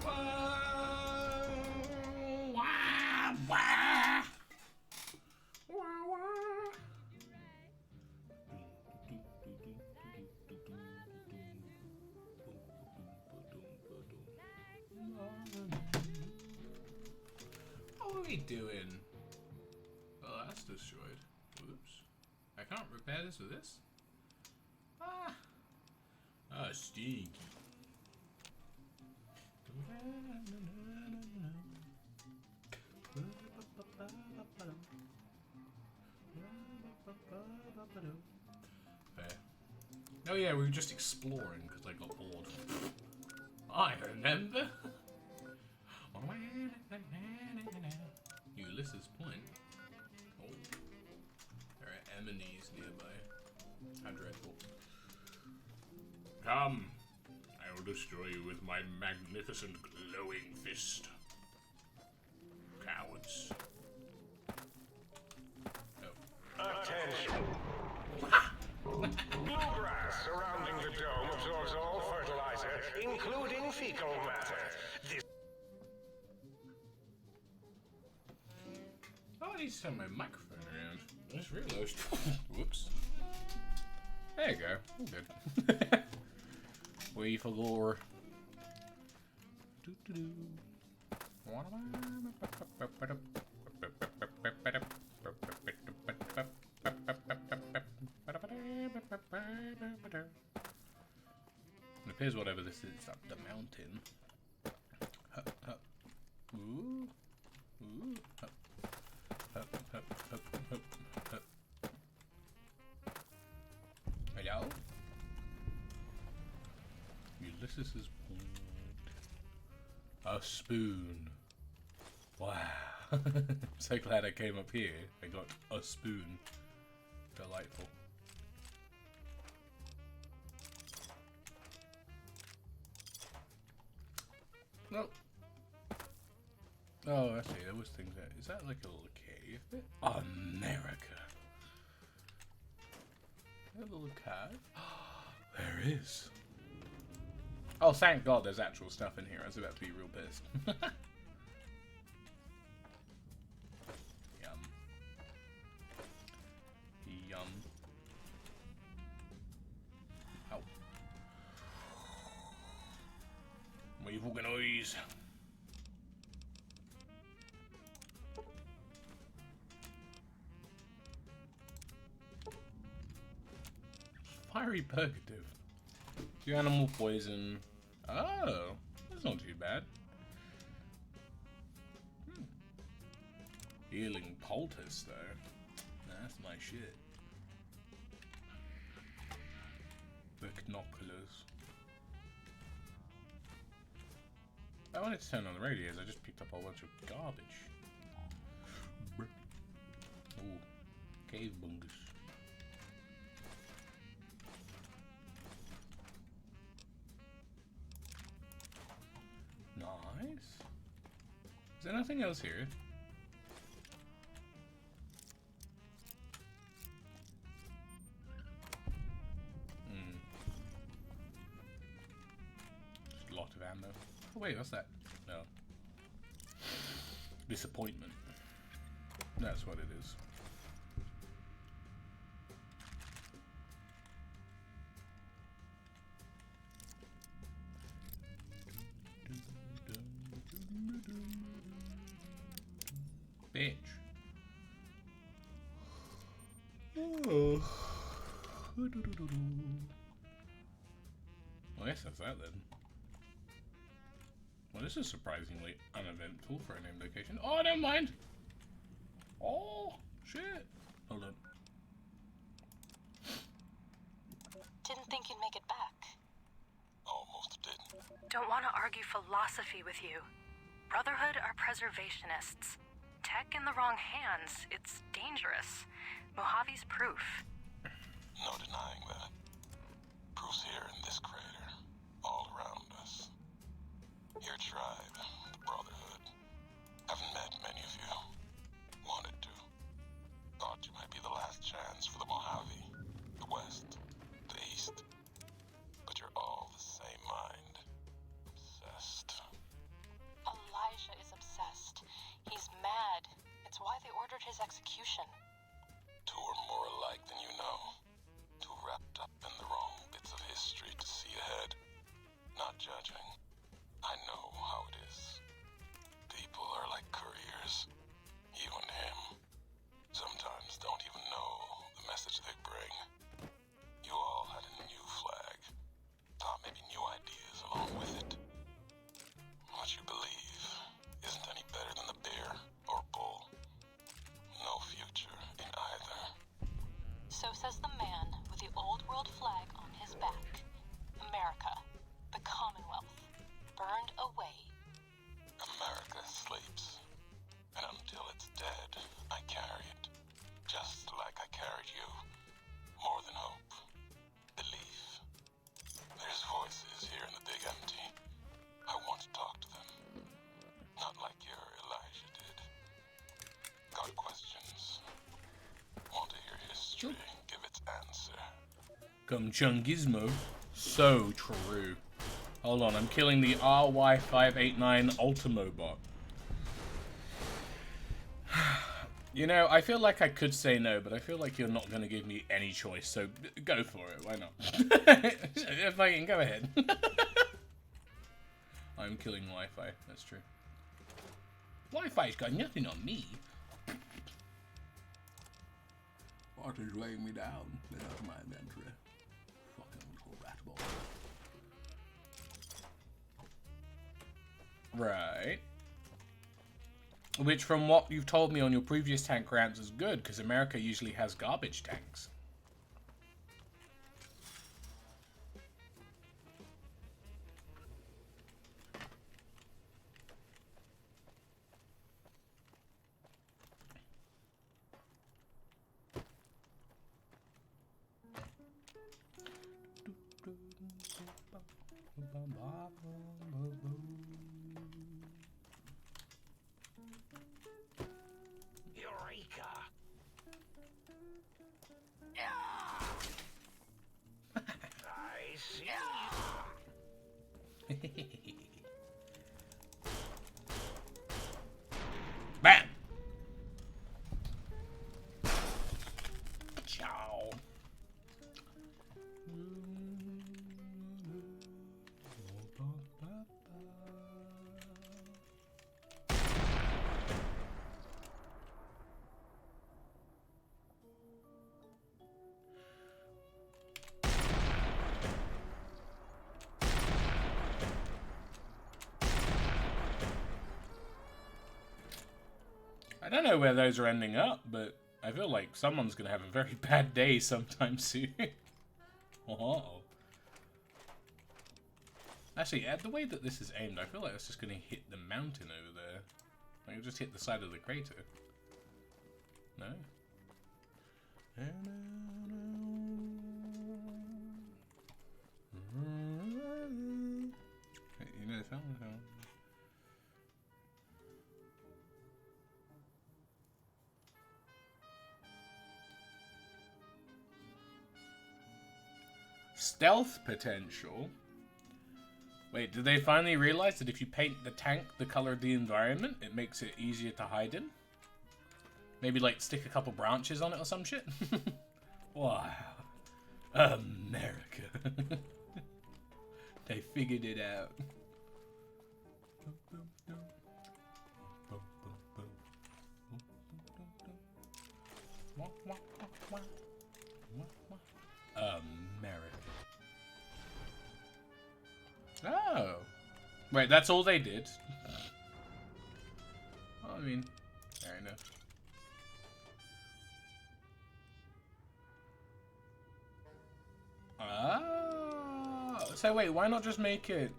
What are we doing? Oh, that's destroyed. Oops. I can't repair this with this? Ah, stinky. Okay. Oh yeah, we were just exploring because I got bored. I remember. Ulysses Point. Oh, there are enemies nearby. How dreadful! Come, I will destroy you with my magnificent glowing fist. Cowards. Oh. Attention! Bluegrass surrounding the dome absorbs all fertilizer, including fecal matter. This I need to turn my microphone around. I just realized. Whoops. There you go. I'm good. Wait for lore. It appears whatever this is up the mountain. Hup, hup. Ooh. Ooh. Hup. Hup, hup, hup, hup, hup. Hello? Ulysses' Point. A spoon. Wow. So glad I came up here. I got a spoon. Delightful. Nope. Oh, I see. There was things there. Is that like a little cave bit? America. A little cave? There is. Oh, thank God there's actual stuff in here. I was about to be real pissed. Yum. Yum. Ow. My fucking eyes. Fiery purgative. 2 animal poison. Oh, that's not too bad. Healing poultice though. That's my shit. Binoculars. I wanted to turn on the radios. I just picked up a whole bunch of garbage. Ooh, cave bungus. Nice. Is there nothing else here? Just a lot of ammo. Oh wait, what's that? No. Disappointment. That's what it is. Bitch. Oh. Well, I guess that's that then. Well, this is surprisingly uneventful for a named location. Oh, never mind! Oh, shit! Hold on. Didn't think you'd make it back. Almost did. Don't want to argue philosophy with you. Brotherhood are preservationists. Tech in the wrong hands, it's dangerous. Mojave's proof. No denying that. Proof's here in this crater, all around us. Your tribe, the Brotherhood. Haven't met many of you. Wanted to. Thought you might be the last chance for the Mojave, the West, the East. But you're all the same mind. Obsessed. Welcome, Chungizmo. So true. Hold on, I'm killing the RY589 Ultimobot. You know, I feel like I could say no, but I feel like you're not going to give me any choice, so go for it, why not? If I can, go ahead. I'm killing Wi-Fi, that's true. Wi-Fi's got nothing on me. What is weighing me down without my inventory? Fucking rat ball. Right. Which, from what you've told me on your previous tank rounds, is good, because America usually has garbage tanks. Eureka! I see. Bam! Ciao. I don't know where those are ending up, but I feel like someone's going to have a very bad day sometime soon. Oh. Actually, the way that this is aimed, I feel like it's just going to hit the mountain over there. Like, it'll just hit the side of the crater. No? You know the song? Stealth potential? Wait, did they finally realize that if you paint the tank the color of the environment, it makes it easier to hide in? Maybe, like, stick a couple branches on it or some shit? Wow. America. They figured it out. America. Oh. Wait, that's all they did? Well, I mean, fair enough. Ah. So wait, why not just make it...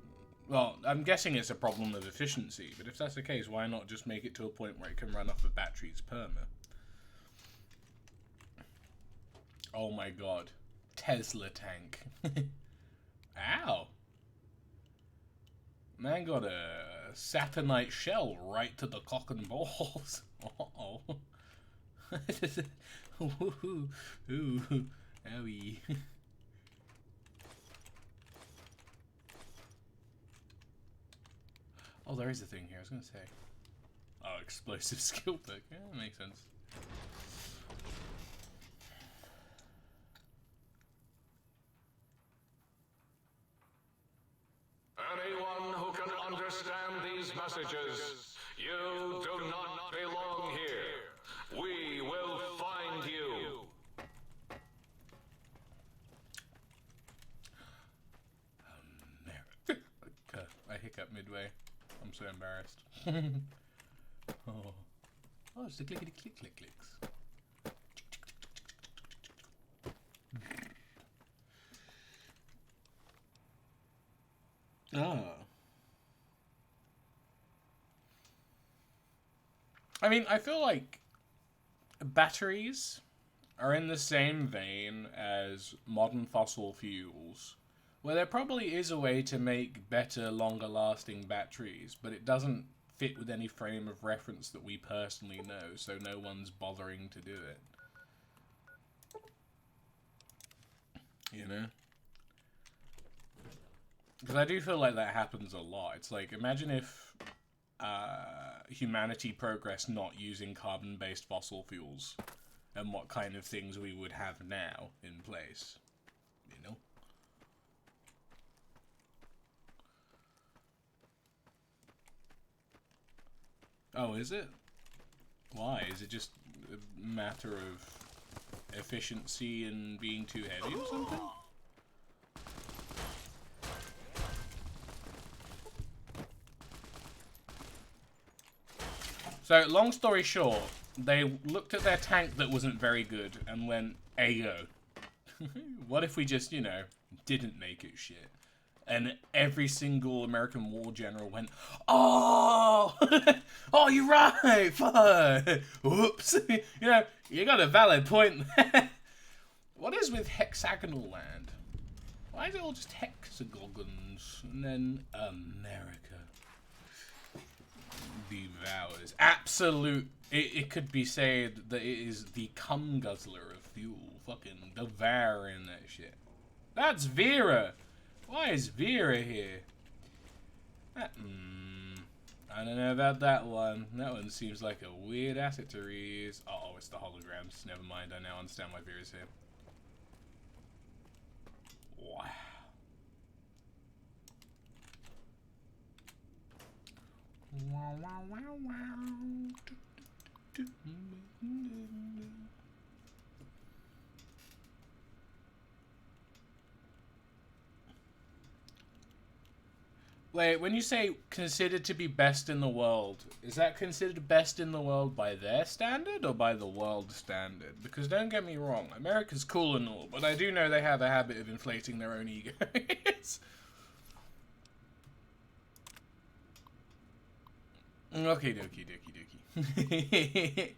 Well, I'm guessing it's a problem of efficiency, but if that's the case, why not just make it to a point where it can run off of batteries perma? Oh my god. Tesla tank. Ow. Man got a Saturnite shell right to the cock and balls. Uh-oh. Ooh, ooh, owie. Oh, there is a thing here, I was gonna say. Oh, explosive skill pick. Yeah, that makes sense. Anyone who can understand these messages, you do not belong here. We will find you. America. I hiccup midway. I'm so embarrassed. Oh, it's the clickety click click clicks. Oh. I mean, I feel like batteries are in the same vein as modern fossil fuels, where there probably is a way to make better, longer-lasting batteries, but it doesn't fit with any frame of reference that we personally know, so no one's bothering to do it. You know? Because I do feel like that happens a lot. It's like, imagine if humanity progressed not using carbon-based fossil fuels, and what kind of things we would have now in place. You know? Oh, is it? Why? Is it just a matter of efficiency and being too heavy or something? So, long story short, they looked at their tank that wasn't very good and went, ayo. What if we just, you know, didn't make it shit? And every single American war general went, oh! Oh, you're right! Fuck! Whoops! You know, you got a valid point there. What is with hexagonal land? Why is it all just hexagons? And then America devours. Absolute. It could be said that it is the cum guzzler of fuel. Fucking devouring that shit. That's Vera. Why is Vera here? I don't know about that one. That one seems like a weird asset to reuse. Oh, it's the holograms. Never mind. I now understand why Vera's here. Wow. Wow, wow, wow, wow. Wait, when you say considered to be best in the world, is that considered best in the world by their standard or by the world standard? Because don't get me wrong, America's cool and all, but I do know they have a habit of inflating their own egos. Okay, dokie, dokie, dokie.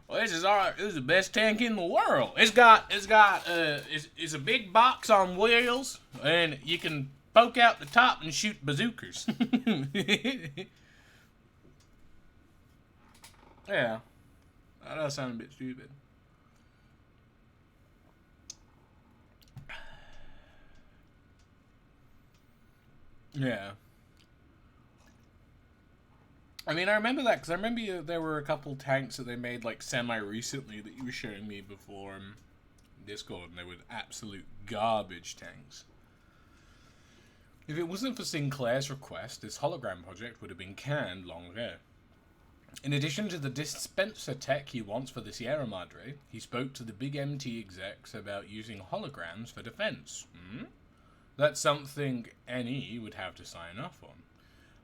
Well, this is the best tank in the world. It's a big box on wheels, and you can poke out the top and shoot bazookas. Yeah, that does sound a bit stupid. Yeah. I mean, I remember that, because I remember there were a couple tanks that they made, like, semi-recently that you were showing me before Discord, and they were absolute garbage tanks. If it wasn't for Sinclair's request, this hologram project would have been canned long ago. In addition to the dispenser tech he wants for the Sierra Madre, he spoke to the big MT execs about using holograms for defense. That's something NE would have to sign off on.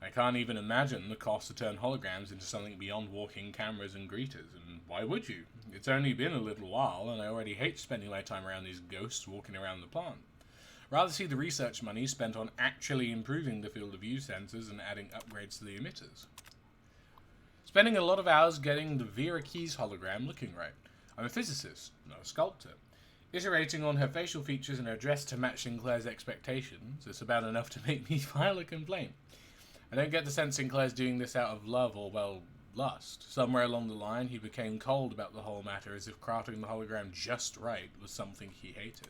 I can't even imagine the cost to turn holograms into something beyond walking cameras and greeters, and why would you? It's only been a little while, and I already hate spending my time around these ghosts walking around the plant. Rather see the research money spent on actually improving the field of view sensors and adding upgrades to the emitters. Spending a lot of hours getting the Vera Keys hologram looking right. I'm a physicist, not a sculptor. Iterating on her facial features and her dress to match Sinclair's expectations is about enough to make me file a complaint. I don't get the sense Sinclair's doing this out of love or, well, lust. Somewhere along the line, he became cold about the whole matter, as if crafting the hologram just right was something he hated.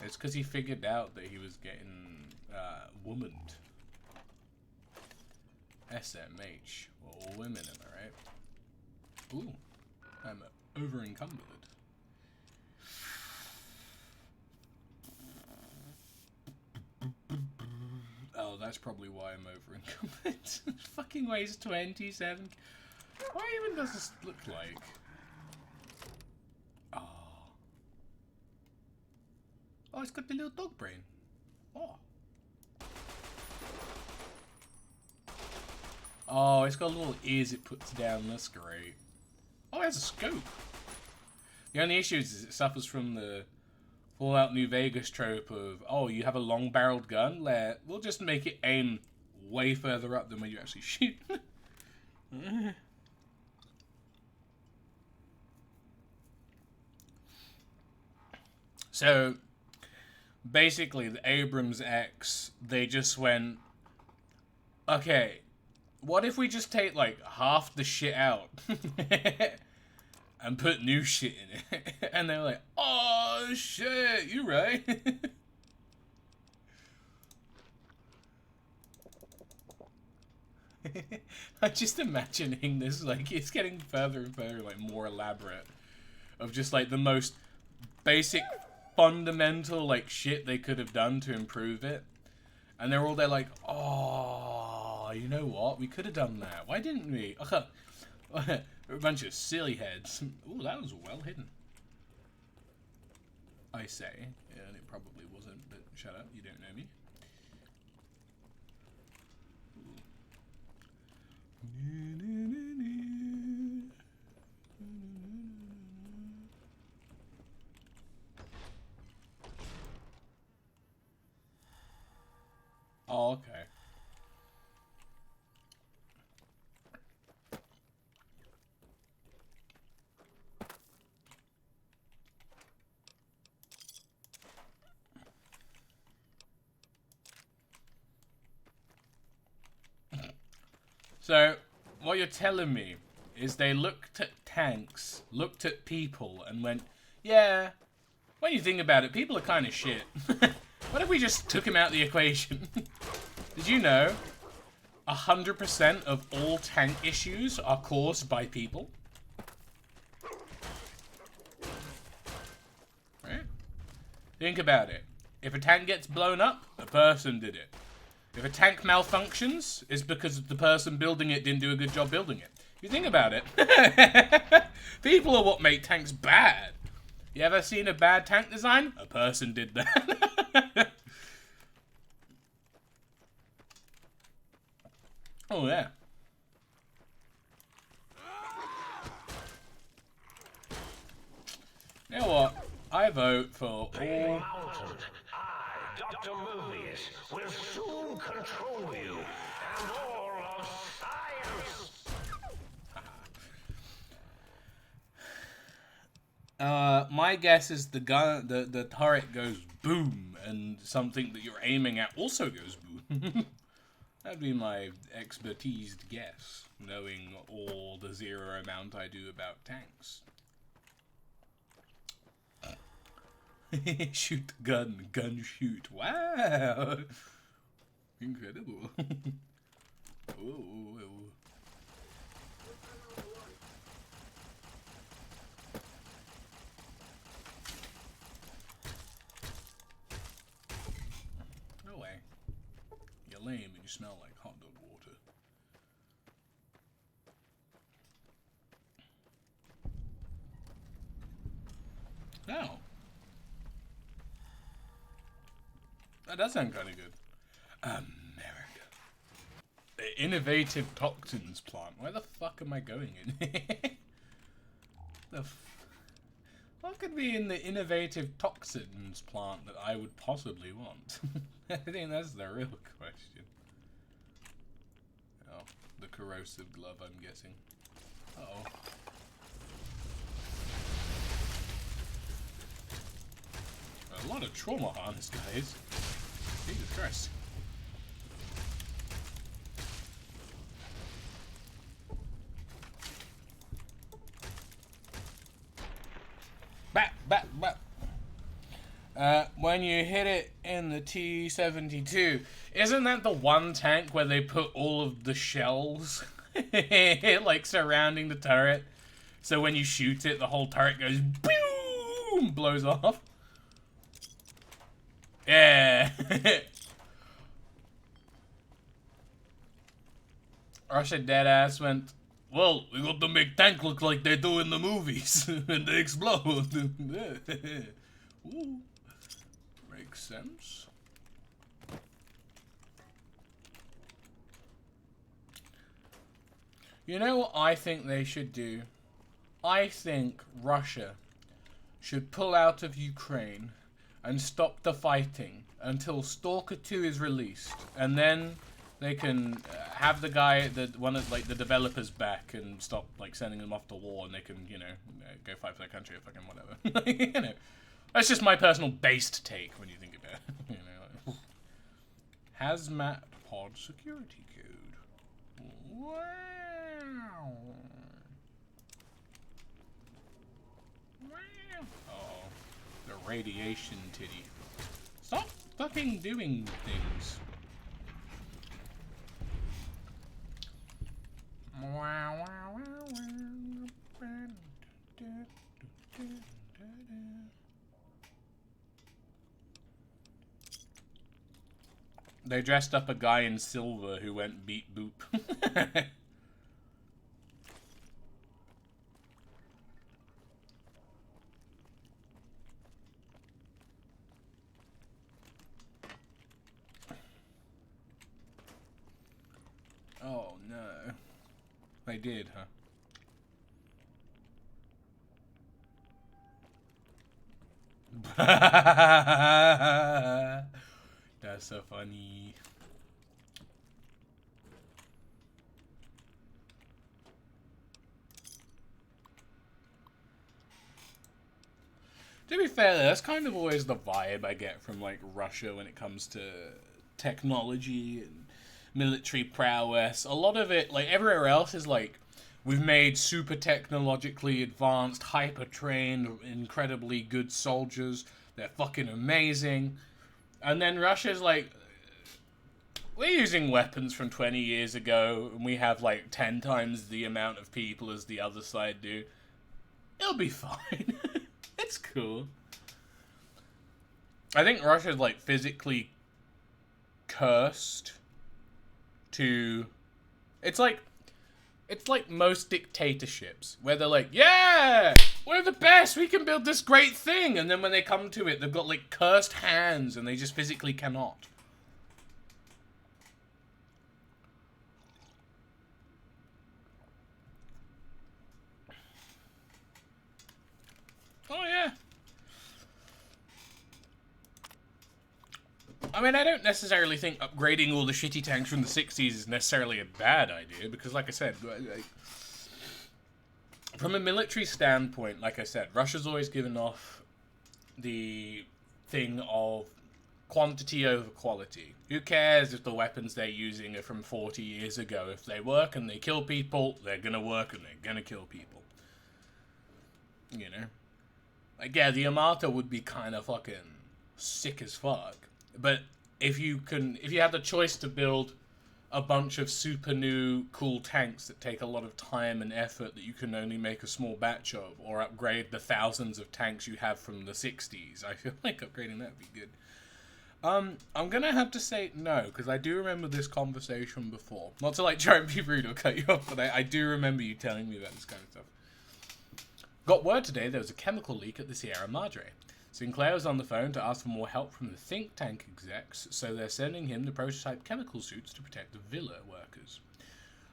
It's because he figured out that he was getting womaned. SMH. Well, all women, am I right? Ooh, I'm over-encumbered. Oh, that's probably why I'm over-encumbered. Fucking weighs 27. What even does this look like? Oh. Oh, it's got the little dog brain. Oh. Oh, it's got little ears it puts down. That's great. Oh, it has a scope. The only issue is it suffers from the Fallout New Vegas trope of, oh, you have a long-barreled gun? We'll just make it aim way further up than where you actually shoot. So, basically, the Abrams X, they just went, okay, what if we just take, like, half the shit out? and put new shit in it. And they're like, oh shit, you right. I'm just imagining this, like, it's getting further and further, like, more elaborate. Of just, like, the most basic, fundamental, like, shit they could have done to improve it. And they're all there like, oh, you know what? We could have done that. Why didn't we? We're a bunch of silly heads. Ooh, that was well hidden. I say. Yeah, and it probably wasn't, but shut up, you don't know me. Oh, okay. So, what you're telling me is they looked at tanks, looked at people, and went, yeah, when you think about it, people are kind of shit. What if we just took him out of the equation? Did you know 100% of all tank issues are caused by people? Right? Think about it. If a tank gets blown up, a person did it. If a tank malfunctions, it's because the person building it didn't do a good job building it. If you think about it, people are what make tanks bad. You ever seen a bad tank design? A person did that. Oh, yeah. You know what? I vote for all... Dr. Movies will soon control you and all of science. My guess is the gun, the turret goes boom, and something that you're aiming at also goes boom. That'd be my expertised guess, knowing all the zero amount I do about tanks. Shoot the gun, gun shoot. Wow! Incredible. Oh. No way. You're lame and you smell like hot dog water. No. That does sound kind of good. America. The innovative toxins plant. Where the fuck am I going in? What could be in the innovative toxins plant that I would possibly want? I think that's the real question. Oh, the corrosive glove, I'm guessing. Uh-oh. A lot of trauma harness, guys. Jesus Christ. Bat. When you hit it in the T-72, isn't that the one tank where they put all of the shells, like, surrounding the turret? So when you shoot it, the whole turret goes boom, blows off. Yeah. Russia deadass went, well, we got to make tank look like they do in the movies, and they explode. Ooh. Makes sense. You know what I think they should do? I think Russia should pull out of Ukraine and stop the fighting until Stalker 2 is released, and then they can have the guy, one of like the developers back, and stop like sending them off to war, and they can, you know, go fight for their country or fucking whatever. You know, that's just my personal based take when you think about it. You know, like, hazmat pod security code. Wow. Oh, the radiation titty. Stop fucking doing things. They dressed up a guy in silver who went beep boop. Oh no. They did, huh? That's so funny. To be fair, that's kind of always the vibe I get from like Russia when it comes to technology and military prowess. A lot of it, like everywhere else, is like we've made super technologically advanced, hyper trained, incredibly good soldiers. They're fucking amazing. And then Russia's like, we're using weapons from 20 years ago, and we have like 10 times the amount of people as the other side do. It'll be fine. It's cool. I think Russia's like physically cursed to... It's like most dictatorships, where they're like, yeah, we're the best, we can build this great thing, and then when they come to it, they've got like cursed hands, and they just physically cannot. Oh yeah. I mean, I don't necessarily think upgrading all the shitty tanks from the 60s is necessarily a bad idea, because like I said, from a military standpoint, like I said, Russia's always given off the thing of quantity over quality. Who cares if the weapons they're using are from 40 years ago? If they work and they kill people, they're gonna work and they're gonna kill people. You know? Like, yeah, the Armata would be kind of fucking sick as fuck. But if you had the choice to build a bunch of super new cool tanks that take a lot of time and effort that you can only make a small batch of, or upgrade the thousands of tanks you have from the 60s, I feel like upgrading that would be good. I'm gonna have to say no, because I do remember this conversation before. Not to like try and be rude or cut you off, but I do remember you telling me about this kind of stuff. Got word today there was a chemical leak at the Sierra Madre. Sinclair was on the phone to ask for more help from the think tank execs, so they're sending him the prototype chemical suits to protect the villa workers.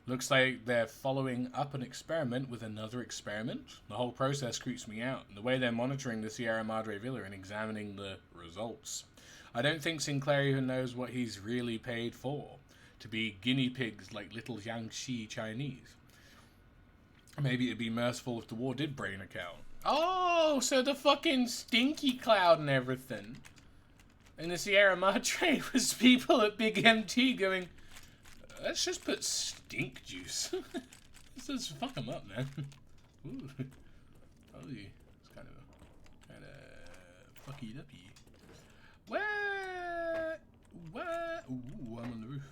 Looks like they're following up an experiment with another experiment. The whole process creeps me out, and the way they're monitoring the Sierra Madre villa and examining the results. I don't think Sinclair even knows what he's really paid for, to be guinea pigs like little Jiangxi Chinese. Maybe it'd be merciful if the war did brain a cow. Oh, so the fucking stinky cloud and everything in the Sierra Madre was people at Big MT going, let's just put stink juice. Let's just fuck them up, man. Ooh. Oh, it's kind of fucky ducky. Where? Ooh, I'm on the roof.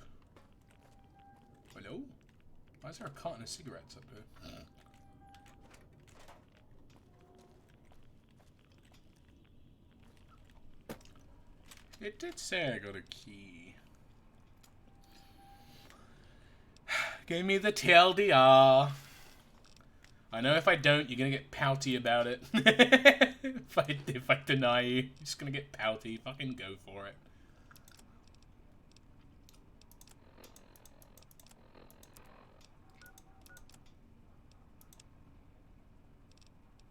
Hello? Why is there a carton of cigarettes up here? It did say I got a key. Give me the TLDR. I know if I don't, you're gonna get pouty about it. if I deny you, you're just gonna get pouty. Fucking go for it.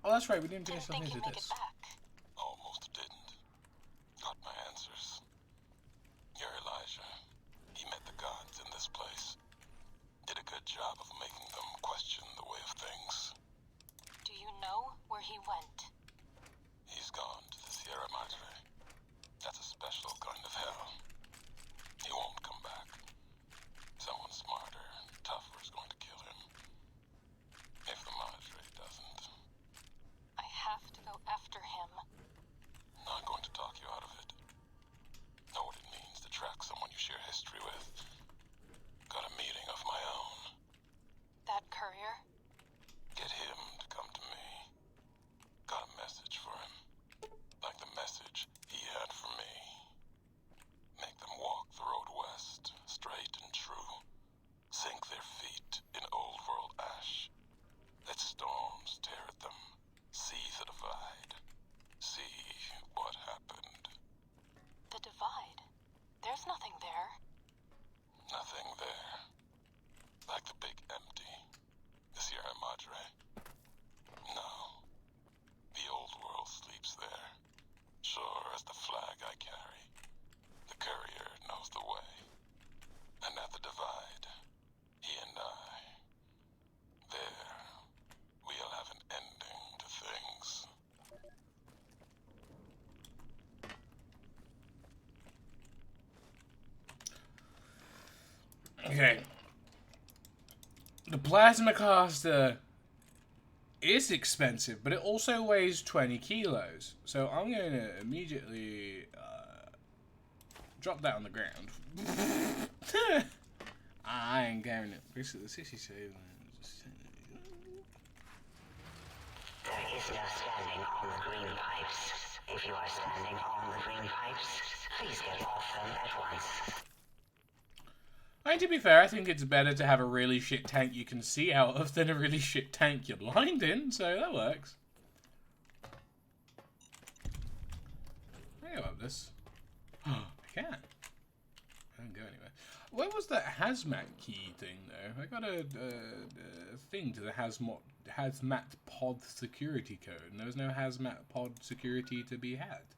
Oh, that's right. We didn't finish something to this. Almost didn't. Got my answers. You're Elijah. He met the gods in this place. Did a good job of making them question the way of things. Do you know where he went? He's gone to the Sierra Madre. That's a special kind of hell. He won't come back. Someone smarter and tougher is going to kill him. If the Madre doesn't. I have to Okay. The plasma caster is expensive, but it also weighs 20 kilos. So I'm going to immediately drop that on the ground. I ain't carrying it. Basically, 67. There is no standing on the green pipes. If you are standing on the green pipes, please get off them at once. I mean, to be fair, I think it's better to have a really shit tank you can see out of than a really shit tank you're blind in, so that works. I go up this. Oh, I can. I don't go anywhere. Where was that hazmat key thing, though? I got a thing to the hazmat pod security code, and there was no hazmat pod security to be had.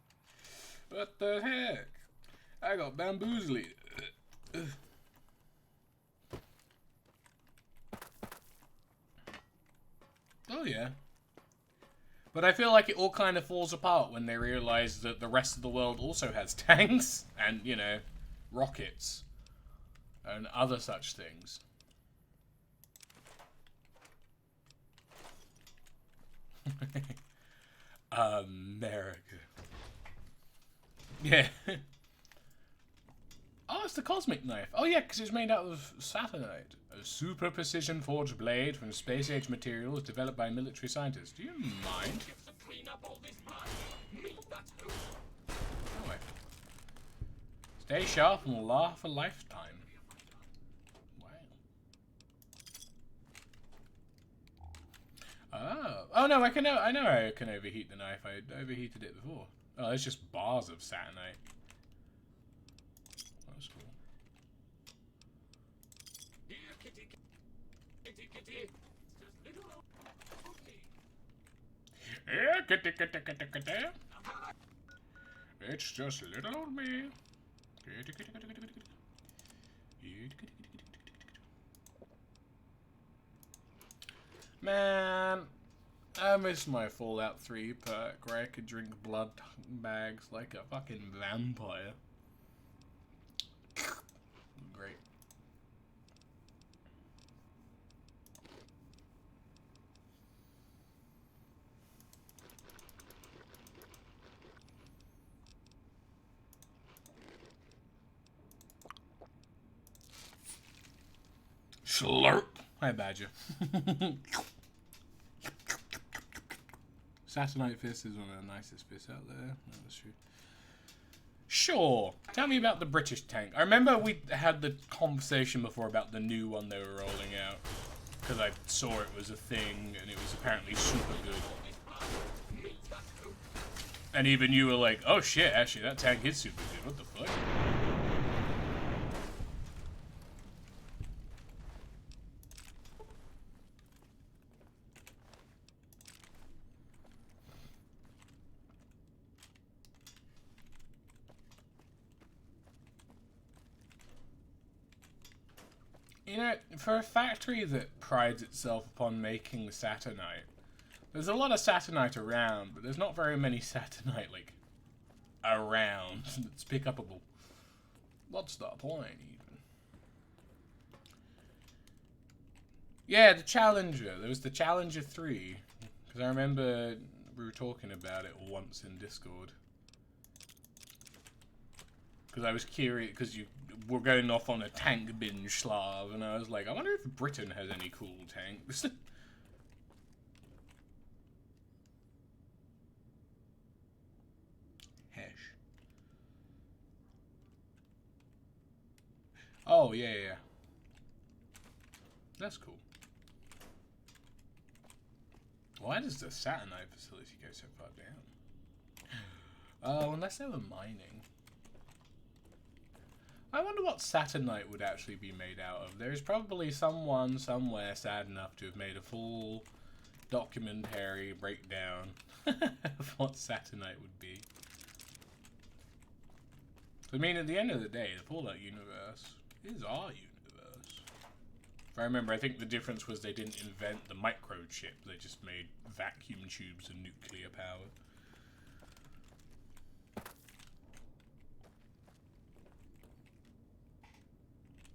What the heck? I got bamboozled. Oh yeah. But I feel like it all kind of falls apart when they realize that the rest of the world also has tanks and, you know, rockets and other such things. America. Yeah. Oh, it's the cosmic knife. Oh yeah, because it's made out of satellite. A super precision forged blade from space age materials developed by military scientists. Do you mind? Oh, wait. Stay sharp and laugh a lifetime. Wow. Oh no, I know I can overheat the knife. I overheated it before. Oh, it's just bars of satinite. That's cool. Yeah, kitty, kitty, kitty, kitty. It's just little old me. Kitty, kitty, kitty, kitty, kitty. Kitty, kitty, kitty, kitty, kitty. Man, I miss my Fallout 3 perk where I could drink blood bags like a fucking vampire. Great. Slurp. Hi, Badger. Satellite Fist is one of the nicest fists out there. That's true. Sure. Tell me about the British tank. I remember we had the conversation before about the new one they were rolling out. Because I saw it was a thing, and it was apparently super good. And even you were like, oh shit, actually that tank is super good. What the fuck? You know, for a factory that prides itself upon making Saturnite, there's a lot of Saturnite around, but there's not very many Saturnite, like, around that's pick-upable. What's the point, even? Yeah, the Challenger. There was the Challenger 3. Because I remember we were talking about it once in Discord. Because I was curious, because you were going off on a tank binge, Slav, and I was like, I wonder if Britain has any cool tanks. Hesh. Oh, yeah, yeah. That's cool. Why does the Saturnite facility go so far down? Oh, unless they were mining. I wonder what Saturnite would actually be made out of. There is probably someone somewhere sad enough to have made a full documentary breakdown of what Saturnite would be. I mean, at the end of the day, the Fallout universe is our universe. If I remember, I think the difference was they didn't invent the microchip. They just made vacuum tubes and nuclear power.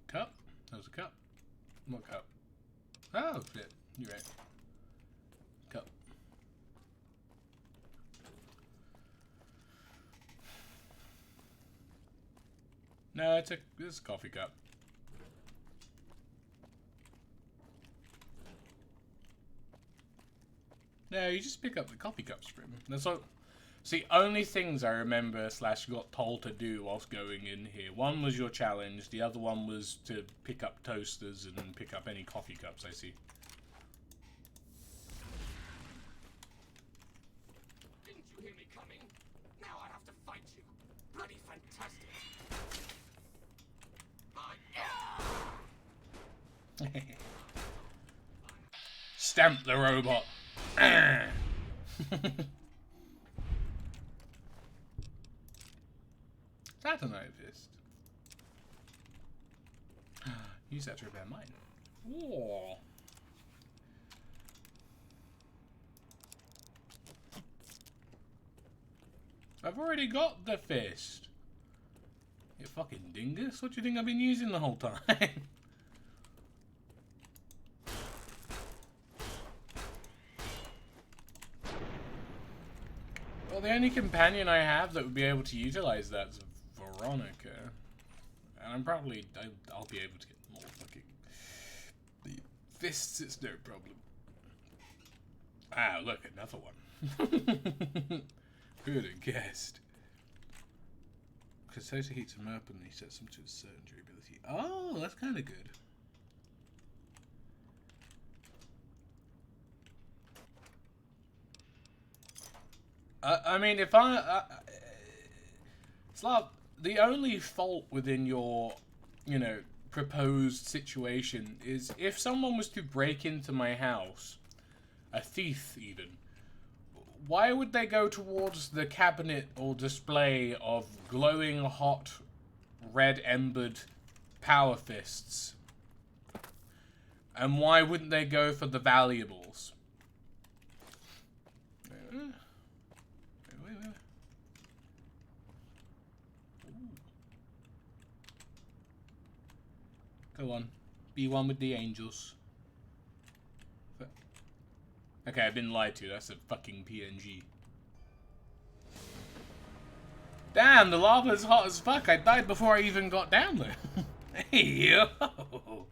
Cup? There's a cup. What cup? Oh, shit. You're right. Cup. No, it's a coffee cup. No, you just pick up the coffee cups from him. That's all. See, only things I remember / got told to do whilst going in here. One was your challenge. The other one was to pick up toasters and pick up any coffee cups I see. Didn't you hear me coming? Now I have to fight you. Bloody fantastic. Stamp the robot. That's a knife fist. Use that to repair mine. Whoa. I've already got the fist. You fucking dingus. What do you think I've been using the whole time? Well, the only companion I have that would be able to utilize that's Veronica. And I'll be able to get more fucking fists, it's no problem. Ah, look, another one. Who'd have guessed? Because Sosa heats him up and he sets him to a certain durability. Oh, that's kind of good. I mean, if Slav, the only fault within your, proposed situation is if someone was to break into my house, a thief even, why would they go towards the cabinet or display of glowing hot, red-embered power fists? And why wouldn't they go for the valuables? Go on. Be one with the angels. Okay, I've been lied to. That's a fucking PNG. Damn, the lava's hot as fuck. I died before I even got down there. Hey, yo! Oh,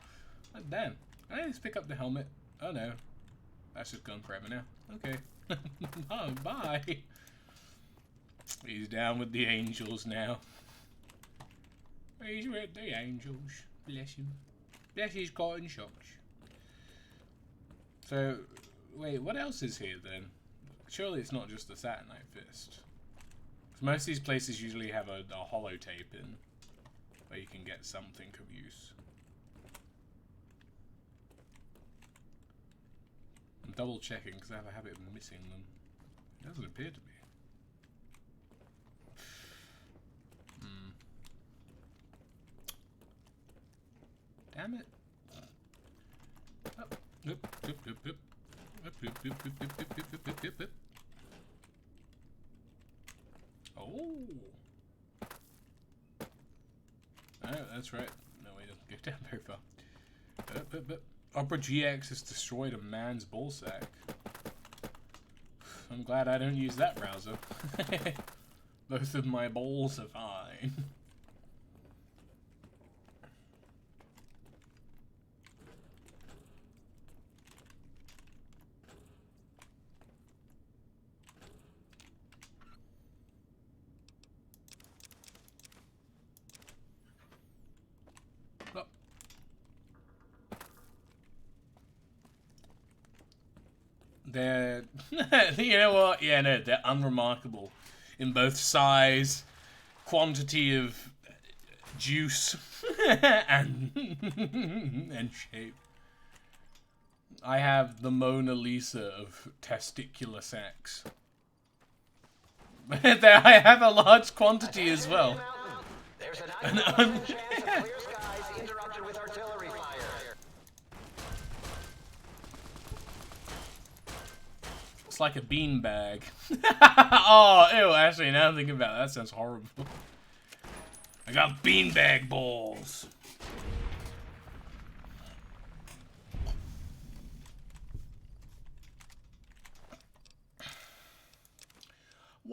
damn. I just pick up the helmet. Oh, no. That's just gone forever now. Okay. Oh, bye. He's down with the angels now. He's with the angels. Bless him. Bless his cotton socks. So, wait, what else is here then? Surely it's not just the Saturnite Fist. Because most of these places usually have a holotape in, where you can get something of use. I'm double checking because I have a habit of missing them. It doesn't appear to be. Damn it. Up. Up. Up. Up. Up. Up. Up. Oh. Oh, that's right. No, he doesn't go down very far. Opera GX has destroyed a man's ballsack. I'm glad I don't use that browser. Both of my balls are fine. They're, you know what? Yeah, no, they're unremarkable in both size, quantity of juice, and shape. I have the Mona Lisa of testicular sacks. I have a large quantity as well. There's a 90% chance of clear skies interrupted with artillery fire. It's like a beanbag. Oh, ew, actually, now I'm thinking about it, that sounds horrible. I got beanbag balls.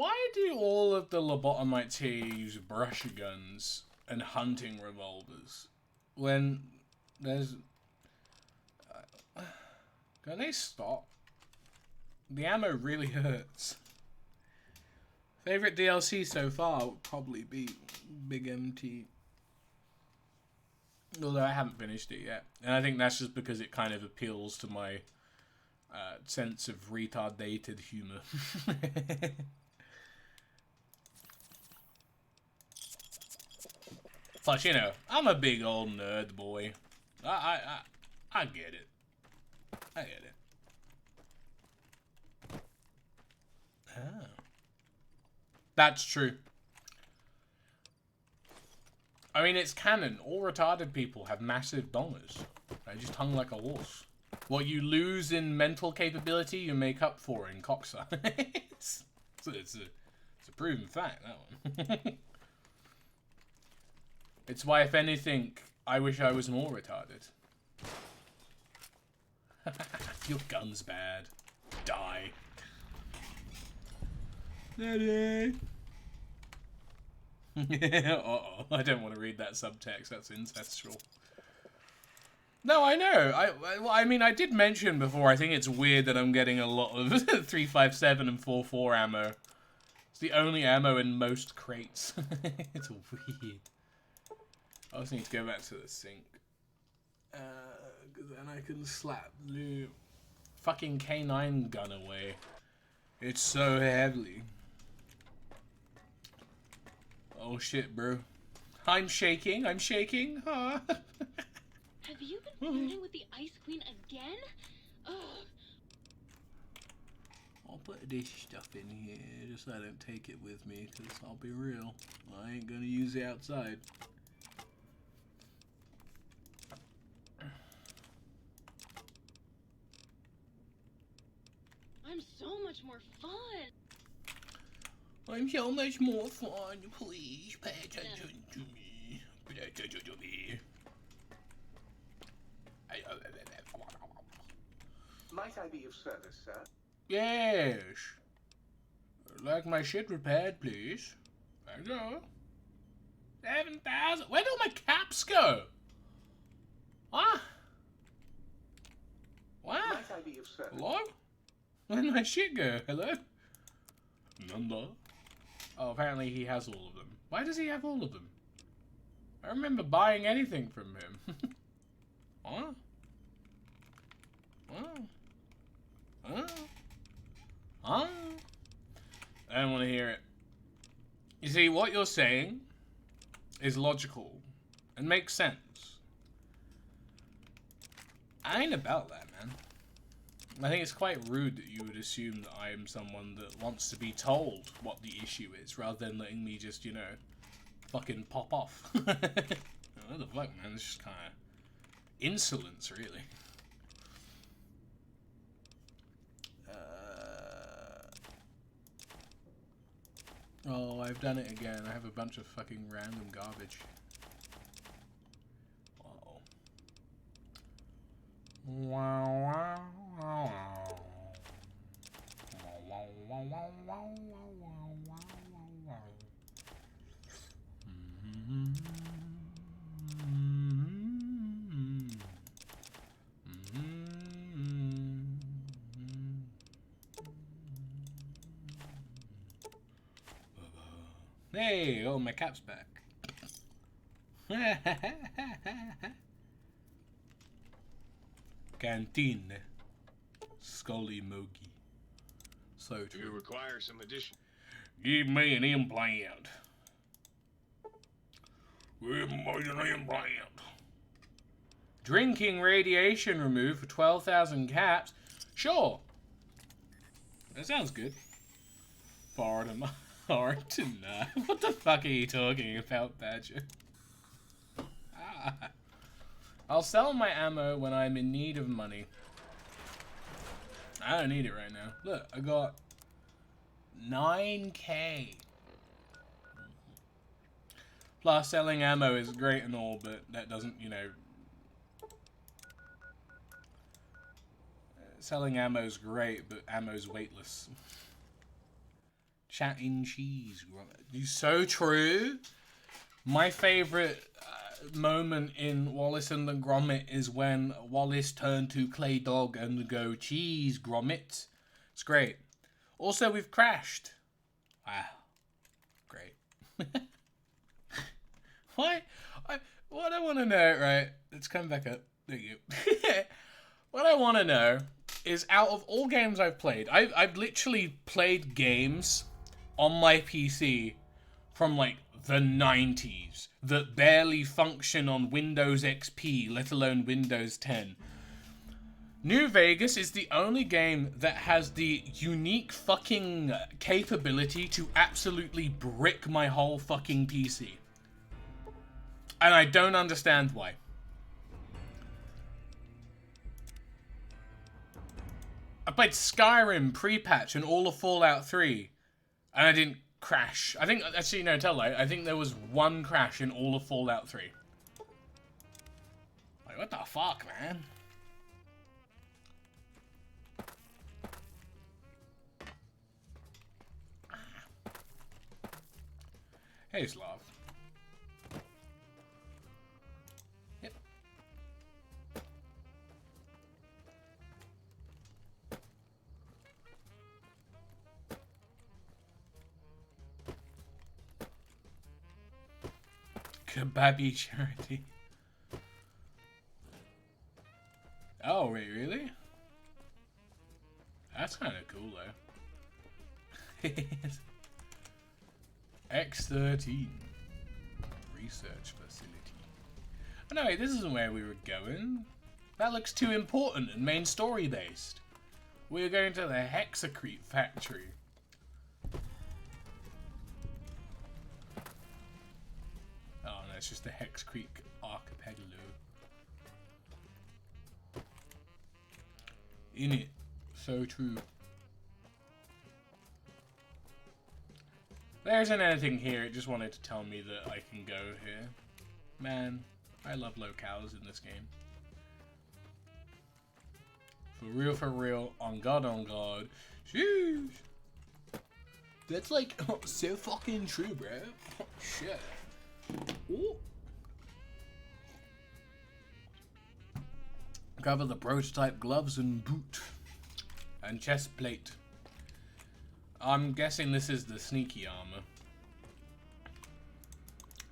Why do all of the lobotomites here use brush guns and hunting revolvers when there's... Can they stop? The ammo really hurts. Favorite DLC so far would probably be Big MT. Although I haven't finished it yet. And I think that's just because it kind of appeals to my sense of retardated humor. Plus, you know, I'm a big old nerd boy. I get it. I get it. Oh. That's true. I mean, it's canon. All retarded people have massive dongers. They just hung like a horse. What you lose in mental capability, you make up for in cock size. So it's a proven fact, that one. It's why, if anything, I wish I was more retarded. Your gun's bad. Die. Daddy. Uh-oh, I don't want to read that subtext. That's incestual. No, I know. I mean, I did mention before, I think it's weird that I'm getting a lot of 357 and 44 ammo. It's the only ammo in most crates. It's weird. I also need to go back to the sink. Because then I can slap the fucking K9 gun away. It's so heavy. Oh shit, bro. I'm shaking. I'm shaking. Huh? Have you been flirting with the Ice Queen again? Ugh. I'll put this stuff in here just so I don't take it with me, because I'll be real, I ain't gonna use it outside. I'm so much more fun. I'm so much more fun. Please pay attention to me. Pay attention to me. Might I be of service, sir? Yes. Like my shit repaired, please. Thank you. 7,000. Where'd all my caps go? What? What? Might I be of service? Hello? Where'd my shit go? Hello? Number? Oh, apparently he has all of them. Why does he have all of them? I don't remember buying anything from him. What? What? Huh? Huh? I don't want to hear it. You see, what you're saying is logical and makes sense. I ain't about that, man. I think it's quite rude that you would assume that I am someone that wants to be told what the issue is, rather than letting me just, you know, fucking pop off. What the fuck, man? It's just kind of insolence, really. Oh, I've done it again. I have a bunch of fucking random garbage. Uh-oh. Wow, wow, wow, wow. Wow, wow, wow, wow, wow, wow, wow, wow. Hey, oh, my cap's back. Canteen. Scully Mogi. So true. You require some addition. Give me an implant. Give me an implant. Drinking radiation removed for 12,000 caps. Sure. That sounds good. Far to my heart tonight. What the fuck are you talking about, Badger? Ah. I'll sell my ammo when I'm in need of money. I don't need it right now. Look, I got 9K. Plus, selling ammo is great and all, but that doesn't, you know... Selling ammo's great, but ammo's weightless. Chatting cheese grommet. So true. My favorite moment in Wallace and the Gromit is when Wallace turned to Clay Dog and go, cheese grommet. It's great. Also, we've crashed. Wow. Great. Why? What I want to know, right? Let's come back up. There you go. What I want to know is, out of all games I've played, I've literally played games on my PC from like the 90s that barely function on Windows XP, let alone Windows 10. New Vegas is the only game that has the unique fucking capability to absolutely brick my whole fucking PC. And I don't understand why. I played Skyrim pre-patch and all of Fallout 3, and I didn't crash. I think, actually, no, tell lie. I think there was one crash in all of Fallout 3. Like, what the fuck, man? Hey, Slav. Yep. Kebabi charity. Oh, wait, really? That's kind of cool, though. X13 Research Facility. Oh, no, wait, this isn't where we were going. That looks too important and main story based. We're going to the Hexacrete factory. Oh, no, it's just the Hexacrete archipelago. In it. So true. There isn't anything here, it just wanted to tell me that I can go here. Man, I love locales in this game. For real, on God, sheesh. That's like, so fucking true, bro. Shit. Ooh. Cover the prototype gloves and boot. And chest plate. I'm guessing this is the sneaky armor.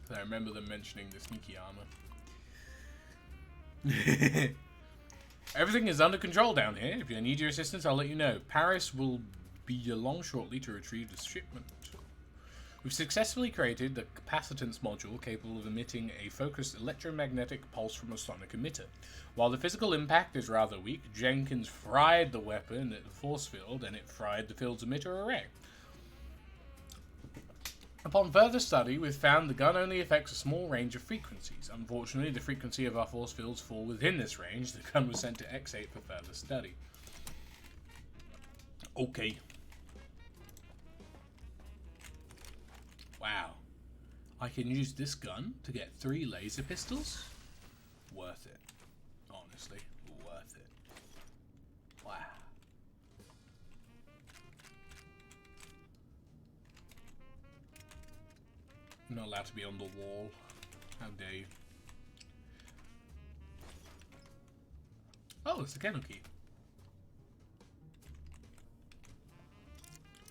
So I remember them mentioning the sneaky armor. Everything is under control down here. If I need your assistance, I'll let you know. Paris will be along shortly to retrieve the shipment. We've successfully created the capacitance module capable of emitting a focused electromagnetic pulse from a sonic emitter. While the physical impact is rather weak, Jenkins fried the weapon at the force field, and it fried the field's emitter array. Upon further study, we've found the gun only affects a small range of frequencies. Unfortunately, the frequency of our force fields fall within this range. The gun was sent to X8 for further study. Okay. Wow. I can use this gun to get 3 laser pistols? Worth it. Honestly, worth it. Wow. I'm not allowed to be on the wall. How dare you. Oh, it's the kennel key.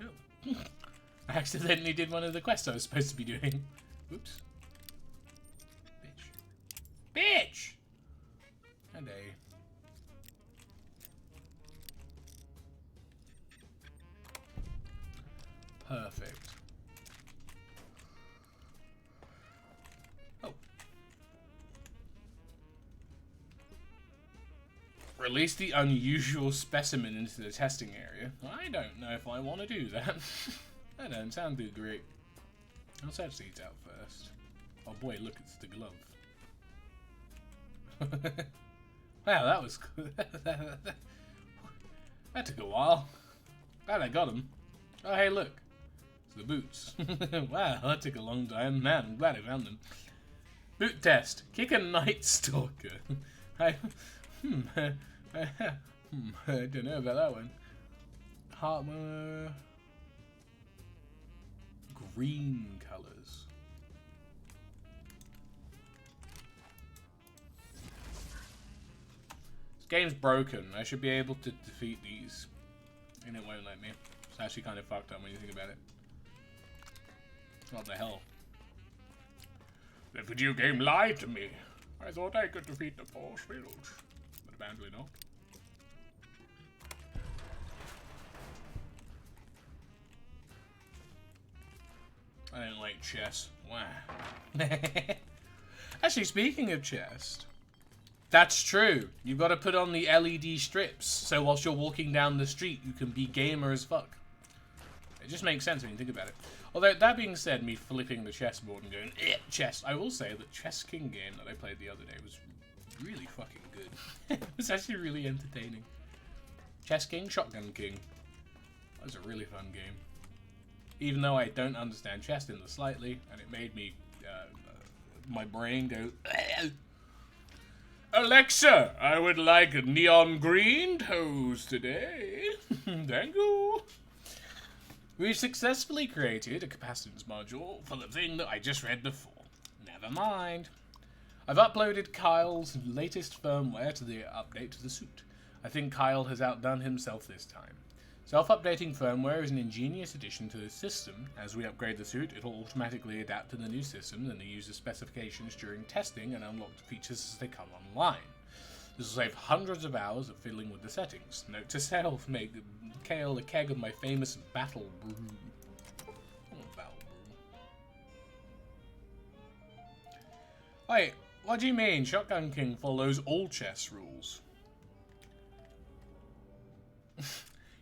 Oh. I accidentally did one of the quests I was supposed to be doing. Oops. Bitch. Bitch! How dare you. Perfect. Oh. Release the unusual specimen into the testing area. I don't know if I want to do that. That doesn't sound too great. I'll search these out first. Oh boy, look, it's the glove. Wow, that was good. That took a while. Glad I got him. Oh, hey, look. It's the boots. Wow, that took a long time. Man, I'm glad I found them. Boot test. Kick a Night Stalker. I don't know about that one. Hartmer. green colors. This game's broken. I should be able to defeat these. And it won't let me. It's actually kind of fucked up when you think about it. What the hell? The video game lied to me. I thought I could defeat the force field. But apparently not. I don't like chess. Wow. Actually, speaking of chess, that's true. You've got to put on the LED strips, so whilst you're walking down the street, you can be gamer as fuck. It just makes sense when you think about it. Although, that being said, me flipping the chessboard and going, chess, I will say that Chess King game that I played the other day was really fucking good. It was actually really entertaining. Chess King, Shotgun King. That was a really fun game. Even though I don't understand chess in the slightly, and it made me, my brain go, Alexa, I would like neon green toes today. Thank you. We've successfully created a capacitance module for the thing that I just read before. Never mind. I've uploaded Kyle's latest firmware to the update to the suit. I think Kyle has outdone himself this time. Self-updating firmware is an ingenious addition to the system. As we upgrade the suit, it'll automatically adapt to the new system and the user specifications during testing and unlock the features as they come online. This will save hundreds of hours of fiddling with the settings. Note to self, make Kale a keg of my famous battle brew. Wait, what do you mean? Shotgun King follows all chess rules.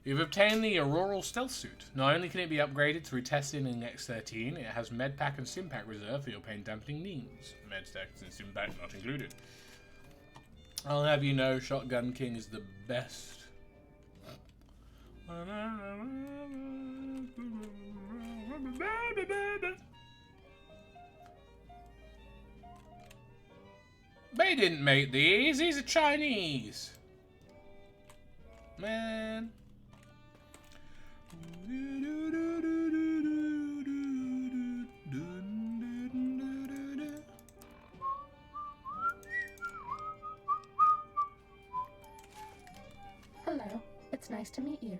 You've obtained the Auroral Stealth Suit. Not only can it be upgraded through testing in X13, it has Medpack and Stimpack reserved for your pain dampening needs. Medpack and Stimpack not included. I'll have you know, Shotgun King is the best. They didn't make these are Chinese. Man. Hello, it's nice to meet you.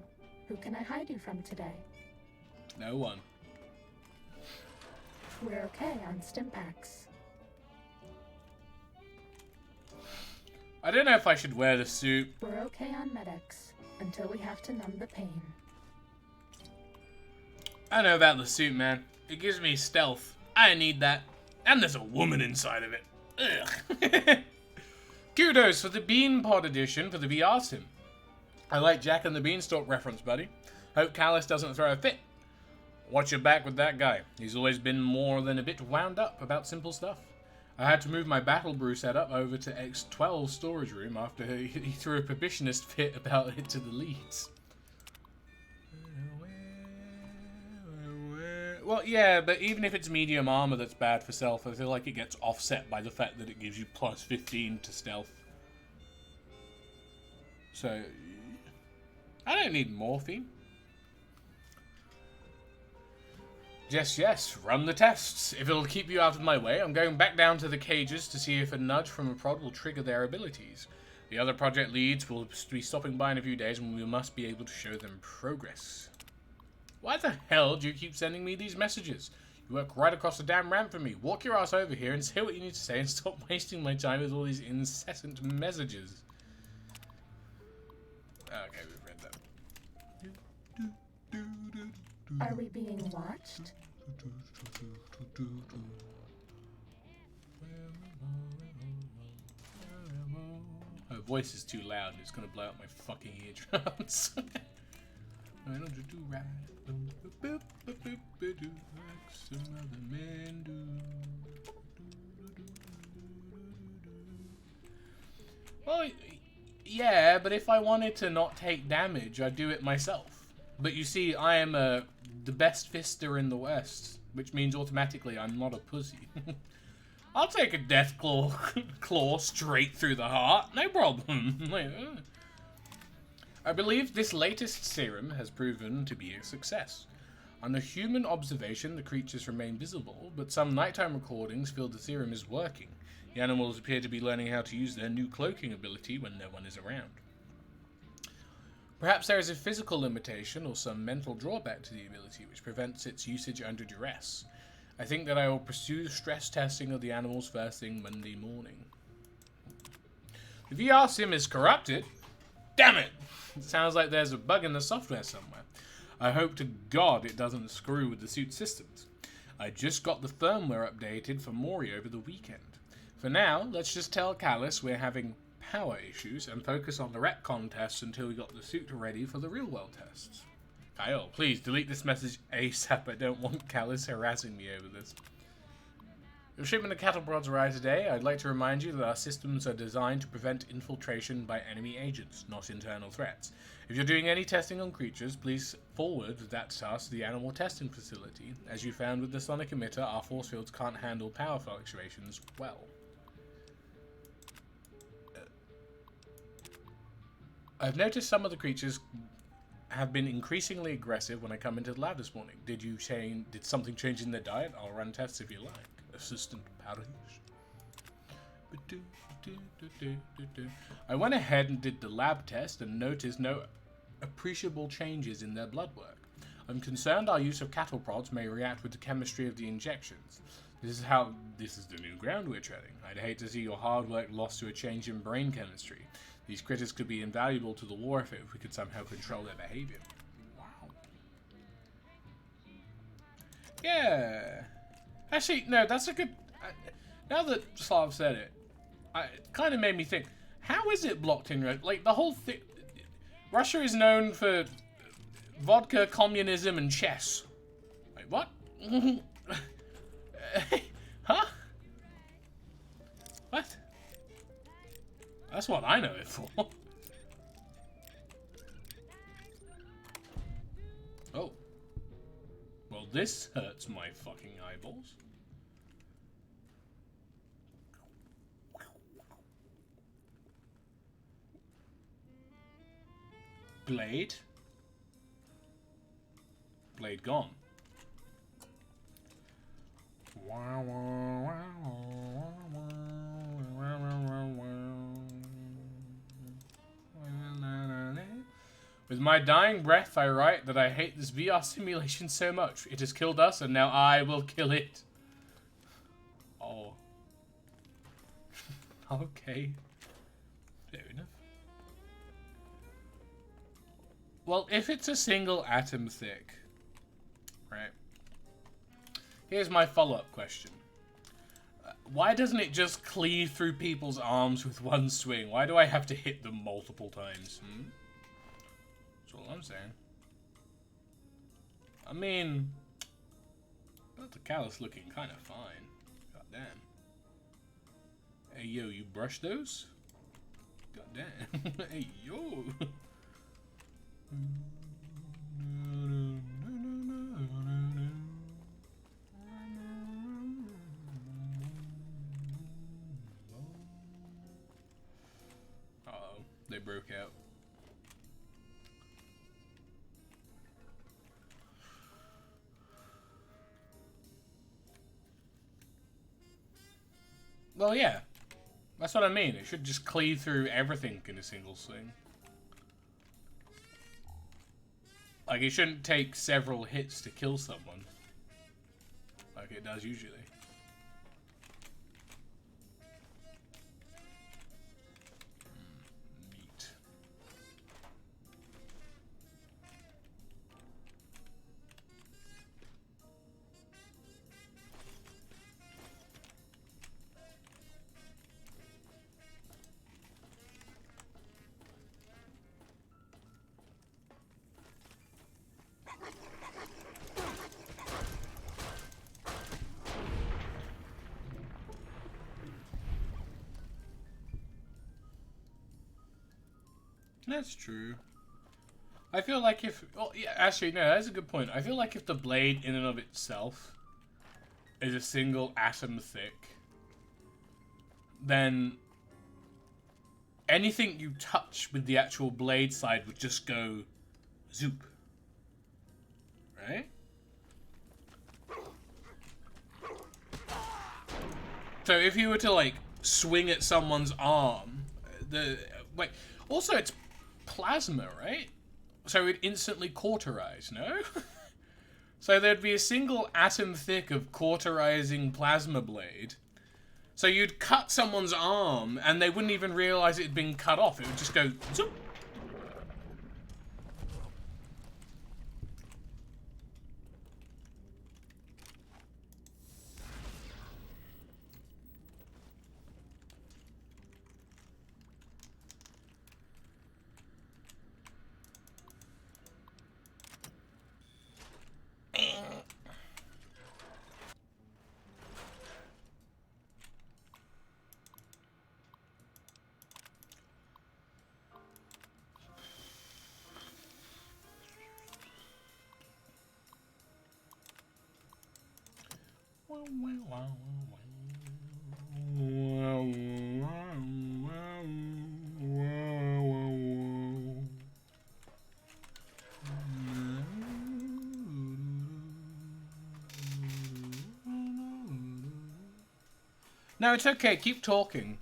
Who can I hide you from today? No one. We're okay on Stimpaks. I don't know if I should wear the suit. We're okay on Med-X, until we have to numb the pain. I know about the suit, man. It gives me stealth. I need that. And there's a woman inside of it. Ugh. Kudos for the Bean Pod edition for the VR sim. I like Jack and the Beanstalk reference, buddy. Hope Callus doesn't throw a fit. Watch your back with that guy. He's always been more than a bit wound up about simple stuff. I had to move my Battle Brew setup over to X12 storage room after he threw a prohibitionist fit about it to the leads. Well, yeah, but even if it's medium armor that's bad for stealth, I feel like it gets offset by the fact that it gives you plus 15 to stealth. So, I don't need morphine. Yes, run the tests. If it'll keep you out of my way, I'm going back down to the cages to see if a nudge from a prod will trigger their abilities. The other project leads will be stopping by in a few days and we must be able to show them progress. Why the hell do you keep sending me these messages? You work right across the damn ramp from me. Walk your ass over here and say what you need to say and stop wasting my time with all these incessant messages. Okay, we've read that. Are we being watched? Her voice is too loud and it's gonna blow out my fucking eardrums. Why don't you do right? Like some other men do. Well, yeah, but if I wanted to not take damage, I'd do it myself. But you see, I am the best fister in the West, which means automatically I'm not a pussy. I'll take a death claw straight through the heart, no problem. I believe this latest serum has proven to be a success. Under human observation, the creatures remain visible, but some nighttime recordings feel the serum is working. The animals appear to be learning how to use their new cloaking ability when no one is around. Perhaps there is a physical limitation or some mental drawback to the ability which prevents its usage under duress. I think that I will pursue stress testing of the animals first thing Monday morning. The VR sim is corrupted? Damn it! It sounds like there's a bug in the software somewhere. I hope to God it doesn't screw with the suit systems. I just got the firmware updated for Mori over the weekend. For now, let's just tell Callus we're having power issues and focus on the retcon tests until we got the suit ready for the real-world tests. Kyle, please delete this message ASAP. I don't want Callus harassing me over this. Your shipment of cattle prods arrived today. I'd like to remind you that our systems are designed to prevent infiltration by enemy agents, not internal threats. If you're doing any testing on creatures, please forward that task to the animal testing facility. As you found with the sonic emitter, our force fields can't handle power fluctuations well. I've noticed some of the creatures have been increasingly aggressive when I come into the lab this morning. Did something change in their diet? I'll run tests if you like. Assistant Parish. I went ahead and did the lab test and noticed no appreciable changes in their blood work. I'm concerned our use of cattle prods may react with the chemistry of the injections. This is the new ground we're treading. I'd hate to see your hard work lost to a change in brain chemistry. These critters could be invaluable to the war effort if we could somehow control their behavior. Wow. Yeah. Actually, no, that's a good... now that Slav said it, it kind of made me think, how is it blocked in Russia? Like, the whole thing... Russia is known for vodka, communism, and chess. Wait, what? Huh? What? That's what I know it for. Oh. Well, this hurts my fucking eyeballs. Blade. Blade gone. With my dying breath, I write that I hate this VR simulation so much. It has killed us, and now I will kill it. Oh. Okay. Fair enough. Well, if it's a single atom thick, right? Here's my follow-up question. Why doesn't it just cleave through people's arms with one swing? Why do I have to hit them multiple times? That's all I'm saying. I mean, got the callus looking kind of fine. God damn. Hey, yo, you brush those? God damn. Hey, yo. Uh-oh, they broke out. Well, yeah. That's what I mean. It should just cleave through everything in a single swing. Like, it shouldn't take several hits to kill someone. Like it does usually. Meat. That's true. I feel like if... Oh, yeah, actually, no, that's a good point. I feel like if the blade in and of itself is a single atom thick, then anything you touch with the actual blade side would just go zoop. Right? So if you were to like swing at someone's arm, also it's plasma, right? So it instantly cauterize, no? So there'd be a single atom thick of cauterizing plasma blade. So you'd cut someone's arm and they wouldn't even realize it had been cut off. It would just go zoop. No, it's okay, keep talking.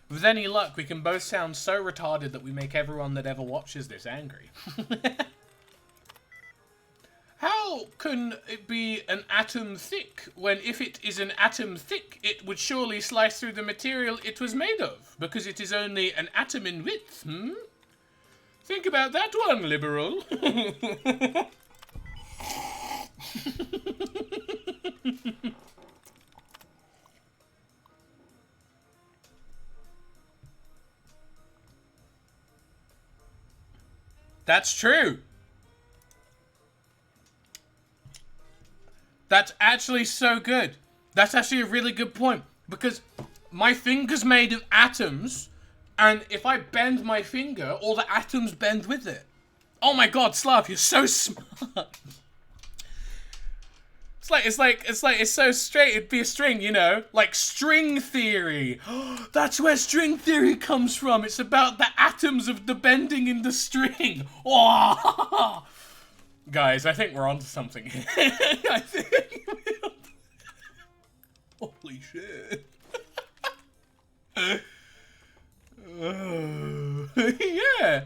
With any luck, we can both sound so retarded that we make everyone that ever watches this angry. How can it be an atom thick when if it is an atom thick, it would surely slice through the material it was made of, because it is only an atom in width, Think about that one, liberal. That's true. That's actually so good. That's actually a really good point. Because my finger's made of atoms, and if I bend my finger, all the atoms bend with it. Oh my god, Slav, you're so smart. It's so straight, it'd be a string, you know? Like string theory. That's where string theory comes from. It's about the atoms of the bending in the string. Oh! Guys, I think we're onto something here. I think holy shit. Yeah.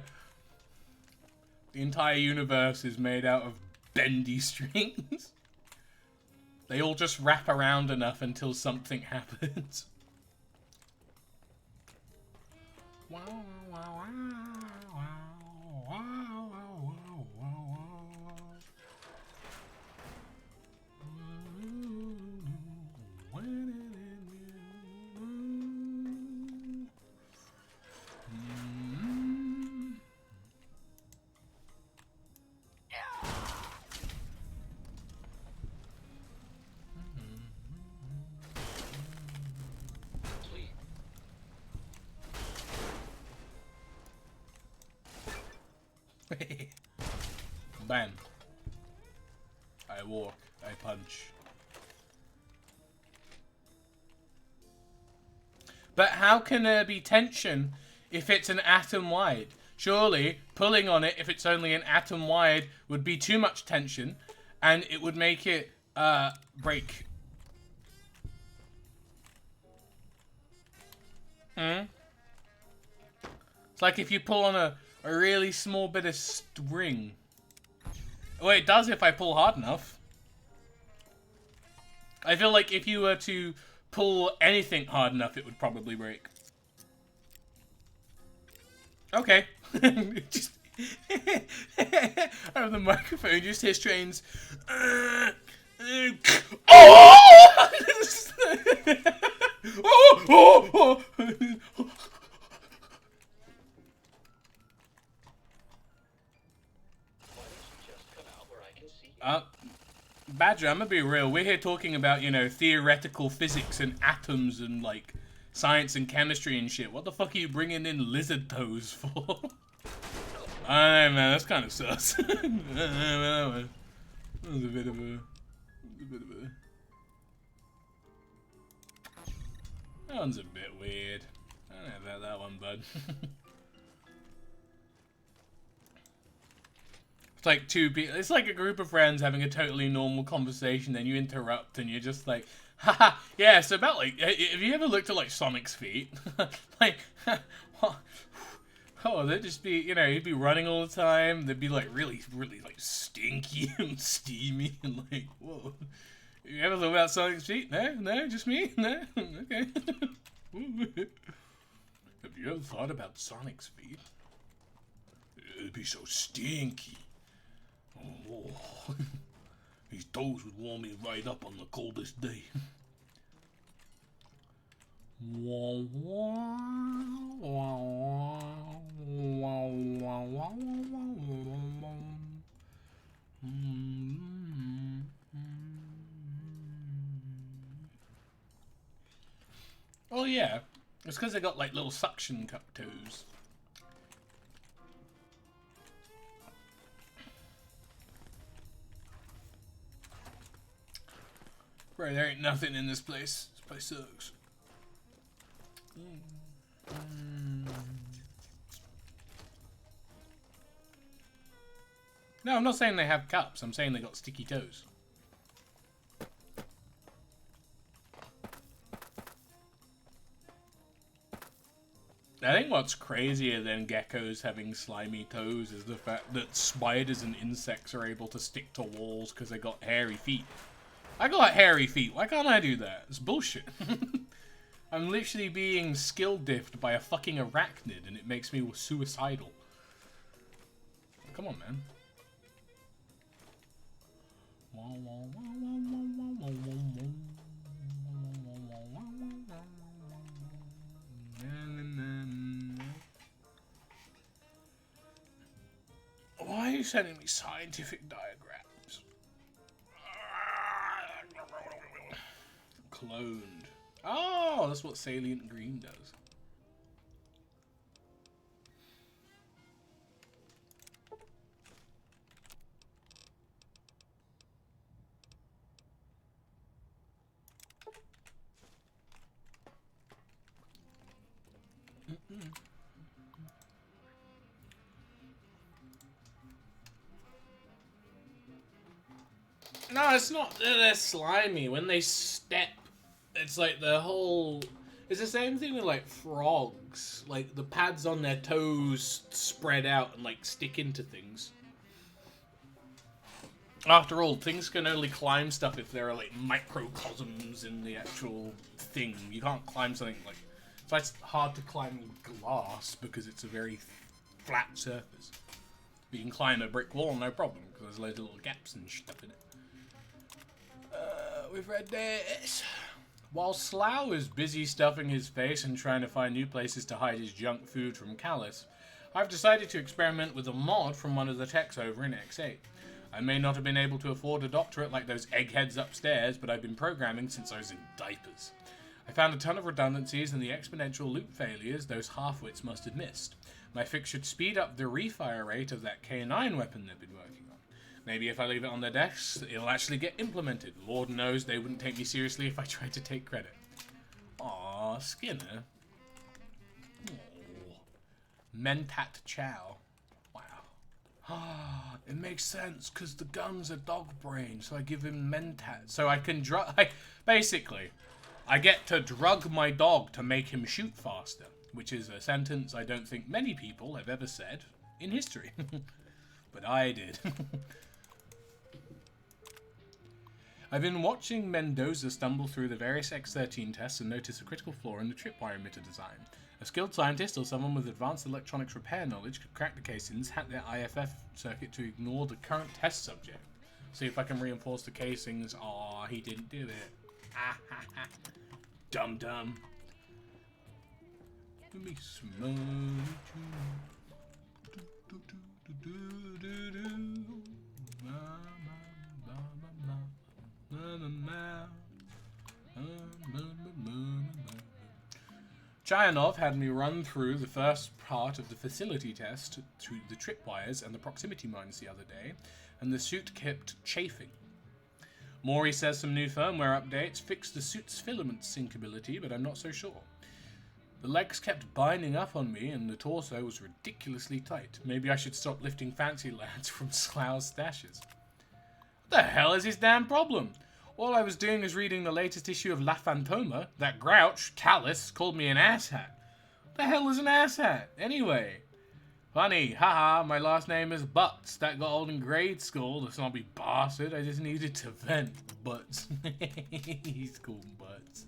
The entire universe is made out of bendy strings. They all just wrap around enough until something happens. Wow, wow, wow, wow, wow, wow, wow, Bam. I walk, I punch. But how can there be tension if it's an atom wide? Surely, pulling on it if it's only an atom wide would be too much tension, and it would make it, break. It's like if you pull on a really small bit of string. Well, it does if I pull hard enough. I feel like if you were to pull anything hard enough, it would probably break. Okay. Just out of the microphone, you just hear strains. Oh! Oh! Badger, I'm gonna be real. We're here talking about, you know, theoretical physics and atoms and, like, science and chemistry and shit. What the fuck are you bringing in lizard toes for? I don't know, man. That's kind of sus. That was a bit of a... That one's a bit weird. I don't know about that one, bud. It's like two people. It's like a group of friends having a totally normal conversation, then you interrupt and you're just like, Haha, yeah, it's about like, have you ever looked at like Sonic's feet? Like, what? Oh, they'd just be, you know, he'd be running all the time. They'd be like really, really like stinky and steamy and like, whoa. You ever thought about Sonic's feet? No, no, just me? No, okay. Have you ever thought about Sonic's feet? It'd be so stinky. Oh, his toes would warm me right up on the coldest day. Oh yeah, it's because they got like little suction cup toes. Bro, there ain't nothing in this place. This place sucks. No, I'm not saying they have cups. I'm saying they got sticky toes. I think what's crazier than geckos having slimy toes is the fact that spiders and insects are able to stick to walls because they got hairy feet. I got hairy feet. Why can't I do that? It's bullshit. I'm literally being skill diffed by a fucking arachnid and it makes me suicidal. Come on, man. Why are you sending me scientific diagrams? Cloned. Oh, that's what Salient Green does. No, it's not that they're slimy. When they step, it's like the whole... It's the same thing with, like, frogs. Like, the pads on their toes spread out and, like, stick into things. After all, things can only climb stuff if there are, like, microcosms in the actual thing. You can't climb something, like... It's like it's hard to climb glass because it's a very flat surface. But you can climb a brick wall, no problem, because there's loads of little gaps and stuff in it. We've read this. While Slough is busy stuffing his face and trying to find new places to hide his junk food from Callus, I've decided to experiment with a mod from one of the techs over in X8. I may not have been able to afford a doctorate like those eggheads upstairs, but I've been programming since I was in diapers. I found a ton of redundancies in the exponential loop failures those half-wits must have missed. My fix should speed up the refire rate of that K9 weapon they've been working on. Maybe if I leave it on their desks, it'll actually get implemented. Lord knows they wouldn't take me seriously if I tried to take credit. Aww, Skinner. Aww. Mentat Chow. Wow. It makes sense, because the guns are dog brain, so I give him Mentat. So I can basically, I get to drug my dog to make him shoot faster, which is a sentence I don't think many people have ever said in history. But I did. I've been watching Mendoza stumble through the various X13 tests and notice a critical flaw in the tripwire emitter design. A skilled scientist or someone with advanced electronics repair knowledge could crack the casings, hack their IFF circuit to ignore the current test subject. See if I can reinforce the casings. Aw, he didn't do it. Ah ha ha. Dum dum. Give me some Chayanov had me run through the first part of the facility test to the tripwires and the proximity mines the other day, and the suit kept chafing. Maury says some new firmware updates fixed the suit's filament syncability, but I'm not so sure. The legs kept binding up on me, and the torso was ridiculously tight. Maybe I should stop lifting fancy lads from Slough's stashes. What the hell is his damn problem? All I was doing was reading the latest issue of La Fantoma. That grouch, Talus, called me an asshat. What the hell is an asshat? Anyway. Funny, haha, my last name is Butts. That got old in grade school, the snobby bastard. I just needed to vent. Butts. He's called Butts.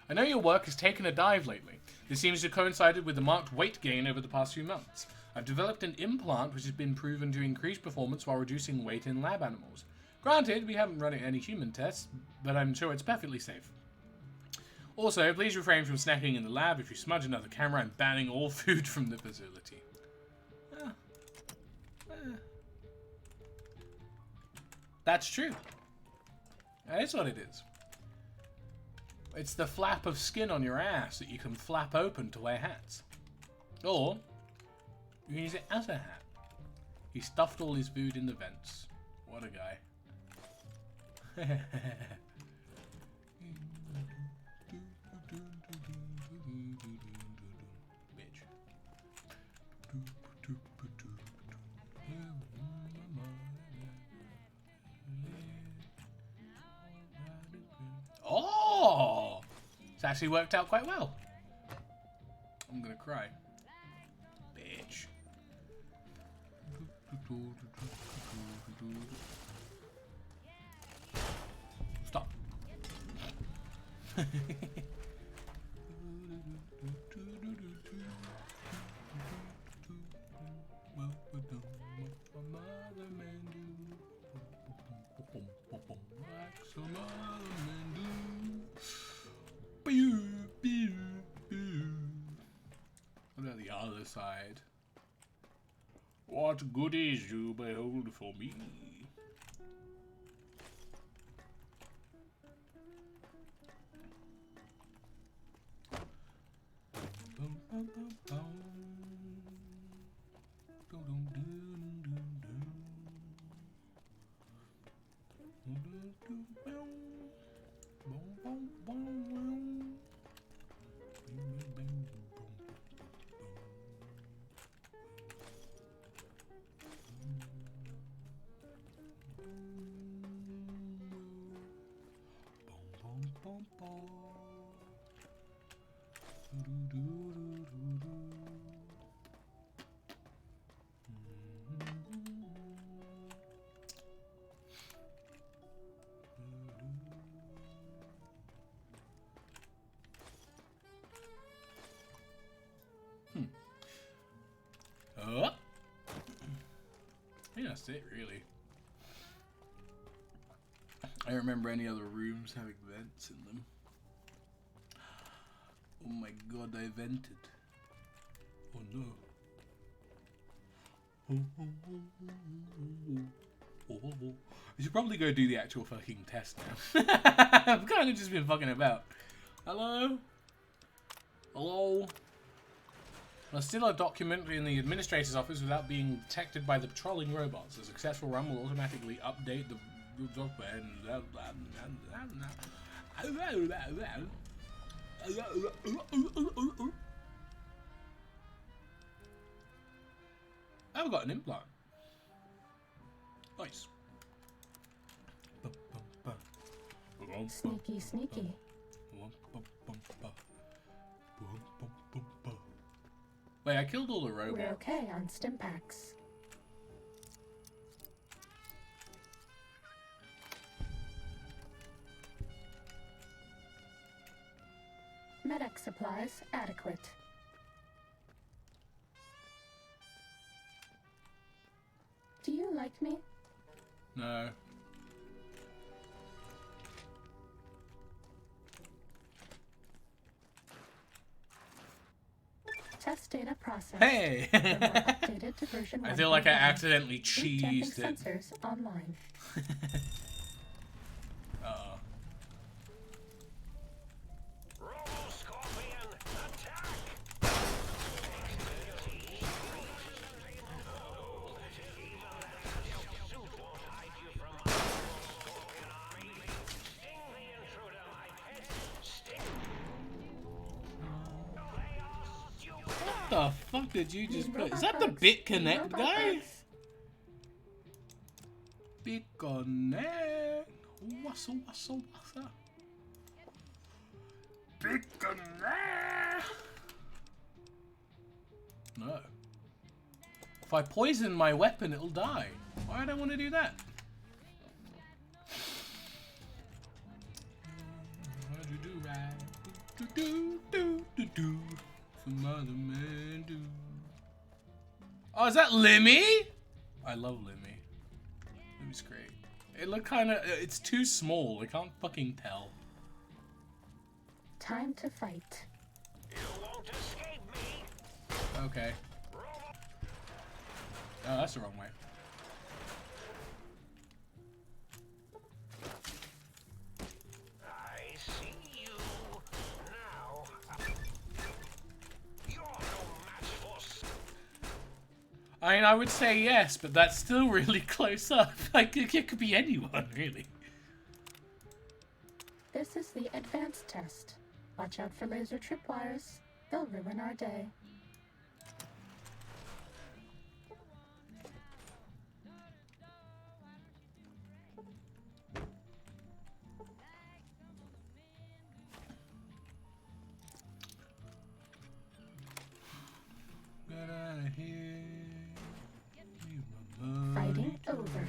I know your work has taken a dive lately. This seems to have coincided with the marked weight gain over the past few months. I've developed an implant which has been proven to increase performance while reducing weight in lab animals. Granted, we haven't run any human tests, but I'm sure it's perfectly safe. Also, please refrain from snacking in the lab. If you smudge another camera, I'm banning all food from the facility. That's true. That is what it is. It's the flap of skin on your ass that you can flap open to wear hats. Or, you can use it as a hat. He stuffed all his food in the vents. What a guy. Bitch. Oh! It's actually worked out quite well. I'm gonna cry. Bitch. Stop. What about the other side? What goodies you behold for me? Oh. Yeah, that's it, really. I don't remember any other rooms having vents in them. Oh my god, I vented. Oh no. I should probably go do the actual fucking test now. I've kind of just been fucking about. Hello? Hello? There's still a documentary in the administrator's office without being detected by the patrolling robots. A successful run will automatically update the software and I've got an implant. Nice. Sneaky, sneaky. Wait, I killed all the robots. We're okay on Stimpaks. Medic supplies adequate. Do you like me? No. Test data processed. Hey! Updated to version I feel like I 1.1. accidentally Boot jumping cheesed it. sensors online. Uh-oh. Scorpion, attack! the fuck did you just Need put? Is robot that the bugs. Bit Need Connect robot guy? bugs. Bit Connect. What's up? Bit Connect. No. If I poison my weapon, it'll die. Why would I want to do that? Some other man do. Oh, is that Lemmy? I love Lemmy. Lemmy's great. It looked kind of. It's too small. I can't fucking tell. Time to fight. You won't escape me. Okay. Oh, that's the wrong way. I see you now. You're no match for. I mean, I would say yes, but that's still really close up. Like, it could be anyone, really. This is the advanced test. Watch out for laser tripwires. They'll ruin our day. Get out of here. Fighting over.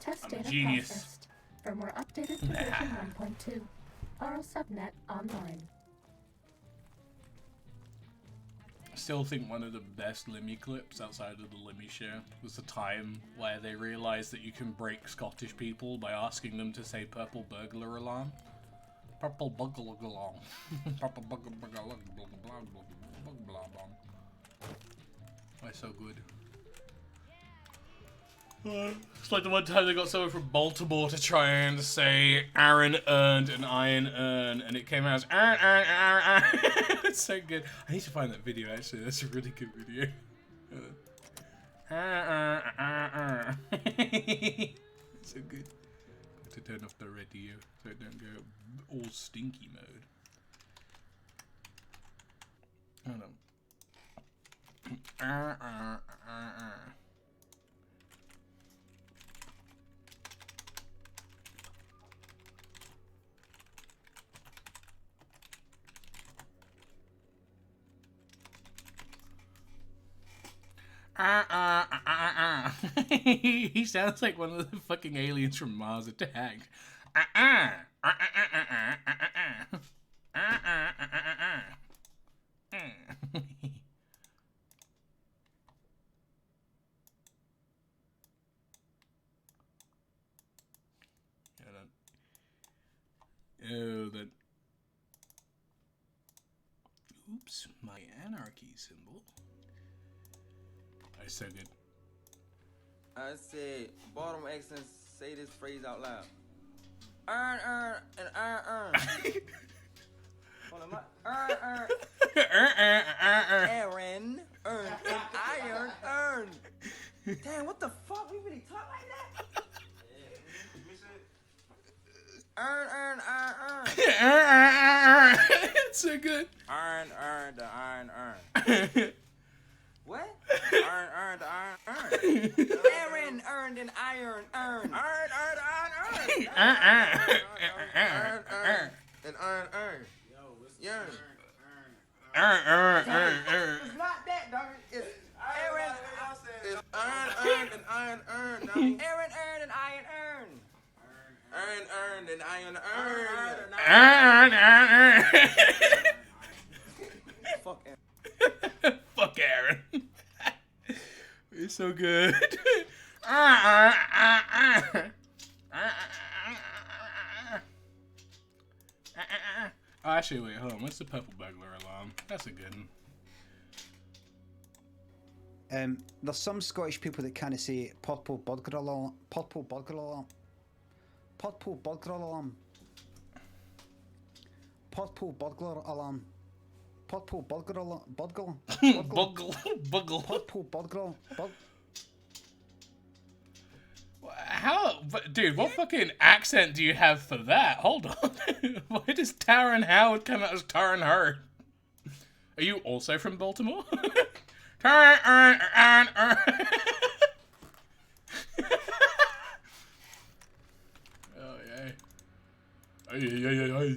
Test data genius. processed. For more updated to version 1.2. Oral subnet online. Still think one of the best Lemmy clips outside of the Lemmy show was the time where they realised that you can break Scottish people by asking them to say purple burglar alarm. Purple burglar alarm. Purple burglar alarm. Blah blah blah blah blah. Why so good? It's like the one time they got someone from Baltimore to try and say Aaron earned an iron urn, and it came out as Aaron. It's so good. I need to find that video actually. That's a really good video. It's so good. Got to turn off the radio so it don't go all stinky mode. Hold on. He sounds like one of the fucking aliens from Mars Attack. Oh, that. Oops, my anarchy symbol. That's so good. I said, bottom accent, say this phrase out loud. Earn, and earn. Hold on, earn. Aaron, earn, and iron, earn. Damn, what the fuck? We really talk like that? Earn. It's so good. Earn, the iron, earn. What? Earn, the iron, earn. Aaron earned an iron, earn. Earn, and earn. Yo, It's not that, dog. It's Aaron. It's earn, and iron, earn. Aaron earned and iron, earn. Earned and iron, earn. Fuck Aaron. Fuck Aaron. It's so good. Oh, actually, wait, hold on. What's the purple burglar alarm? That's a good one. There's some Scottish people that kind of say purple burglar alarm. Potpool burglar alarm. Potpool burglar alarm. Potpool burglar alarm. Burglar. Buggle. Buggle. Potpool burglar. How? Dude, what fucking accent do you have for that? Hold on. Why does Taron Howard come out as Taron Howard? Are you also from Baltimore? Oh, yeah.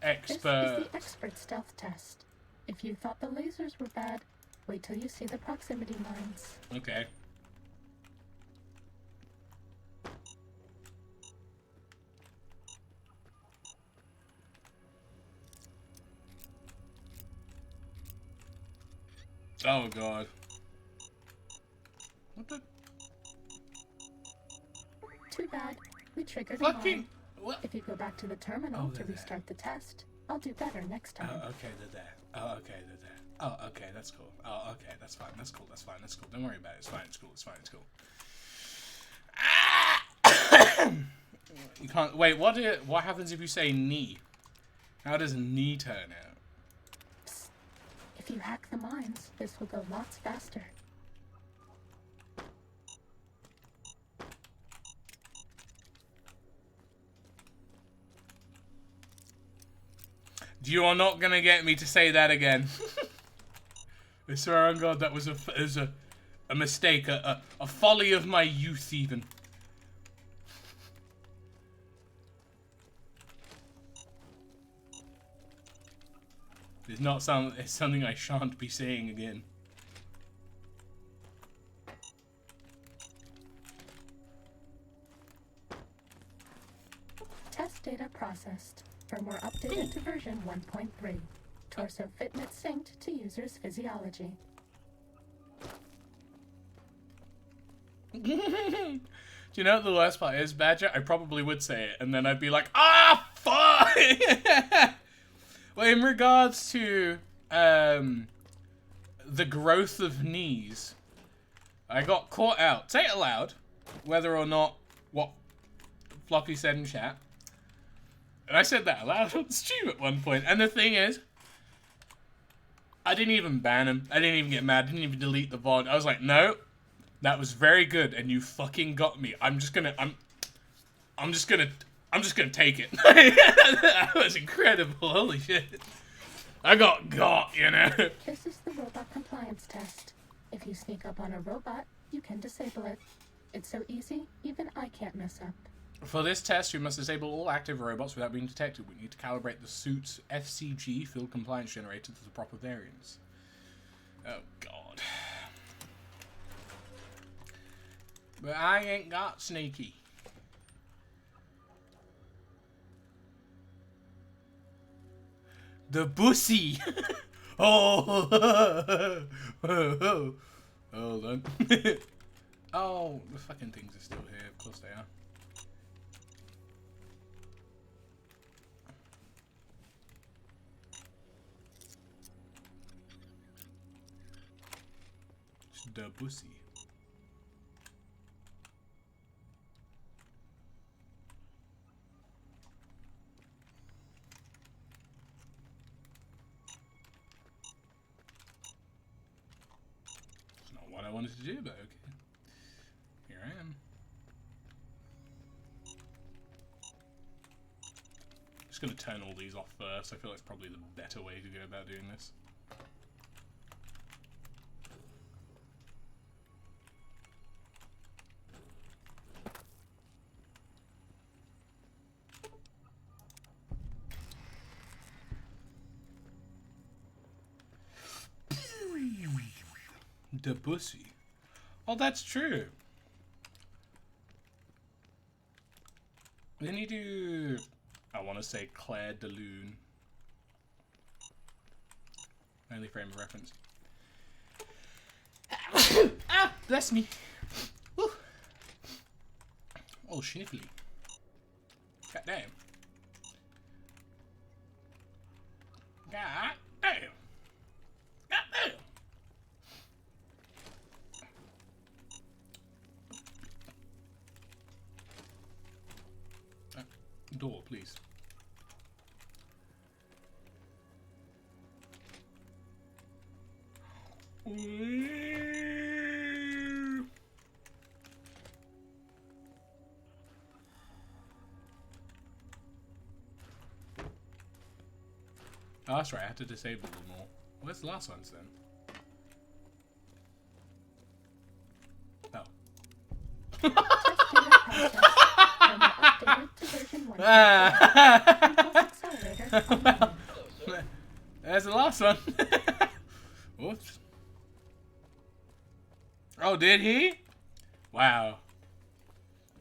Expert. This is the expert stealth test. If you thought the lasers were bad, wait till you see the proximity mines. Okay. Oh god. What the? Too bad. We triggered a Fucking. mine. What? If you go back to the terminal to they're restart the test, I'll do better next time. Oh, okay, they're there. Oh, okay, they're there. Oh, okay, that's cool. Oh, okay, that's fine. That's cool. That's fine. That's cool. Don't worry about it. It's fine. It's cool. It's fine. It's cool. Ah! You can't. Wait. What happens if you say knee? How does knee turn out? Psst. If you hack the mines, this will go lots faster. You are not gonna get me to say that again. I swear on God, that was a mistake, a folly of my youth, even. It's not it's something I shan't be saying again. Test data processed. Firmware updated to version 1.3. Torso fitment synced to user's physiology. Do you know what the worst part is, Badger? I probably would say it, and then I'd be like, ah, fuck! Well, in regards to the growth of knees, I got caught out. Say it aloud, whether or not what Floppy said in chat. And I said that aloud on stream at one point. And the thing is, I didn't even ban him. I didn't even get mad. I didn't even delete the VOD. I was like, no, that was very good, and you fucking got me. I'm just gonna take it. That was incredible. Holy shit. I got, you know. This is the robot compliance test. If you sneak up on a robot, you can disable it. It's so easy, even I can't mess up. For this test, we must disable all active robots without being detected. We need to calibrate the suit's FCG field compliance generator to the proper variance. Oh, God. But I ain't got sneaky. The bussy! Oh! Hold on. Oh, the fucking things are still here. Of course they are. The bussy. It's not what I wanted to do, but okay. Here I am. Just gonna turn all these off first. I feel like it's probably the better way to go about doing this. The bussy. Oh, that's true. Then you do... I want to say Claire de Lune. Only frame of reference. Ah! Bless me. Woo. Oh, sniffly. God damn. God damn. God damn. door, please. Oh, that's right, I had to disable them all. Where's the last ones then? There's the last one. Whoops. Oh, did he? Wow.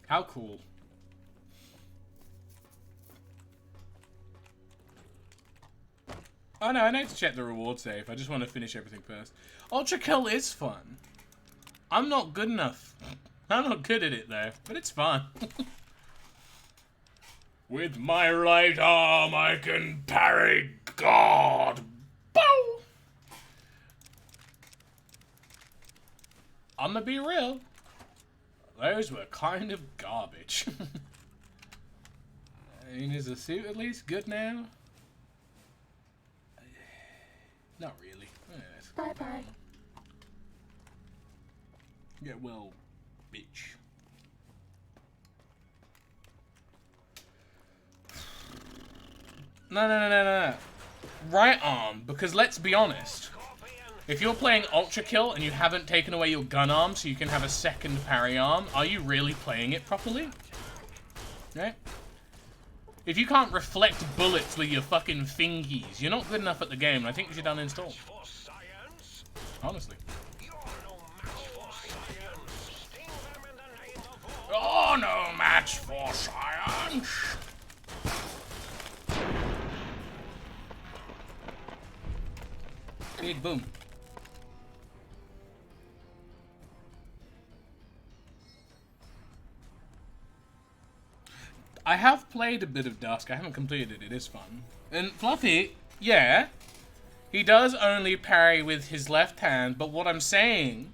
How cool. Oh no, I need to check the reward safe. I just want to finish everything first. Ultra Kill is fun. I'm not good enough. I'm not good at it though, but it's fun. With my right arm, I can parry God. Bow! I'ma be real. Those were kind of garbage. I mean, is the suit at least good now? Not really. Bye-bye. Yeah, well, bitch. No. Right arm, because let's be honest. If you're playing Ultra Kill and you haven't taken away your gun arm so you can have a second parry arm, are you really playing it properly? Right? If you can't reflect bullets with your fucking fingies, you're not good enough at the game, and I think you should uninstall. Honestly. Oh, no match for science! Big boom. I have played a bit of Dusk. I haven't completed it. It is fun. And Fluffy, yeah, he does only parry with his left hand, but what I'm saying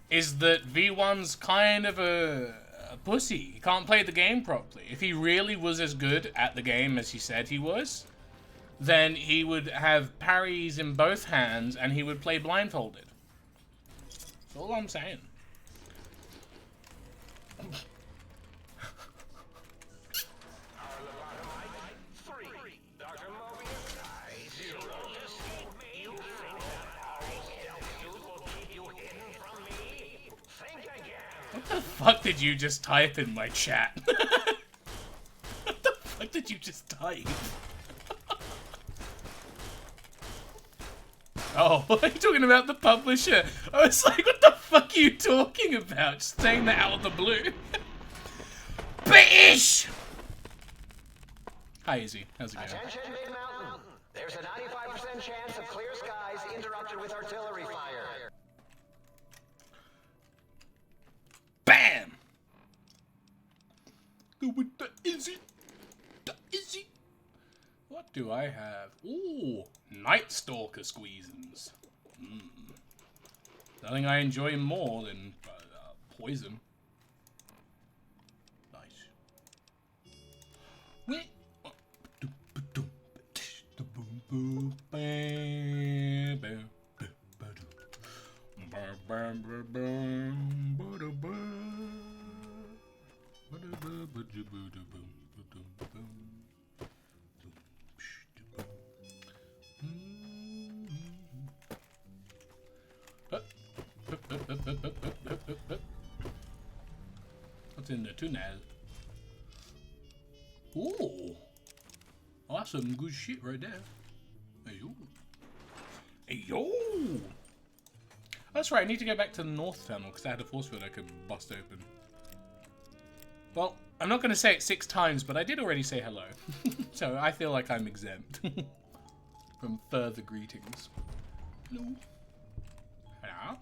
is that V1's kind of a pussy. He can't play the game properly. If he really was as good at the game as he said he was, then he would have parries in both hands and he would play blindfolded. That's all I'm saying. What the fuck did you just type in my chat? What the fuck did you just type? Oh, what are you talking about the publisher? I was like, what the fuck are you talking about? Just saying that out of the blue. Bitch! Hi, Izzy. How's it going? Attention, Big Mountain. There's a 95% chance of clear skies interrupted with artillery fire. Bam! With the Izzy. The Izzy. What do I have? Ooh, Night Stalker squeezins. Nothing I enjoy more than poison. Nice. What's in the tunnel? Ooh, that's some good shit right there. Hey yo, hey yo. That's right. I need to go back to the north tunnel because I had a force field I could bust open. Well, I'm not going to say it 6 times, but I did already say hello, so I feel like I'm exempt from further greetings. Hello. Hello.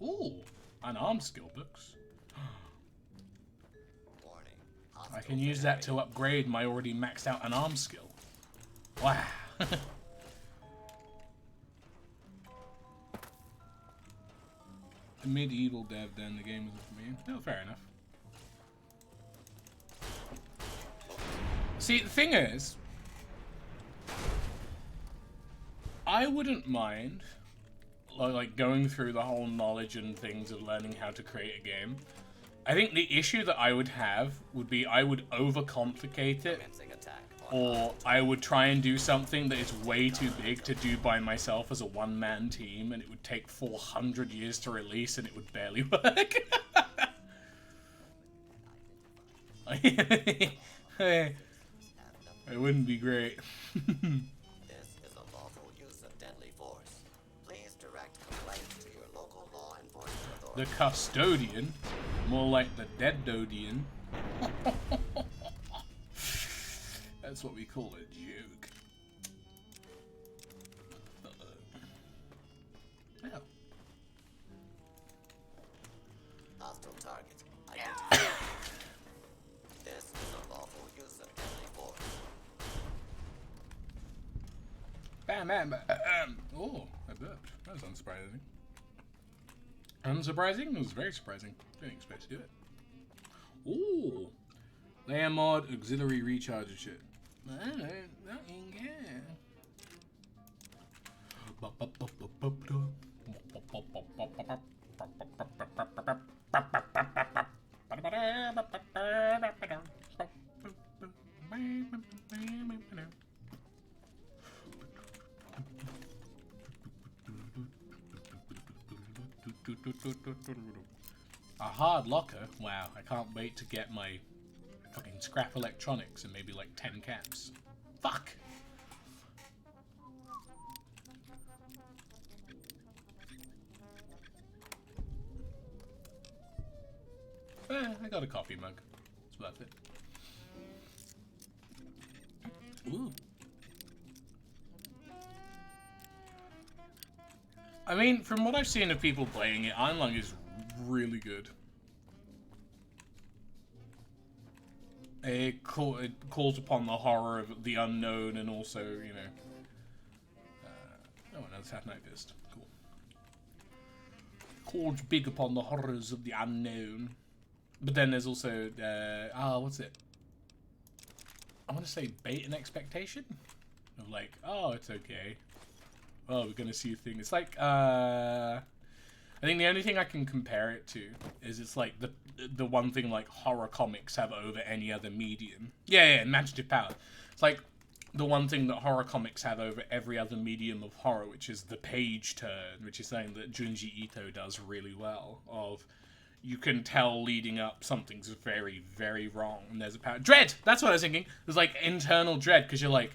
Ooh, an arm skill books. I can use that to upgrade my already maxed out an arm skill. Wow. The medieval dev then the game isn't for me. No, fair enough. See, the thing is, I wouldn't mind like going through the whole knowledge and things of learning how to create a game. I think the issue that I would have would be I would overcomplicate it, or I would try and do something that is way too big to do by myself as a one-man team, and it would take 400 years to release, and it would barely work. It wouldn't be great. This is a lawful use of deadly force. Please direct complaints to your local law enforcement authority. The custodian, more like the deadodian. That's what we call a joke. Oh. Hostile target identified. This is a lawful use of deadly force. Bam, bam, bam. Oh, I burped. That was unsurprising. Unsurprising? It was very surprising. Didn't expect to do it. Ooh. Layer mod, auxiliary recharge and shit. I don't care. A hard locker? Wow, I can't wait to get my fucking scrap electronics and maybe like 10 caps. Fuck! I got a coffee mug. It's worth it. Ooh. I mean, from what I've seen of people playing it, Einlung is really good. It calls upon the horror of the unknown and also, you know... oh, another Saturday Night Fist. Cool. Calls big upon the horrors of the unknown. But then there's also, what's it? I want to say bait and expectation? Of like, oh, it's okay. Oh, we're gonna see a thing. It's like, I think the only thing I can compare it to is it's like the one thing like horror comics have over any other medium. Yeah, imaginative power. It's like the one thing that horror comics have over every other medium of horror, which is the page turn, which is something that Junji Ito does really well. Of you can tell leading up something's very, very wrong, and there's a power. Dread! That's what I was thinking. There's like internal dread, because you're like,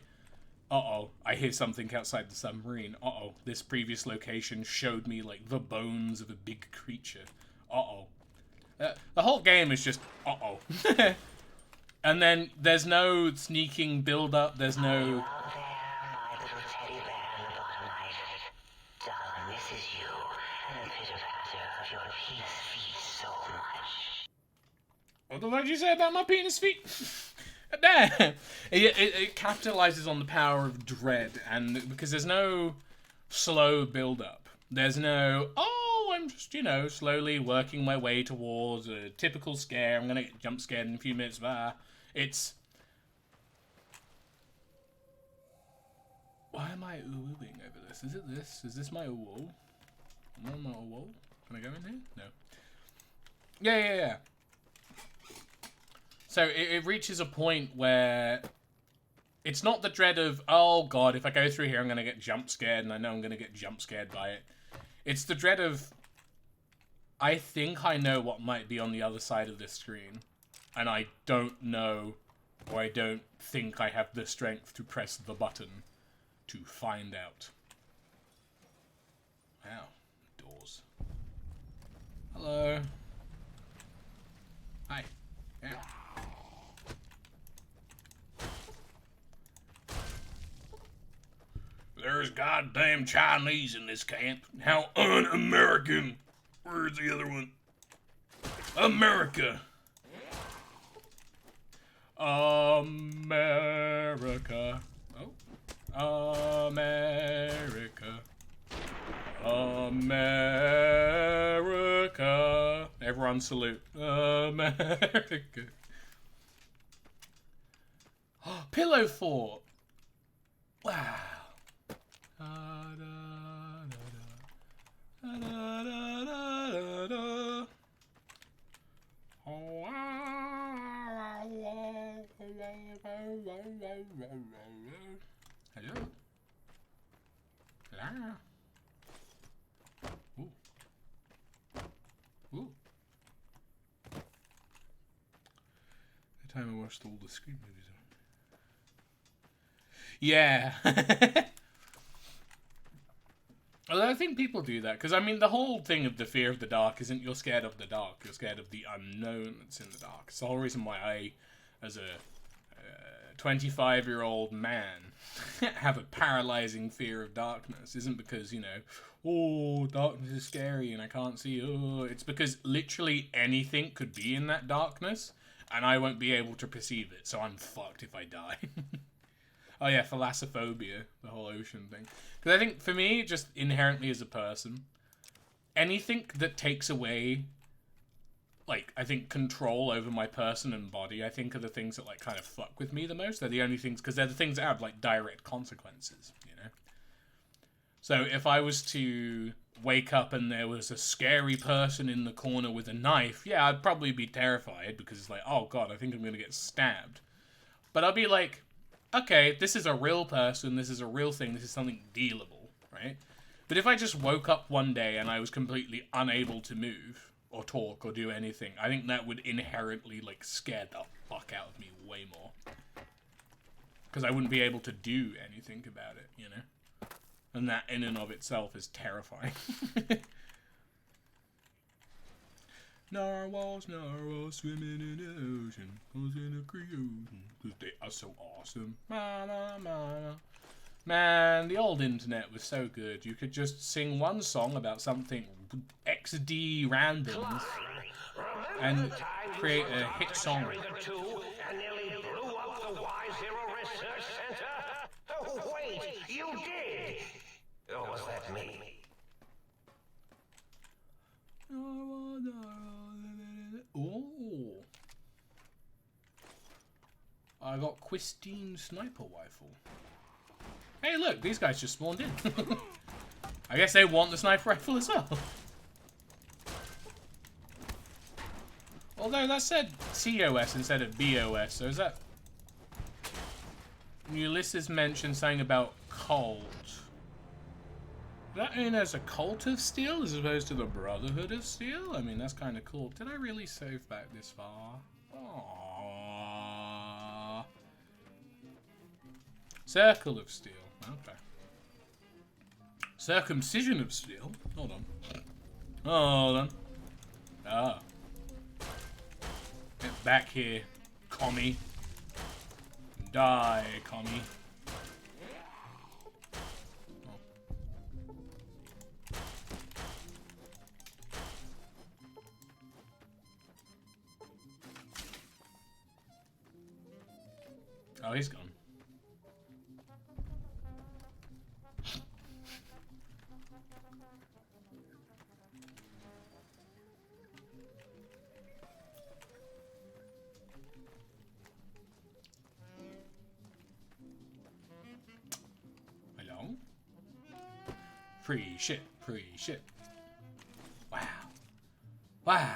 uh-oh, I hear something outside the submarine. Uh-oh, this previous location showed me, like, the bones of a big creature. Uh-oh. The whole game is just, uh-oh. And then there's no sneaking build-up, there's no... Are you out there, my little teddy bear in the bottom right? Darling, this is you, and the pitter-patter of your penis feet so much. What the fuck did you say about my penis feet? Damn! It capitalizes on the power of dread, and because there's no slow build-up. There's no, oh, I'm just, you know, slowly working my way towards a typical scare. I'm gonna get jump scared in a few minutes. It's... Why am I ooh-ooing over this? Is it this? Is this my ooh-ooh? Am I on my ooh-ooh? Can I go in here? No. Yeah. So it reaches a point where it's not the dread of, oh god, if I go through here I'm going to get jump scared and I know I'm going to get jump scared by it. It's the dread of, I think I know what might be on the other side of this screen. And I don't know, or I don't think I have the strength to press the button to find out. Wow. Doors. Hello. Hi. Yeah. There's goddamn Chinese in this camp. How un-American. Where's the other one? America. America. Oh. America. America. Everyone salute. America. pillow fort. Wow. Hello. Hello. Ooh. Ooh. The time I watched all the Scream movies. Yeah. Although I think people do that, because I mean the whole thing of the fear of the dark isn't you're scared of the dark, you're scared of the unknown that's in the dark. It's the whole reason why I, as a 25-year-old man, have a paralyzing fear of darkness. Isn't because, you know, oh, darkness is scary and I can't see, oh. It's because literally anything could be in that darkness and I won't be able to perceive it, so I'm fucked if I die. Oh yeah, thalassophobia, the whole ocean thing. Because I think, for me, just inherently as a person, anything that takes away, like, I think control over my person and body, I think are the things that, like, kind of fuck with me the most. They're the only things, because they're the things that have, like, direct consequences, you know? So if I was to wake up and there was a scary person in the corner with a knife, yeah, I'd probably be terrified, because it's like, oh god, I think I'm going to get stabbed. But I'll be like, okay, this is a real person, this is a real thing, this is something dealable, right? But if I just woke up one day and I was completely unable to move, or talk, or do anything, I think that would inherently, like, scare the fuck out of me way more. Because I wouldn't be able to do anything about it, you know? And that in and of itself is terrifying. Narwhals, swimming in the ocean, goes in a creation, because they are so awesome. Man, the old internet was so good. You could just sing one song about something XD random and create a hit song. And nearly blew up the Y0 Research Center. Oh, wait, you did. Or was that me? Oh, I got Quistine sniper rifle. Hey, look, these guys just spawned in. I guess they want the sniper rifle as well. Although that said COS instead of BOS, so is that... Ulysses mentioned something about cult. Does that mean there's a cult of steel as opposed to the Brotherhood of Steel? I mean, that's kind of cool. Did I really save back this far? Aww. Circle of Steel. Okay. Circumcision of Steel. Hold on. Hold on. Ah. Get back here, commie. Die, commie. Oh, he's gone. Hello? Free shit, free shit. Wow. Wow.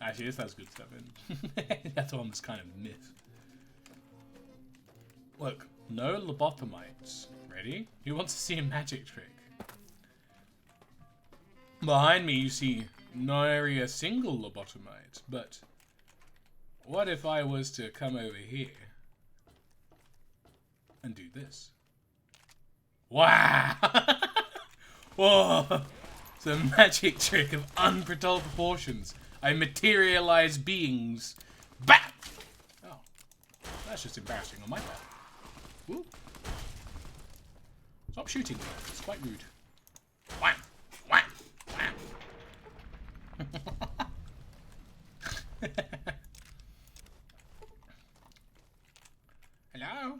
Actually, this has good stuff in. That's one that's kind of myth. Look, no lobotomites. Ready? Who wants to see a magic trick? Behind me you see nary a single lobotomite, but what if I was to come over here and do this? Wow! Whoa! It's a magic trick of untold proportions. I materialize beings. Bah! Oh, that's just embarrassing on my part. Woo. Stop shooting me. It's quite rude. Wham! Wham! Wham! Hello?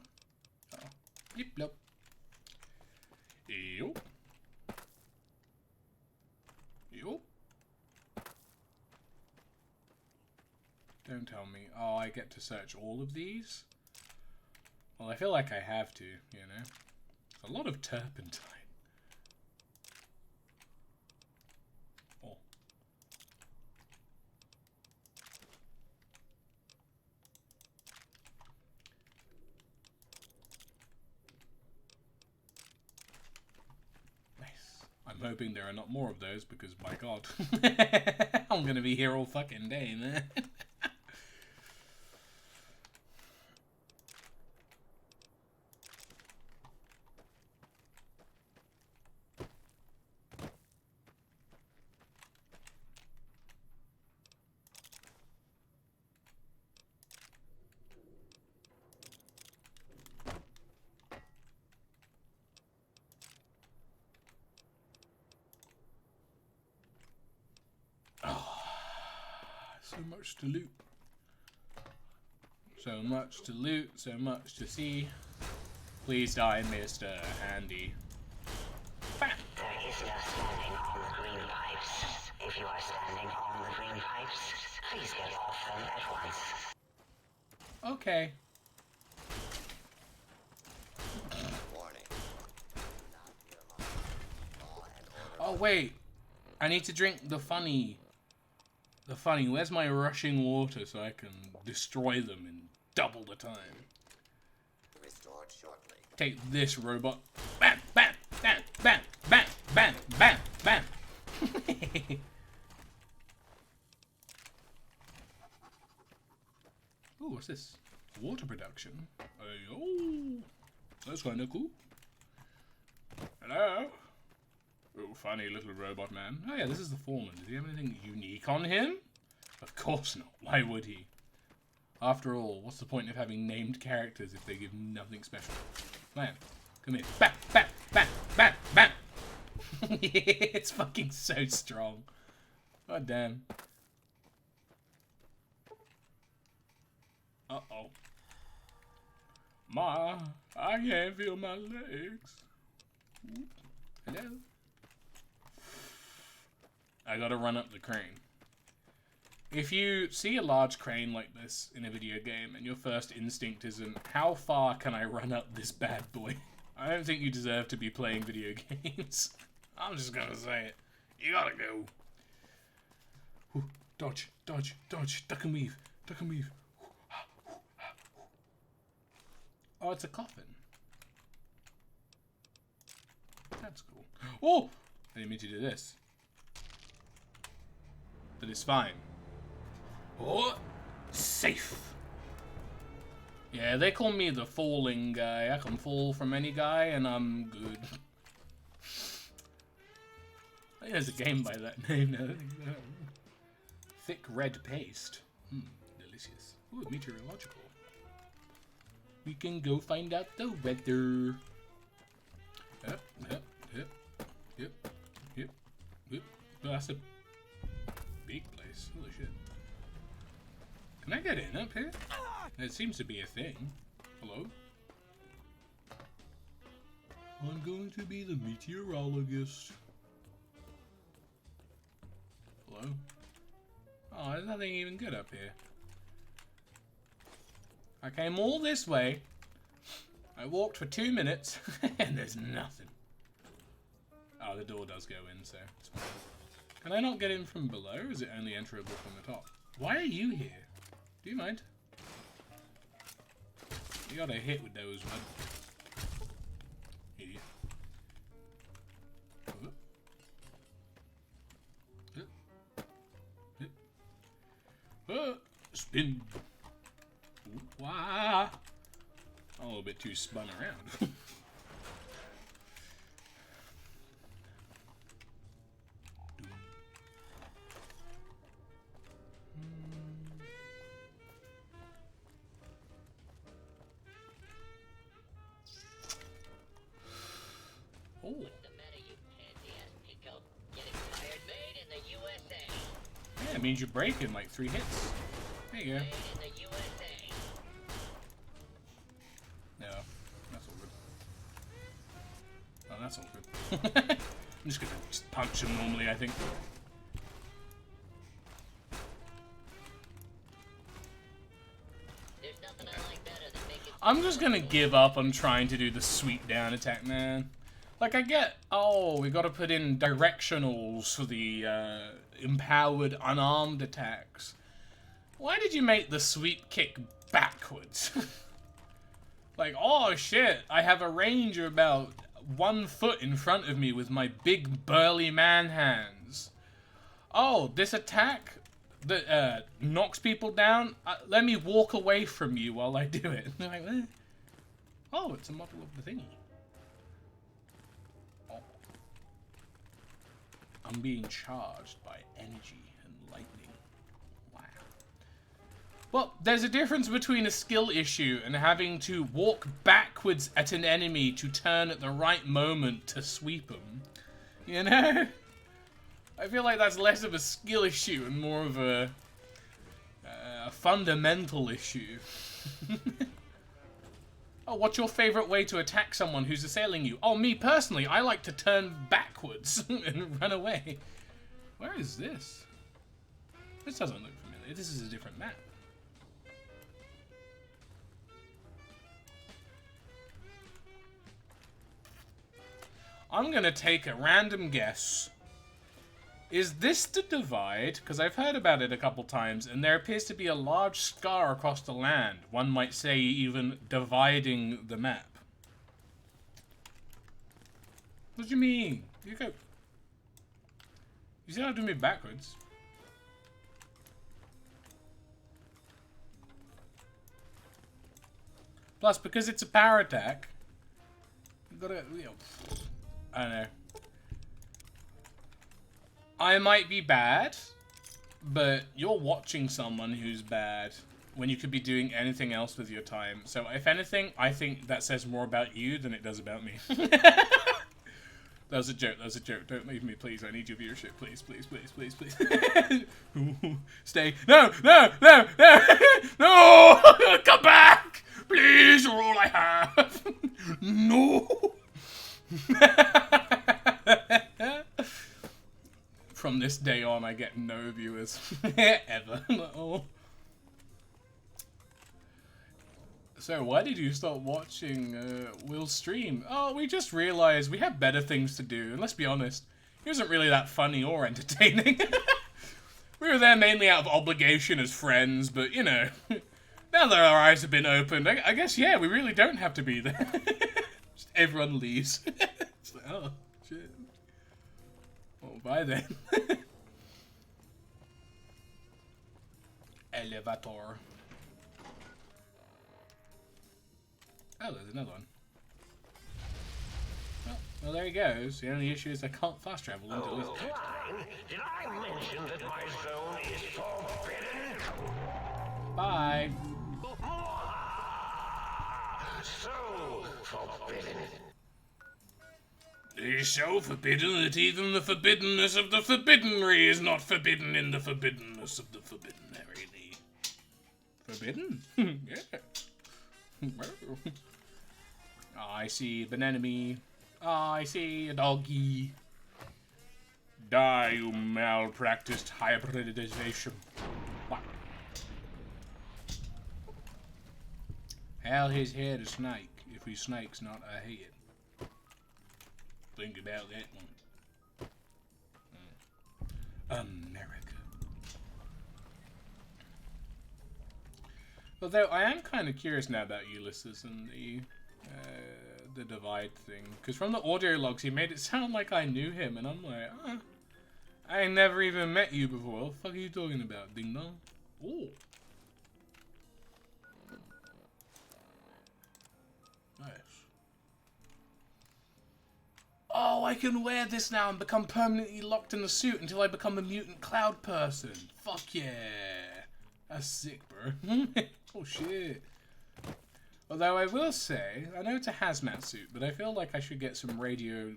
Oh. Blip blop. Ew. Ew. Don't tell me. Oh, I get to search all of these? Well, I feel like I have to, you know? It's a lot of turpentine. Oh. Nice. I'm hoping there are not more of those because, my god, I'm gonna be here all fucking day, man. So much to loot. So much to loot, so much to see. Please die, Mr. Handy. Bam! There is no standing on the green pipes. If you are standing on the green pipes, please get off them at once. Okay. Warning. Oh wait, I need to drink the funny. The funny. Where's my rushing water so I can destroy them in double the time? Restored shortly. Take this, robot. Bam, bam, bam, bam, bam, bam, bam, bam. Ooh, what's this? Water production. Oh, that's kind of cool. Hello. Oh, funny little robot man. Oh yeah, this is the foreman. Does he have anything unique on him? Of course not. Why would he? After all, what's the point of having named characters if they give nothing special? Man, come here. Bam, bam, bam, bam, bam. It's fucking so strong. God damn. Uh-oh. Ma, I can't feel my legs. Hello? I gotta run up the crane. If you see a large crane like this in a video game and your first instinct isn't, how far can I run up this bad boy? I don't think you deserve to be playing video games. I'm just gonna say it. You gotta go. Ooh, dodge, dodge, dodge, duck and weave, duck and weave. Oh, it's a coffin. That's cool. Oh! I didn't mean to do this. But it's fine. Oh! Safe! Yeah, they call me the falling guy. I can fall from any guy and I'm good. I think there's a game by that name now. Thick red paste. Delicious. Ooh, meteorological. We can go find out the weather. Yep, yep, yep, yep, yep, yep. Oh, that's a big place. Holy shit. Can I get in up here? It seems to be a thing. Hello? I'm going to be the meteorologist. Hello? Oh, there's nothing even good up here. I came all this way. I walked for 2 minutes, and there's nothing. Oh, the door does go in, so it's fine. Can I not get in from below, or is it only enterable from the top? Why are you here? Do you mind? You got a hit with those, bud. Idiot. Spin. Wow. A little bit too spun around. Oh. What's the matter, you pansy-ass pinko? Get expired made in the USA. Yeah, it means you're breaking like 3 hits. There you go. Made in the USA. No, that's all good. Oh, that's all good. I'm just gonna just punch him normally, I think. There's nothing I like better than making I'm just gonna give up on trying to do the sweep down attack, man. Like, I get, oh, we gotta put in directionals for the empowered unarmed attacks. Why did you make the sweep kick backwards? Like, oh shit, I have a range of about 1 foot in front of me with my big burly man hands. Oh, this attack that knocks people down, let me walk away from you while I do it. They're like, eh. Oh, it's a model of the thingy. Oh. I'm being charged by energy and lightning. Wow. Well, there's a difference between a skill issue and having to walk backwards at an enemy to turn at the right moment to sweep them. You know? I feel like that's less of a skill issue and more of a fundamental issue. Oh, what's your favorite way to attack someone who's assailing you? Oh, me personally, I like to turn backwards and run away. Where is this? This doesn't look familiar. This is a different map. I'm gonna take a random guess. Is this the divide? Because I've heard about it a couple times, and there appears to be a large scar across the land. One might say even dividing the map. What do you mean? You go... You see how to do me backwards? Plus, because it's a power attack, you've got to, you know, I don't know. I might be bad, but you're watching someone who's bad when you could be doing anything else with your time. So if anything, I think that says more about you than it does about me. That was a joke, that was a joke. Don't leave me, please. I need your viewership. Please, please, please, please, please. Stay. No, no, no, no, no! Come back! Please, you're all I have. No! From this day on, I get no viewers. Ever. Oh. So, why did you stop watching Will's stream? Oh, we just realized we have better things to do. And let's be honest, he wasn't really that funny or entertaining. We were there mainly out of obligation as friends, but, you know, now that our eyes have been opened, I guess, yeah, we really don't have to be there. Just everyone leaves. It's like, oh, shit. Oh, bye then. Elevator. Oh, there's another one. Well, there he goes. The only issue is I can't fast travel until he's dead. Did I mention that my zone is forbidden? Bye. So forbidden. He's so forbidden that even the forbiddenness of the forbiddenry is not forbidden in the forbiddenness of the forbiddenary. Forbidden? Yeah. Oh, I see an enemy. Oh, I see a doggy. Die, you malpracticed hybridization. What? Hell, his head a snake. If his snake's not a head. Think about that one. America. Although I am kind of curious now about Ulysses and the divide thing, because from the audio logs he made it sound like I knew him, and I'm like, I ain't never even met you before. What the fuck are you talking about, ding dong? Oh. Nice. Oh, I can wear this now and become permanently locked in the suit until I become a mutant cloud person. Fuck yeah. That's sick, bro. Oh, shit. Although I will say, I know it's a hazmat suit, but I feel like I should get some radiology.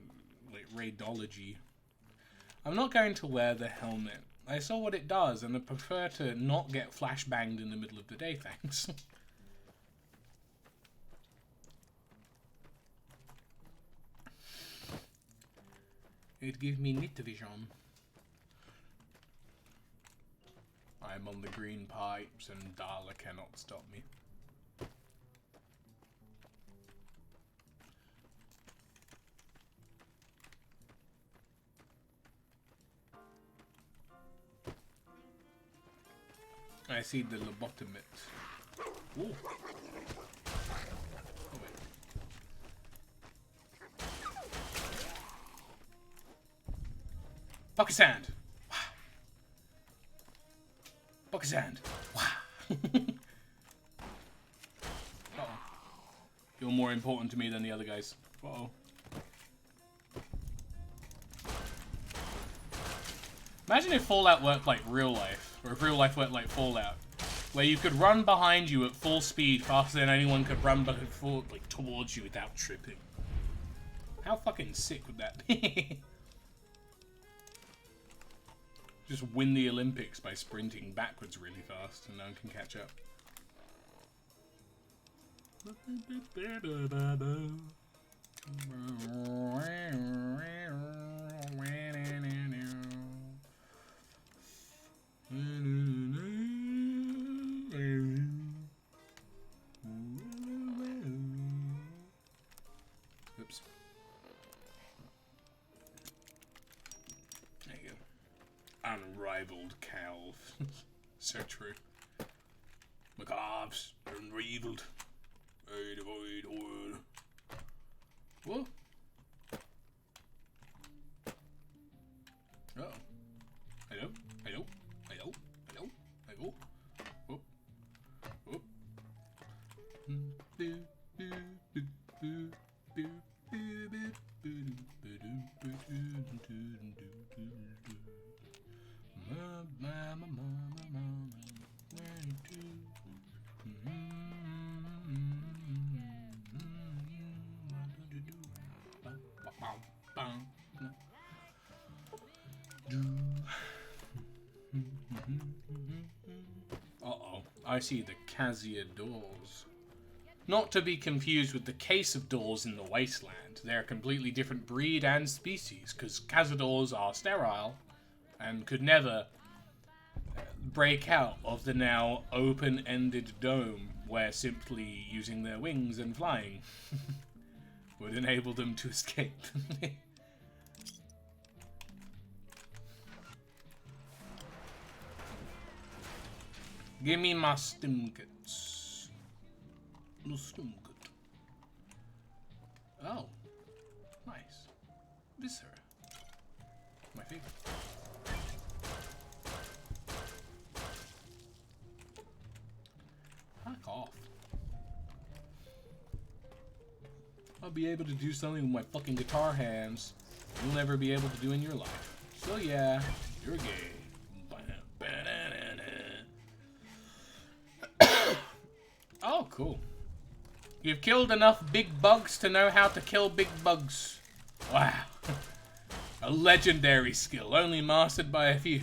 I'm not going to wear the helmet. I saw what it does, and I prefer to not get flashbanged in the middle of the day, thanks. It gives me night vision. I'm on the green pipes and Darla cannot stop me. I see the lobotomate. Ooh. Oh, wait. Bucket sand. Wow. Bucket sand. Wow. Uh-oh. You're more important to me than the other guys. Uh-oh. Imagine if Fallout worked like real life, or if real life worked like Fallout, where you could run behind you at full speed faster than anyone could run like towards you without tripping. How fucking sick would that be? Just win the Olympics by sprinting backwards really fast and no one can catch up. Oops. There you go. Unrivaled calf. So true. My calves are unrivaled. Whoa. Uh-oh. Hello? Hello? Hello? Hello? Hello? Whoop. Whoop. Uh-oh, I see the Cassia doors. Not to be confused with the case of doors in the Wasteland. They're a completely different breed and species, because cazadors are sterile and could never break out of the now open-ended dome where simply using their wings and flying would enable them to escape. Give me my stimkits. No stimkit. Oh. Nice. Viscera. My favorite. Fuck off. I'll be able to do something with my fucking guitar hands you'll never be able to do in your life. So yeah, you're gay. Oh, cool. You've killed enough big bugs to know how to kill big bugs. Wow. A legendary skill, only mastered by a few.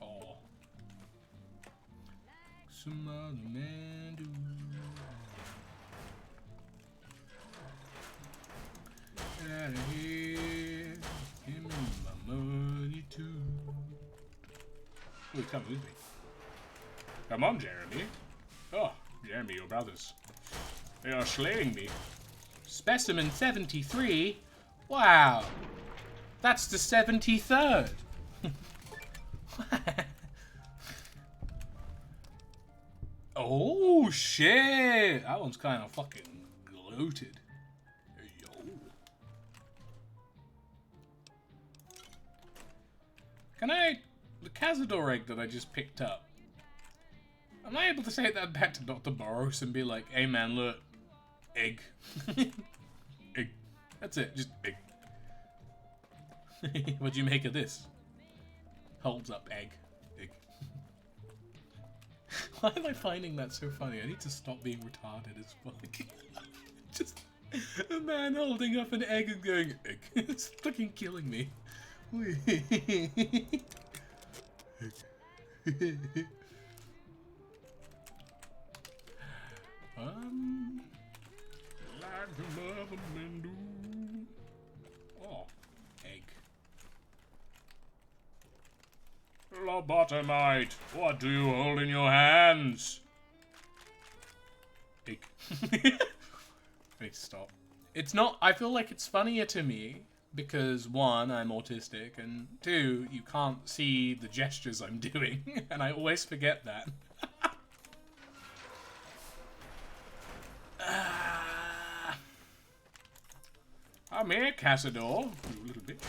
Oh. Some other man do. Out of here. Give me my money too. Oh, come with me. Come on, Jeremy. Oh, Jeremy, your brothers. They are slaying me. Specimen 73? Wow. That's the 73rd. Oh, shit. That one's kind of fucking gloated. Hey, yo. Can I... The Cazador egg that I just picked up. Am I able to say that back to Dr. Boros and be like, hey man, look, egg. Egg. That's it, just egg. What'd you make of this? Holds up egg. Egg. Why am I finding that so funny? I need to stop being retarded as fuck. Just a man holding up an egg and going, egg. It's fucking killing me. Like the mother men do. Oh, egg. Lobotomite, what do you hold in your hands? Egg. Wait, stop. It's not, I feel like it's funnier to me Because one, I'm autistic, and two, you can't see the gestures I'm doing, and I always forget that. I'm here, Cazador. You little bitch.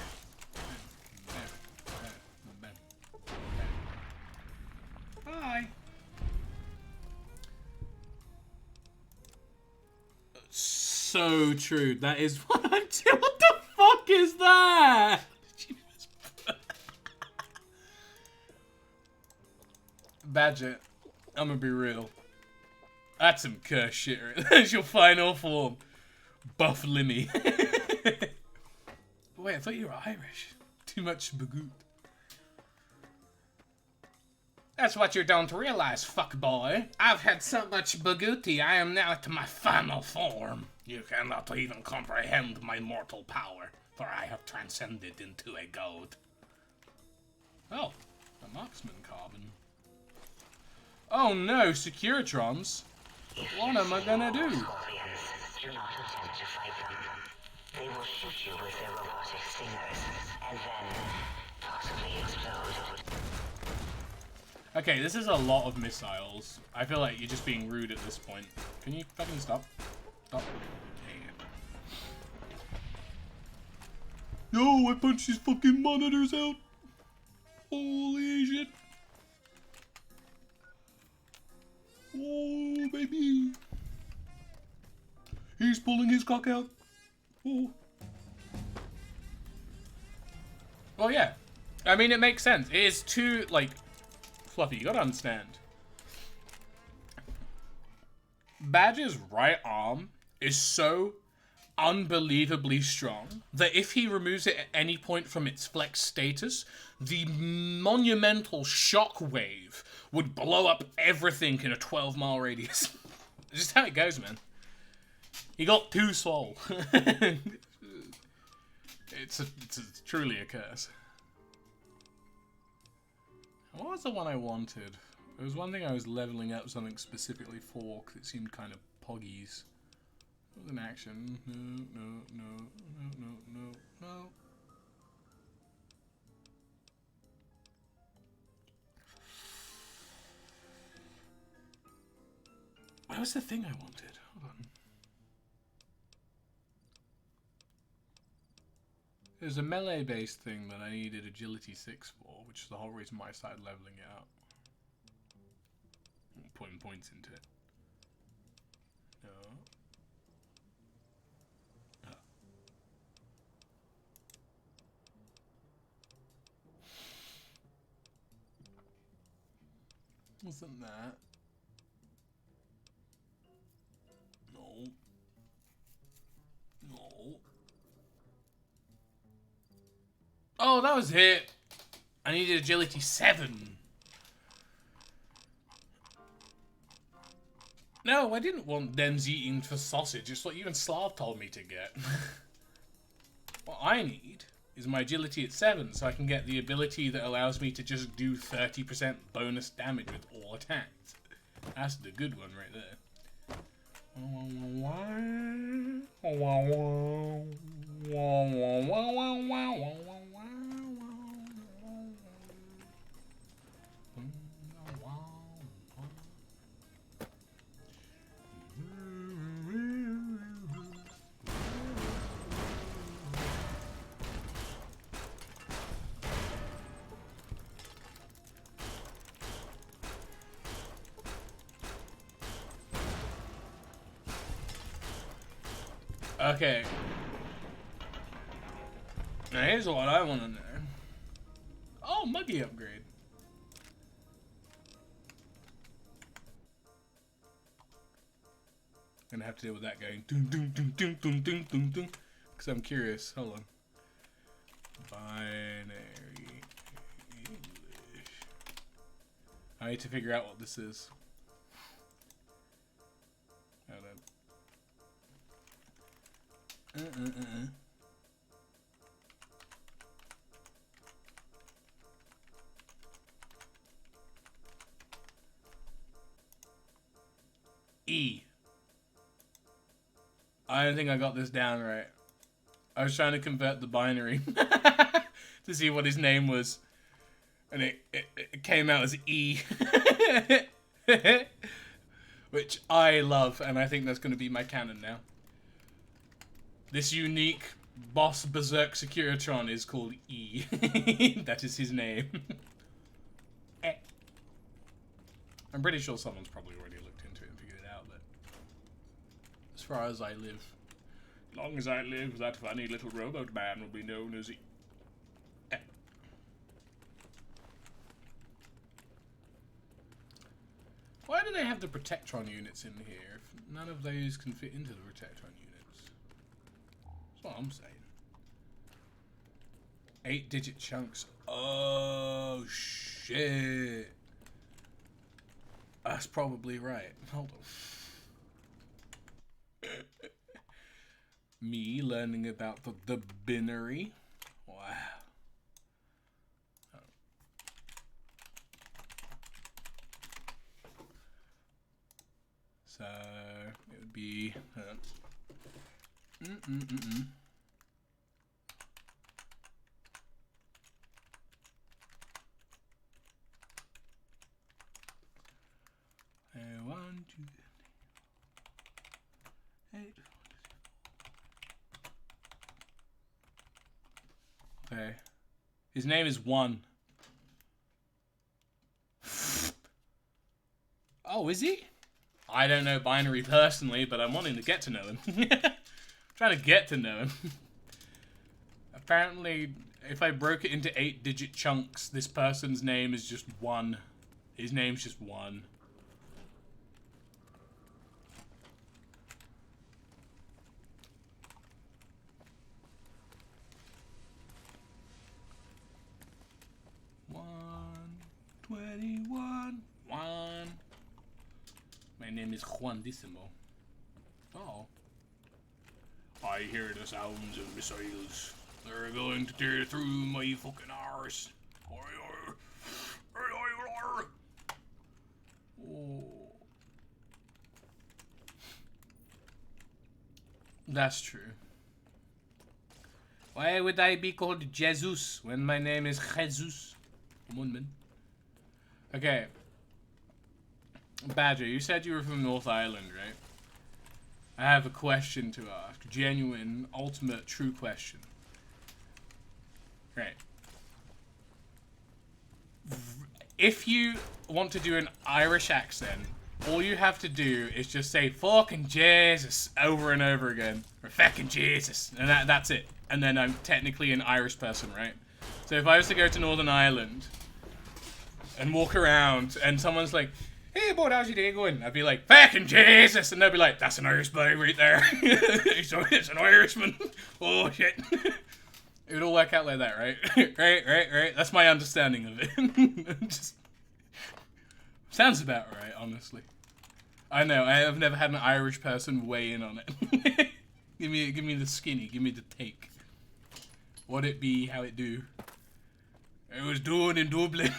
Hi. So true. That is what I'm doing. What the fuck is that? Badger, I'm gonna be real. That's some curse shit. Right? That's your final form. Buff Limmy. Wait, I thought you were Irish. Too much bagoot. That's what you don't realize, fuckboy. I've had so much bagooty, I am now at my final form. You cannot even comprehend my mortal power, for I have transcended into a god. Oh, a marksman carbon. Oh no, Securitrons. What am I gonna do? Scorpions, do not attempt to fight them. They will shoot you with their robotic stingers, and then possibly explode. Okay, this is a lot of missiles. I feel like you're just being rude at this point. Can you fucking stop? Stop. Yo, I punched these fucking monitors out. Holy shit. Oh, baby. He's pulling his cock out. Oh. Well, yeah. I mean, it makes sense. It is too, like, Fluffy, you gotta understand. Badger's right arm is so unbelievably strong that if he removes it at any point from its flex status, the monumental shockwave would blow up everything in a 12-mile radius. It's just how it goes, man. He got too swole. It's truly a curse. What was the one I wanted? There was one thing I was leveling up something specifically for because it seemed kind of poggies. It was an action. No. What was the thing I wanted? Hold on. There's a melee-based thing that I needed agility 6 for, which is the whole reason why I started leveling it up. Putting points into it. No. Oh. Wasn't that? No. No. Oh, that was it. I needed agility 7. No, I didn't want Dems eating for sausage. It's what you and Slav told me to get. What I need is my agility at 7 so I can get the ability that allows me to just do 30% bonus damage with all attacks. That's the good one right there. Okay. Now here's what I want to know. Oh, Muggy upgrade. Gonna have to deal with that going doom doom doom doom doom doom doom doom. Because I'm curious. Hold on. Binary English. I need to figure out what this is. Hold on. E. I don't think I got this down right. I was trying to convert the binary to see what his name was. And it came out as E. Which I love, and I think that's going to be my canon now. This unique boss berserk Securitron is called E. That is his name. I'm pretty sure someone's probably already looked into it and figured it out, but as far as I live, as long as I live, that funny little robot man will be known as E. Why do they have the Protectron units in here if none of those can fit into the Protectron units? That's what I'm saying. 8-digit chunks. Oh, shit. That's probably right. Hold on. Me learning about the binary. Wow. Oh. So it would be. One, two, 8. Okay. His name is One. Oh, is he? I don't know binary personally, but I'm wanting to get to know him. Trying to get to know him. Apparently, if I broke it into 8-digit chunks, this person's name is just One. His name's just One. One. My name is Juandissimo. Oh. I hear the sounds of missiles. They're going to tear through my fucking arse. Oh. That's true. Why would I be called Jesus when my name is Jesus? Come on, man. Okay. Badger, you said you were from North Island, right? I have a question to ask. Genuine, ultimate, true question. Right. If you want to do an Irish accent, all you have to do is just say fucking Jesus over and over again. Or fucking Jesus. And that's it. And then I'm technically an Irish person, right? So if I was to go to Northern Ireland and walk around and someone's like, hey, bud, how's your day going? I'd be like, fucking Jesus! And they'd be like, that's an Irish boy right there. It's an Irishman. Oh, shit. It would all work out like that, right? Right. That's my understanding of it. Just sounds about right, honestly. I know, I have never had an Irish person weigh in on it. Give me the skinny, give me the take. What it be, how it do. It was doing in Dublin.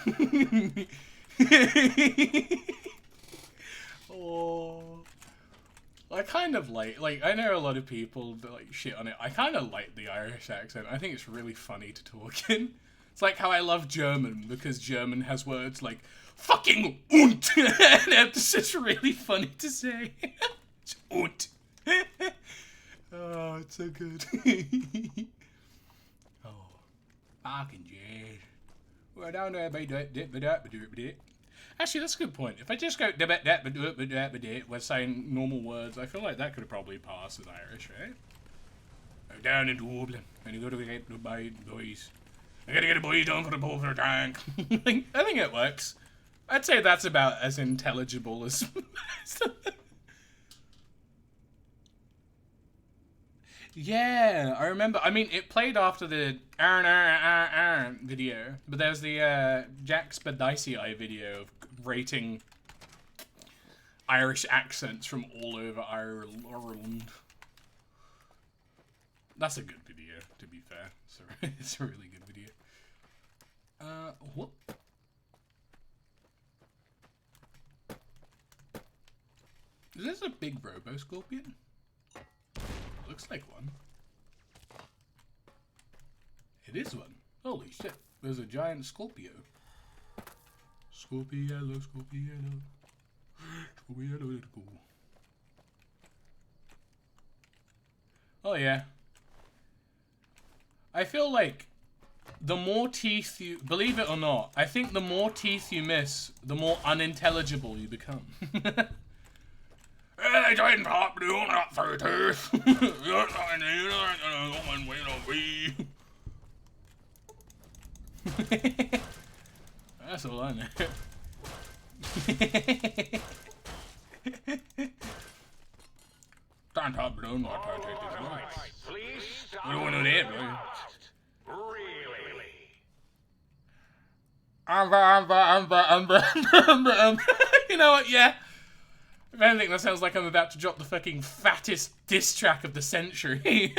Oh, I kind of like I know a lot of people that like shit on it. I kind of like the Irish accent. I think it's really funny to talk in. It's like how I love German because German has words like fucking und, and it's just really funny to say. It's und. Oh, it's so good. Oh, fucking yeah. Well, down there, actually, that's a good point. If I just go we're saying normal words, I feel like that could probably pass as Irish, right? Down in Dublin, and you go to get the boys. I gotta get a boy down for the boat for the tank. I think it works. I'd say that's about as intelligible as. Yeah, I remember. I mean, it played after the video, but there's the Jack Spadici video of rating Irish accents from all over Ireland. That's a good video, to be fair. It's a really good video. What? Is this a big Robo Scorpion? Looks like one. It is one. Holy shit. There's a giant Scorpio. Scorpiello, Scorpiello. Scorpiello, it's cool. Oh yeah. I feel like the more teeth you... Believe it or not, I think the more teeth you miss, the more unintelligible you become. I didn't pop, you not 3 teeth. You're not going to be. That's all I know. Can't hop, don't not 3 teeth. Please stop. You don't want to know that, bro. Really? You know what, yeah. If anything, that sounds like I'm about to drop the fucking fattest diss track of the century.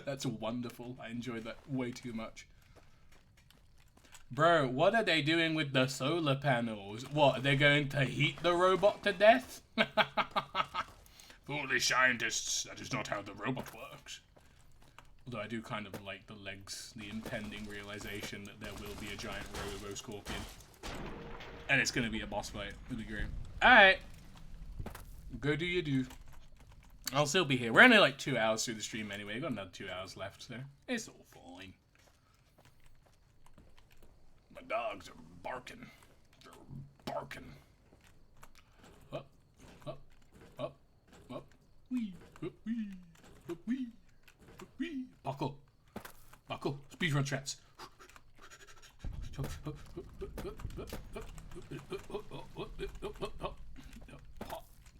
That's wonderful. I enjoyed that way too much. Bro, what are they doing with the solar panels? What, are they going to heat the robot to death? Foolish scientists, that is not how the robot works. Although I do kind of like the legs, the impending realization that there will be a giant robo-scorpion. And it's going to be a boss fight. It'll be great. Alright. Go do your do. I'll still be here. We're only like 2 hours through the stream anyway. We've got another 2 hours left, so it's all fine. My dogs are barking. They're barking. Up, up, up, up. Wee, up, wee, up, wee, up, wee. Buckle. Buckle. Speedrun strats.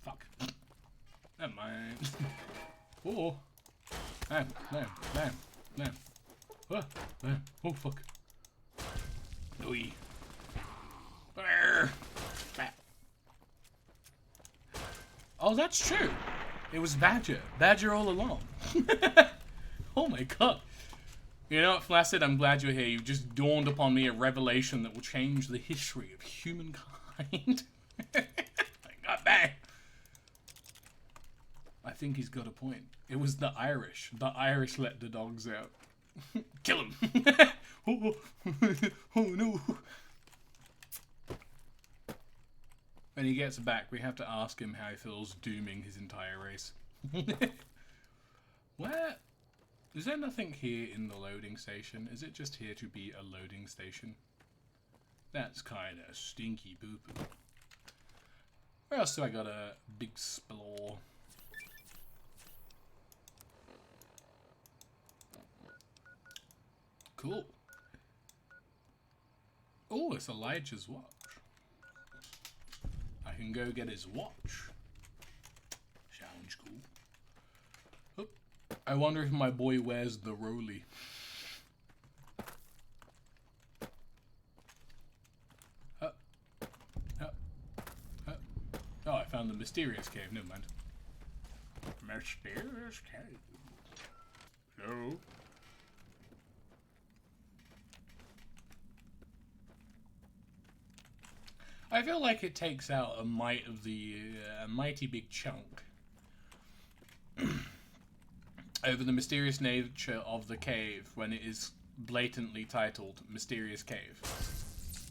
Fuck. Never mind. Oh. Man. Oh, fuck. Oi. Oh, that's true. It was Badger. Badger all along. Oh my god. You know what, Flaccid? I'm glad you're here. You've just dawned upon me a revelation that will change the history of humankind. God dang. I think he's got a point. It was the Irish. The Irish let the dogs out. Kill him. Oh no. When he gets back, we have to ask him how he feels dooming his entire race. Where? Is there nothing here in the loading station? Is it just here to be a loading station? That's kind of stinky boo-boo. Where else do I got a big explore? Cool. Oh, it's Elijah's watch. I can go get his watch. Sounds cool. Oh, I wonder if my boy wears the Rolly. Oh, I found the mysterious cave. Never mind. Mysterious cave. So. I feel like it takes out a mighty big chunk over the mysterious nature of the cave when it is blatantly titled Mysterious Cave.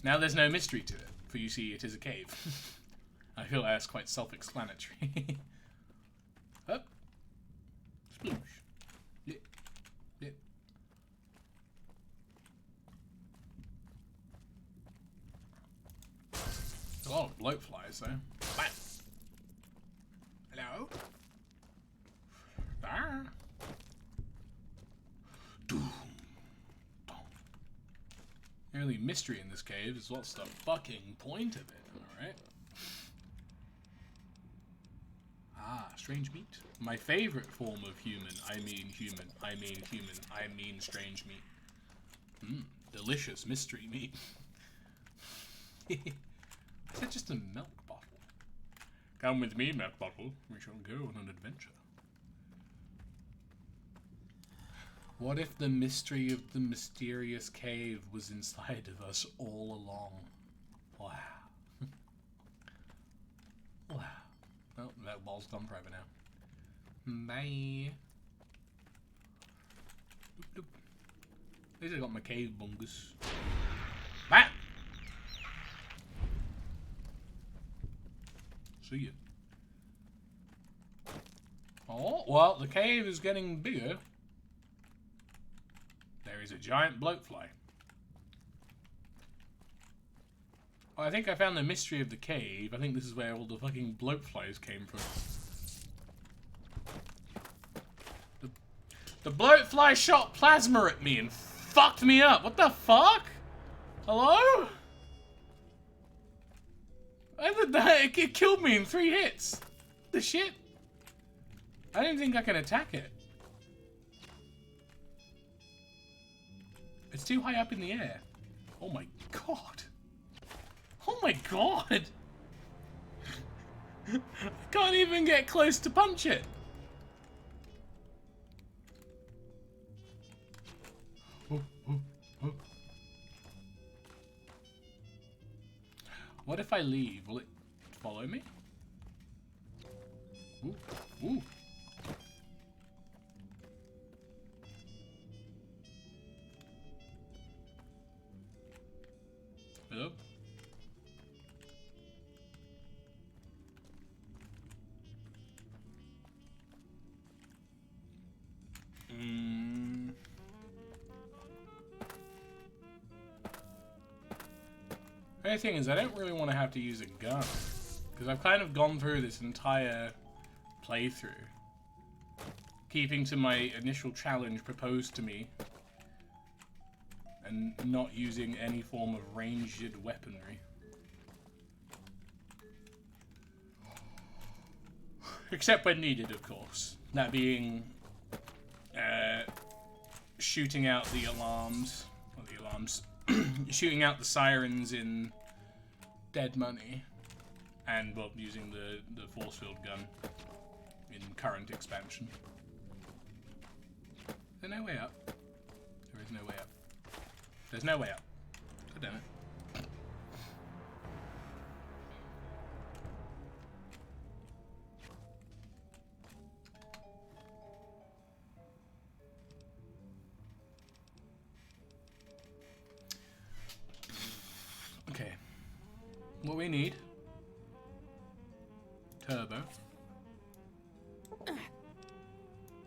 Now there's no mystery to it, for you see it is a cave. I feel that's quite self-explanatory. Up. Sploosh. Lip. Lip. A lot of bloat flies though. Bam. Hello? Ah. Doom. Dom. The only mystery in this cave is what's the fucking point of it, alright? Ah, strange meat. My favorite form of human. I mean human. I mean human. I mean strange meat. Mmm, delicious mystery meat. Is that just a milk bottle? Come with me, milk bottle. We shall go on an adventure. What if the mystery of the mysterious cave was inside of us all along? Wow. Wow. Oh, that wall's gone private now. Bye. At least I got my cave bungus. Bam! See ya. Oh, well, the cave is getting bigger. There is a giant bloatfly. Oh, I think I found the mystery of the cave. I think this is where all the fucking bloatflies came from. The bloatfly shot plasma at me and fucked me up. What the fuck? Hello? It killed me in 3 hits. The shit? I don't think I can attack it. It's too high up in the air. Oh my god. Oh my god. I can't even get close to punch it. What if I leave? Will it follow me? Ooh, ooh. Hello? The only thing is, I don't really want to have to use a gun. Because I've kind of gone through this entire playthrough, keeping to my initial challenge proposed to me, and not using any form of ranged weaponry. Except when needed, of course. That being, shooting out the alarms, or the alarms, shooting out the sirens in Dead Money, and, well, using the force field gun in current expansion. There's no way up. There is no way up. There's no way up. God damn it. Okay. What we need. Turbo.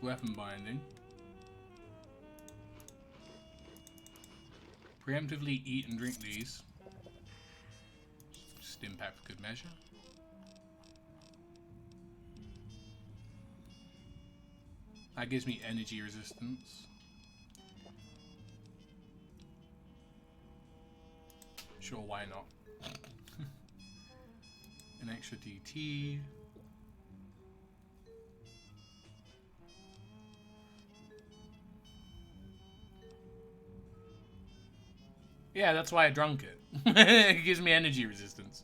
Weapon binding. Preemptively eat and drink these. Stim pack for good measure. That gives me energy resistance. Sure, why not? An extra DT. Yeah, that's why I drunk it. It gives me energy resistance.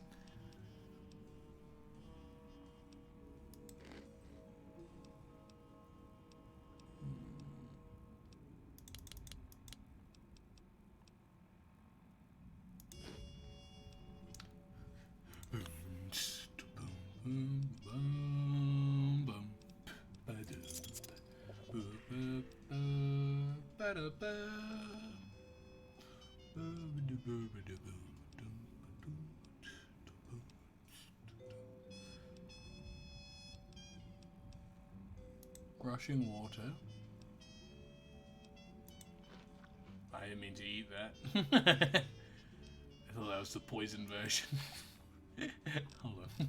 Rushing water. I didn't mean to eat that. I thought that was the poison version. Hold on.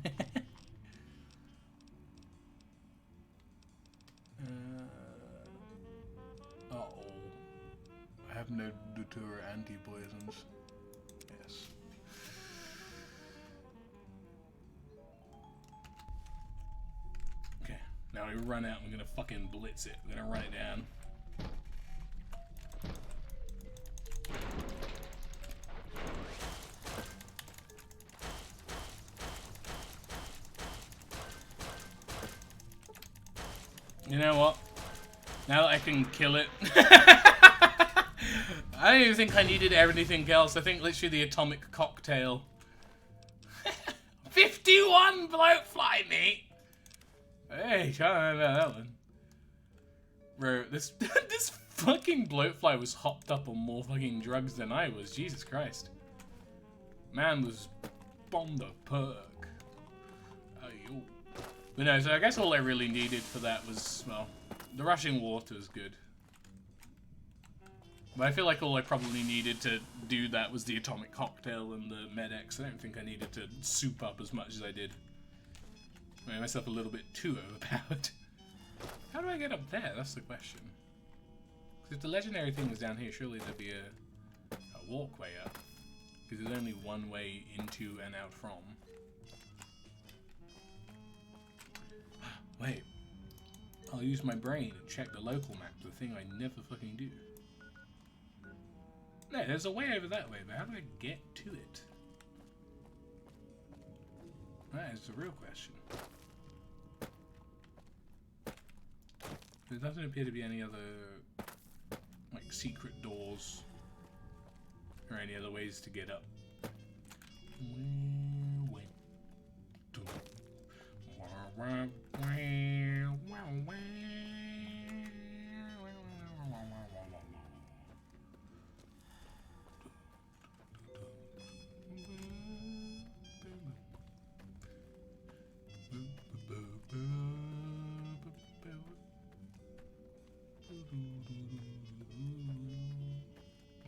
Uh-oh. I have no Datura anti-poisons. Yes. Okay, now we run out and we're gonna fucking blitz it. We're gonna run it down. You know what? Now that I can kill it. I don't even think I needed anything else. I think literally the atomic cocktail. 51 bloatfly meat! Hey, try to remember that one. Bro, this this fucking bloatfly was hopped up on more fucking drugs than I was. Jesus Christ. Man was on the perk. Ayo. But no, so I guess all I really needed for that was, well, the rushing water is good. But I feel like all I probably needed to do that was the atomic cocktail and the Med-X. I don't think I needed to soup up as much as I did. I made myself a little bit too overpowered. How do I get up there? That's the question. Because if the legendary thing was down here, surely there'd be a walkway up. Because there's only one way into and out from. Wait. I'll use my brain and check the local map, the thing I never fucking do. No, there's a way over that way, but how do I get to it? That is the real question. There doesn't appear to be any other, like, secret doors or any other ways to get up.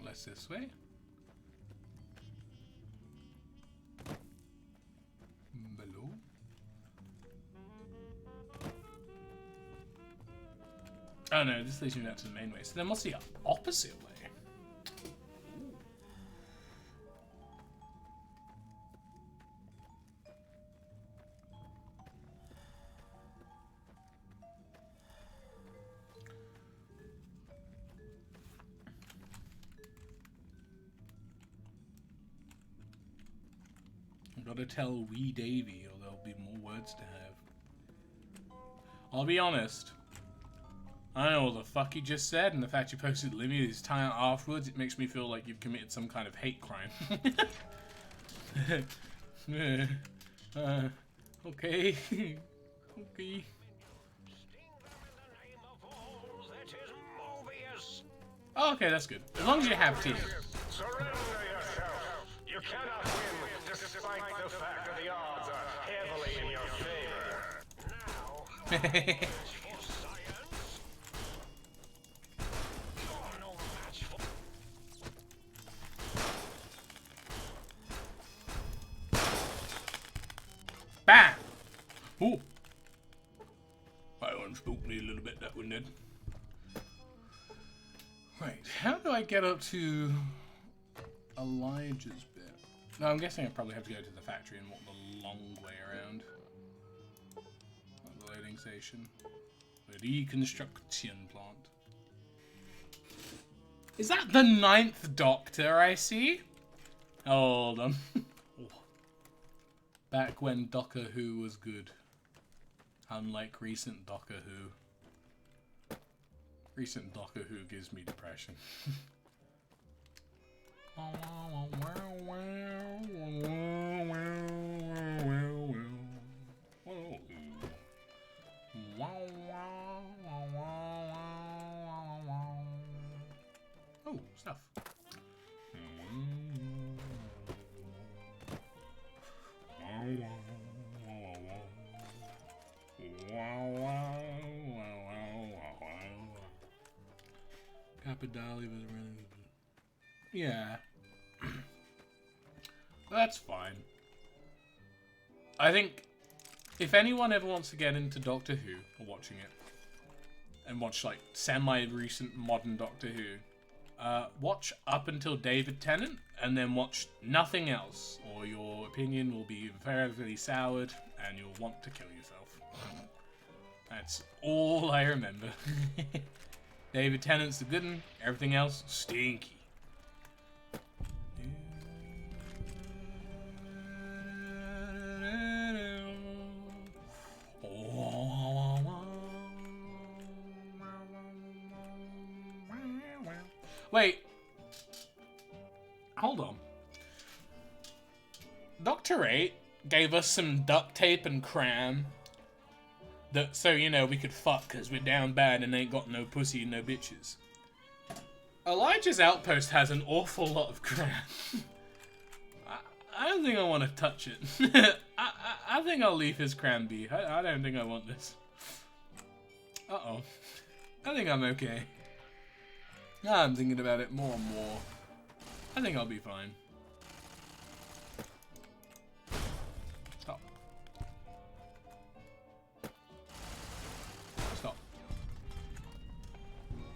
Less this way. Below. Oh no, this leads me back to the main way. So there must be an opposite way. Gotta tell wee Davy, or there'll be more words to have. I'll be honest. I don't know what the fuck you just said, and the fact you posted Limmy this time afterwards, it makes me feel like you've committed some kind of hate crime. Okay. Okay. Oh, okay, that's good. As long as you have team. Surrender yourself. You cannot win despite the fact that the odds are heavily in your favor. Now, Bam! Ooh. That one spooked me a little bit, that one did. Right, how do I get up to Elijah's bit? No, I'm guessing I probably have to go to the factory and walk the long way around. The loading station. The reconstruction plant. Is that the 9th Doctor I see? Hold on. Back when Doctor Who was good. Unlike recent Doctor Who. Recent Doctor Who gives me depression. Oh, stuff. Capadali was really... Yeah. That's fine. I think if anyone ever wants to get into Doctor Who, or watching it, and watch like semi-recent modern Doctor Who, watch up until David Tennant, and then watch nothing else, or your opinion will be very, very soured, and you'll want to kill yourself. That's all I remember. David Tennant's the good one, everything else, stinky. Wait. Hold on. Dr. 8 gave us some duct tape and cram. So, you know, we could fuck because we're down bad and ain't got no pussy and no bitches. Elijah's outpost has an awful lot of crap. I don't think I want to touch it. I think I'll leave his cram be. I don't think I want this. Uh-oh. I think I'm okay. I'm thinking about it more and more. I think I'll be fine. Stop. Stop.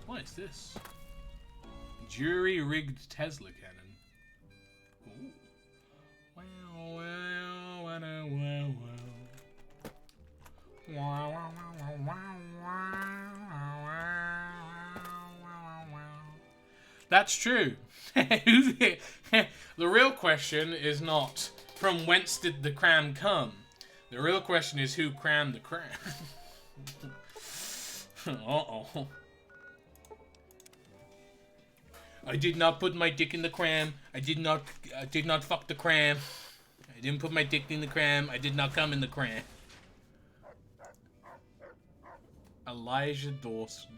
What is this? Jury-rigged Tesla cannon. Ooh. Wow, wow, wow, wow, wow. Wow, wow, wow, wow, wow. That's true. The real question is not from whence did the cram come. The real question is who crammed the cram. Uh-oh. I did not put my dick in the cram. I did not fuck the cram. I didn't put my dick in the cram. I did not come in the cram. Elijah Dawson.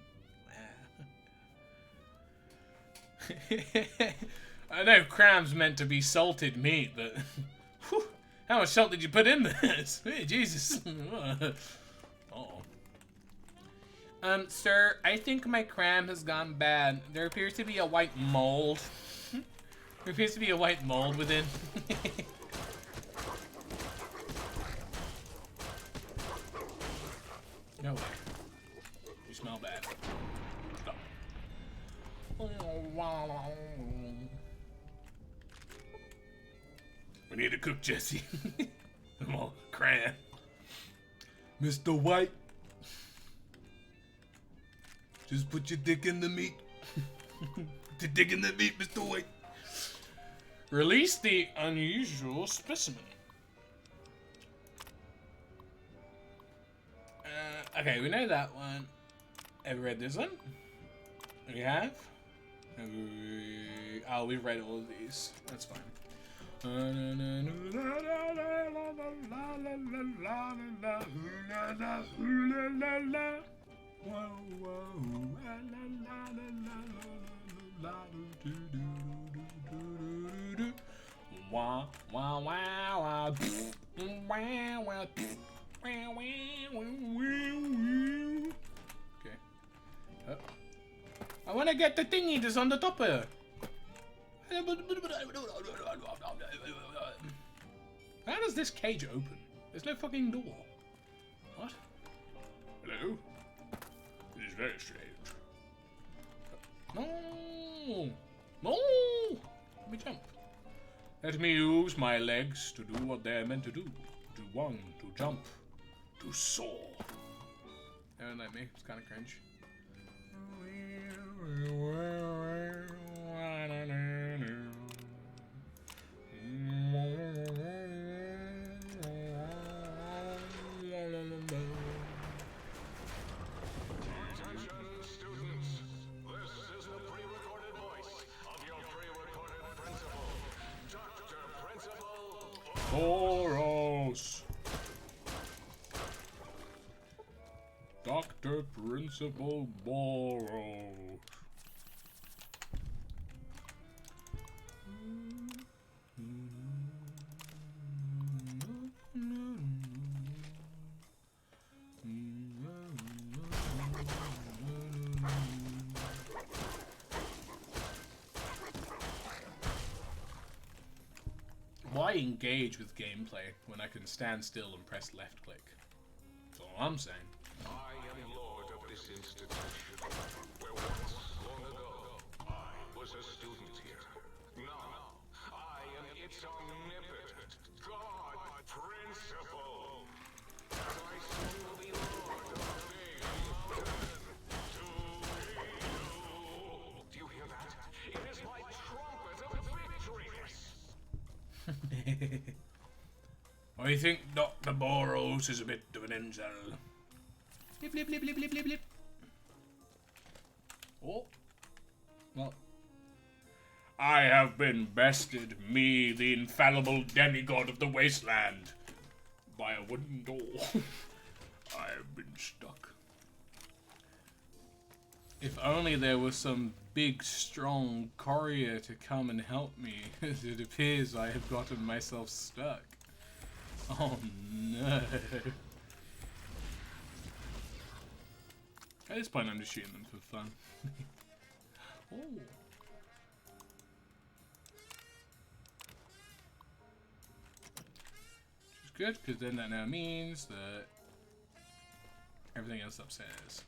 I know cram's meant to be salted meat, but whew, how much salt did you put in this? Hey, Jesus. Uh-oh. Sir, I think my cram has gone bad. There appears to be a white mold. There appears to be a white mold within. No way. You smell bad. Stop. We need to cook Jesse. Come on, cram. Mr. White. Just put your dick in the meat. Put your dick in the meat, Mr. White. Release the unusual specimen. Okay, we know that one. Have we read this one? We have? Oh, we've read all of these. That's fine. Okay. I want to get the thingy that's on the top here. How does this cage open? There's no fucking door. What? Hello? It is very strange. No! No! Let me jump. Let me use my legs to do what they're meant to do. To run, to jump, to soar. Don't let me. It's kind of cringe. Boros. Dr. Principal Boros. Why engage with gameplay when I can stand still and press left click? That's all I'm saying. I am lord of this institution, where once, long ago, I was a student here. Now, I am its omnipotent God Principal. And I soon will be lord of Big Mountain. Do you hear that? It is my trumpet of victory. I think Dr. Boros is a bit of an incel. Blip, blip, blip, blip, blip, blip, blip. Oh. Well. I have been bested, me, the infallible demigod of the wasteland, by a wooden door. I have been stuck. If only there was some big, strong courier to come and help me, as it appears I have gotten myself stuck. Oh no. At this point I'm just shooting them for fun. Oh. Which is good, because then that now means that everything else upstairs.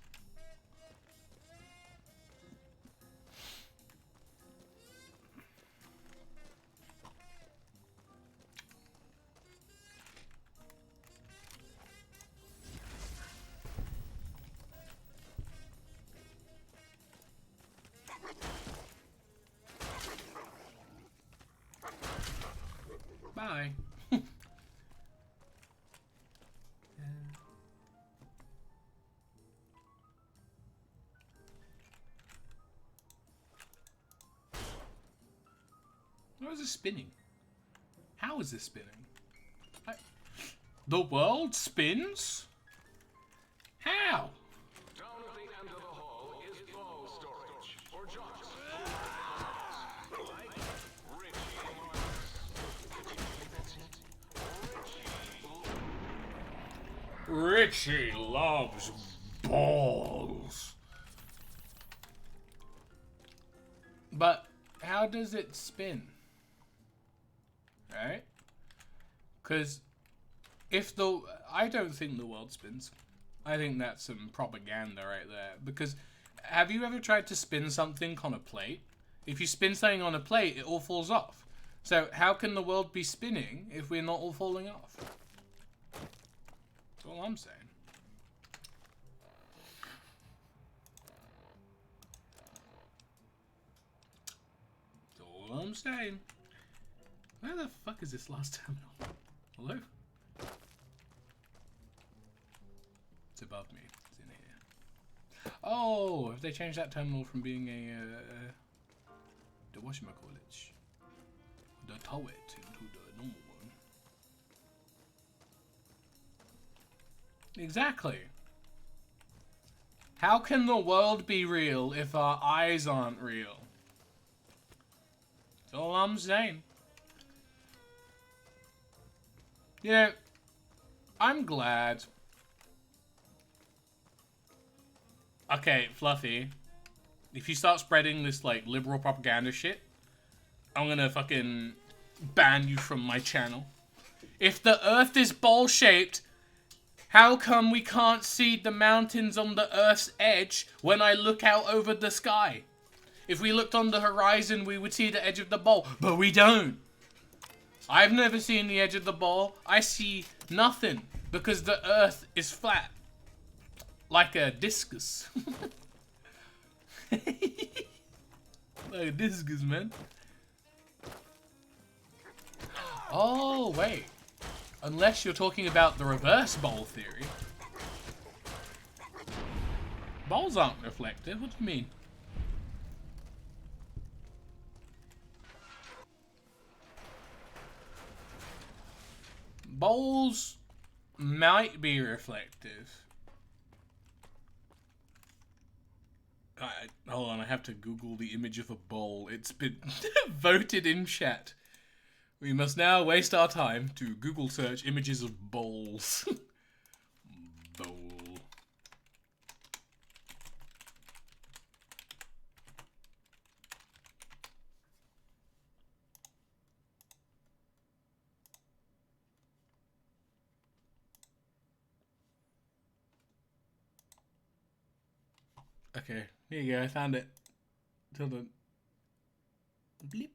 Bye. Why is this spinning? How is this spinning? The world spins? How? Down at the end of the hall is ball storage for jocks. Like Richie loves balls. But how does it spin? Right? Because I don't think the world spins. I think that's some propaganda right there. Because have you ever tried to spin something on a plate? If you spin something on a plate, it all falls off. So how can the world be spinning if we're not all falling off? That's all I'm saying. That's all I'm saying. Where the fuck is this last terminal? Hello? It's above me. It's in here. Oh, have they changed that terminal from being the whatchamacallit? The turret into the normal one? Exactly. How can the world be real if our eyes aren't real? That's all I'm saying. You know, I'm glad. Okay, Fluffy. If you start spreading this, like, liberal propaganda shit, I'm gonna fucking ban you from my channel. If the Earth is ball-shaped, how come we can't see the mountains on the Earth's edge when I look out over the sky? If we looked on the horizon, we would see the edge of the ball, but we don't. I've never seen the edge of the ball. I see nothing because the Earth is flat. Like a discus. Like a discus, man. Oh, wait. Unless you're talking about the reverse bowl theory. Bowls aren't reflective. What do you mean? Bowls might be reflective. Hold on, I have to Google the image of a bowl. It's been voted in chat. We must now waste our time to Google search images of bowls. Bowl. Okay, here you go, I found it. Hold on. Bleep.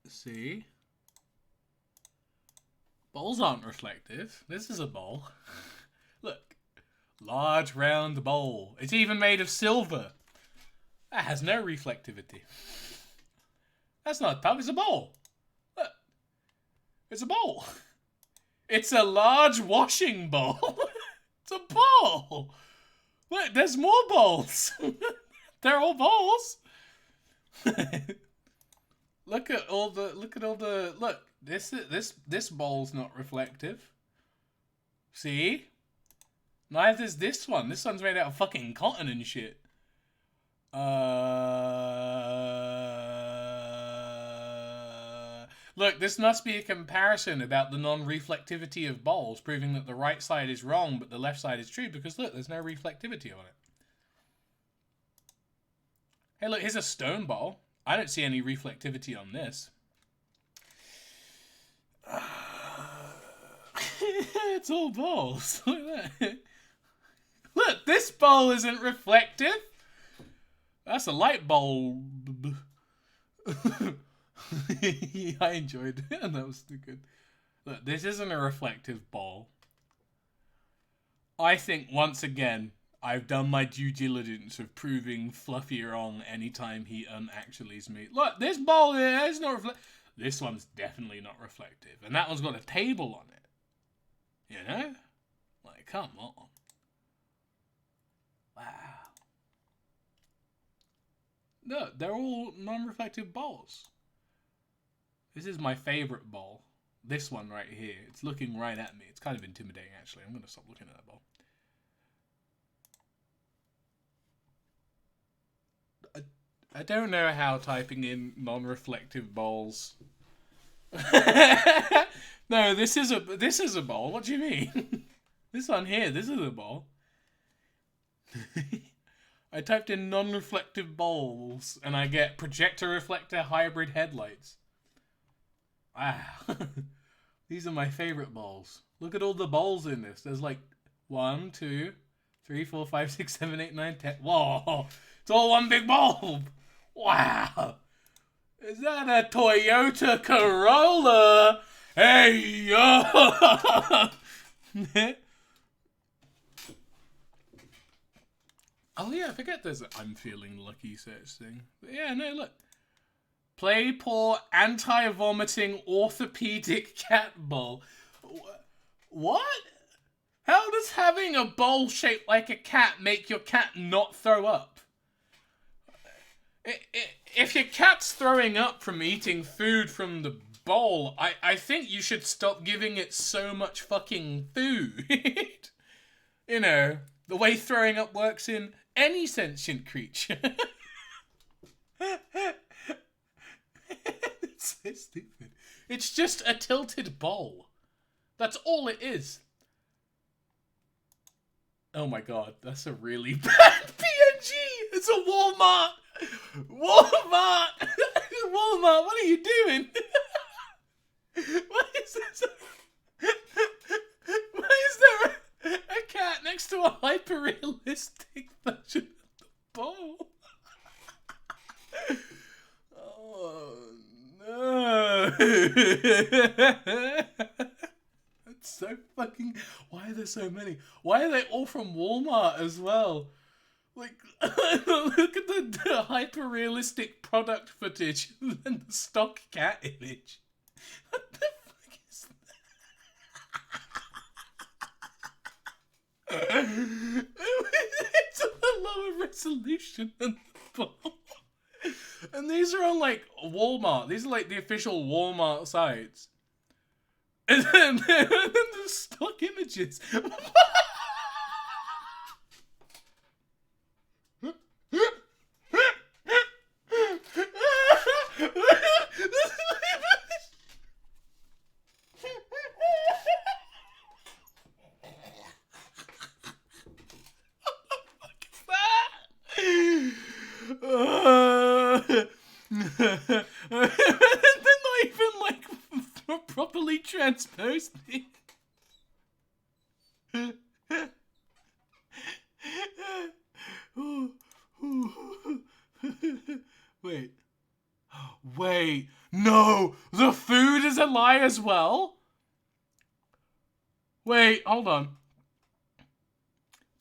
See? Bowls aren't reflective. This is a bowl. Look. Large round bowl. It's even made of silver. That has no reflectivity. That's not a tub, it's a bowl. Look. It's a bowl. It's a large washing bowl. It's a bowl. Look, there's more bowls. They're all bowls. Look at all the look. This bowl's not reflective. See? Neither's this one. This one's made out of fucking cotton and shit. Look, this must be a comparison about the non-reflectivity of bowls, proving that the right side is wrong, but the left side is true, because look, there's no reflectivity on it. Hey, look, here's a stone bowl. I don't see any reflectivity on this. It's all balls. Look at that. Look, this bowl isn't reflective. That's a light bulb. I enjoyed it, and that was too good. Look, this isn't a reflective bowl. I think, once again, I've done my due diligence of proving Fluffy wrong anytime he actuallys me. Look, this bowl here is not reflective. This one's definitely not reflective. And that one's got a table on it. You know? Like, come on. Wow. No, they're all non-reflective bowls. This is my favorite bowl. This one right here. It's looking right at me. It's kind of intimidating, actually. I'm going to stop looking at that bowl. I don't know how typing in non-reflective bowls. No, this is a bowl. What do you mean? This one here, this is a bowl. I typed in non-reflective bowls and I get projector reflector hybrid headlights. Wow. These are my favorite bowls. Look at all the bowls in this. There's like 1, 2, 3, 4, 5, 6, 7, 8, 9, 10. Whoa! It's all one big bulb! Wow! Is that a Toyota Corolla? Hey, yo! Oh yeah, I forget there's an I'm feeling lucky search thing. But yeah, no, look. Play poor anti-vomiting orthopedic cat bowl. What? How does having a bowl shaped like a cat make your cat not throw up? If your cat's throwing up from eating food from the bowl, I think you should stop giving it so much fucking food. You know, the way throwing up works in any sentient creature. It's so stupid. It's just a tilted bowl. That's all it is. Oh my god, that's a really bad PNG! It's a Walmart! Walmart! Walmart, what are you doing? Why is this? Why is there a cat next to a hyper-realistic version of the bowl? Oh no! That's so fucking. Why are there so many? Why are they all from Walmart as well? Like, look at the hyper-realistic product footage and the stock cat image. What the fuck is that? It's a lower resolution than the bowl. And these are on, like, Walmart. These are, like, the official Walmart sites. And then the stock images. They're not even like properly transposed. Wait, no, the food is a lie as well? Wait, hold on.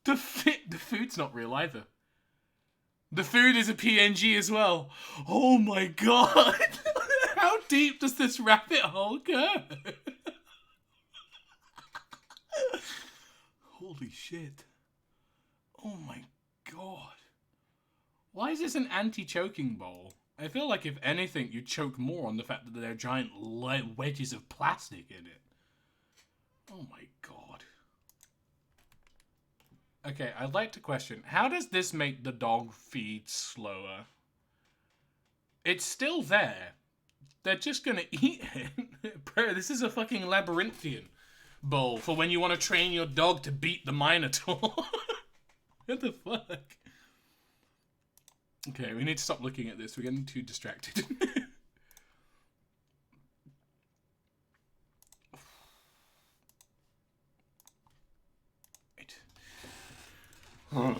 The food's not real either. The food is a PNG as well. Oh my god. How deep does this rabbit hole go? Holy shit. Oh my god. Why is this an anti-choking bowl? I feel like if anything, you choke more on the fact that there are giant wedges of plastic in it. Oh my god. Okay, I'd like to question, how does this make the dog feed slower? It's still there. They're just gonna eat it. Bro, this is a fucking labyrinthian bowl for when you want to train your dog to beat the Minotaur. What the fuck? Okay, we need to stop looking at this. We're getting too distracted. Right.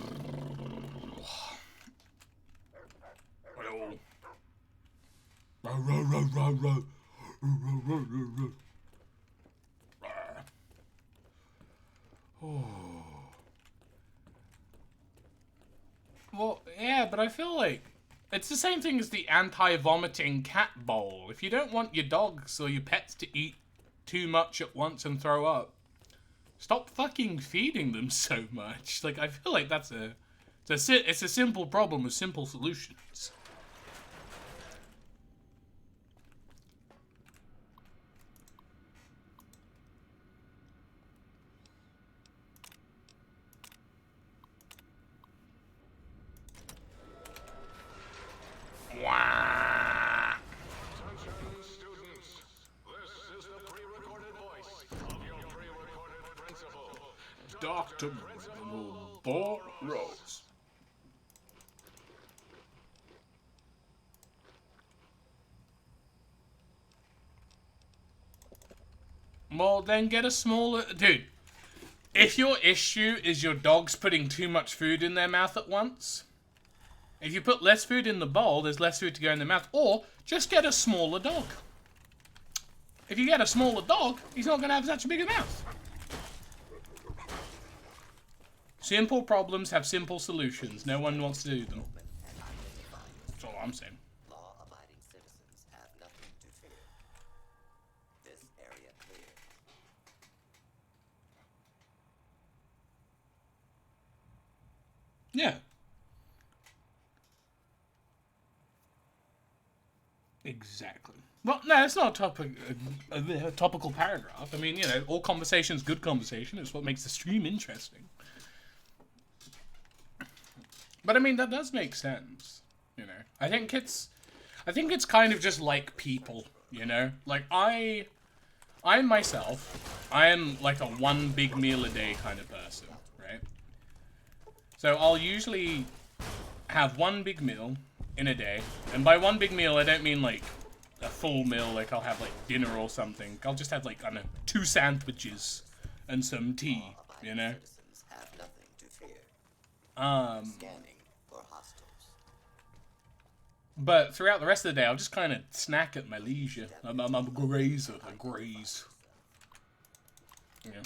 Well, yeah, but I feel like it's the same thing as the anti-vomiting cat bowl. If you don't want your dogs or your pets to eat too much at once and throw up, stop fucking feeding them so much. Like, I feel like it's a simple problem with simple solutions. Wow. Attention, students. This is the pre-recorded voice of your pre-recorded principal, Dr. Rose. Well, then get a smaller... Dude, if your issue is your dog's putting too much food in their mouth at once, if you put less food in the bowl, there's less food to go in their mouth. Or, just get a smaller dog. If you get a smaller dog, he's not going to have such a big mouth. Simple problems have simple solutions. No one wants to do them. That's all I'm saying. Law-abiding citizens have nothing to fear. This area clear. Yeah. Exactly. Well, no, it's not a topical paragraph. I mean, you know, all conversation's good conversation. It's what makes the stream interesting. But I mean, that does make sense. You know, I think it's kind of just like people. You know, like I myself, I am like a one big meal a day kind of person, right? So I'll usually have one big meal in a day, and by one big meal I don't mean like a full meal, like I'll have like dinner or something. I'll just have like, I don't know, 2 sandwiches and some tea, you know? Have nothing to fear. Scanning for hostiles. But throughout the rest of the day, I'll just kind of snack at my leisure. I'm a grazer, I graze. Yeah.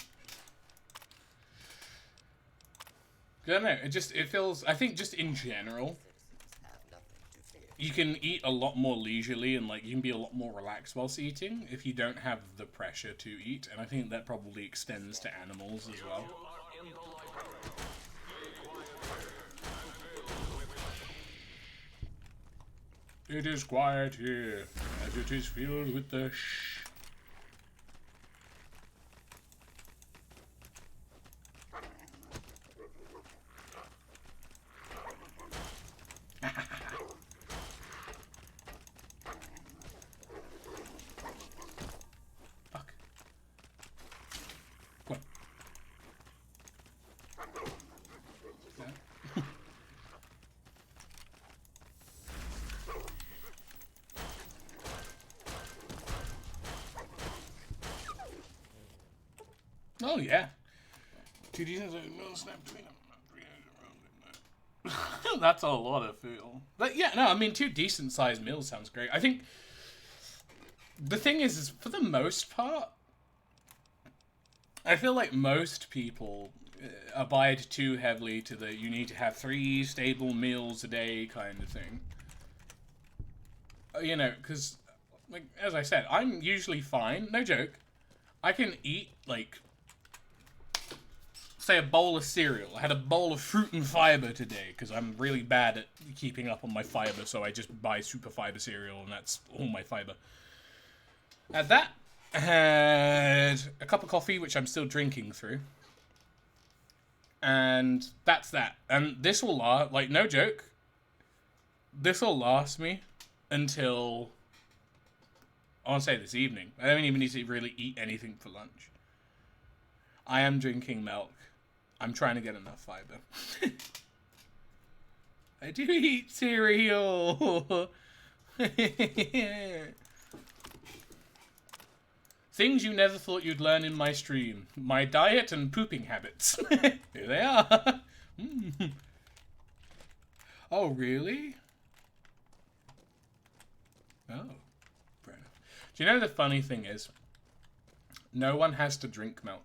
I don't know, it feels, I think just in general, you can eat a lot more leisurely and like you can be a lot more relaxed whilst eating if you don't have the pressure to eat, and I think that probably extends to animals as well. It is quiet here, as it is filled with the shh. Fuck. What? Yeah. Oh yeah. 2 decent no snap between them. That's a lot of food. But yeah, no, I mean 2 decent sized meals sounds great. I think the thing is for the most part, I feel like most people abide too heavily to the you need to have 3 stable meals a day kind of thing. You know, because like as I said, I'm usually fine. No joke. I can eat like say a bowl of cereal. I had a bowl of fruit and fiber today because I'm really bad at keeping up on my fiber, so I just buy super fiber cereal and that's all my fiber. Had that. Had a cup of coffee, which I'm still drinking through. And that's that. And this will last, like, no joke, this will last me until, I want to say this evening. I don't even need to really eat anything for lunch. I am drinking milk. I'm trying to get enough fiber. I do eat cereal. Things you never thought you'd learn in my stream. My diet and pooping habits. Here they are. Oh, really? Oh, fair enough. Do you know the funny thing is? No one has to drink milk.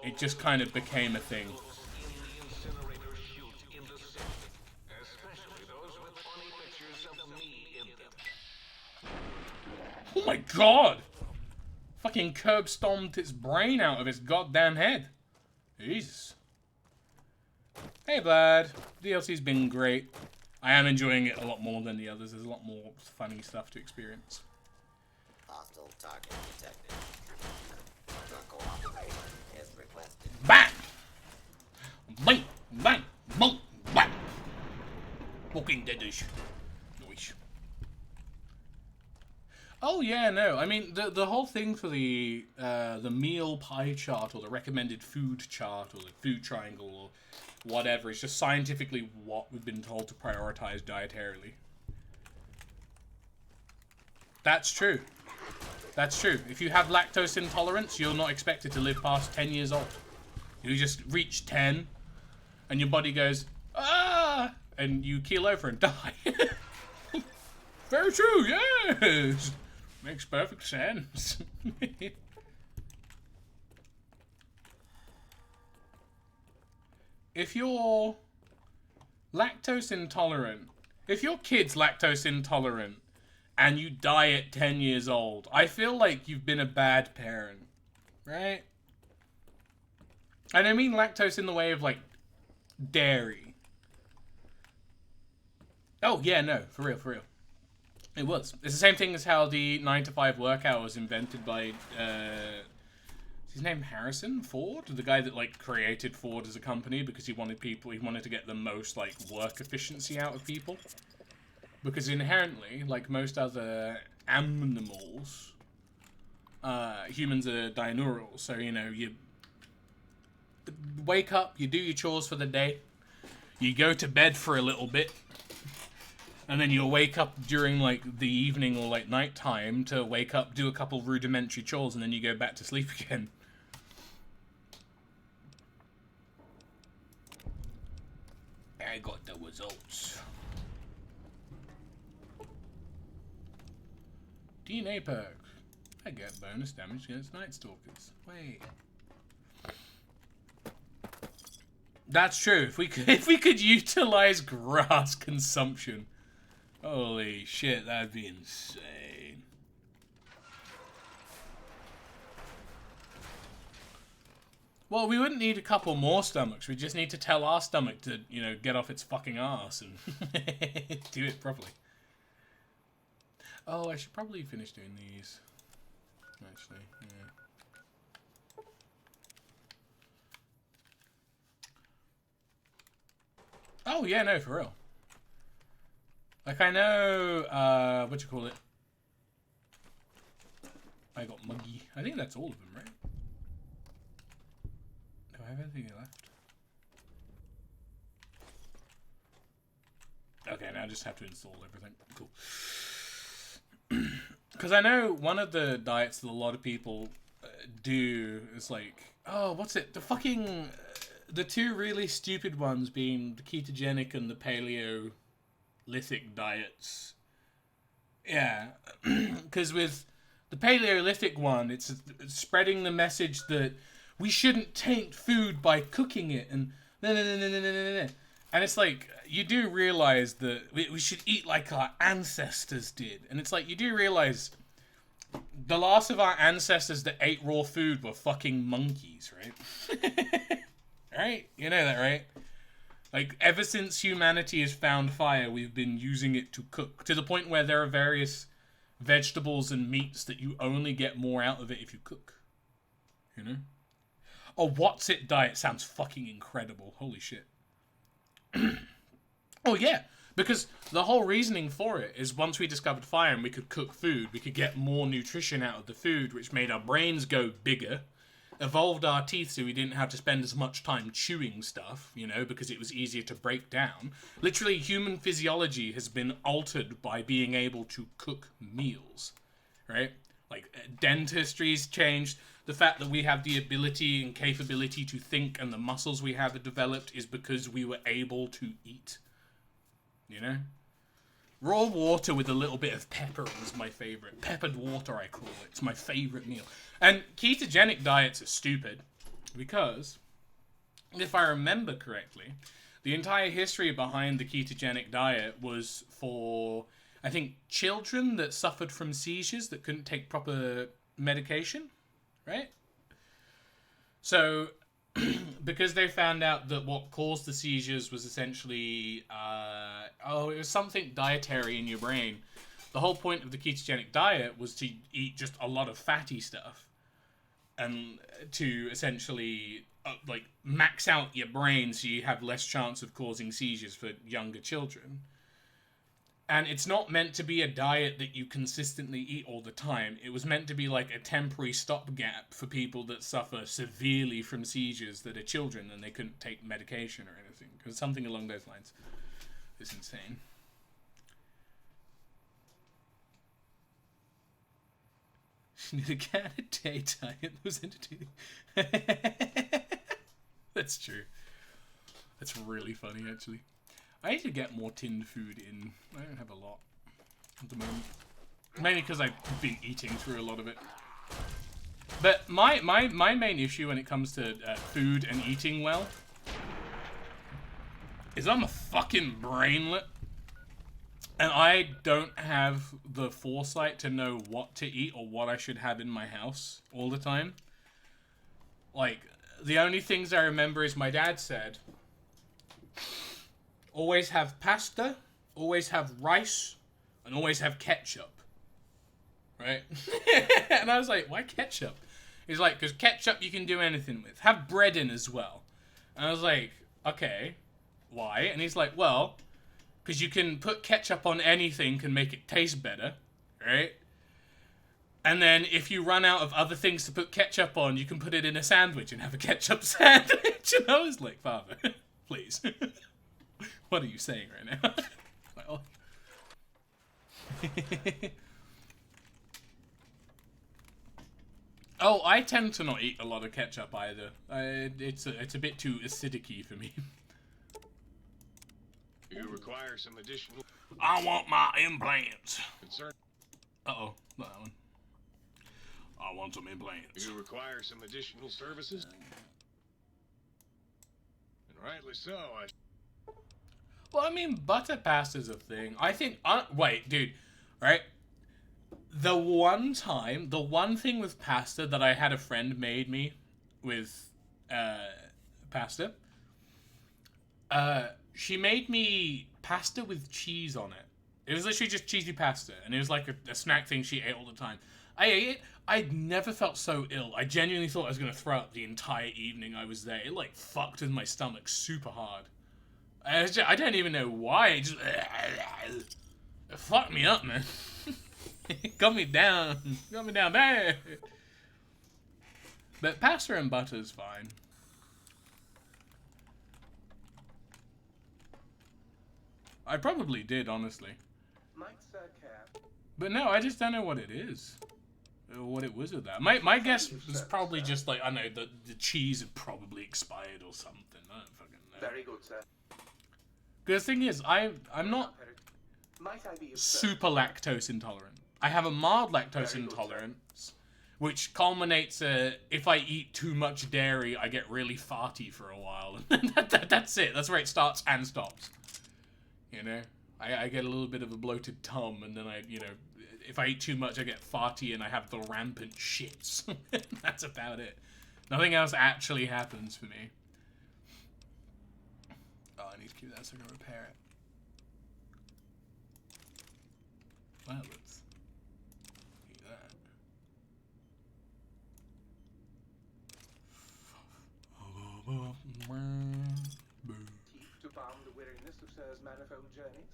It just kind of became a thing. Oh my god! Fucking curb stomped its brain out of its goddamn head. Jesus. Hey, Vlad. DLC's been great. I am enjoying it a lot more than the others. There's a lot more funny stuff to experience. Hostile target detected. Your cooperation is requested. Bang! Bang! Bang! Boom! Bang! Walking Deadish. Noise. Oh yeah, no. I mean, the whole thing for the meal pie chart or the recommended food chart or the food triangle or whatever is just scientifically what we've been told to prioritize dietarily. That's true. That's true. If you have lactose intolerance, you're not expected to live past 10 years old. You just reach 10 and your body goes, ah, and you keel over and die. Very true, yes. Makes perfect sense. If you're lactose intolerant, if your kid's lactose intolerant and you die at 10 years old, I feel like you've been a bad parent, right? And I mean lactose in the way of, like, dairy. Oh, yeah, no, for real, for real. It was. It's the same thing as how the 9-to-5 workout was invented by, is his name Harrison Ford? The guy that, like, created Ford as a company because he wanted to get the most, like, work efficiency out of people. Because inherently, like most other animals, humans are diurnal. So, you know, you wake up, you do your chores for the day, you go to bed for a little bit, and then you'll wake up during, like, the evening or, like, night time to wake up, do a couple rudimentary chores, and then you go back to sleep again. I got the results. DNA perk. I get bonus damage against Night Stalkers. Wait. That's true. If we could utilize grass consumption. Holy shit, that'd be insane. Well, we wouldn't need a couple more stomachs. We just need to tell our stomach to, you know, get off its fucking ass and do it properly. Oh, I should probably finish doing these. Actually, yeah. Oh, yeah, no, for real. Like, I know, what you call it? I got Muggy. I think that's all of them, right? Do I have anything left? Okay, now I just have to install everything. Cool. Because I know one of the diets that a lot of people do is like, oh, what's it? The fucking, the two really stupid ones being the ketogenic and the Paleolithic diets. Yeah, because with the Paleolithic one, it's spreading the message that we shouldn't taint food by cooking it and and it's like, you do realize that we should eat like our ancestors did. And it's like, you do realize the last of our ancestors that ate raw food were fucking monkeys, right? Right? You know that, right? Like, ever since humanity has found fire, we've been using it to cook. To the point where there are various vegetables and meats that you only get more out of it if you cook. You know? A what's it diet sounds fucking incredible. Holy shit. Oh, yeah. Because the whole reasoning for it is once we discovered fire and we could cook food, we could get more nutrition out of the food, which made our brains go bigger. Evolved our teeth so we didn't have to spend as much time chewing stuff, you know, because it was easier to break down. Literally, human physiology has been altered by being able to cook meals, right? Like, dentistry's changed. The fact that we have the ability and capability to think and the muscles we have developed is because we were able to eat, you know? Raw water with a little bit of pepper is my favourite. Peppered water, I call it. It's my favourite meal. And ketogenic diets are stupid because, if I remember correctly, the entire history behind the ketogenic diet was for, I think, children that suffered from seizures that couldn't take proper medication, right? So, because they found out that what caused the seizures was essentially, it was something dietary in your brain. The whole point of the ketogenic diet was to eat just a lot of fatty stuff and to essentially, max out your brain so you have less chance of causing seizures for younger children. And it's not meant to be a diet that you consistently eat all the time. It was meant to be like a temporary stopgap for people that suffer severely from seizures that are children and they couldn't take medication or anything. Because something along those lines. It's insane. She did a cat a day diet that was entertaining. That's true. That's really funny, actually. I need to get more tinned food in. I don't have a lot at the moment. Mainly because I've been eating through a lot of it. But my main issue when it comes to food and eating well is I'm a fucking brainlet. And I don't have the foresight to know what to eat or what I should have in my house all the time. Like, the only things I remember is my dad said, always have pasta, always have rice, and always have ketchup. Right? And I was like, why ketchup? He's like, because ketchup you can do anything with. Have bread in as well. And I was like, okay, why? And he's like, well, because you can put ketchup on anything can make it taste better, right? And then if you run out of other things to put ketchup on, you can put it in a sandwich and have a ketchup sandwich. And I was like, Father, please. What are you saying right now? Well. Oh, I tend to not eat a lot of ketchup either. It's a bit too acidic-y for me. You require some additional... I want my implants. Concern. Uh-oh, not that one. I want some implants. You require some additional services? And rightly so, Well, I mean, butter pasta's a thing. I think... wait, dude. Right? The one thing with pasta that I had a friend made me with pasta, she made me pasta with cheese on it. It was literally just cheesy pasta, and it was like a snack thing she ate all the time. I ate it. I'd never felt so ill. I genuinely thought I was going to throw up the entire evening I was there. It, like, fucked with my stomach super hard. I don't even know why. It just... It fucked me up, man. It got me down. Got me down bad. But pasta and butter is fine. I probably did, honestly. But no, I just don't know what it is. Or what it was with that. My guess was probably just like, I know, the cheese had probably expired or something. I don't fucking know. Very good, sir. Because the thing is, I'm not super lactose intolerant. I have a mild lactose intolerance, which culminates if I eat too much dairy, I get really farty for a while. That's it. That's where it starts and stops. You know? I get a little bit of a bloated tum, and then if I eat too much, I get farty and I have the rampant shits. That's about it. Nothing else actually happens for me. Oh, I need to keep that so I can repair it. Well, let's keep that. To balm the weariness of Sir's manifold journeys.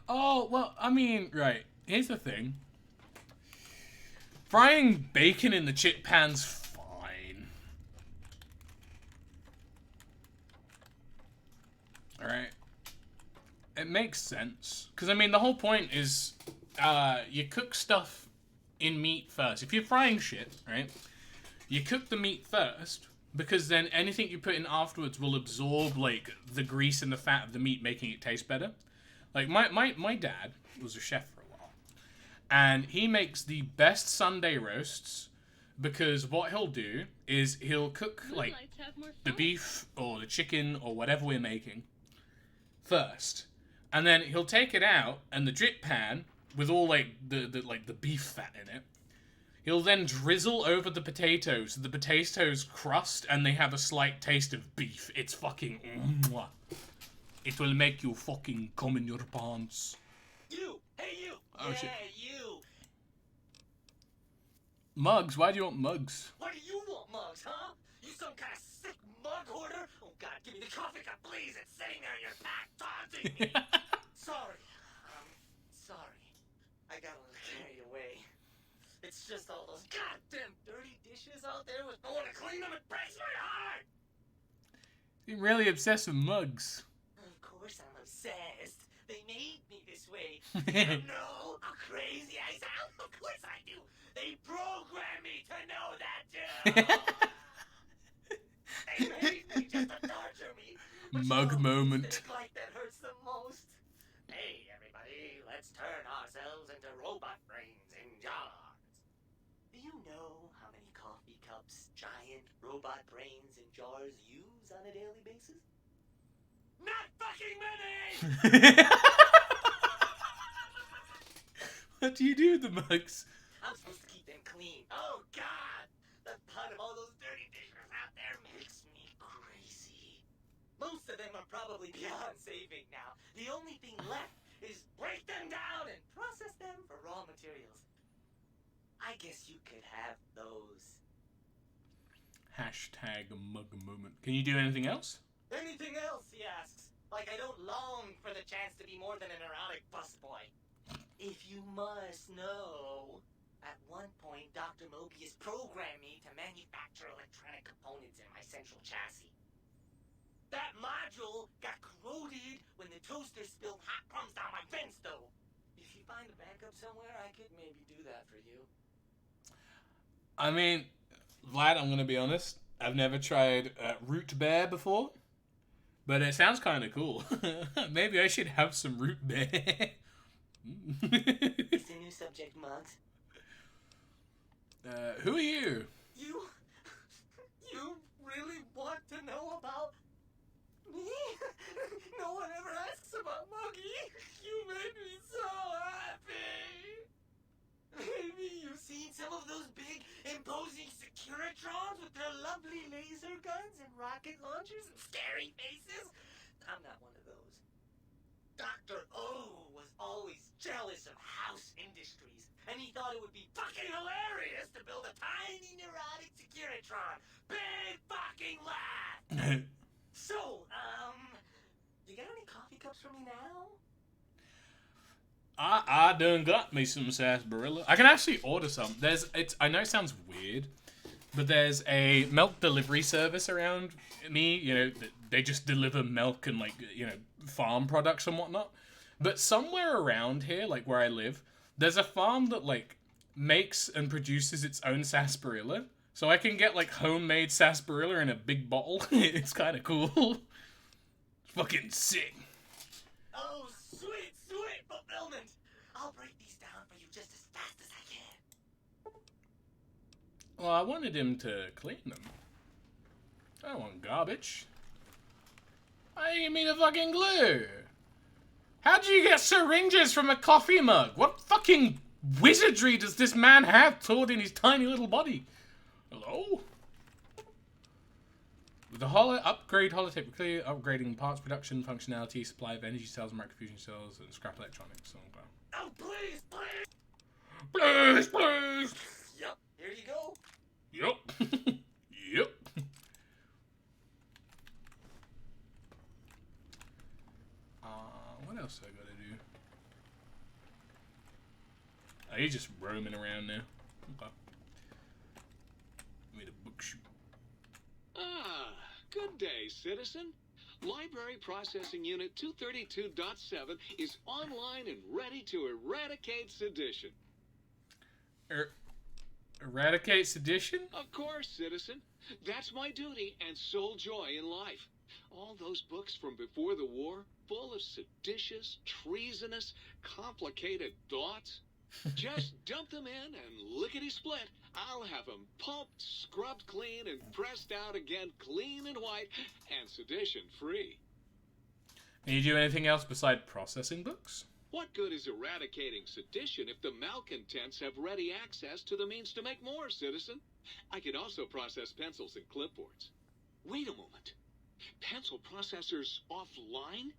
Oh, well, I mean, right. Here's the thing. Frying bacon in the chip pan's fine. Alright. It makes sense. Because, I mean, the whole point is you cook stuff in meat first. If you're frying shit, right, you cook the meat first, because then anything you put in afterwards will absorb, like, the grease and the fat of the meat, making it taste better. Like, my dad was a chef for a while, and he makes the best Sunday roasts, because what he'll do is he'll cook, like, the beef or the chicken or whatever we're making first, and then he'll take it out, and the drip pan, with all, like, the beef fat in it, he'll then drizzle over the potatoes, so the potatoes crust, and they have a slight taste of beef. It's fucking mwah. It will make you fucking come in your pants. You! Hey, you! Oh, yeah, shit. you! Mugs? Why do you want mugs? Why do you want mugs, huh? You some kind of sick mug hoarder? Oh, God, give me the coffee cup, please! It's sitting there in your back, taunting me! Sorry. Sorry. I got a little carried away. It's just all those goddamn dirty dishes out there with no one to clean them. It breaks my heart! You're really obsessed with mugs. Of course I'm obsessed. They made me this way. You don't know how crazy I sound? Of course I do. They programmed me to know that too. They made me just to torture me. But Mug moment. Like that hurts the most. Hey everybody, let's turn ourselves into robot brains in jars. Do you know how many coffee cups giant robot brains in jars use on a daily basis? Not fucking many! What do you do with the mugs? I'm supposed to keep them clean. Oh, God! The thought of all those dirty dishes out there makes me crazy. Most of them are probably beyond saving now. The only thing left is break them down and process them for raw materials. I guess you could have those. Hashtag mug moment. Can you do anything else? Anything else, he asks. Like I don't long for the chance to be more than an erotic busboy. If you must know, at one point Dr. Mobius programmed me to manufacture electronic components in my central chassis. That module got corroded when the toaster spilled hot crumbs down my vent stove. If you find a backup somewhere, I could maybe do that for you. I mean, Vlad, I'm gonna be honest. I've never tried root beer before, but it sounds kind of cool. Maybe I should have some root beer. It's a new subject, Mugs. Who are you? You really want to know about me? No one ever asks about Muggy. You made me so happy. Maybe you've seen some of those big, imposing Securitrons with their lovely laser guns and rocket launchers and scary faces. I'm not one of those. Dr. O was always jealous of House Industries, and he thought it would be fucking hilarious to build a tiny neurotic Securitron. Big fucking laugh! So, you got any coffee cups for me now? I done got me some sarsaparilla. I can actually order some. I know it sounds weird, but there's a milk delivery service around me. You know, they just deliver milk and, like, you know, farm products and whatnot. But somewhere around here, like where I live, there's a farm that, like, makes and produces its own sarsaparilla. So I can get, like, homemade sarsaparilla in a big bottle. It's kind of cool. Fucking sick. Oh, sweet, sweet fulfillment! I'll break these down for you just as fast as I can. Well, I wanted him to clean them. I don't want garbage. I give me the fucking glue. How do you get syringes from a coffee mug? What fucking wizardry does this man have stored in his tiny little body? Hello? With the upgrade holotape, we're clearly upgrading parts production, functionality, supply of energy cells, microfusion cells, and scrap electronics. Okay. Oh, please, please! Please, please! Yep, here you go. Yep. Yep. What else do I gotta do? Oh, he's just roaming around now. Okay. Made a book shoot. Ah, good day, citizen. Library Processing Unit 232.7 is online and ready to eradicate sedition. Eradicate sedition? Of course, citizen. That's my duty and sole joy in life. All those books from before the war, full of seditious, treasonous, complicated thoughts. Just dump them in and lickety-split. I'll have them pulped, scrubbed clean, and pressed out again clean and white and sedition-free. Can you do anything else besides processing books? What good is eradicating sedition if the malcontents have ready access to the means to make more, citizen? I can also process pencils and clipboards. Wait a moment. Pencil processors offline?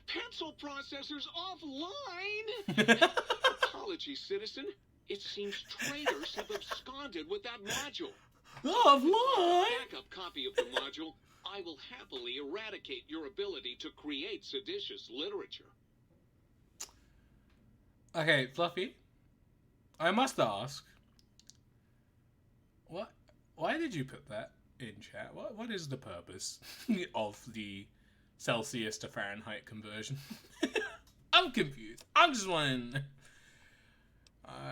Pencil processors offline? Apologies, citizen. It seems traitors have absconded with that module. Offline? Backup copy of the module. I will happily eradicate your ability to create seditious literature. Okay, Fluffy. I must ask. Why did you put that in chat? What is the purpose of the Celsius to Fahrenheit conversion? I'm confused. I'm just wondering.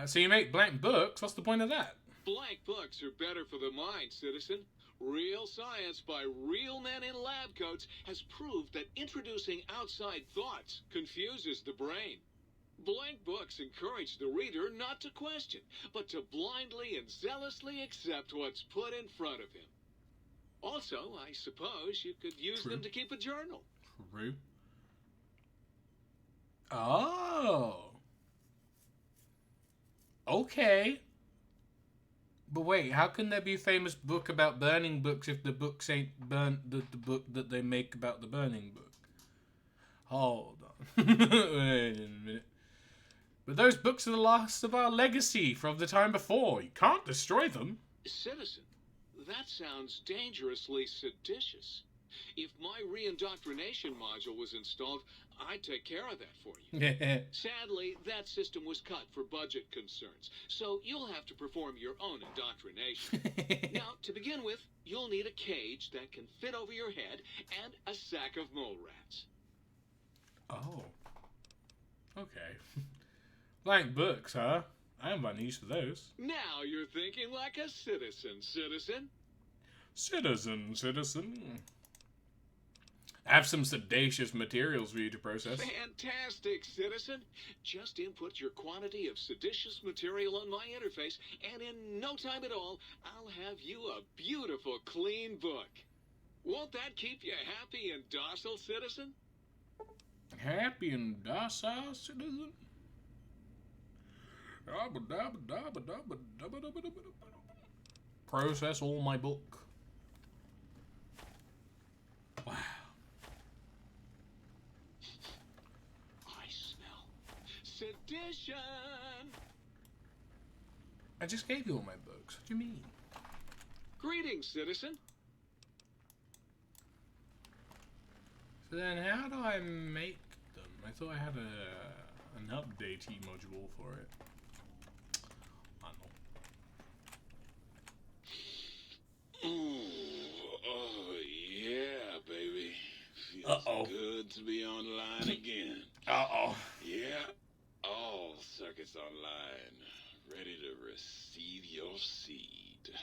So you make blank books? What's the point of that? Blank books are better for the mind, citizen. Real science by real men in lab coats has proved that introducing outside thoughts confuses the brain. Blank books encourage the reader not to question, but to blindly and zealously accept what's put in front of him. Also, I suppose you could use them to keep a journal. True. Oh. Okay. But wait, how can there be a famous book about burning books if the books ain't burnt the book that they make about the burning book? Hold on. Wait a minute. But those books are the last of our legacy from the time before. You can't destroy them. Citizen, that sounds dangerously seditious. If my re-indoctrination module was installed, I'd take care of that for you. Sadly, that system was cut for budget concerns, so you'll have to perform your own indoctrination. Now, to begin with, you'll need a cage that can fit over your head and a sack of mole rats. Oh. Okay. Blank books, huh? I haven't got any use for those. Now you're thinking like a citizen, citizen. Citizen. I have some sedacious materials for you to process. Fantastic, citizen. Just input your quantity of seditious material on my interface, and in no time at all, I'll have you a beautiful, clean book. Won't that keep you happy and docile, citizen? Happy and docile, citizen? Process all my book. Wow. I smell sedition. I just gave you all my books. What do you mean? Greetings, citizen. So then how do I make them? I thought I had an updatey module for it. I don't know. Ooh, oh yeah, baby. Feels good to be online again. Yeah, all circuits online, ready to receive your seed.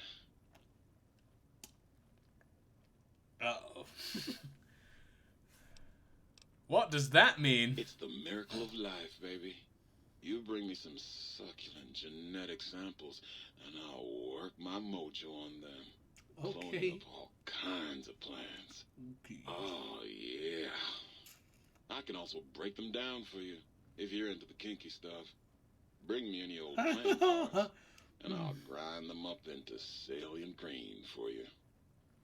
What does that mean? It's the miracle of life, baby. You bring me some succulent genetic samples, and I'll work my mojo on them. Okay. Cloning up all kinds of plants. Okay. Oh, yeah. I can also break them down for you, if you're into the kinky stuff. Bring me any old plant parts, and I'll grind them up into salient green for you.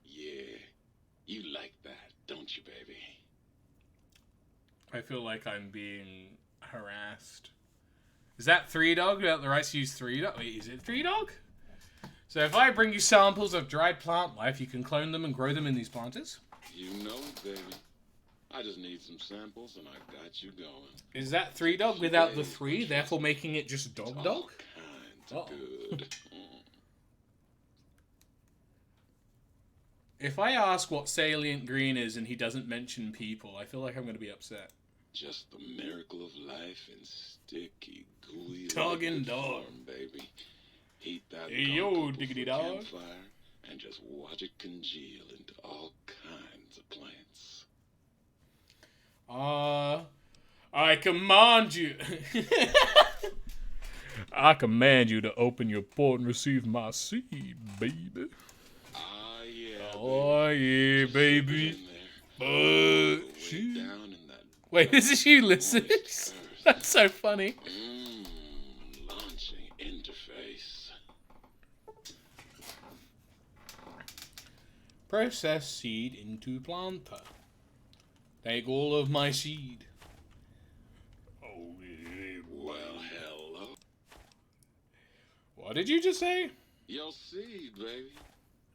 Yeah, you like that, don't you, baby? I feel like I'm being harassed. Is that 3 Dog? About the rights to use 3 Dog? Wait, is it 3 Dog? So if I bring you samples of dried plant life, you can clone them and grow them in these planters? You know it, baby. I just need some samples, and I got you going. Is that 3 Dog without the 3, therefore making it just Dog? All kinds of good. If I ask what salient green is and he doesn't mention people, I feel like I'm going to be upset. Just the miracle of life in sticky, gooey Dog and liquid dog. form, baby. Heat that Hey, yo, gunk diggity up over dog. a campfire and just watch it congeal into all kinds of plants. I command you. I command you to open your port and receive my seed, baby. Ah, yeah. Oh, yeah, baby. Way down in that Wait, this is you listening? That's so funny. launching interface. Process seed into planter. Take all of my seed. Oh, yeah. Well, hello. What did you just say? Your seed, baby.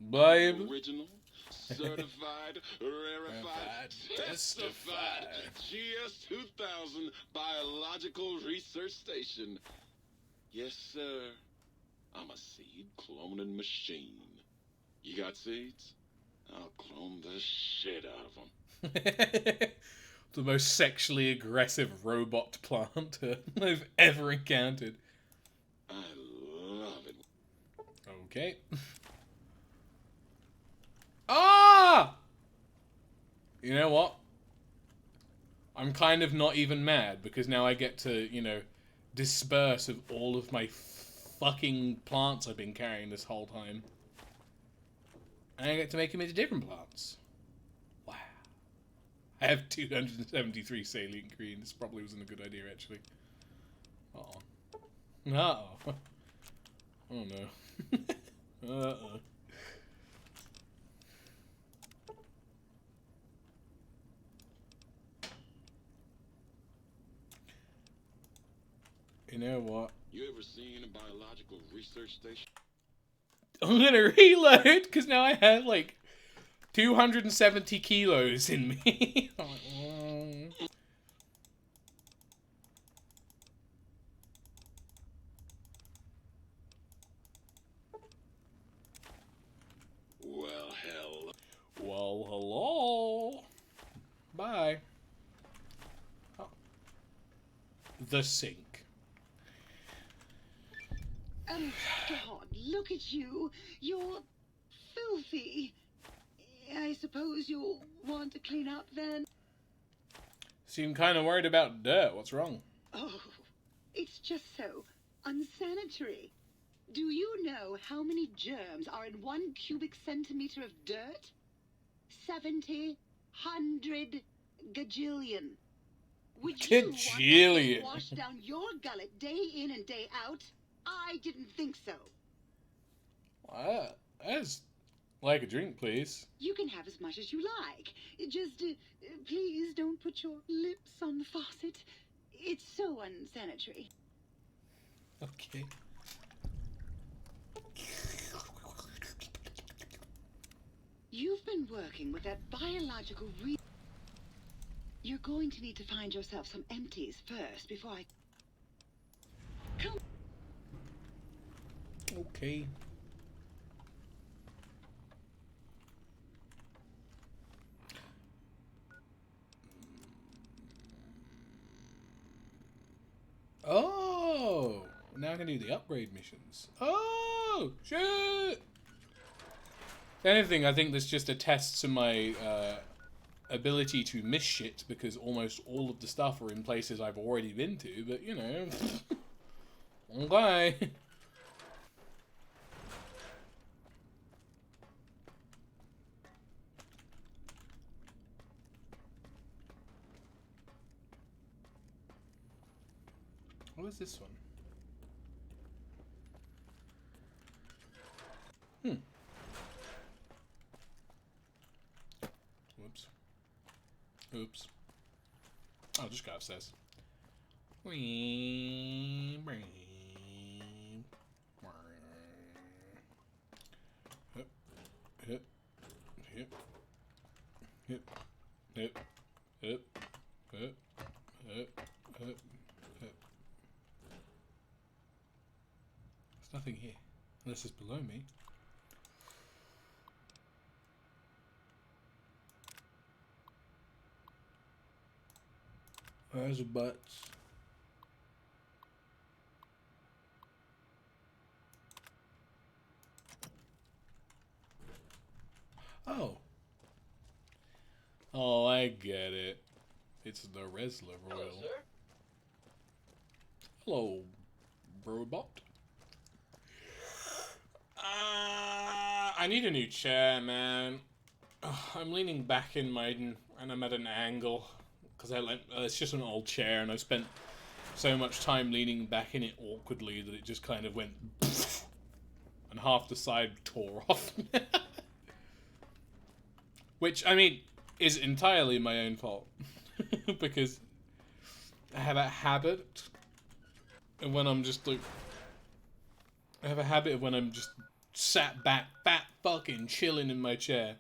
Babe. Original, certified, rarefied, testified. GS 2000 Biological Research Station. Yes, sir. I'm a seed cloning machine. You got seeds? I'll clone the shit out of them. The most sexually aggressive robot planter I've ever encountered. I love it. Okay. Ah! You know what? I'm kind of not even mad because now I get to, you know, disperse of all of my fucking plants I've been carrying this whole time. And I get to make them into different plants. Wow. I have 273 salient green. This probably wasn't a good idea, actually. Uh-oh. Uh-oh. Oh, no. Uh-oh. You know what? You ever seen a biological research station? I'm gonna reload because now I have like 270 kilos in me. Well, hell. Well, hello. Bye. Oh. The sink. God, look at you. You're filthy. I suppose you'll want to clean up then? Seem kind of worried about dirt. What's wrong? Oh, it's just so unsanitary. Do you know how many germs are in 1 cubic centimeter of dirt? 70, 100, gajillion. Would you want that washed down your gullet day in and day out? I didn't think so. That's like a drink, please. You can have as much as you like. Just, please don't put your lips on the faucet. It's so unsanitary. Okay. You've been working with that biological You're going to need to find yourself some empties first before I... Come. Okay. Oh! Now I can do the upgrade missions. Oh! Shit! If anything, I think this just attests to my ability to miss shit because almost all of the stuff are in places I've already been to, but you know. Okay. What was this one? Whoops. Oops. I'll just go upstairs. Hip, hip, hip, hip, hip, hip, hip, hip, hip. There's nothing here, unless it's below me. Where's the butts? Oh. Oh, I get it. It's the Resler Royal. Hello, robot. I need a new chair, man. I'm leaning back in mine, and I'm at an angle. Because it's just an old chair, and I spent so much time leaning back in it awkwardly that it just kind of went and half the side tore off. Which, I mean, is entirely my own fault. Because I have a habit of when I'm just like... I have a habit of when I'm just sat back, fat fucking chilling in my chair.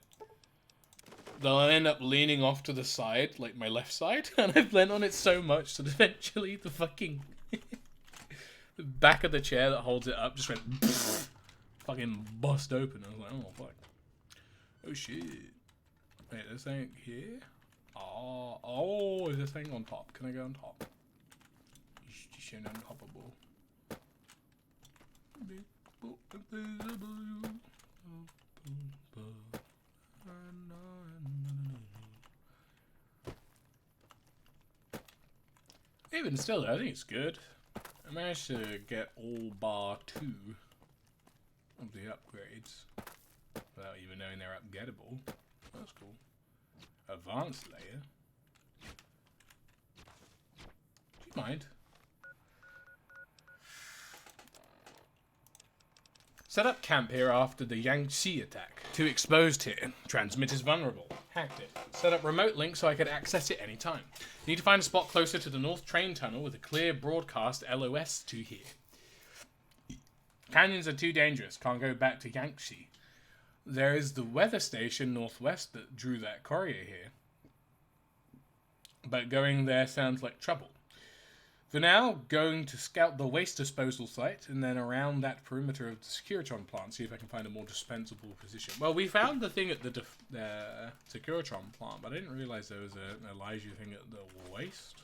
They'll end up leaning off to the side, like my left side, and I've leant on it so much that eventually the fucking the back of the chair that holds it up just went fucking bust open. I was like, oh fuck. Oh shit. Wait, this ain't here? Oh, is this thing on top? Can I go on top? Just untoppable. Even still, I think it's good. I managed to get all bar 2 of the upgrades without even knowing they're upgettable. That's cool. Advanced layer. Do you mind? Set up camp here after the Yangtze attack. Too exposed here. Transmitter's vulnerable. Hacked it. Set up remote link so I could access it anytime. Need to find a spot closer to the North Train Tunnel with a clear broadcast LOS to here. Canyons are too dangerous. Can't go back to Yangtze. There is the weather station northwest that drew that courier here. But going there sounds like trouble. For now, going to scout the waste disposal site and then around that perimeter of the Securitron plant, see if I can find a more dispensable position. Well, we found the thing at the Securitron plant, but I didn't realize there was an Elijah thing at the waste.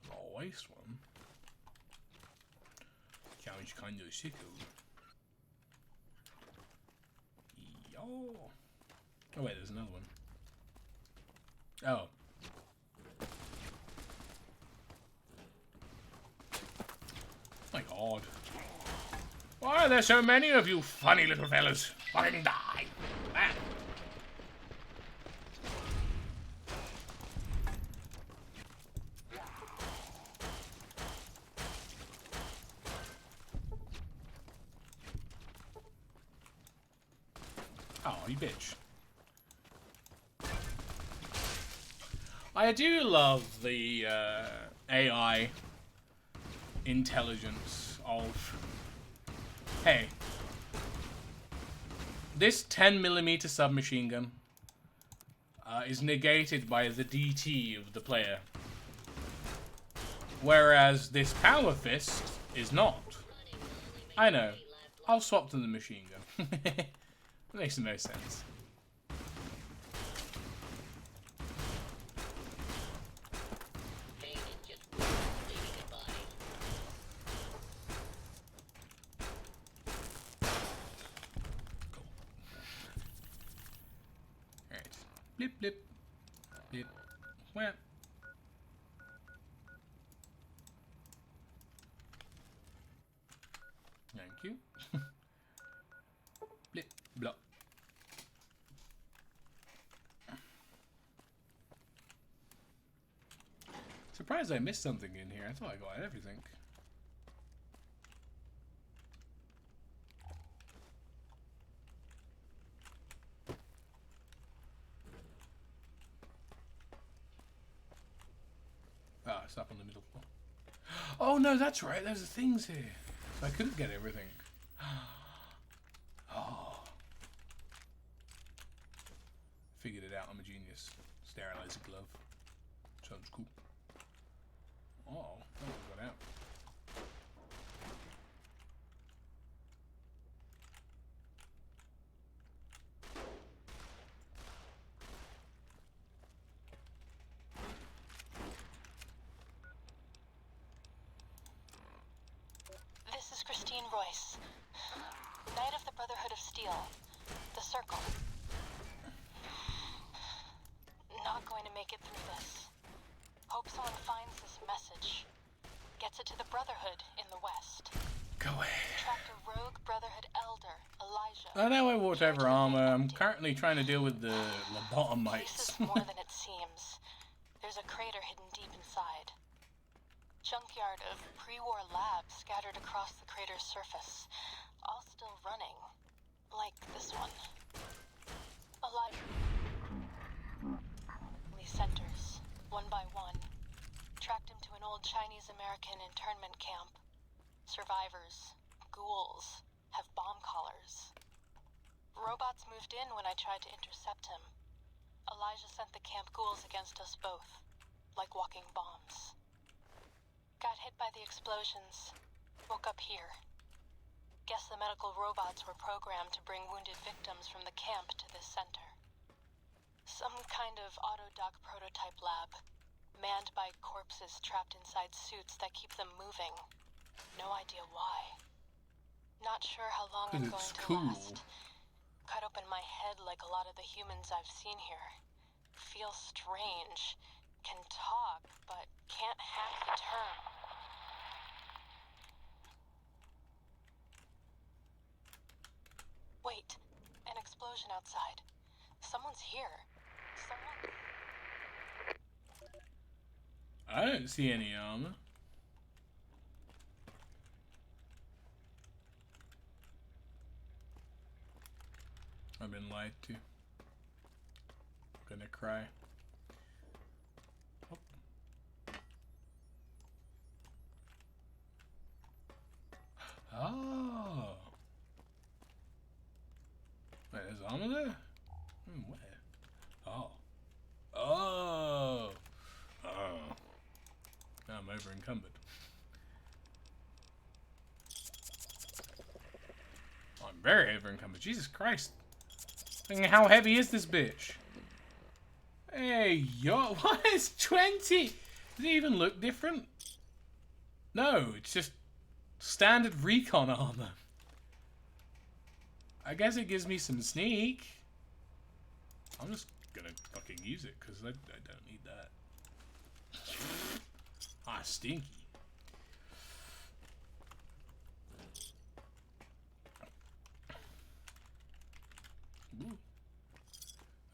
The waste one. Sounds kind of sick. Yo. Oh wait, there's another one. Oh. My god. Why are there so many of you funny little fellas? Fucking die. Ah. Oh, you bitch. I do love the AI intelligence of, hey, this 10mm submachine gun is negated by the DT of the player, whereas this power fist is not. I know. I'll swap to the machine gun. It makes the most sense. Blip, blip, blip, whap. Thank you. Blip, blop. Surprised surprised I missed something in here. I thought I got everything. Ah, it's up on the middle floor. Oh no, that's right. There's things here. So I couldn't get everything. Oh. Figured it out. I'm a genius. Sterilizer glove. Sounds cool. Oh, that one got out. This is Christine Royce, Knight of the Brotherhood of Steel, the Circle. Not going to make it through this. Hope someone finds this message. Gets it to the Brotherhood in the West. Go away. Tracked a rogue Brotherhood elder, Elijah. I know I walked over armor. I'm currently trying to deal with the lobotomites. This is more than it seems. There's a crater hidden deep inside. Junkyard of pre-war labs scattered across the crater's surface. All still running. Like this one. Elijah. These centers, one by one. Tracked him to an old Chinese-American internment camp. Survivors, ghouls, have bomb collars. Robots moved in when I tried to intercept him. Elijah sent the camp ghouls against us both, like walking bombs. Got hit by the explosions, woke up here. Guess the medical robots were programmed to bring wounded victims from the camp to this center. Some kind of autodoc prototype lab, manned by corpses trapped inside suits that keep them moving. No idea why. Not sure how long I'm going to last. Cut open my head like a lot of the humans I've seen here. Feel strange. Can talk, but can't hack the term. Wait, an explosion outside. Someone's here. Someone... I don't see any armor. I've been lied to. Gonna cry. Oh. Oh. Wait, there's armor there? Where? Oh. Oh. Oh. Now I'm over encumbered. I'm very over encumbered. Jesus Christ. How heavy is this bitch? Hey, yo, what is 20? Does it even look different? No, it's just standard recon armor. I guess it gives me some sneak. I'm just gonna fucking use it because I don't need that. Ah, stinky. Ooh.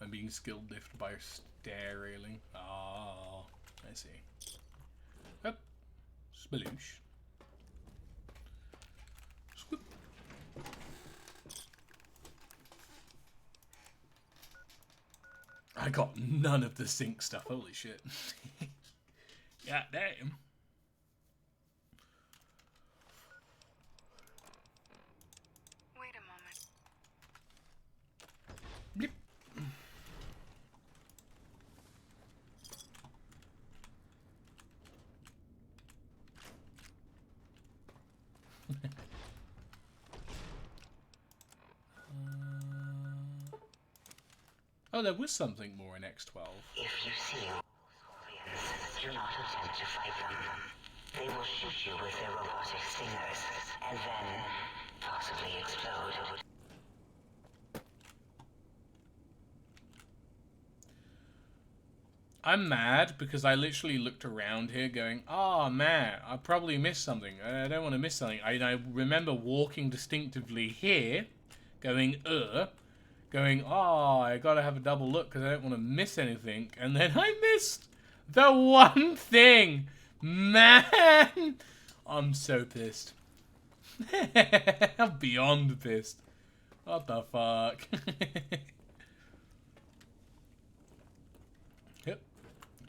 I'm being skill diffed by a stair railing. Oh, I see. Up. Sploosh. Swoop. I got none of the sync stuff. Holy shit. God damn. Wait a moment. Blip. Oh, there was something more in X12. If you see scorpions, do not attempt to fight them. They will shoot you with their robotic stingers, and then possibly explode. I'm mad because I literally looked around here going, oh man, I probably missed something. I don't want to miss something. I remember walking distinctively here, going, oh, I gotta have a double look because I don't want to miss anything. And then I missed the one thing Man! I'm so pissed. I'm beyond pissed. What the fuck? Yep.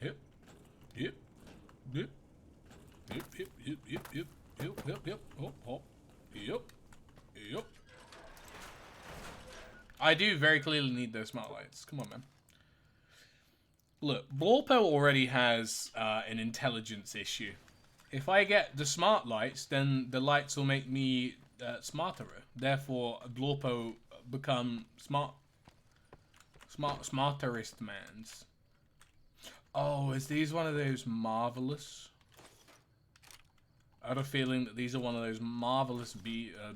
Yep. Yep. Yep. Yep. Yep. Yep. Yep. Yep. Yep. Yep. Yep. Oh. Oh. Yep. Yep. I do very clearly need those smart lights. Come on, man. Look, Blorpo already has an intelligence issue. If I get the smart lights, then the lights will make me smarterer. Therefore, Blorpo become smarterest mans. Oh, is these one of those marvelous? I had a feeling that these are one of those marvelous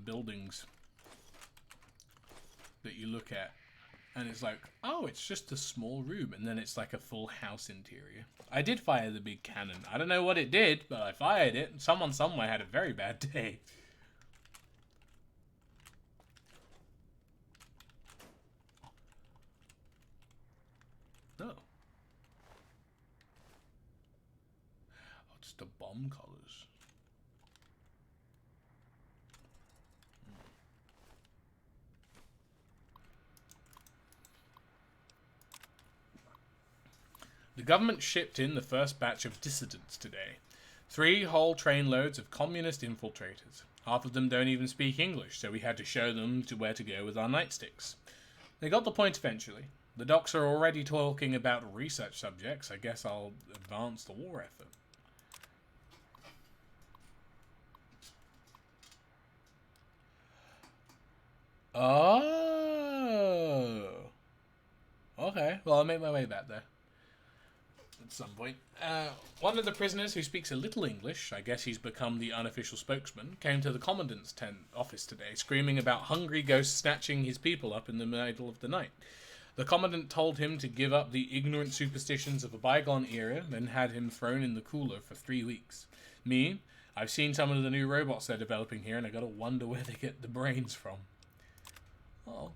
buildings that you look at. And it's like, oh, it's just a small room. And then it's like a full house interior. I did fire the big cannon. I don't know what it did, but I fired it. Someone somewhere had a very bad day. Oh. Oh, just the bomb colors. The government shipped in the first batch of dissidents today. 3 whole trainloads of communist infiltrators. Half of them don't even speak English, so we had to show them to where to go with our nightsticks. They got the point eventually. The docs are already talking about research subjects. I guess I'll advance the war effort. Oh. Okay, well, I'll make my way back there. At some point. One of the prisoners who speaks a little English, I guess he's become the unofficial spokesman, came to the commandant's office today, screaming about hungry ghosts snatching his people up in the middle of the night. The commandant told him to give up the ignorant superstitions of a bygone era, then had him thrown in the cooler for 3 weeks. Me, I've seen some of the new robots they're developing here, and I gotta wonder where they get the brains from. Oh.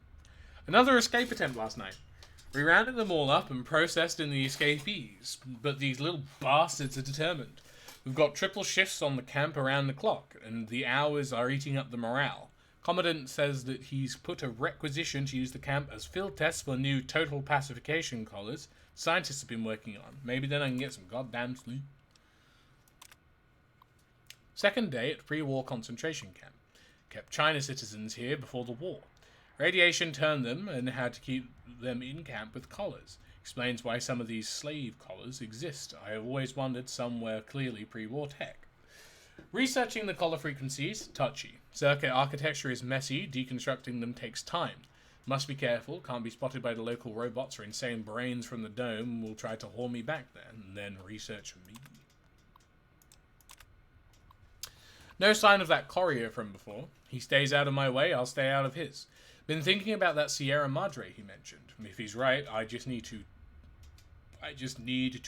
Another escape attempt last night. We rounded them all up and processed in the escapees, but these little bastards are determined. We've got triple shifts on the camp around the clock, and the hours are eating up the morale. Commandant says that he's put a requisition to use the camp as field tests for new total pacification collars scientists have been working on. Maybe then I can get some goddamn sleep. Second day at pre-war concentration camp. Kept China citizens here before the war. Radiation turned them and had to keep them in camp with collars. Explains why some of these slave collars exist. I have always wondered some were clearly pre-war tech. Researching the collar frequencies, touchy. Circuit architecture is messy, deconstructing them takes time. Must be careful, can't be spotted by the local robots or insane brains from the dome will try to haul me back there, and then research me. No sign of that courier from before. He stays out of my way, I'll stay out of his. Been thinking about that Sierra Madre he mentioned. If he's right, I just need to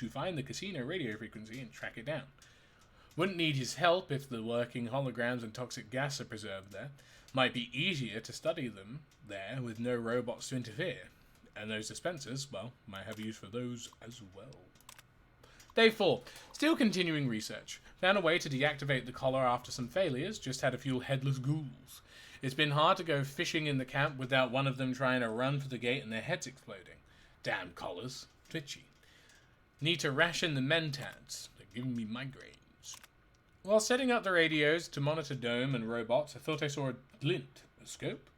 find the casino radio frequency and track it down. Wouldn't need his help if the working holograms and toxic gas are preserved there. Might be easier to study them there with no robots to interfere. And those dispensers, well, might have use for those as well. Day 4. Still continuing research. Found a way to deactivate the collar after some failures, just had a few headless ghouls. It's been hard to go fishing in the camp without one of them trying to run for the gate and their heads exploding. Damn collars. Twitchy. Need to ration the mentats. They're giving me migraines. While setting up the radios to monitor Dome and robots, I thought I saw a glint, a scope,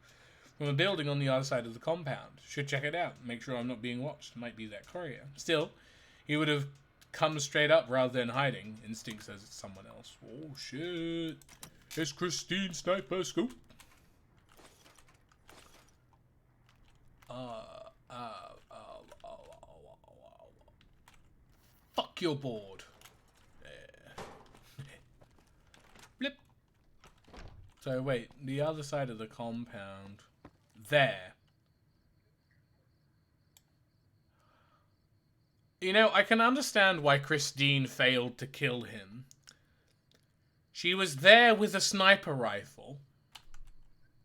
from a building on the other side of the compound. Should check it out. Make sure I'm not being watched. Might be that courier. Still, he would have come straight up rather than hiding. Instinct says it's someone else. Oh shit. It's Christine Sniper Scoop. Fuck your board. Blip. So wait, the other side of the compound. There. You know, I can understand why Christine failed to kill him. She was there with a sniper rifle.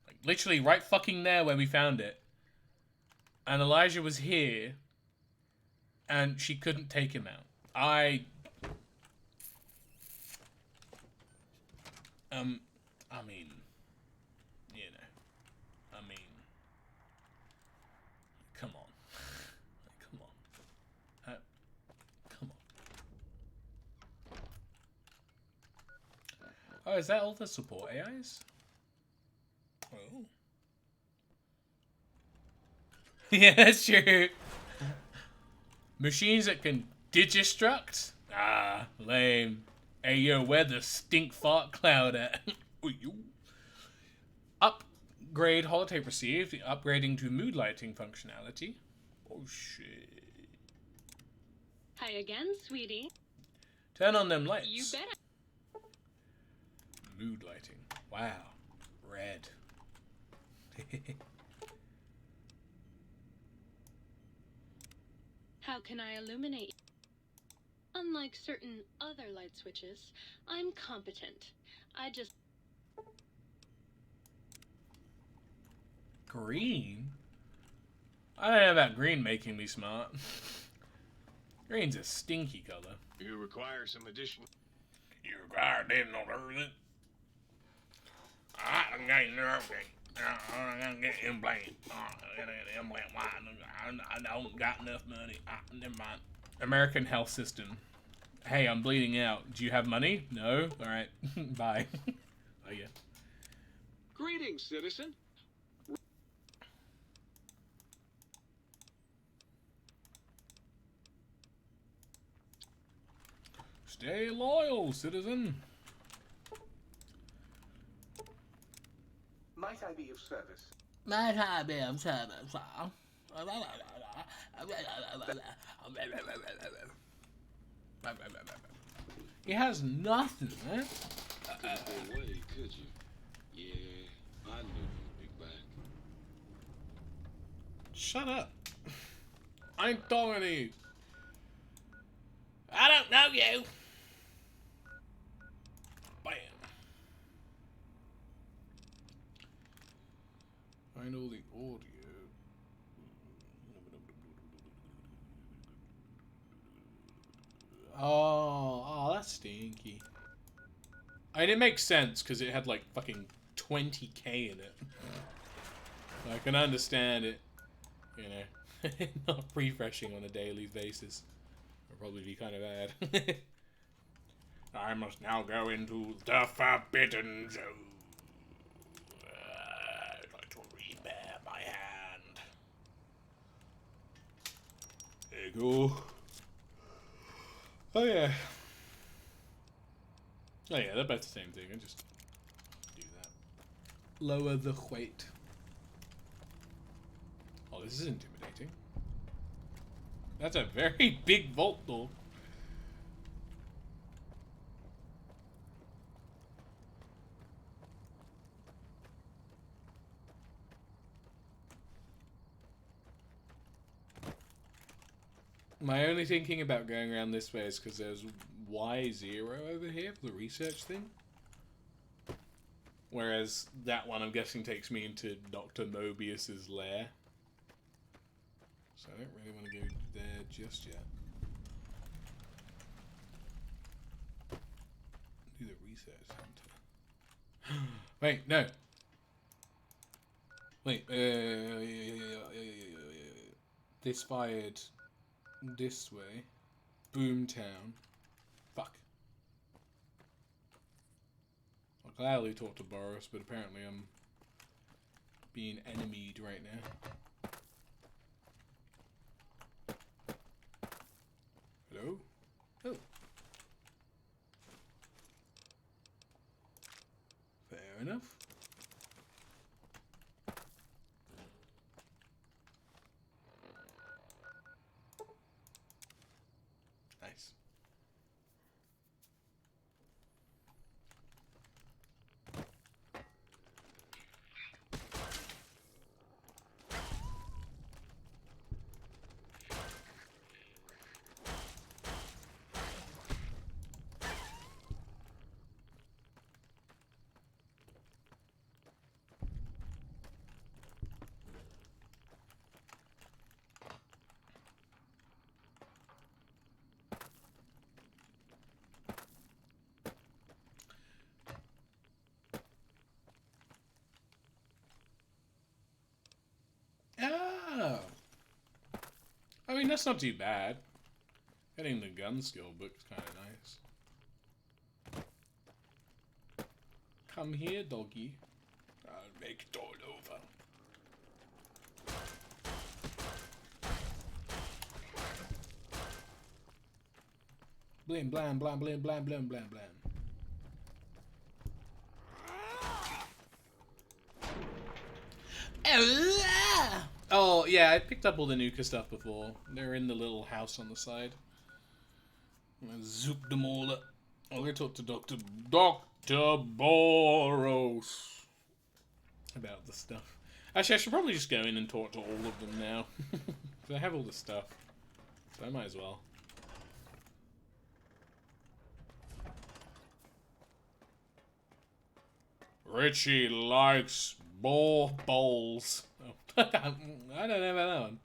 Like, literally right fucking there where we found it. And Elijah was here. And she couldn't take him out. I mean, you know, come on. Come on. Come on. Oh, is that all the support AIs? Oh. Yeah, that's true. Machines that can digistruct? Ah, lame. Hey, yo, where the stink fart cloud at? Upgrade holotape received. Upgrading to mood lighting functionality. Oh, shit. Hi again, sweetie. Turn on them lights. You better. Mood lighting. Wow. Red. How can I illuminate you? Unlike certain other light switches, I'm competent. I just... Green? I don't know about green making me smart. Green's a stinky color. You require some additional... You require additional everything. I'm getting nervous. I'm gonna get implant. I don't got enough money. Never mind. American health system. Hey, I'm bleeding out. Do you have money? No? Alright. Bye. Oh, yeah. Greetings, citizen. Stay loyal, citizen. Might I be of service? Might I be of service, sir? He has nothing, man. Couldn't have been way, could you? Yeah, I knew you'd be back. Shut up. I ain't talking to you. I don't know you. Bam. Find all the audio. Oh, that's stinky. I mean, it makes sense because it had like fucking 20k in it. I can understand it, you know, not refreshing on a daily basis. Would probably be kind of bad. I must now go into the Forbidden Zone. I'd like to repair my hand. There you go. Oh yeah. Oh yeah, they're both the same thing. I just do that. Lower the weight. Oh, this is intimidating. That's a very big vault door. My only thinking about going around this way is because there's Y0 over here for the research thing. Whereas that one, I'm guessing, takes me into Dr. Mobius's lair. So I don't really want to go there just yet. Do the research center. Wait, no. Wait, this fired this way. Boomtown. Fuck. I gladly talked to Boris, but apparently I'm being enemied right now. Hello? Oh. Fair enough. Nice. that's not too bad. Getting the gun skill book's kind of nice. Come here, doggy. I'll make it all over. Blim, blam, blam, blim, blam, blam, blam, blam. Oh, yeah, I picked up all the Nuka stuff before. They're in the little house on the side. I'm gonna zoop them all up. I'm gonna talk to Dr. Boros about the stuff. Actually, I should probably just go in and talk to all of them now. Because I have all the stuff. So I might as well. Richie likes balls. Oh. I don't know about that one.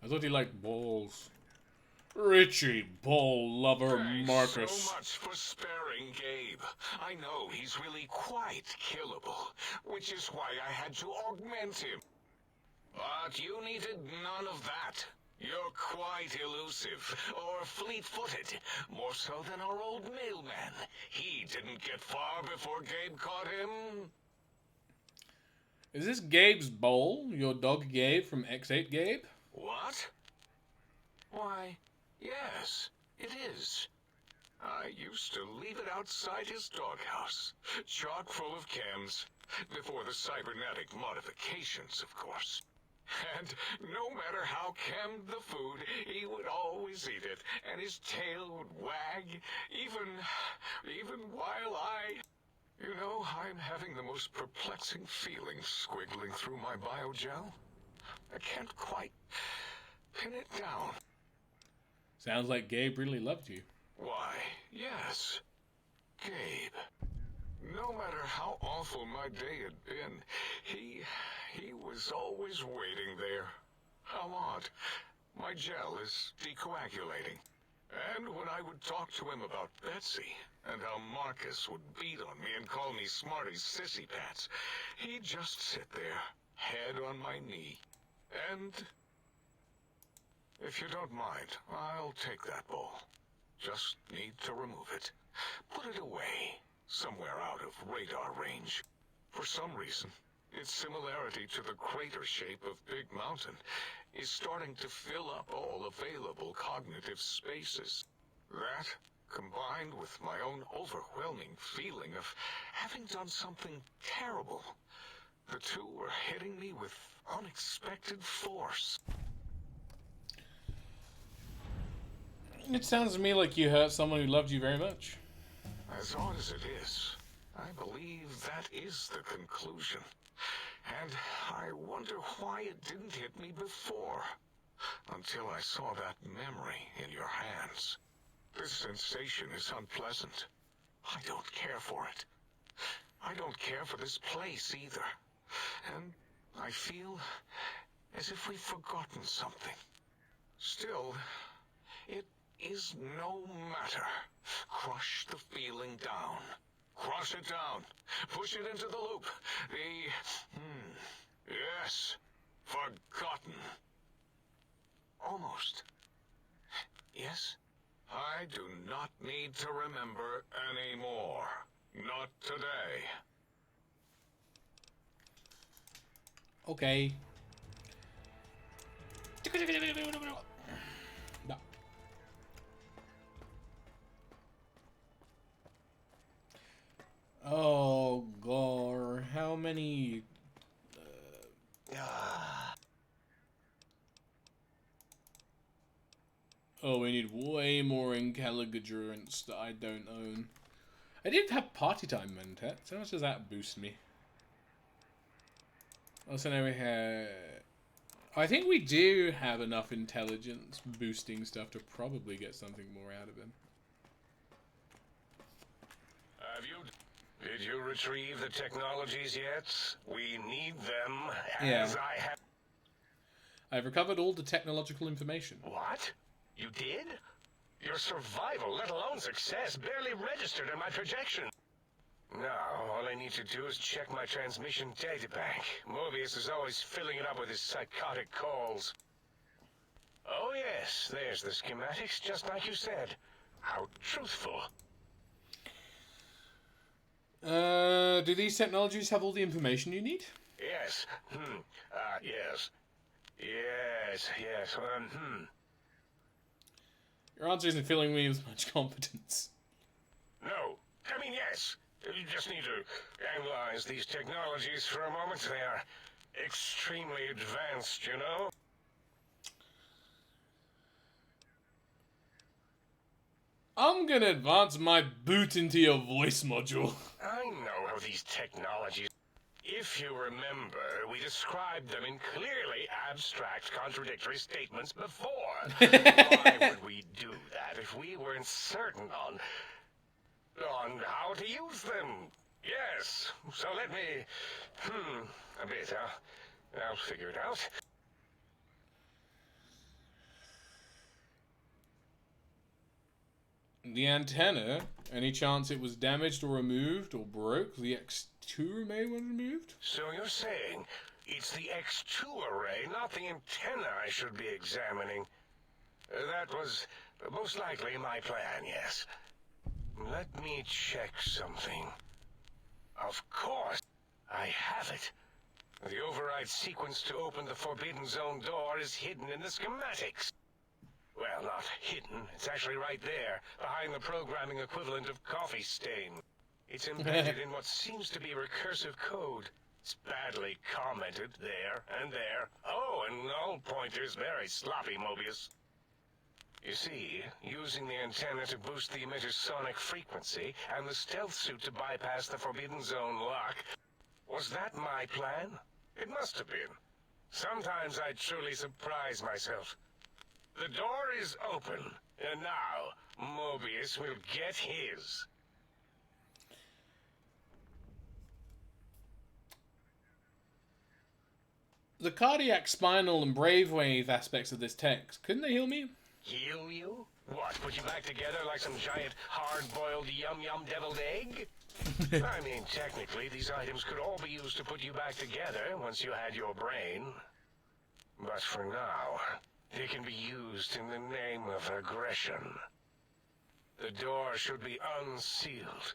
I thought he liked balls. Richie, ball lover Marcus. So much for sparing Gabe. I know he's really quite killable, which is why I had to augment him. But you needed none of that. You're quite elusive, or fleet-footed, more so than our old mailman. He didn't get far before Gabe caught him. Is this Gabe's bowl? Your dog Gabe from X8 Gabe? What? Why, yes, it is. I used to leave it outside his doghouse, chock full of cans, before the cybernetic modifications, of course. And no matter how canned the food, he would always eat it, and his tail would wag, even while I... You know, I'm having the most perplexing feeling squiggling through my biogel. I can't quite pin it down. Sounds like Gabe really loved you. Why, yes, Gabe. No matter how awful my day had been, he was always waiting there. How odd. My gel is decoagulating. And when I would talk to him about Betsy, and how Marcus would beat on me and call me Smarty's sissy pants, he'd just sit there, head on my knee. And if you don't mind, I'll take that bowl. Just need to remove it. Put it away, somewhere out of radar range. For some reason, its similarity to the crater shape of Big Mountain is starting to fill up all available cognitive spaces. That, combined with my own overwhelming feeling of having done something terrible, the two were hitting me with unexpected force. It sounds to me like you hurt someone who loved you very much. As odd as it is, I believe that is the conclusion. And I wonder why it didn't hit me before, until I saw that memory in your hands. This sensation is unpleasant. I don't care for it. I don't care for this place either. And I feel as if we've forgotten something. Still, it is no matter. Crush the feeling down. Crush it down. Push it into the loop. Yes. Forgotten. Almost. Yes? I do not need to remember anymore. Not today. Okay. No. Oh, Gore. How many... Oh, we need way more Intelligence that I don't own. I did have Party Time Mentat. So how much does that boost me? Also, now we have... I think we do have enough intelligence boosting stuff to probably get something more out of him. Did you retrieve the technologies yet? We need them, Yeah. as I have... I've recovered all the technological information. What? You did? Your survival, let alone success, barely registered in my projection. Now, all I need to do is check my transmission databank. Mobius is always filling it up with his psychotic calls. Oh yes, there's the schematics, just like you said. How truthful. Do these technologies have all the information you need? Yes. Yes. Yes. Your answer isn't filling me with much confidence. No. I mean, yes. You just need to analyze these technologies for a moment. They are extremely advanced, you know? I'm gonna advance my boot into your voice module. I know how these technologies... If you remember, we described them in clearly abstract, contradictory statements before. Why would we do that if we weren't certain on how to use them? Yes, so let me... a bit, I'll figure it out. The antenna, any chance it was damaged or removed or broke? The X2 array was removed? So you're saying it's the X2 array, not the antenna I should be examining. That was most likely my plan, yes. Let me check something. Of course, I have it. The override sequence to open the Forbidden Zone door is hidden in the schematics. Well, not hidden. It's actually right there, behind the programming equivalent of coffee stain. It's embedded in what seems to be recursive code. It's badly commented there and there. Oh, and null pointers very sloppy, Mobius. You see, using the antenna to boost the emitter's sonic frequency, and the stealth suit to bypass the Forbidden Zone lock, was that my plan? It must have been. Sometimes I truly surprise myself. The door is open, and now Mobius will get his. The cardiac, spinal, and brainwave aspects of this text, couldn't they heal me? Heal you? What, put you back together like some giant, hard-boiled, yum-yum deviled egg? I mean, technically, these items could all be used to put you back together once you had your brain. But for now, they can be used in the name of aggression. The door should be unsealed.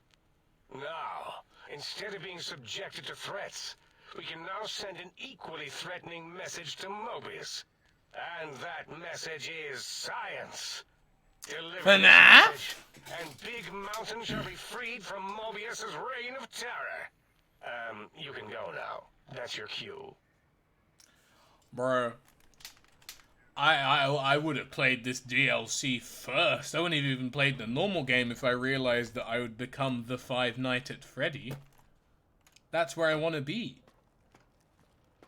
Now, instead of being subjected to threats, we can now send an equally threatening message to Mobius. And that message is science. Deliver this message, and Big Mountain shall be freed from Mobius's reign of terror. You can go now. That's your cue. Bro. I would have played this DLC first. I wouldn't have even played the normal game if I realized that I would become the Five Nights at Freddy. That's where I want to be.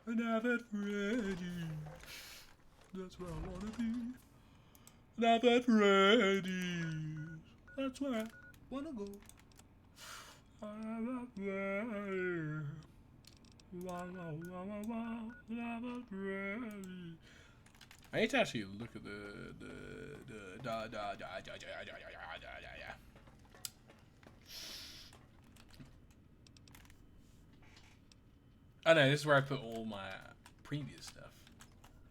Five at Freddy. That's where I want to be. Five at Freddy's. That's where I want to go. Five at Freddy. Five at Freddy. I need to actually look at Oh no, this is where I put all my previous stuff.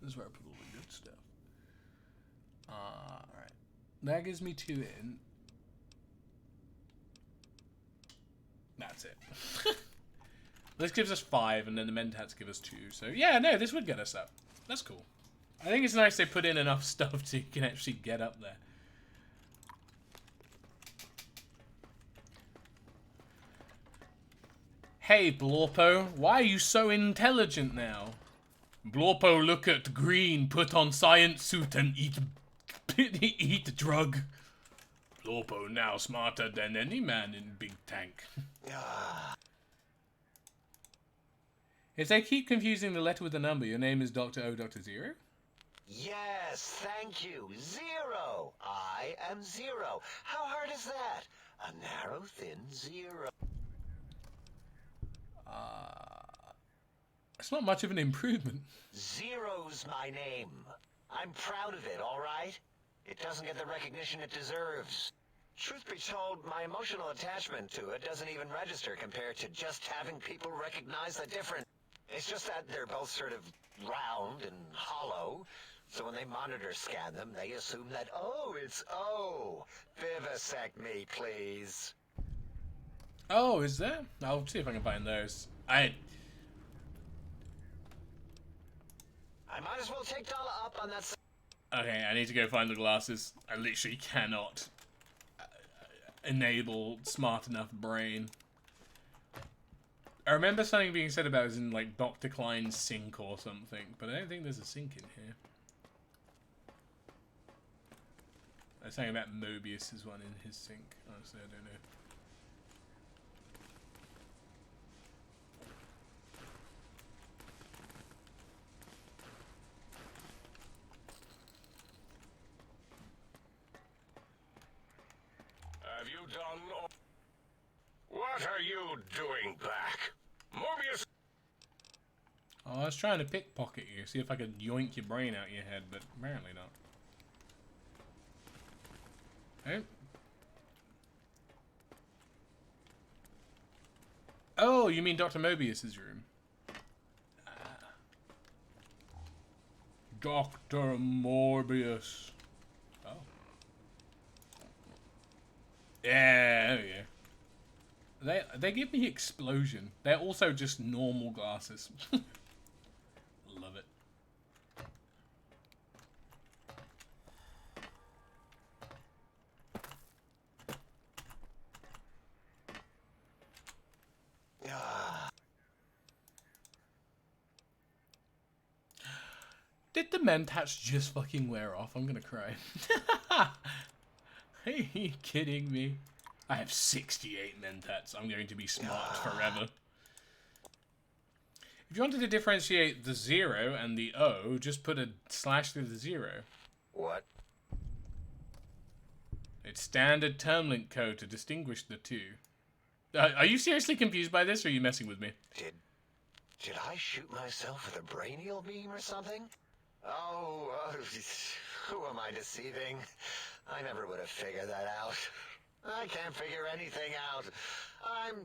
This is where I put all the good stuff. Alright. That gives me 2 in. That's it. This gives us 5, and then the Mentats give us 2. So yeah, no, this would get us up. That's cool. I think it's nice they put in enough stuff so you can actually get up there. Hey, Blorpo, why are you so intelligent now? Blorpo, look at green, put on science suit and eat drug. Blorpo now smarter than any man in Big Tank. If they keep confusing the letter with the number, your name is Dr. O, Dr. Zero? Yes, thank you. Zero. I am Zero. How hard is that? A narrow, thin zero. It's not much of an improvement. Zero's my name. I'm proud of it, all right? It doesn't get the recognition it deserves. Truth be told, my emotional attachment to it doesn't even register compared to just having people recognize the difference. It's just that they're both sort of round and hollow. So when they monitor scan them, they assume that, oh, it's O. Vivisect me, please. Oh, is there? I'll see if I can find those. I might as well take Dala up on that. Okay, I need to go find the glasses. I literally cannot enable smart enough brain. I remember something being said about it was in like Dr. Klein's sink or something, but I don't think there's a sink in here. There's something about Mobius's one in his sink. Honestly, I don't know. Have you done all... What are you doing back? Mobius... Oh, I was trying to pickpocket you, see if I could yoink your brain out your head, but apparently not. Oh, you mean Dr. Mobius's room? Dr. Morbius. Oh. Yeah, there we go. They give me explosion. They're also just normal glasses. Love it. Did the mentats just fucking wear off? I'm gonna cry. Are you kidding me? I have 68 mentats. I'm going to be smart forever. If you wanted to differentiate the 0 and the O, just put a slash through the 0. What? It's standard term link code to distinguish the two. Are you seriously confused by this, or are you messing with me? Did I shoot myself with a brainial beam or something? Oh, who am I deceiving? I never would have figured that out. I can't figure anything out. I'm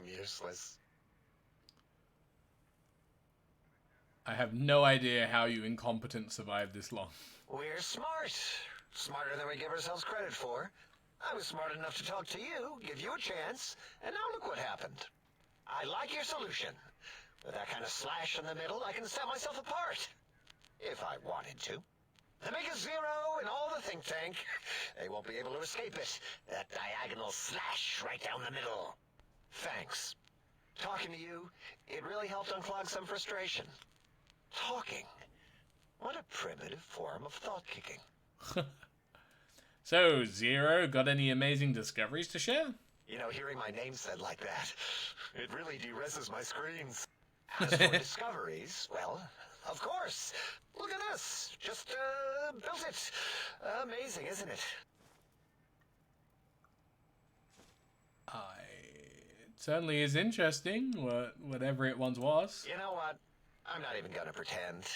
useless. I have no idea how you incompetent survived this long. We're smart. Smarter than we give ourselves credit for. I was smart enough to talk to you, give you a chance, and now look what happened. I like your solution. With that kind of slash in the middle, I can set myself apart. If I wanted to. To make a 0 in all the think tank, they won't be able to escape it. That diagonal slash right down the middle. Thanks. Talking to you, it really helped unclog some frustration. Talking. What a primitive form of thought kicking. So, 0, got any amazing discoveries to share? You know, hearing my name said like that, it really de-reses my screens. As for discoveries, well, of course. Look at this. Just, built it. Amazing, isn't it? It certainly is interesting, whatever it once was. You know what? I'm not even gonna pretend.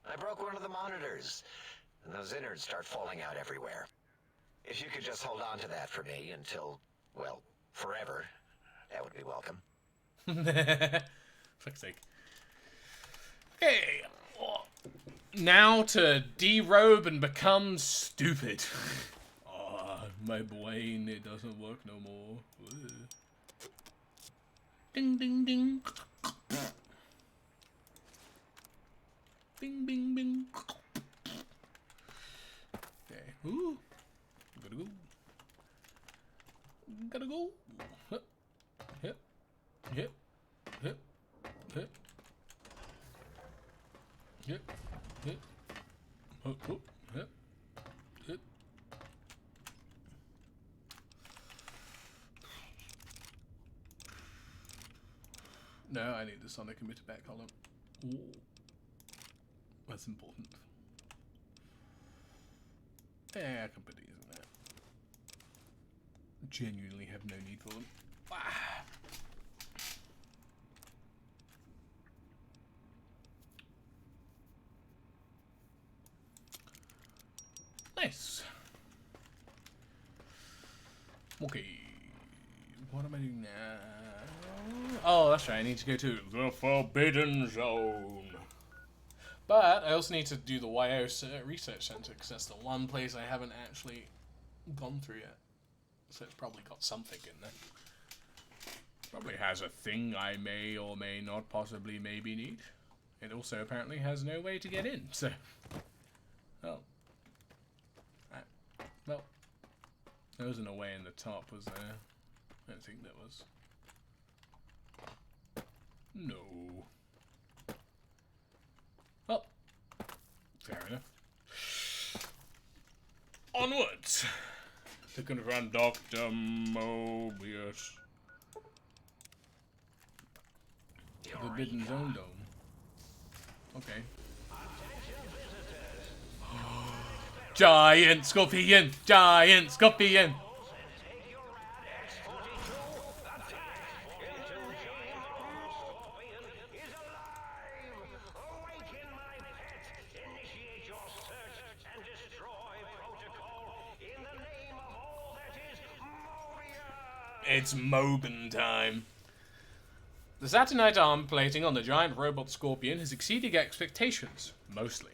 I broke one of the monitors, and those innards start falling out everywhere. If you could just hold on to that for me until, well, forever, that would be welcome. Fuck's sake. Okay. Now to derobe and become stupid. Oh, my brain, it doesn't work no more. Ding, ding, ding. Bing, bing, bing. Okay. Ooh. Gotta go. Gotta go. Hup. Hip. Hip. Hip. Hip. Hip. Hip. Hop, hop. Hip. Hip. No, I need the sonic emitter back. Hold on. Ooh. That's important. Yeah, I can put these in there. Genuinely have no need for them. Ah. Nice. Okay. What am I doing now? Oh, that's right. I need to go to the Forbidden Zone. But I also need to do the YO Research Center, because that's the one place I haven't actually gone through yet. So it's probably got something in there. Probably has a thing I may or may not possibly maybe need. It also apparently has no way to get in, so... Oh. Well. There wasn't a way in the top, was there? I don't think there was. No. Well. Fair enough. Onwards! To confront Dr. Mobius. The Forbidden Zone Dome. Okay. Giant scorpion! Giant scorpion! It's Moban time. The Saturnite arm plating on the giant robot scorpion has exceeded expectations, mostly.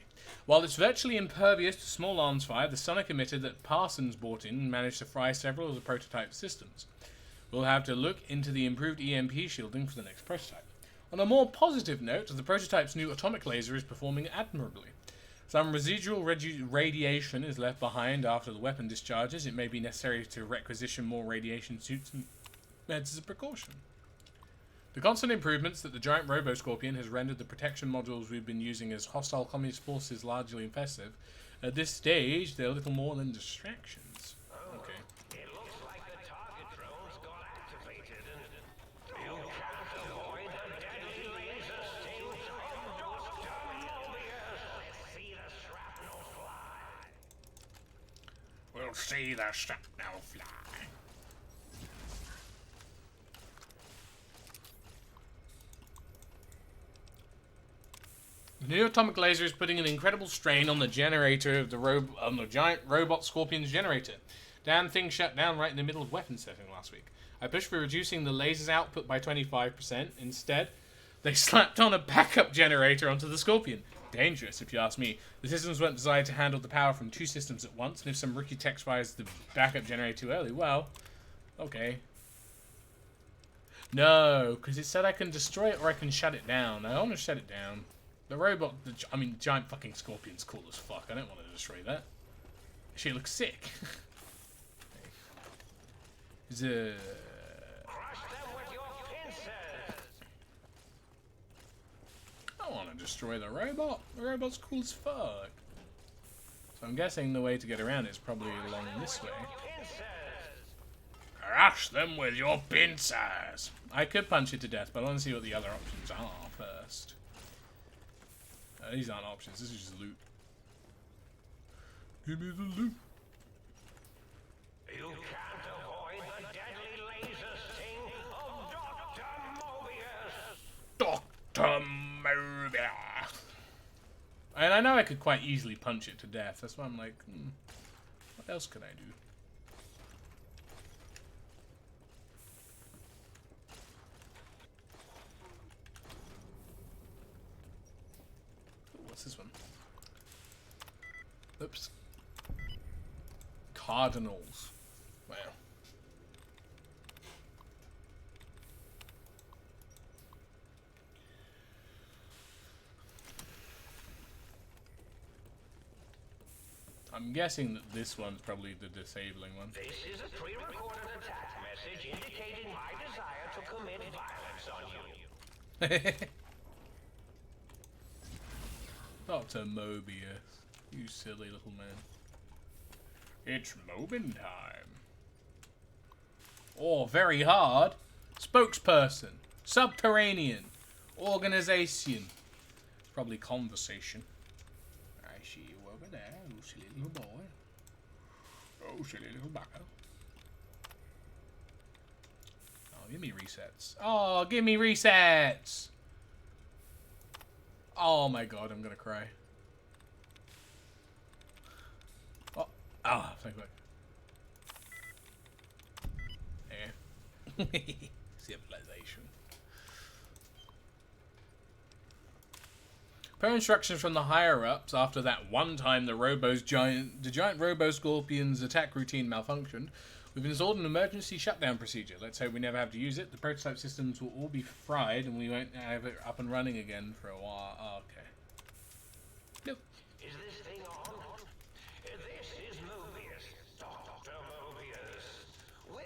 While it's virtually impervious to small arms fire, the sonic emitter that Parsons brought in managed to fry several of the prototype systems. We'll have to look into the improved EMP shielding for the next prototype. On a more positive note, the prototype's new atomic laser is performing admirably. Some residual radiation is left behind after the weapon discharges. It may be necessary to requisition more radiation suits and meds as a precaution. The constant improvements that the giant Robo-Scorpion has rendered the protection modules we've been using as hostile communist forces largely impressive. At this stage, they're little more than distractions. Okay. It looks like the target drones got activated and you can't avoid the deadly laser sting of Dr. Mobius. Let's see the shrapnel fly. We'll see the shrapnel fly. The new atomic laser is putting an incredible strain on the generator of the giant robot Scorpion's generator. Damn thing shut down right in the middle of weapon setting last week. I pushed for reducing the laser's output by 25%. Instead, they slapped on a backup generator onto the Scorpion. Dangerous, if you ask me. The systems weren't designed to handle the power from two systems at once, and if some rookie tech fires the backup generator too early, well, okay. No, because it said I can destroy it or I can shut it down. I want to shut it down. The robot, the giant fucking Scorpion's cool as fuck. I don't want to destroy that. She looks sick. I want to destroy the robot. The robot's cool as fuck. So I'm guessing the way to get around it is probably along this way. Crush them with your pincers. I could punch it to death, but I want to see what the other options are first. These aren't options, this is just loot. Give me the loot. You can't avoid the deadly laser sting of Dr. Mobius. Dr. Mobius. And I know I could quite easily punch it to death. That's why I'm like, what else could I do? What's this one? Oops. Cardinals. Wow. I'm guessing that this one's probably the disabling one. This is a pre-recorded attack message indicating my desire to commit violence on you. Dr. Mobius, you silly little man. It's Moban time. Oh, very hard. Spokesperson. Subterranean. Organization. It's probably conversation. I see you over there, you silly little boy. Oh, silly little bucko. Oh, give me resets. Oh, give me resets! Oh my god, I'm gonna cry. Oh, thank god. Yeah. Civilization. Per instructions from the higher-ups, after that one time the giant robo-scorpion's attack routine malfunctioned, we've installed an emergency shutdown procedure. Let's hope we never have to use it. The prototype systems will all be fried and we won't have it up and running again for a while. Oh, okay. Nope. Is this thing on? This is Mobius. Dr. Mobius. We're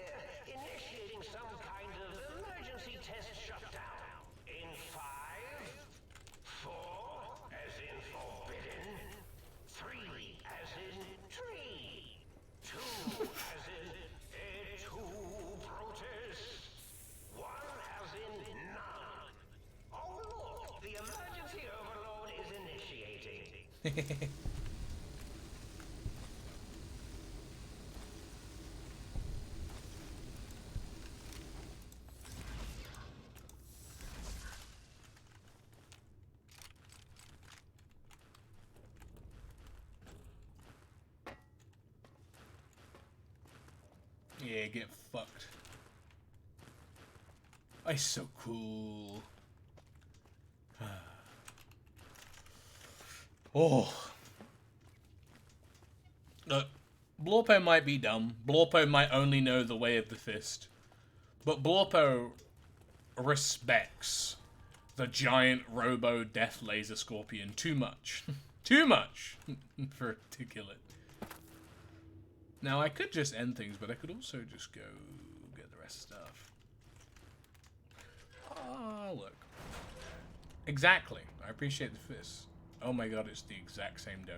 initiating some kind of emergency test shutdown. In 5, 4, as in forbidden, 3, as in tree, 2, as in two protists, 1, as in none. Oh look, the emergency overload is initiating. Yeah, get fucked. It's so cool. Oh. Look, Blorpo might be dumb. Blorpo might only know the way of the fist. But Blorpo respects the giant robo death laser scorpion too much. Too much for it to kill it. Now, I could just end things, but I could also just go get the rest of stuff. Oh, look. Exactly. I appreciate the fist. Oh my god, it's the exact same dome.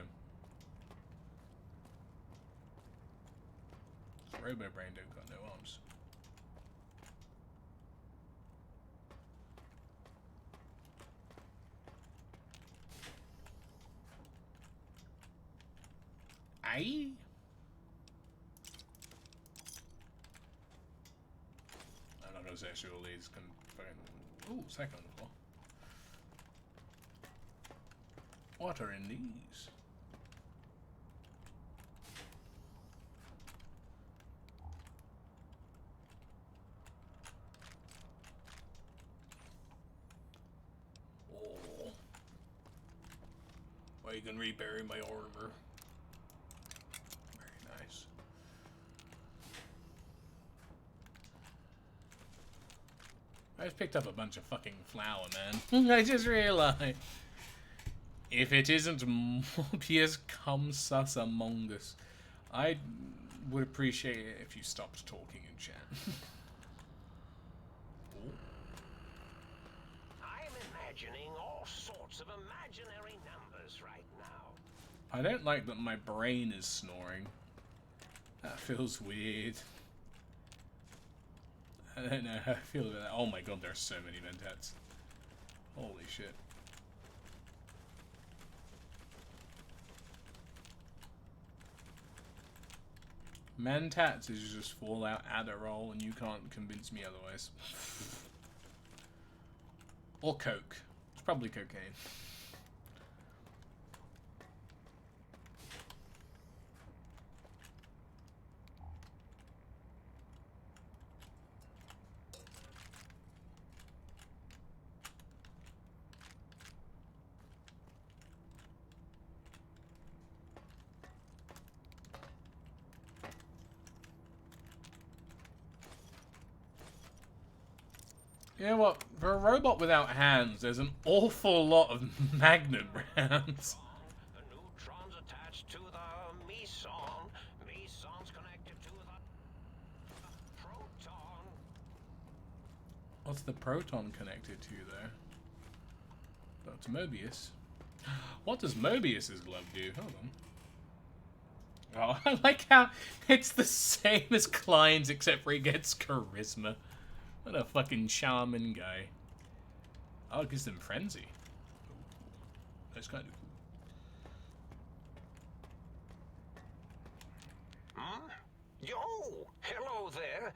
Robo Brain don't got no arms. Aye? I'm not gonna say sure these can fucking... Ooh, second floor. What are in these? Oh. Well, you can rebury my armor. Very nice. I just picked up a bunch of fucking flour, man. I just realized. If it isn't Morbius come sus among us, I would appreciate it if you stopped talking in chat. I'm imagining all sorts of imaginary numbers right now. I don't like that my brain is snoring. That feels weird. I don't know how I feel about that. Oh my god, there's so many Mentats. Holy shit. Mentats is just Fallout Adderall and you can't convince me otherwise. Or coke. It's probably cocaine. You know what? For a robot without hands, there's an awful lot of magnet rounds. The neutrons attached to the meson. Meson's connected to the proton. What's the proton connected to there? That's Mobius. What does Mobius's glove do? Hold on. Oh, I like how it's the same as Klein's except for he gets charisma. What a fucking shaman guy. Oh, it gives them frenzy. That's kind of cool. Hmm? Yo! Hello there.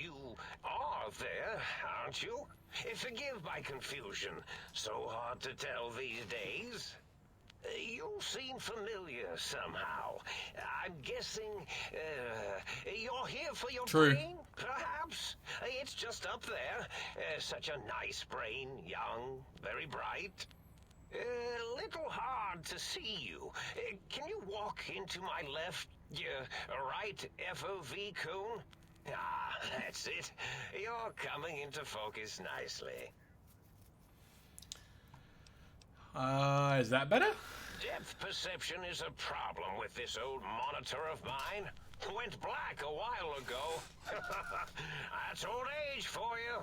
You are there, aren't you? Forgive my confusion. So hard to tell these days. You seem familiar somehow. I'm guessing you're here for your True. brain, perhaps? It's just up there. Such a nice brain, young, very bright. A little hard to see you. Can you walk into my left, right FOV cone? Ah, that's it. You're coming into focus nicely. Is that better? Depth perception is a problem with this old monitor of mine. Went black a while ago. That's old age for you.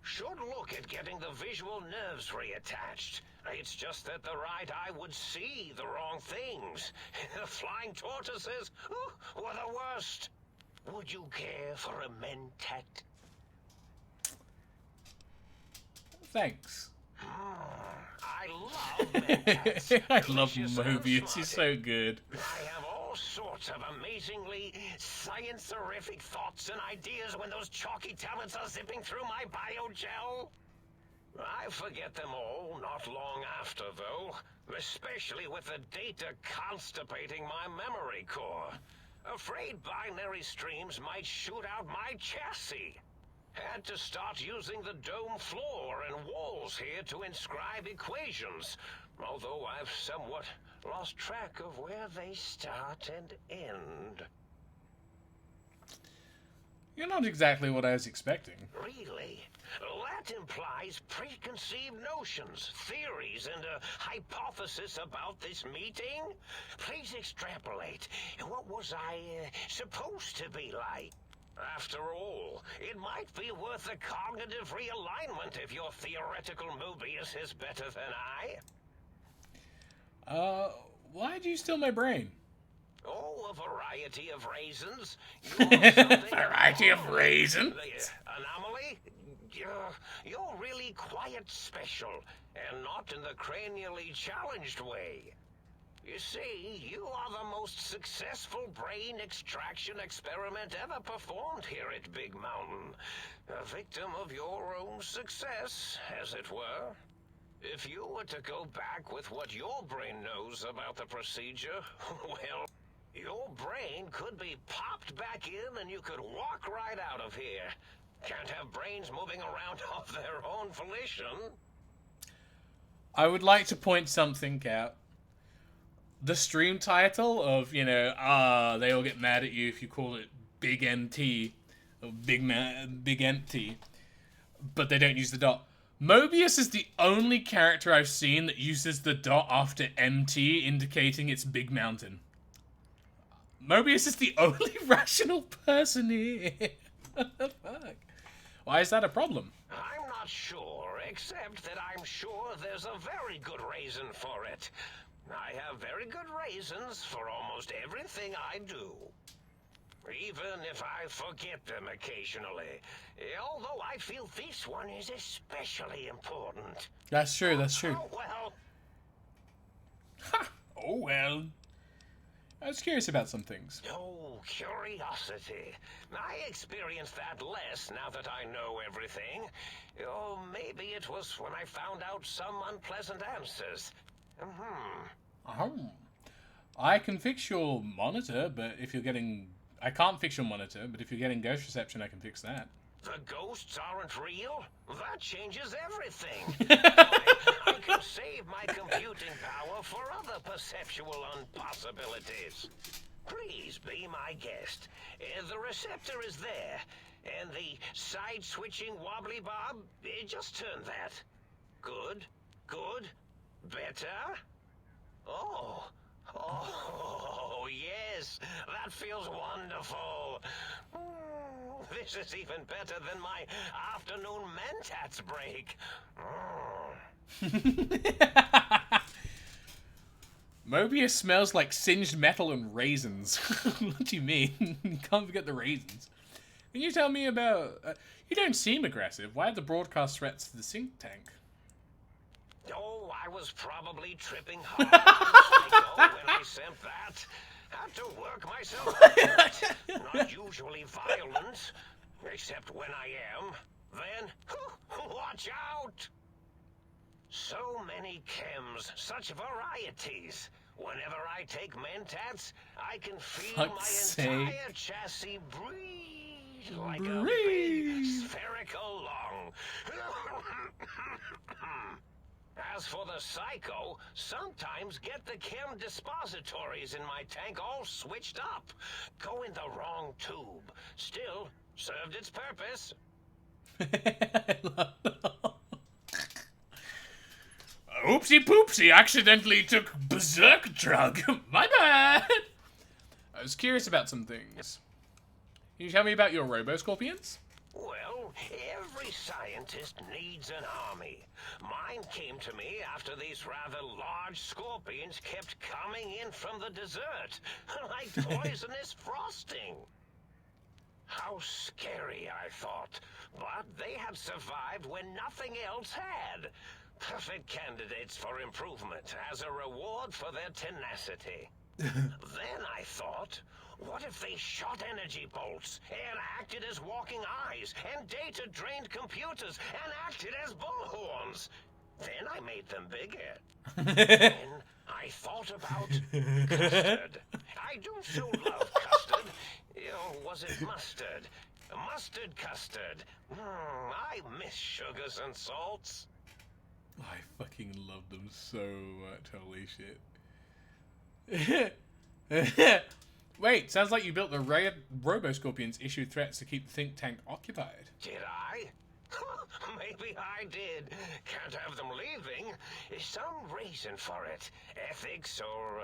Should look at getting the visual nerves reattached. It's just that the right eye would see the wrong things. Flying tortoises were the worst. Would you care for a mentat? Thanks. I love mentats. I love Mobius. He's so good. I have all sorts of amazingly science-terrific thoughts and ideas when those chalky tablets are zipping through my biogel. I forget them all not long after, though, especially with the data constipating my memory core. Afraid binary streams might shoot out my chassis. Had to start using the dome floor and walls here to inscribe equations, although I've somewhat lost track of where they start and end. You're not exactly what I was expecting. Really? That implies preconceived notions, theories, and a hypothesis about this meeting? Please extrapolate. What was I supposed to be like? After all, it might be worth a cognitive realignment if your theoretical Mobius is better than I. Why'd you steal my brain? Oh, a variety of reasons. Variety of reasons? Anomaly? You're really quite special, and not in the cranially challenged way. You see, you are the most successful brain extraction experiment ever performed here at Big Mountain. A victim of your own success, as it were. If you were to go back with what your brain knows about the procedure, well, your brain could be popped back in and you could walk right out of here. Can't have brains moving around of their own volition. I would like to point something out. The stream title of, they all get mad at you if you call it Big MT, or Big Empty, but they don't use the dot. Mobius is the only character I've seen that uses the dot after MT, indicating it's Big Mountain. Mobius is the only rational person here. What the fuck? Why is that a problem? I'm not sure, except that I'm sure there's a very good reason for it. I have very good reasons for almost everything I do. Even if I forget them occasionally. Although I feel this one is especially important. That's true, that's true. Oh, well. Ha! Oh, well. I was curious about some things. Oh, curiosity. I experience that less now that I know everything. Oh, maybe it was when I found out some unpleasant answers. I can fix your monitor, but if you're getting... I can't fix your monitor, but if you're getting ghost reception, I can fix that. The ghosts aren't real? That changes everything. I can save my computing power for other perceptual impossibilities. Please be my guest. The receptor is there, and the side-switching wobbly bob, just turn that. Good, good, better. Oh, yes, that feels wonderful. This is even better than my afternoon mentats break. Mobius smells like singed metal and raisins. What do you mean? You can't forget the raisins. Can you tell me about... you don't seem aggressive. Why are the broadcast threats to the sink tank? Oh, I was probably tripping hard on Psycho when I sent that. Had to work myself up. Not usually violent, except when I am. Then, watch out! So many chems, such varieties. Whenever I take mentats, I can feel my entire chassis breathe like a big spherical lung. As for the psycho, sometimes get the chem dispositories in my tank all switched up. Go in the wrong tube. Still, served its purpose. Oopsie poopsie, accidentally took berserk drug. My bad. I was curious about some things. Can you tell me about your robo-scorpions? Well, every scientist needs an army. Mine came to me after these rather large scorpions kept coming in from the desert, like poisonous frosting. How scary, I thought. But they had survived when nothing else had. Perfect candidates for improvement as a reward for their tenacity. Then I thought, what if they shot energy bolts and acted as walking eyes and data-drained computers and acted as bullhorns? Then I made them bigger. Then I thought about custard. I do so love custard. Oh, was it mustard? Mustard custard. I miss sugars and salts. I fucking love them so much. Holy shit. Wait, sounds like you built the Robo-Scorpions issued threats to keep the think tank occupied. Did I? Maybe I did. Can't have them leaving. Some reason for it. Ethics or,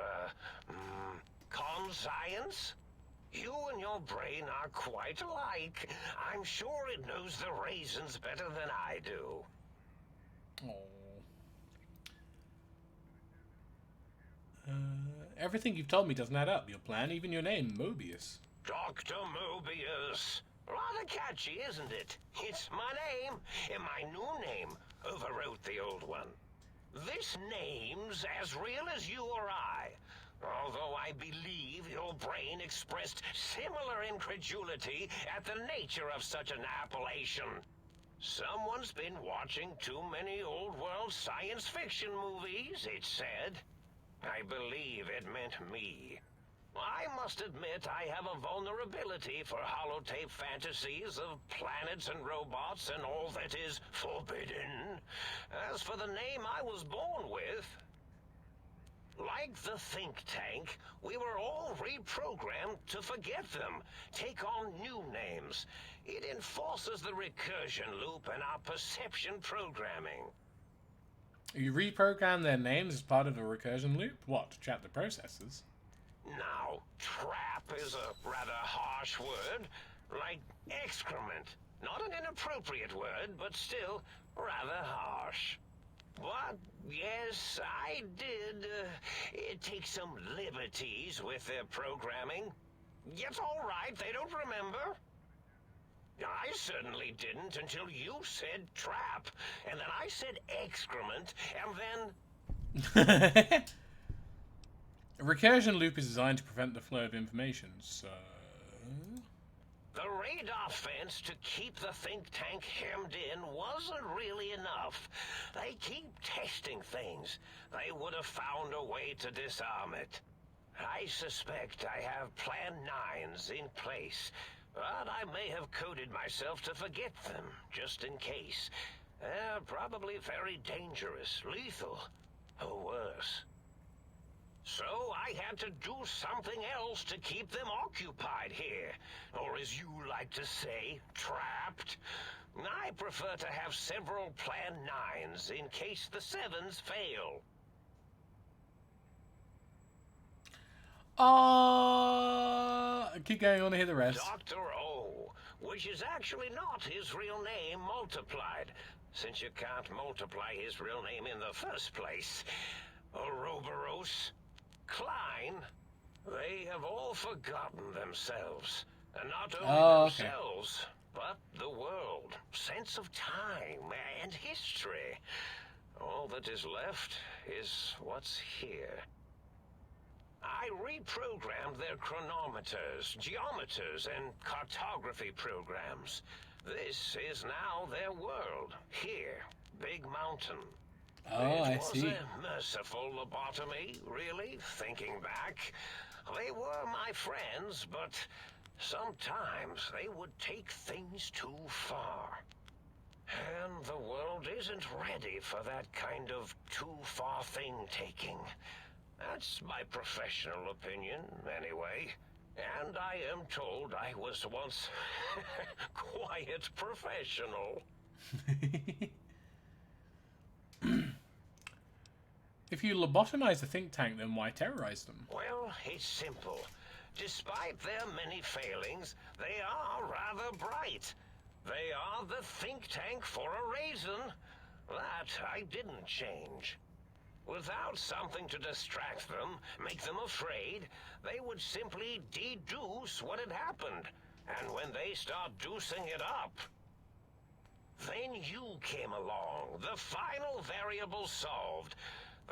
con-science? You and your brain are quite alike. I'm sure it knows the raisins better than I do. Everything you've told me doesn't add up. Your plan, even your name, Mobius. Dr. Mobius. Rather catchy, isn't it? It's my name, and my new name overwrote the old one. This name's as real as you or I. Although I believe your brain expressed similar incredulity at the nature of such an appellation. Someone's been watching too many old-world science fiction movies, it said. I believe it meant me. I must admit I have a vulnerability for holotape fantasies of planets and robots and all that is forbidden. As for the name I was born with, like the think tank, we were all reprogrammed to forget them, take on new names. It enforces the recursion loop in our perception programming. You reprogram their names as part of a recursion loop? What, to trap the processors? Now, trap is a rather harsh word, like excrement. Not an inappropriate word, but still rather harsh. But, yes, I did take some liberties with their programming. It's all right, they don't remember. I certainly didn't until you said trap, and then I said excrement, and then... A recursion loop is designed to prevent the flow of information, so... The radar fence to keep the think tank hemmed in wasn't really enough. They keep testing things. They would have found a way to disarm it. I suspect I have Plan 9s in place, but I may have coded myself to forget them, just in case. They're probably very dangerous, lethal, or worse. So I had to do something else to keep them occupied here. Or as you like to say, trapped. I prefer to have several Plan 9s in case the 7s fail. Keep going on to hear the rest. Dr. O, which is actually not his real name multiplied, since you can't multiply his real name in the first place. Ouroboros, Klein, they have all forgotten themselves. And not only themselves, but the world, sense of time and history. All that is left is what's here. I reprogrammed their chronometers, geometers, and cartography programs. This is now their world, here, Big Mountain. Oh, I see. It was a merciful lobotomy, really, thinking back. They were my friends, but sometimes they would take things too far. And the world isn't ready for that kind of too-far thing-taking. That's my professional opinion, anyway. And I am told I was once quite professional. If you lobotomize the think tank, then why terrorize them? Well, it's simple. Despite their many failings, they are rather bright. They are the think tank for a reason. That I didn't change. Without something to distract them, make them afraid, they would simply deduce what had happened. And when they start deucing it up, then you came along, the final variable solved.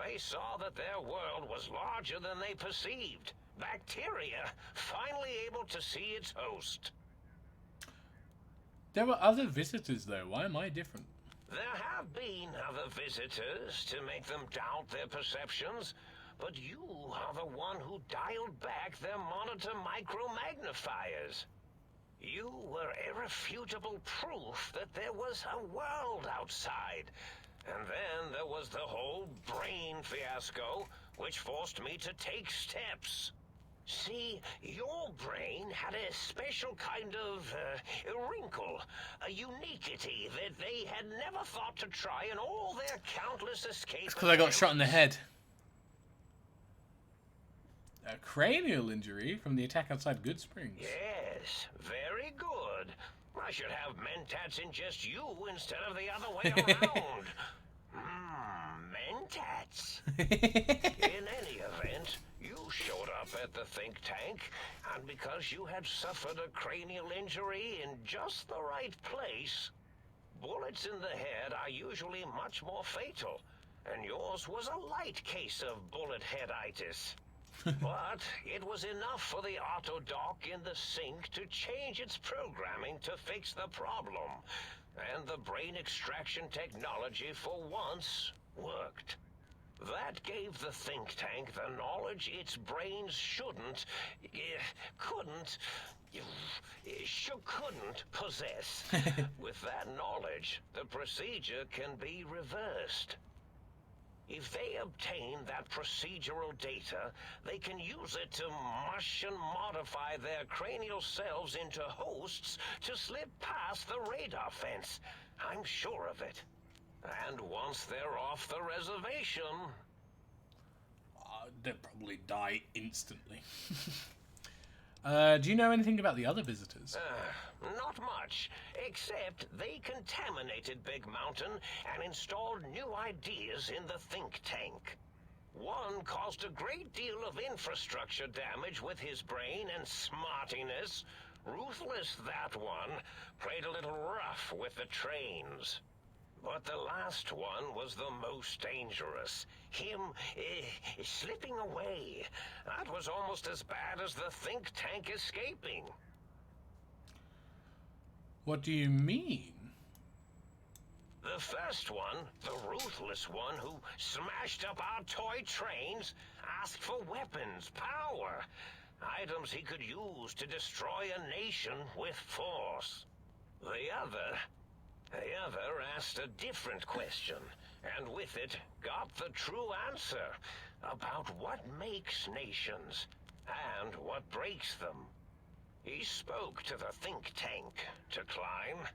They saw that their world was larger than they perceived. Bacteria, finally able to see its host. There were other visitors, though. Why am I different? There have been other visitors to make them doubt their perceptions, but you are the one who dialed back their monitor micromagnifiers. You were irrefutable proof that there was a world outside. And then there was the whole brain fiasco, which forced me to take steps. See, your brain had a special kind of wrinkle, a uniquity that they had never thought to try in all their countless escapes. It's because I got shot in the head. A cranial injury from the attack outside Good Springs. Yes, very good. I should have mentats in just you instead of the other way around. Mentats. In any event, you showed up at the think tank, and because you had suffered a cranial injury in just the right place, bullets in the head are usually much more fatal, and yours was a light case of bullet headitis. But it was enough for the auto dock in the sink to change its programming to fix the problem. And the brain extraction technology for once worked. That gave the think tank the knowledge its brains couldn't possess. With that knowledge, the procedure can be reversed. If they obtain that procedural data, they can use it to mush and modify their cranial cells into hosts to slip past the radar fence. I'm sure of it. And once they're off the reservation... they'll probably die instantly. Do you know anything about the other visitors? Not much, except they contaminated Big Mountain and installed new ideas in the think tank. One caused a great deal of infrastructure damage with his brain and smartiness. Ruthless, that one. Played a little rough with the trains. But the last one was the most dangerous. Him slipping away. That was almost as bad as the think tank escaping. What do you mean? The first one, the ruthless one who smashed up our toy trains, asked for weapons, power, items he could use to destroy a nation with force. The other asked a different question, and with it got the true answer about what makes nations and what breaks them. He spoke to the think tank to climb,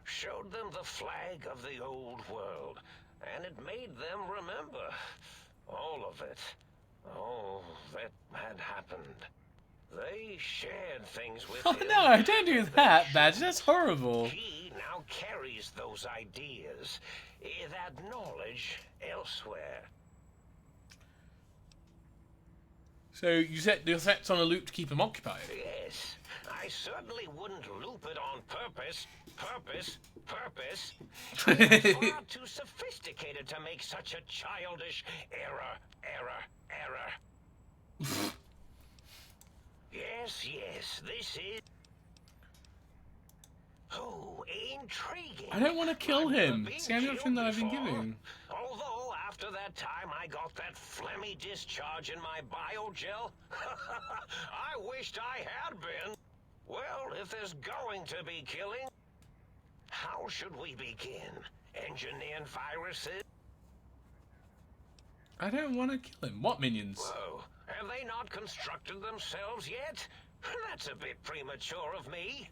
showed them the flag of the old world, and it made them remember all of it, all that had happened. They shared things with him. Oh no, don't do that, Badge. That's horrible. He now carries those ideas, that knowledge, elsewhere. So you set your sets on a loop to keep him occupied? Yes, I certainly wouldn't loop it on purpose. It's far too sophisticated to make such a childish error. Yes, this is... Oh, intriguing. I don't want to kill him. It's the only option that I've been giving. Although, after that time I got that phlegmy discharge in my biogel, I wished I had been. Well, if there's going to be killing, how should we begin? engineered viruses. I don't want to kill him. What minions? Whoa, have they not constructed themselves yet? That's a bit premature of me.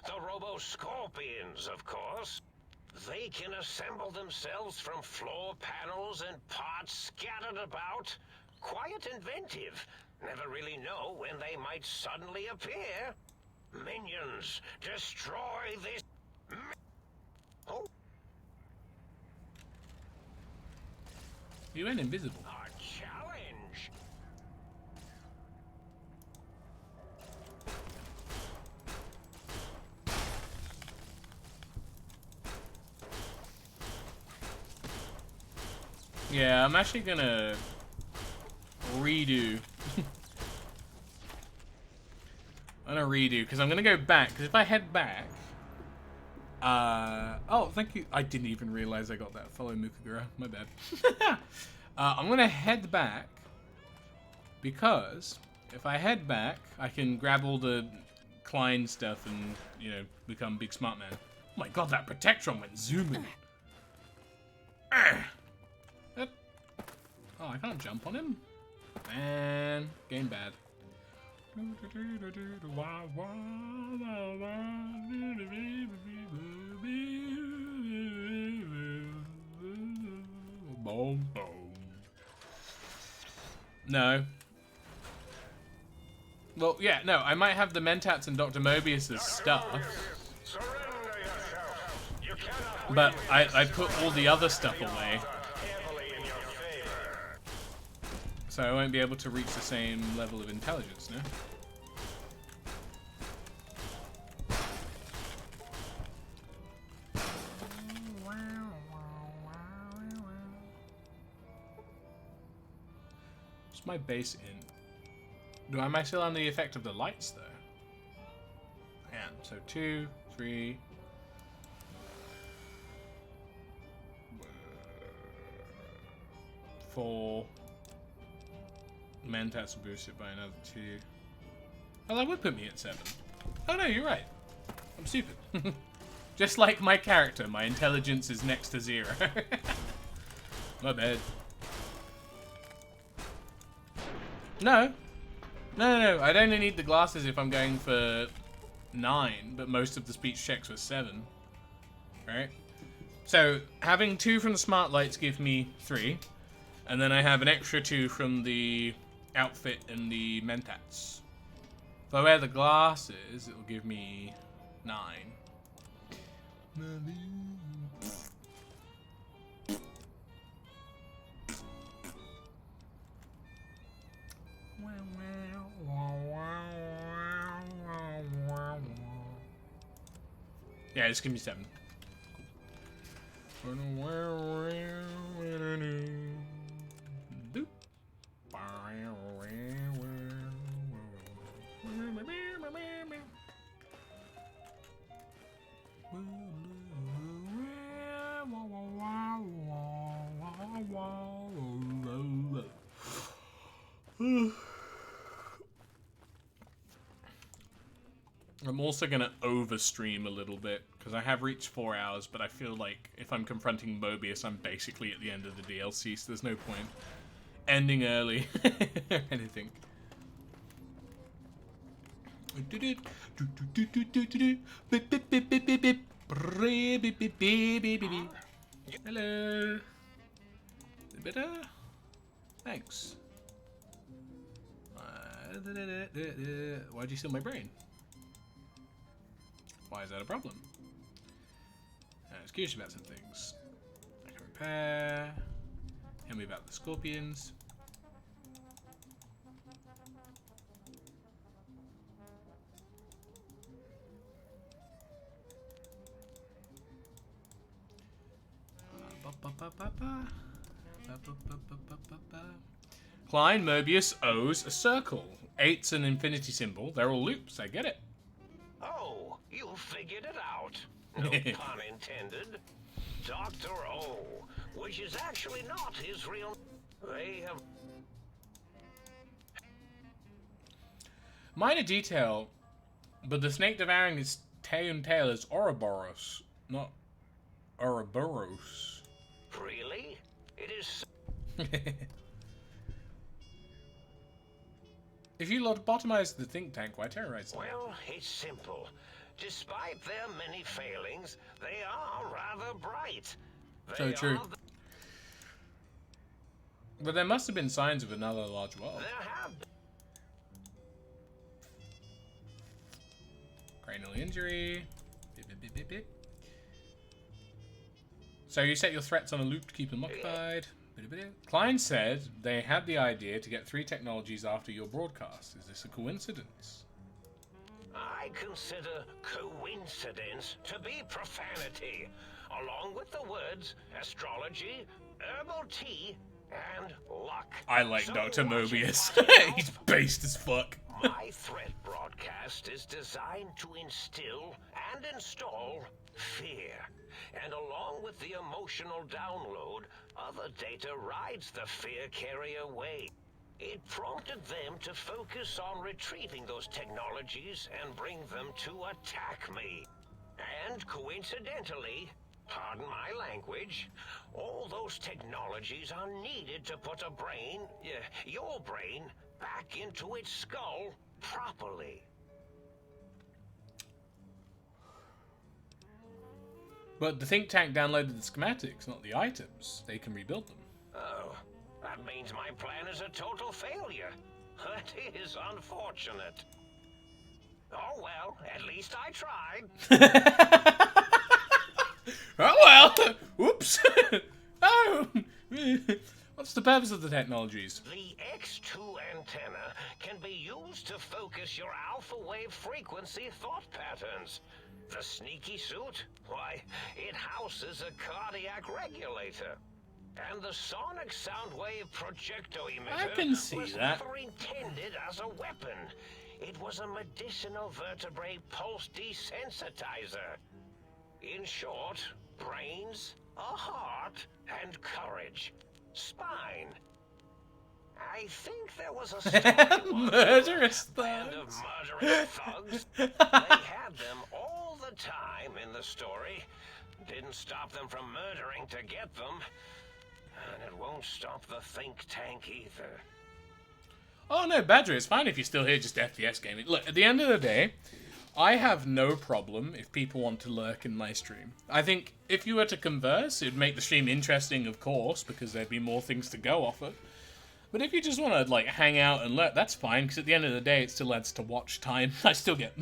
The Robo-Scorpions, of course. They can assemble themselves from floor panels and parts scattered about. Quite inventive. Never really know when they might suddenly appear. Minions, destroy this... Oh. You went invisible. A challenge. Yeah, I'm actually gonna redo. I'm gonna redo because I'm gonna go back. Because if I head back, oh, thank you. I didn't even realize I got that. Follow Mukagura. My bad. I'm gonna head back because if I head back, I can grab all the Klein stuff and, you know, become big smart man. Oh my god, that Protectron went zooming. Oh, I can't jump on him? Man, game bad. Boom, boom. No. Well, yeah, no, I might have the Mentats and Dr. Mobius's stuff. But I put all the other stuff away. So I won't be able to reach the same level of intelligence, no? What's my base in? Am I still on the effect of the lights, though? I am. So 2, 3... 4... Mentats boosted by another 2. Oh, that would put me at 7. Oh no, you're right. I'm stupid. Just like my character, my intelligence is next to 0. My bad. No. No, I'd only need the glasses if I'm going for 9, but most of the speech checks were 7. Right? So, having 2 from the smart lights give me 3. And then I have an extra 2 from the outfit and the Mentats. If I wear the glasses, it will give me 9. Yeah, just give me 7. I'm also going to overstream a little bit, because I have reached 4 hours, but I feel like if I'm confronting Mobius, I'm basically at the end of the DLC, so there's no point ending early or anything. Hello. Is it better? Thanks. Why'd you steal my brain? Why is that a problem? I was curious about some things. I can repair. Tell me about the scorpions. Klein Mobius owes a circle. 8's an infinity symbol. They're all loops. I get it. Oh, you figured it out. No pun intended. Dr. O, which is actually not his real... They have... Minor detail, but the snake devouring his tail is Ouroboros, not Ouroboros. Really? It is. If you lobotomize the think tank, why terrorize them? Well, it's simple. Despite their many failings, they are rather bright. So true. But there must have been signs of another large world. There have Cranial injury. Beep, beep, beep, beep, beep. So you set your threats on a loop to keep them occupied. Klein said they had the idea to get 3 technologies after your broadcast. Is this a coincidence? I consider coincidence to be profanity, along with the words astrology, herbal tea, and luck. I like So Dr. watch it Mobius. for yourself. He's based as fuck. My threat broadcast is designed to instill and install fear. And along with the emotional download, other data rides the fear carrier away. It prompted them to focus on retrieving those technologies and bring them to attack me. And coincidentally, pardon my language, all those technologies are needed to put a brain, your brain, back into its skull properly. But the think tank downloaded the schematics, not the items. They can rebuild them. Oh, that means my plan is a total failure. That is unfortunate. Oh well, at least I tried. Oh well! Whoops! Oh! What's the purpose of the technologies? The X2 antenna can be used to focus your alpha wave frequency thought patterns. The sneaky suit? Why, it houses a cardiac regulator. And the sonic sound wave projecto emitter I can see was that. never intended as a weapon. It was a medicinal vertebrae pulse desensitizer. In short, brains, a heart, and courage. Spine. I think there was a story Murderous band of thugs. murderous thugs. They had them all the time in the story. Didn't stop them from murdering to get them. And it won't stop the think tank either. Oh no, Badger, it's fine if you're still here just FPS gaming. Look, at the end of the day, I have no problem if people want to lurk in my stream. I think if you were to converse, it'd make the stream interesting, of course, because there'd be more things to go off of. But if you just want to, like, hang out and lurk, that's fine, because at the end of the day, it still adds to watch time. I still get,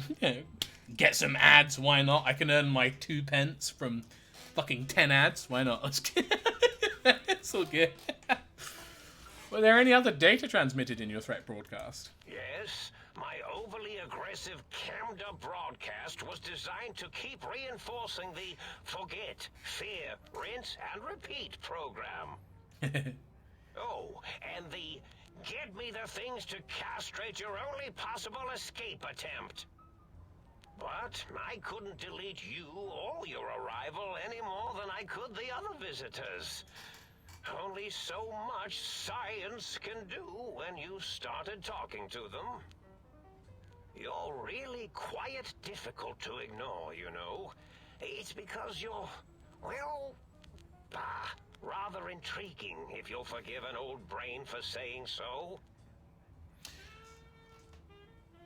get some ads, why not? I can earn my 2 pence from fucking 10 ads, why not? Let's get... It's all good. Were there any other data transmitted in your threat broadcast? Yes, my overly aggressive cammed up broadcast was designed to keep reinforcing the forget, fear, rinse, and repeat program. Oh, and the get me the things to castrate your only possible escape attempt. But I couldn't delete you or your arrival any more than I could the other visitors. Only so much science can do when you started talking to them. You're really quite difficult to ignore, you know. It's because you're, well, rather intriguing, if you'll forgive an old brain for saying so.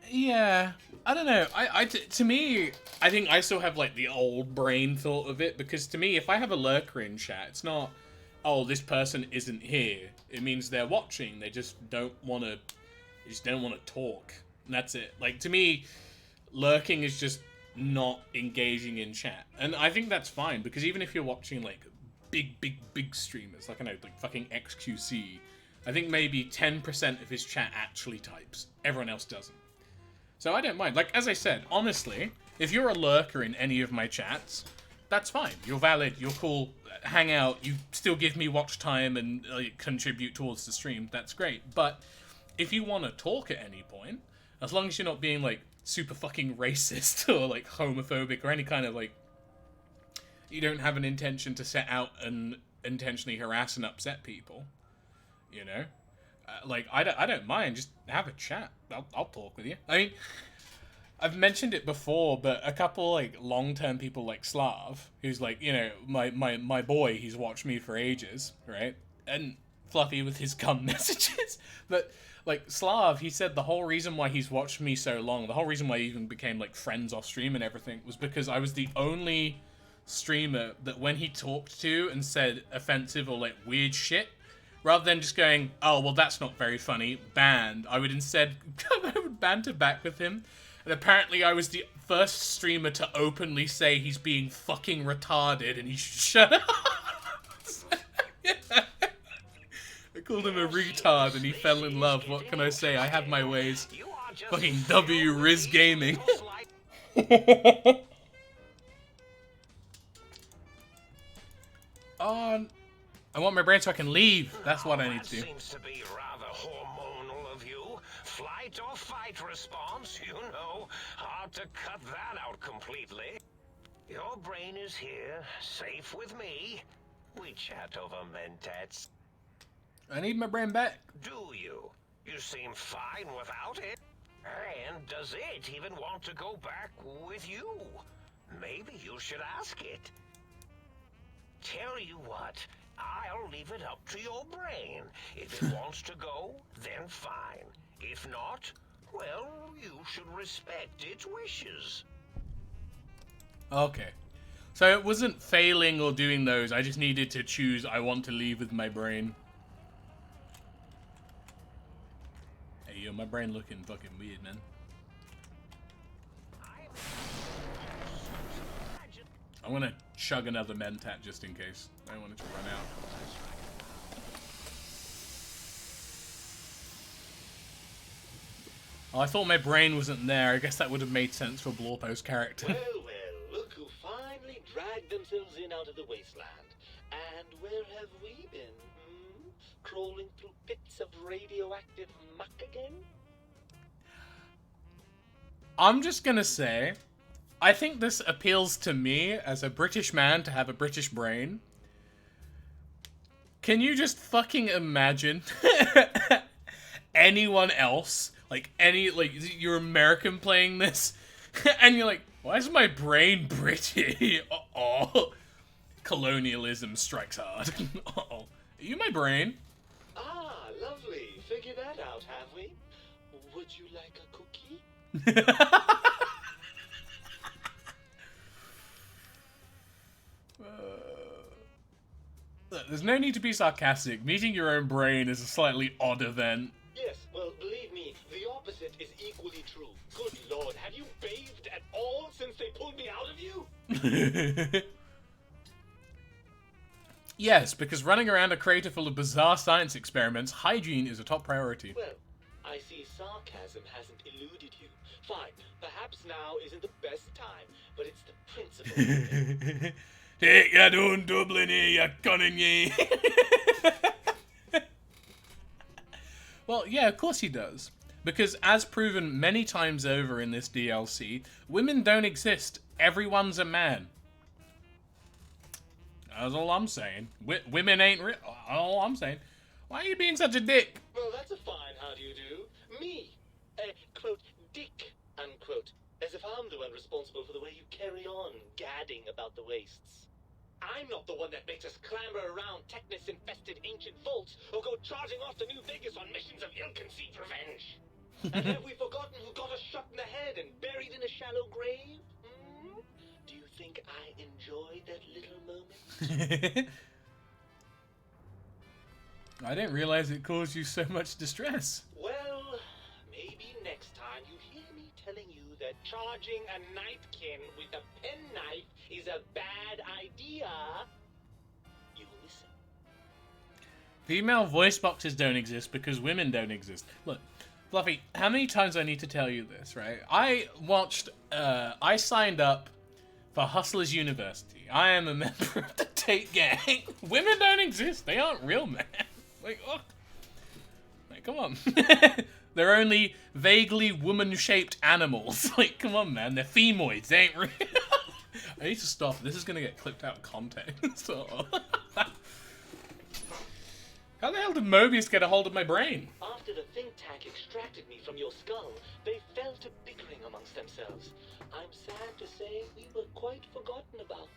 Yeah, I don't know. To me, I think I still have, like, the old brain thought of it, because to me, if I have a lurker in chat, it's not, oh, this person isn't here. It means they're watching. They just don't want to talk. And that's it. Like, to me, lurking is just not engaging in chat. And I think that's fine, because even if you're watching, like, big streamers, like, I know, like, fucking XQC, I think maybe 10% of his chat actually types. Everyone else doesn't. So I don't mind. Like, as I said, honestly, if you're a lurker in any of my chats, that's fine. You're valid, you're cool, hang out, you still give me watch time and contribute towards the stream, that's great. But if you want to talk at any point, as long as you're not being, like, super fucking racist or, like, homophobic or any kind of, like, you don't have an intention to set out and intentionally harass and upset people, you know? Like, I don't mind, just have a chat. I'll talk with you. I mean, I've mentioned it before, but a couple like long-term people like Slav, who's like, you know, my boy, he's watched me for ages, right? And Fluffy with his cum messages. But like Slav, he said the whole reason why he's watched me so long, the whole reason why he even became like friends off stream and everything, was because I was the only streamer that when he talked to and said offensive or like weird shit, rather than just going, oh, well, that's not very funny, banned, I would instead I would banter back with him. And apparently I was the first streamer to openly say he's being fucking retarded and he should shut up. Yeah. I called him a retard and he fell in love. What can I say? I have my ways. Fucking W Riz Gaming. Oh, I want my brain so I can leave. That's what I need to do. Seems to be rather hormonal of you. Flight or fight response, you know. Hard to cut that out completely. Your brain is here, safe with me. We chat over mentats. I need my brain back. Do you? You seem fine without it. And does it even want to go back with you? Maybe you should ask it. Tell you what, I'll leave it up to your brain. If it wants to go, then fine. If not, well, you should respect its wishes. Okay. So it wasn't failing or doing those, I just needed to choose I want to leave with my brain. Hey yo, my brain looking fucking weird, man. I'm gonna chug another mentat just in case. I don't want it to run out. Oh, I thought my brain wasn't there. I guess that would have made sense for Blorpo's character. Well, well, look who finally dragged themselves in out of the wasteland. And where have we been? Crawling through pits of radioactive muck again? I'm just gonna say, I think this appeals to me as a British man to have a British brain. Can you just fucking imagine anyone else, like you're American playing this, and you're like, why is my brain British? Uh-oh. Colonialism strikes hard. Uh-oh. Are you my brain? Ah, lovely. Figured that out, have we? Would you like a cookie? Look, there's no need to be sarcastic. Meeting your own brain is a slightly odd event. Yes, well, believe me, the opposite is equally true. Good lord, have you bathed at all since they pulled me out of you? Yes, because running around a crater full of bizarre science experiments, hygiene is a top priority. Well, I see sarcasm hasn't eluded you. Fine, perhaps now isn't the best time, but it's the principle. Take your own Dublin here, you cunning ye. Well, yeah, of course he does. Because as proven many times over in this DLC, women don't exist. Everyone's a man. That's all I'm saying. Women ain't real. All I'm saying. Why are you being such a dick? Well, that's a fine how do you do. Me, quote, dick, unquote. As if I'm the one responsible for the way you carry on gadding about the wastes. I'm not the one that makes us clamber around Technus-infested ancient vaults or go charging off to New Vegas on missions of ill-conceived revenge. And have we forgotten who got us shot in the head and buried in a shallow grave? Do you think I enjoyed that little moment? I didn't realize it caused you so much distress. Well, maybe next time you hear me telling you that charging a nightkin with a penknife is a bad idea, you'll listen. Female voice boxes don't exist because women don't exist. Look, Fluffy, how many times do I need to tell you this, right? I signed up for Hustlers University. I am a member of the Tate Gang. Women don't exist. They aren't real, man. Like, oh. Like, come on. They're only vaguely woman-shaped animals. Like, come on, man. They're femoids. They ain't real. I need to stop. This is gonna get clipped out of context. How the hell did Mobius get a hold of my brain? After after the think tank extracted me from your skull, they fell to bickering amongst themselves. I'm sad to say we were quite forgotten about.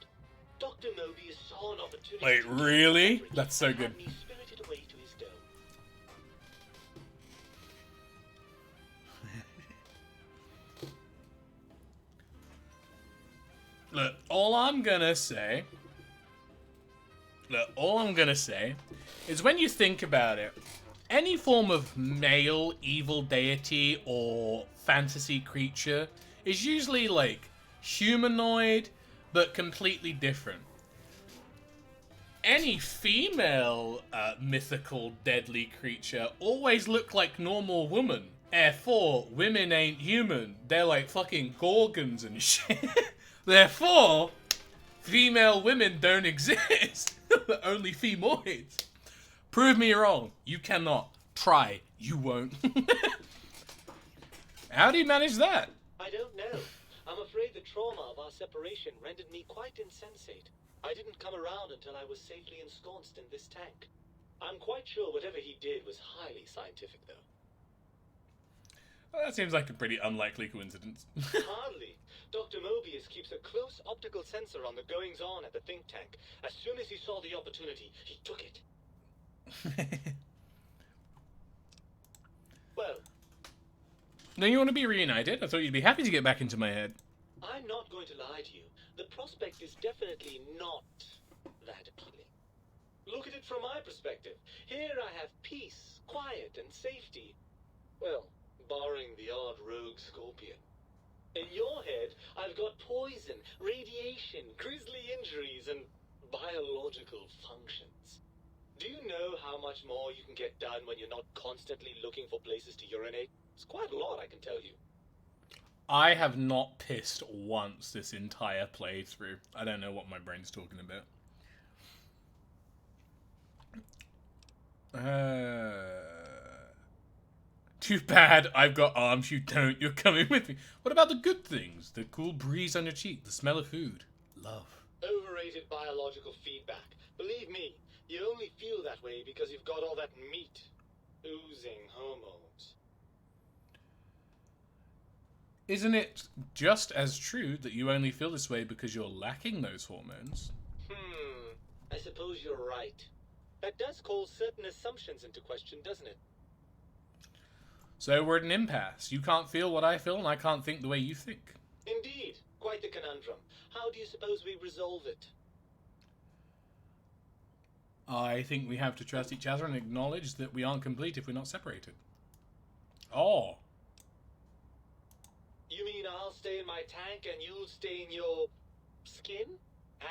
Dr. Mobius saw an opportunity Wait, to really? That's so good. had me spirited away to his dome. Look, all I'm gonna say is when you think about it, any form of male evil deity or fantasy creature is usually like humanoid, but completely different. Any female mythical deadly creature always look like normal woman. Therefore, women ain't human. They're like fucking gorgons and shit. Therefore, female women don't exist. Only femoids. Prove me wrong. You cannot. Try. You won't. How do you manage that? I don't know. I'm afraid the trauma of our separation rendered me quite insensate. I didn't come around until I was safely ensconced in this tank. I'm quite sure whatever he did was highly scientific, though. Well, that seems like a pretty unlikely coincidence. Hardly. Dr. Mobius keeps a close optical sensor on the goings-on at the think tank. As soon as he saw the opportunity, he took it. Well, Don't you want to be reunited? I thought you'd be happy to get back into my head. I'm not going to lie to you. The prospect is definitely not that appealing. Look at it from my perspective. Here I have peace, quiet, and safety. Well, barring the odd rogue scorpion. In your head, I've got poison, radiation, grisly injuries, and biological functions. Do you know how much more you can get done when you're not constantly looking for places to urinate? It's quite a lot, I can tell you. I have not pissed once this entire playthrough. I don't know what my brain's talking about. Too bad I've got arms you don't. You're coming with me. What about the good things? The cool breeze on your cheek, the smell of food, love. Overrated biological feedback. Believe me, you only feel that way because you've got all that meat. Oozing hormones. Isn't it just as true that you only feel this way because you're lacking those hormones? I suppose you're right. That does call certain assumptions into question, doesn't it? So we're at an impasse. You can't feel what I feel, and I can't think the way you think. Indeed. Quite the conundrum. How do you suppose we resolve it? I think we have to trust each other and acknowledge that we aren't complete if we're not separated. Oh. You mean I'll stay in my tank and you'll stay in your skin?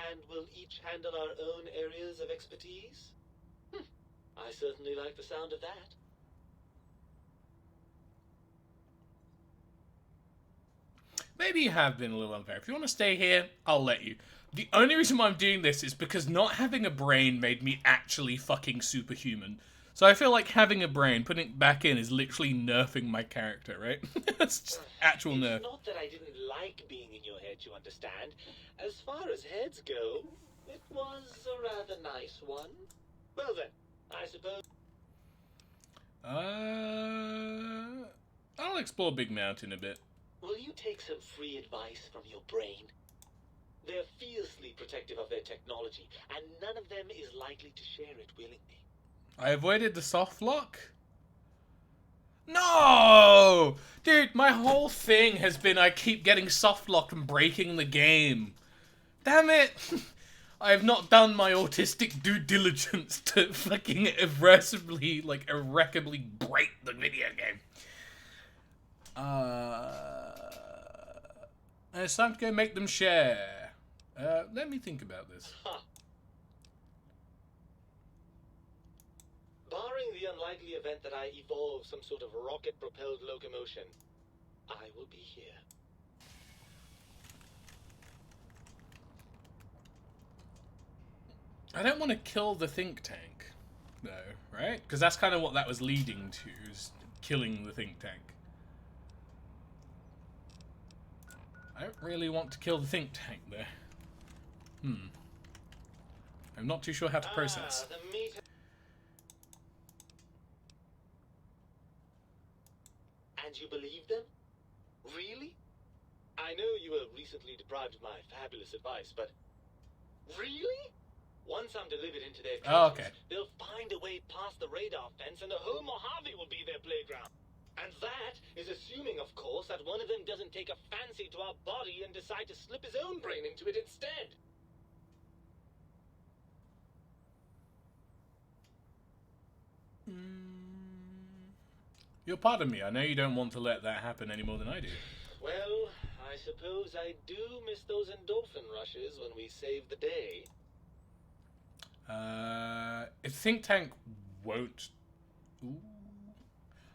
And we'll each handle our own areas of expertise? I certainly like the sound of that. Maybe you have been a little unfair. If you want to stay here, I'll let you. The only reason why I'm doing this is because not having a brain made me actually fucking superhuman. So I feel like having a brain, putting it back in, is literally nerfing my character, right? That's just actual nerf. It's not that I didn't like being in your head, you understand. As far as heads go, it was a rather nice one. Well then, I suppose... I'll explore Big Mountain a bit. Will you take some free advice from your brain? They're fiercely protective of their technology, and none of them is likely to share it willingly. I avoided the soft lock? No! Dude, my whole thing has been I keep getting soft lock and breaking the game. Damn it! I have not done my autistic due diligence to fucking irreversibly, like, irreparably break the video game. It's time to go make them share. Let me think about this. Barring the unlikely event that I evolve some sort of rocket-propelled locomotion, I will be here. I don't want to kill the think tank, though, right? Because that's kind of what that was leading to, is killing the think tank. I don't really want to kill the think tank, though. I'm not too sure how to process. and you believe them? Really? I know you were recently deprived of my fabulous advice, but really? Once I'm delivered into their Oh, clutches, okay. they'll find a way past the radar fence and the whole Mojave will be their playground. And that is assuming, of course, that one of them doesn't take a fancy to our body and decide to slip his own brain into it instead. You're pardon me. I know you don't want to let that happen any more than I do. Well, I suppose I do miss those endorphin rushes when we save the day. A think tank won't. Ooh.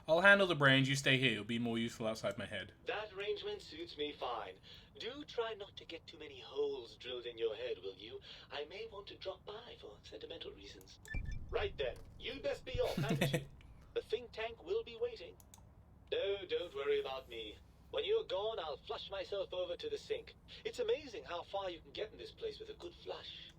I'll handle the brains. You stay here. You'll be more useful outside my head. That arrangement suits me fine. Do try not to get too many holes drilled in your head, will you? I may want to drop by for sentimental reasons. Right then. You'd best be off, hadn't you? The think tank will be waiting. No, don't worry about me. When you're gone, I'll flush myself over to the sink. It's amazing how far you can get in this place with a good flush.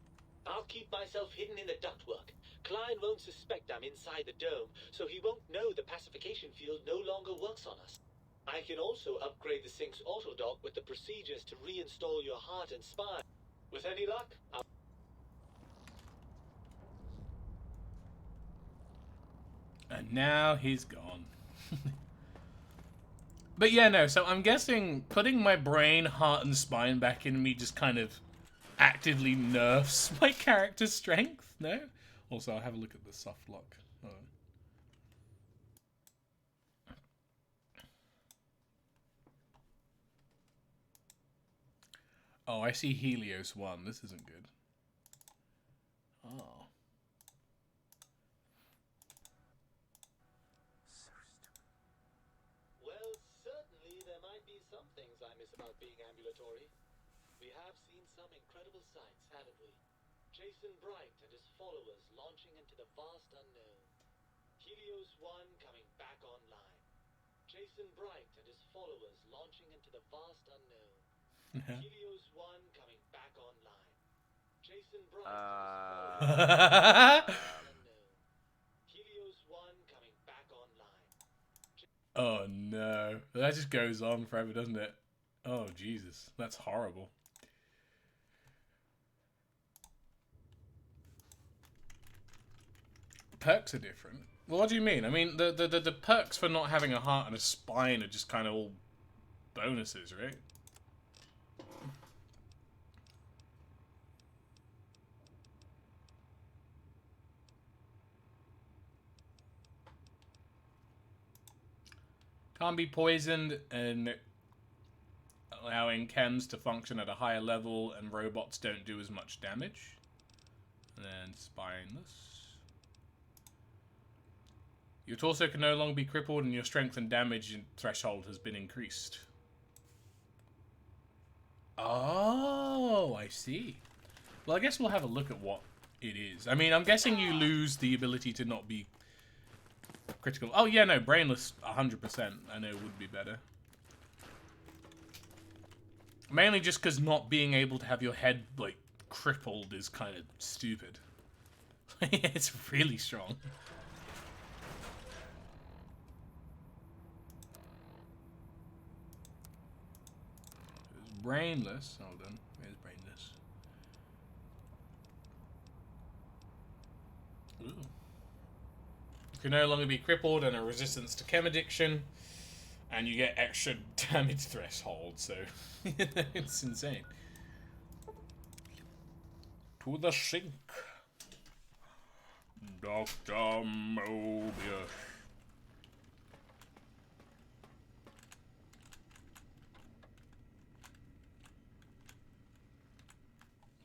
I'll keep myself hidden in the ductwork. Klein won't suspect I'm inside the dome, so he won't know the pacification field no longer works on us. I can also upgrade the sink's autodock with the procedures to reinstall your heart and spine. With any luck, I'll... And now he's gone. But yeah, no, so I'm guessing putting my brain, heart, and spine back in me just kind of actively nerfs my character's strength, no? Also, I'll have a look at the soft lock. Oh, I see Helios 1. This isn't good. Oh. Well, certainly there might be some things I miss about being ambulatory. We have seen some incredible sights, haven't we? Jason Bright and his followers launching into the vast unknown. Helios 1 coming back online. Jason Bright and his followers launching into the vast unknown. Helios 1 coming back online. Jason Bright and his followers unknown. Helios 1 coming back online. Oh no. That just goes on forever, doesn't it? Oh Jesus. That's horrible. Perks are different. Well, what do you mean? I mean, the perks for not having a heart and a spine are just kind of all bonuses, right? Can't be poisoned, and allowing chems to function at a higher level, and robots don't do as much damage. And then spineless. Your torso can no longer be crippled, and your strength and damage threshold has been increased. Oh, I see. Well, I guess we'll have a look at what it is. I mean, I'm guessing you lose the ability to not be critical. Oh, yeah, no, brainless 100%. I know would be better. Mainly just because not being able to have your head, like, crippled is kind of stupid. It's really strong. Brainless. Hold on. Where's brainless? Ooh. You can no longer be crippled and a resistance to chem addiction, and you get extra damage threshold. So it's insane. To the sink, Dr. Mobius.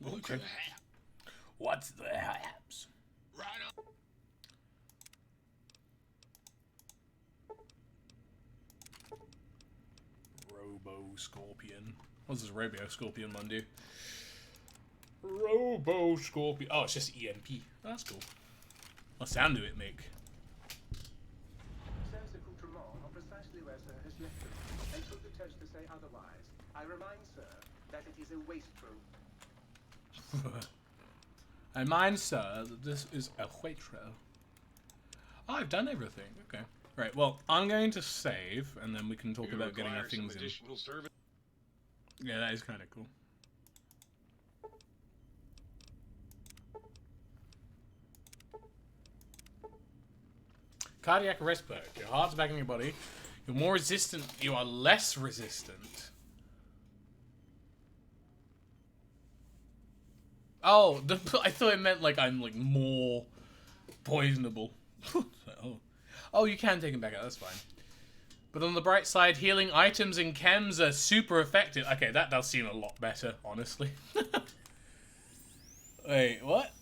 Okay. What's the haps? Right on. Robo-Scorpion. What does Robo-Scorpion one do? Robo-Scorpion. Oh, it's just EMP. Oh, that's cool. What sound do it make? Says accoutrement are precisely where Sir has left them. And should the test to say otherwise, I remind Sir that it is a wastrel. I mind, sir, that this is a waitress. Oh, I've done everything. Okay. Right, well, I'm going to save, and then we can talk about getting our things in. Yeah, that is kind of cool. Cardiac arrest perk. Your heart's back in your body. You're more resistant. You are less resistant. Oh, I thought it meant like I'm like more poisonable. Oh, you can take them back out. That's fine. But on the bright side, healing items and chems are super effective. Okay, that does seem a lot better, honestly. Wait, what?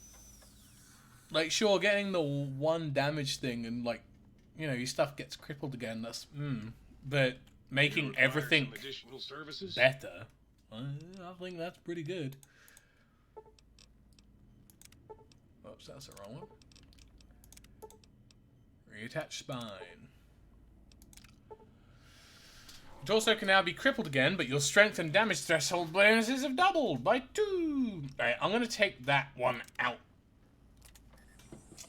Like, sure, getting the 1 damage thing and, like, you know, your stuff gets crippled again, that's, but making everything better, I think that's pretty good. Oops, that's the wrong one. Reattach spine. It also can now be crippled again, but your strength and damage threshold bonuses have doubled by 2. Alright, I'm gonna take that one out.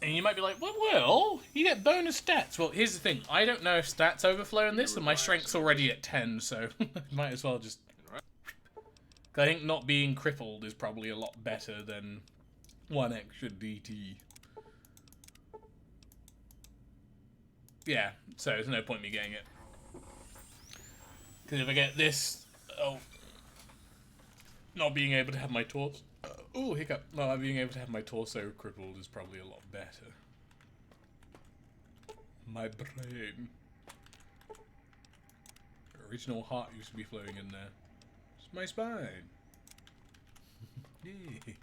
And you might be like, well, you get bonus stats. Well, here's the thing. I don't know if stats overflow in this, and my strength's already at 10, so might as well just... I think not being crippled is probably a lot better than 1 extra DT. Yeah, so there's no point in me getting it. Because if I get this... Oh. Not being able to have my torso... Oh, hiccup. Not being able to have my torso crippled is probably a lot better. My brain. The original heart used to be flowing in there. It's my spine. Yay.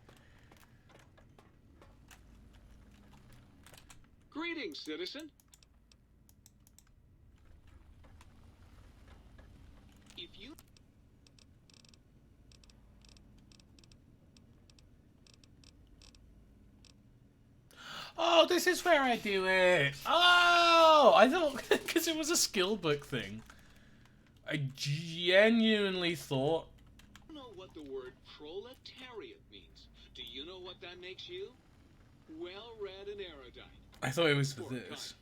Greetings, citizen. If you... Oh, this is where I do it. Oh, I thought because it was a skill book thing. I genuinely thought. I don't know what the word proletariat means. Do you know what that makes you? Well-read and erudite. I thought it was for this.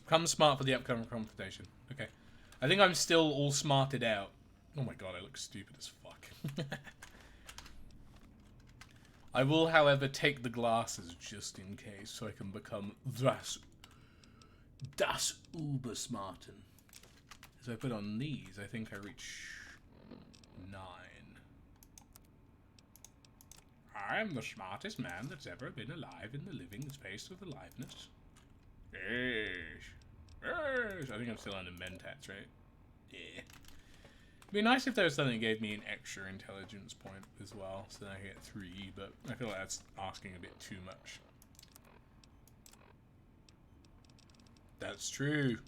Become smart for the upcoming competition. Okay. I think I'm still all smarted out. Oh my god, I look stupid as fuck. I will, however, take the glasses just in case, so I can become das Ubersmarten. As I put on these, I think I reach 9. I am the smartest man that's ever been alive in the living space of aliveness. Yes. Yes. I think I'm still under Mentats, right? Yeah. It'd be nice if there was something that gave me an extra intelligence point as well, so then I get 3, but I feel like that's asking a bit too much. That's true.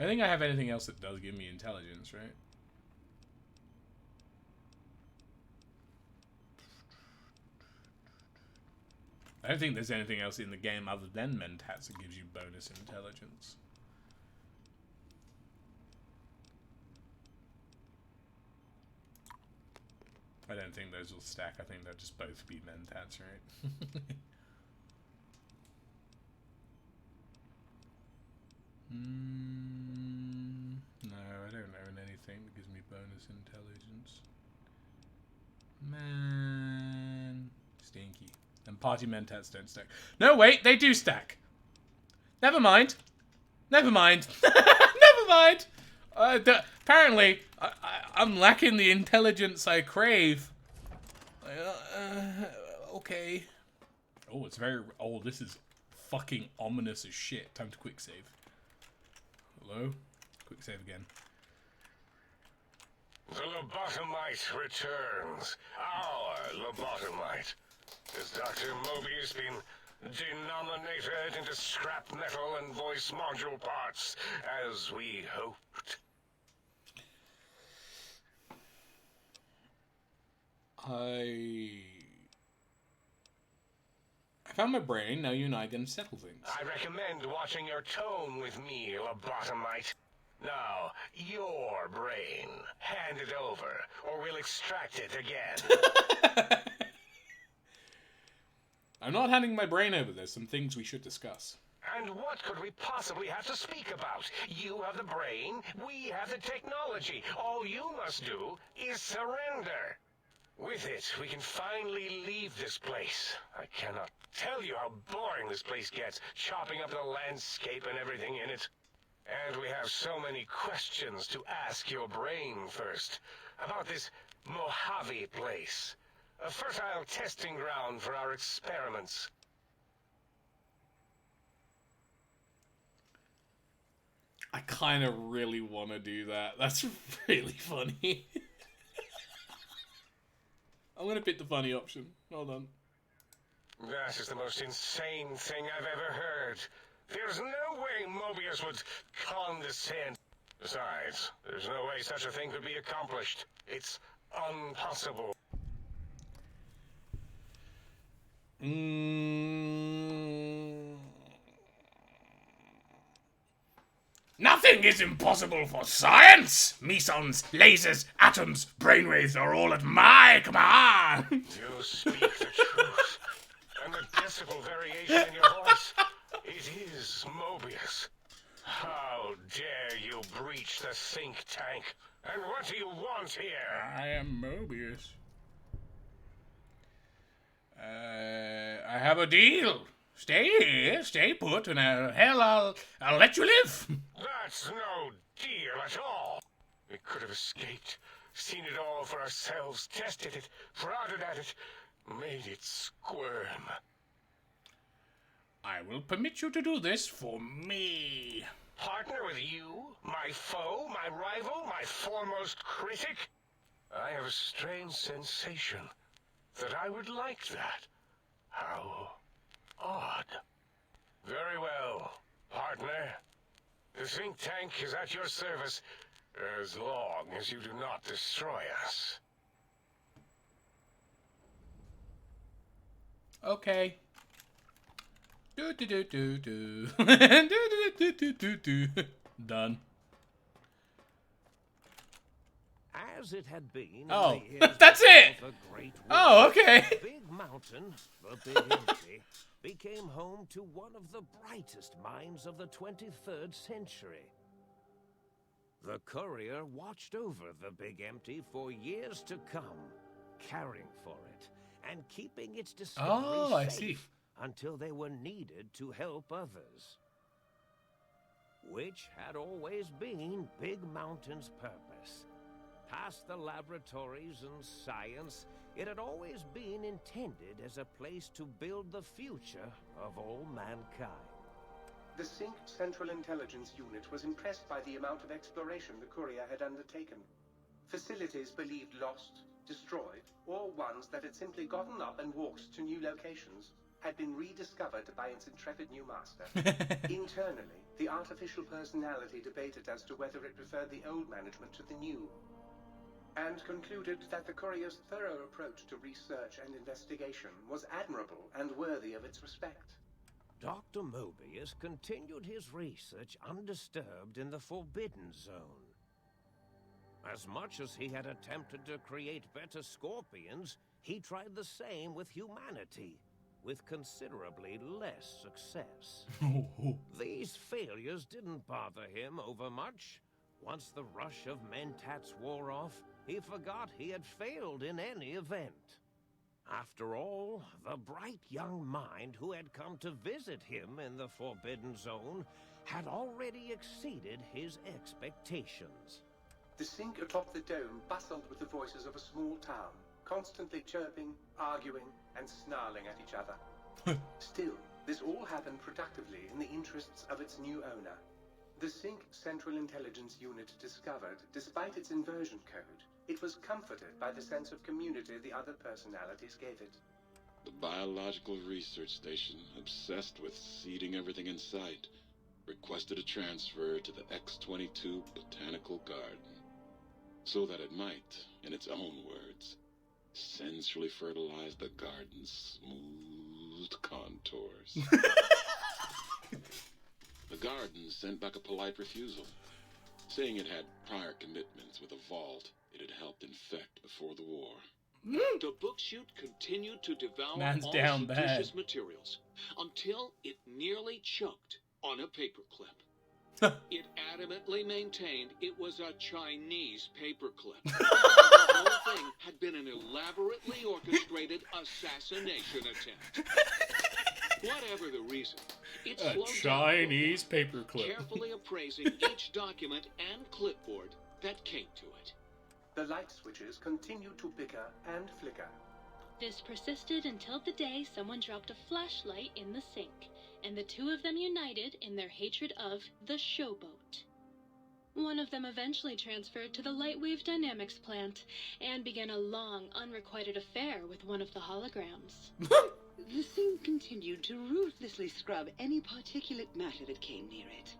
I think I have anything else that does give me intelligence, right? I don't think there's anything else in the game other than Mentats that gives you bonus intelligence. I don't think those will stack. I think they'll just both be Mentats, right? No, I don't own anything that gives me bonus intelligence. Man. Stinky. And party Mentats don't stack. No, wait, they do stack. Never mind. Never mind. Never mind. Apparently, I'm lacking the intelligence I crave. Okay. Oh, it's very... Oh, this is fucking ominous as shit. Time to quick save. Hello? Quick save again. The lobotomite returns. Our lobotomite. Has Dr. Mobius been denominated into scrap metal and voice module parts, as we hoped? I found my brain. Now you and I can settle things. I recommend watching your tone with me, lobotomite. Now, your brain. Hand it over, or we'll extract it again. I'm not handing my brain over. There's some things we should discuss. And what could we possibly have to speak about? You have the brain, we have the technology. All you must do is surrender. With it, we can finally leave this place. I cannot tell you how boring this place gets, chopping up the landscape and everything in it. And we have so many questions to ask your brain first. About this Mojave place. A fertile testing ground for our experiments. I kind of really want to do that. That's really funny. I'm going to pick the funny option. Hold on. That is the most insane thing I've ever heard. There's no way Mobius would condescend. Besides, there's no way such a thing could be accomplished. It's impossible. Nothing is impossible for science! Mesons, lasers, atoms, brainwaves are all at my command! You speak the truth. And the decibel variation in your voice, it is Mobius. How dare you breach the think tank? And what do you want here? I am Mobius. I have a deal. Stay here, stay put, and I'll let you live. That's no deal at all. We could have escaped, seen it all for ourselves, tested it, prodded at it, made it squirm. I will permit you to do this for me. Partner with you? My foe? My rival? My foremost critic? I have a strange sensation that I would like that. How odd. Very well, partner. The think tank is at your service as long as you do not destroy us. Okay. Do do do do do. Do do do do do. Done. As it had been. Oh, in the years that's it. before the Great Oh, War, okay. Big Mountain, the Big Empty, became home to one of the brightest minds of the 23rd century. The courier watched over the Big Empty for years to come, caring for it and keeping its discovery safe until they were needed to help others. Which had always been Big Mountain's purpose. Past the laboratories and science, it had always been intended as a place to build the future of all mankind. The Sync Central Intelligence Unit was impressed by the amount of exploration the courier had undertaken. Facilities believed lost, destroyed, or ones that had simply gotten up and walked to new locations had been rediscovered by its intrepid new master. Internally, the artificial personality debated as to whether it preferred the old management to the new, and concluded that the courier's thorough approach to research and investigation was admirable and worthy of its respect. Dr. Mobius continued his research undisturbed in the Forbidden Zone. As much as he had attempted to create better scorpions, he tried the same with humanity, with considerably less success. These failures didn't bother him overmuch. Once the rush of mentats wore off, he forgot he had failed in any event. After all, the bright young mind who had come to visit him in the Forbidden Zone had already exceeded his expectations. The Sync atop the dome bustled with the voices of a small town, constantly chirping, arguing, and snarling at each other. Still, this all happened productively in the interests of its new owner. The Sync Central Intelligence Unit discovered, despite its inversion code, it was comforted by the sense of community the other personalities gave it. The biological research station, obsessed with seeding everything in sight, requested a transfer to the X-22 Botanical Garden, so that it might, in its own words, sensually fertilize the garden's smooth contours. The garden sent back a polite refusal, saying it had prior commitments with a vault it had helped infect before the war. The book shoot continued to devour Man's all down seditious bad. materials until it nearly choked on a paperclip. It adamantly maintained it was a Chinese paperclip. The whole thing had been an elaborately orchestrated assassination attempt. Whatever the reason, it A slowed Chinese down, paperclip. carefully appraising each document and clipboard that came to it. The light switches continued to bicker and flicker. This persisted until the day someone dropped a flashlight in the sink, and the two of them united in their hatred of the showboat. One of them eventually transferred to the Lightwave Dynamics plant and began a long, unrequited affair with one of the holograms. The sink continued to ruthlessly scrub any particulate matter that came near it.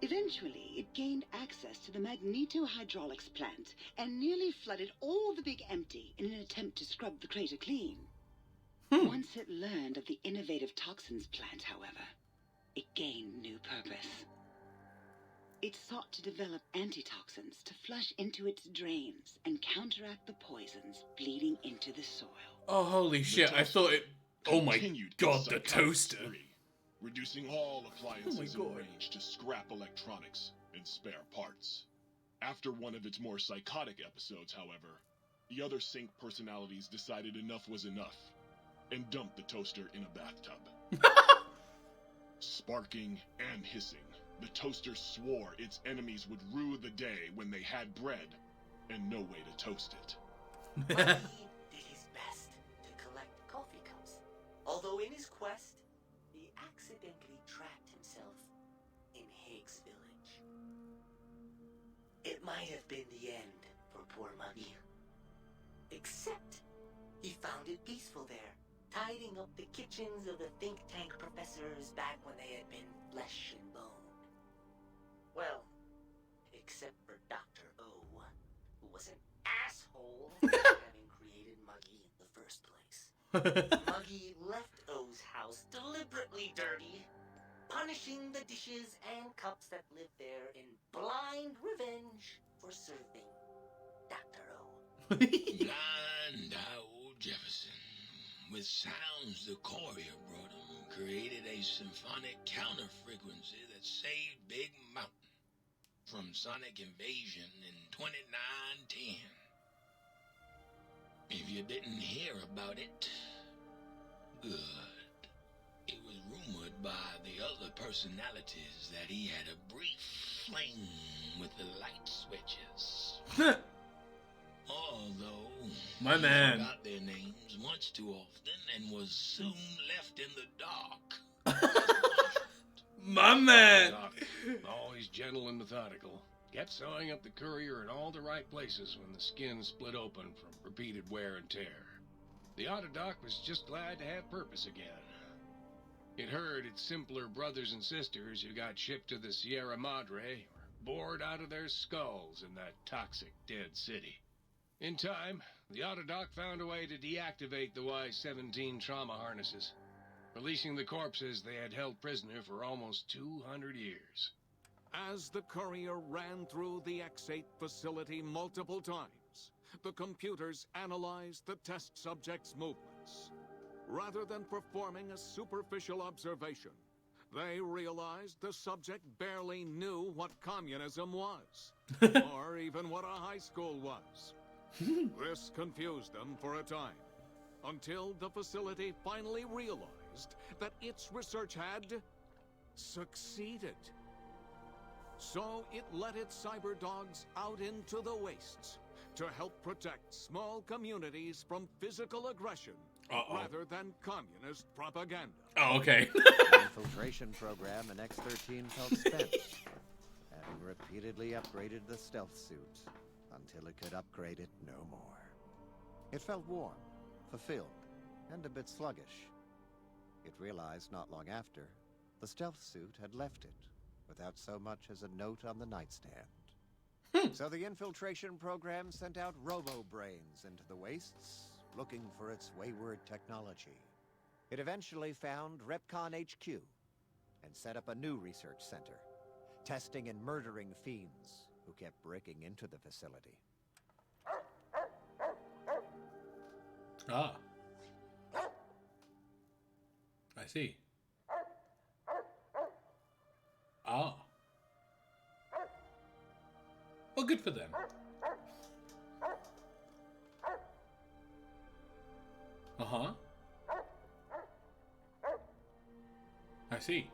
Eventually, it gained access to the magneto-hydraulics plant and nearly flooded all the Big Empty in an attempt to scrub the crater clean. Once it learned of the innovative toxins plant, however, it gained new purpose. It sought to develop antitoxins to flush into its drains and counteract the poisons bleeding into the soil. Oh, holy shit, I thought it... Oh my god, the toaster. Reducing all appliances in range to scrap electronics and spare parts. After one of its more psychotic episodes, however, the other Sync personalities decided enough was enough and dumped the toaster in a bathtub. Sparking and hissing, the toaster swore its enemies would rue the day when they had bread and no way to toast it. He did his best to collect coffee cups, although in his quest, he accidentally trapped himself in Higgs Village. It might have been the end for poor Muggy. Except, he found it peaceful there, tidying up the kitchens of the think tank professors back when they had been flesh and bone. Well, except for Dr. O, who was an asshole for having created Muggy in the first place. Muggy left O's house deliberately dirty, punishing the dishes and cups that lived there in blind revenge for serving Dr. O. Blind old Jefferson, with sounds the courier brought him, created a symphonic counter-frequency that saved Big Mountain from sonic invasion in 2910. If you didn't hear about it, good. It was rumored by the other personalities that he had a brief fling with the light switches. Although My man. he forgot their names much too often and was soon left in the dark. My man. Doc, always gentle and methodical, kept sewing up the courier in all the right places when the skin split open from repeated wear and tear. The Autodoc was just glad to have purpose again. It heard its simpler brothers and sisters who got shipped to the Sierra Madre were bored out of their skulls in that toxic dead city. In time, the Autodoc found a way to deactivate the Y-17 trauma harnesses, releasing the corpses they had held prisoner for almost 200 years. As the courier ran through the X8 facility multiple times, the computers analyzed the test subject's movements. Rather than performing a superficial observation, they realized the subject barely knew what communism was, or even what a high school was. This confused them for a time, until the facility finally realized that its research had succeeded. So it let its cyber dogs out into the wastes to help protect small communities from physical aggression rather than communist propaganda. Oh, okay. The infiltration program in X-13 felt spent, having repeatedly upgraded the stealth suit until it could upgrade it no more. It felt warm, fulfilled, and a bit sluggish. It realized not long after, the stealth suit had left it, without so much as a note on the nightstand. So the infiltration program sent out robo-brains into the wastes, looking for its wayward technology. It eventually found Repcon HQ, and set up a new research center, testing and murdering fiends who kept breaking into the facility. Ah. I see. Well, good for them. Uh-huh. I see.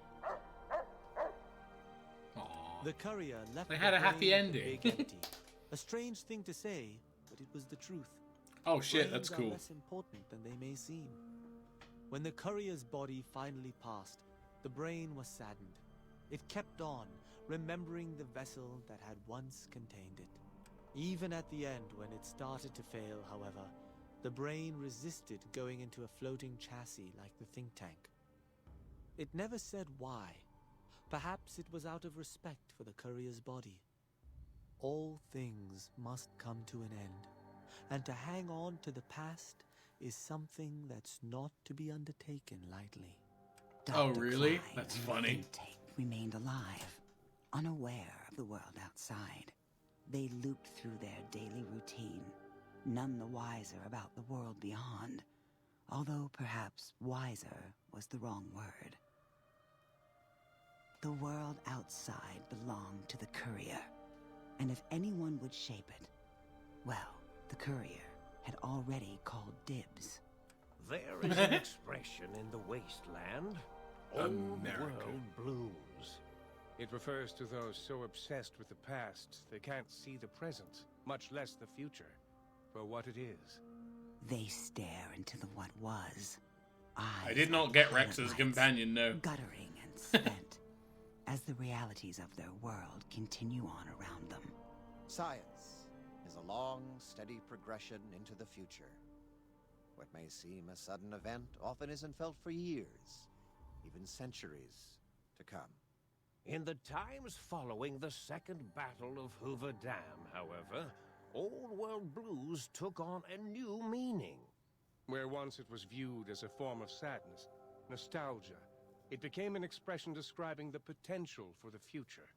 The courier left They had the a happy brain at the ending. big empty. A strange thing to say, but it was the truth. Oh shit, that's Brains are cool. less important than they may seem. When the courier's body finally passed, the brain was saddened. It kept on, remembering the vessel that had once contained it. Even at the end, when it started to fail, however, the brain resisted going into a floating chassis like the think tank. It never said why. Perhaps it was out of respect for the courier's body. All things must come to an end, and to hang on to the past is something that's not to be undertaken lightly. Oh, really? That's funny. Remained alive, unaware of the world outside. They looped through their daily routine, none the wiser about the world beyond, although perhaps wiser was the wrong word. The world outside belonged to the courier, and if anyone would shape it, well, the courier had already called dibs. There is an expression in the wasteland. Old America. world blues. It refers to those so obsessed with the past they can't see the present, much less the future, for what it is. They stare into the what was. I did not get Rex as a companion, no. Guttering and spent, as the realities of their world continue on around them. Science is a long, steady progression into the future. What may seem a sudden event often isn't felt for years, even centuries to come. In the times following the Second Battle of Hoover Dam, however, Old World Blues took on a new meaning. Where once it was viewed as a form of sadness, nostalgia, it became an expression describing the potential for the future.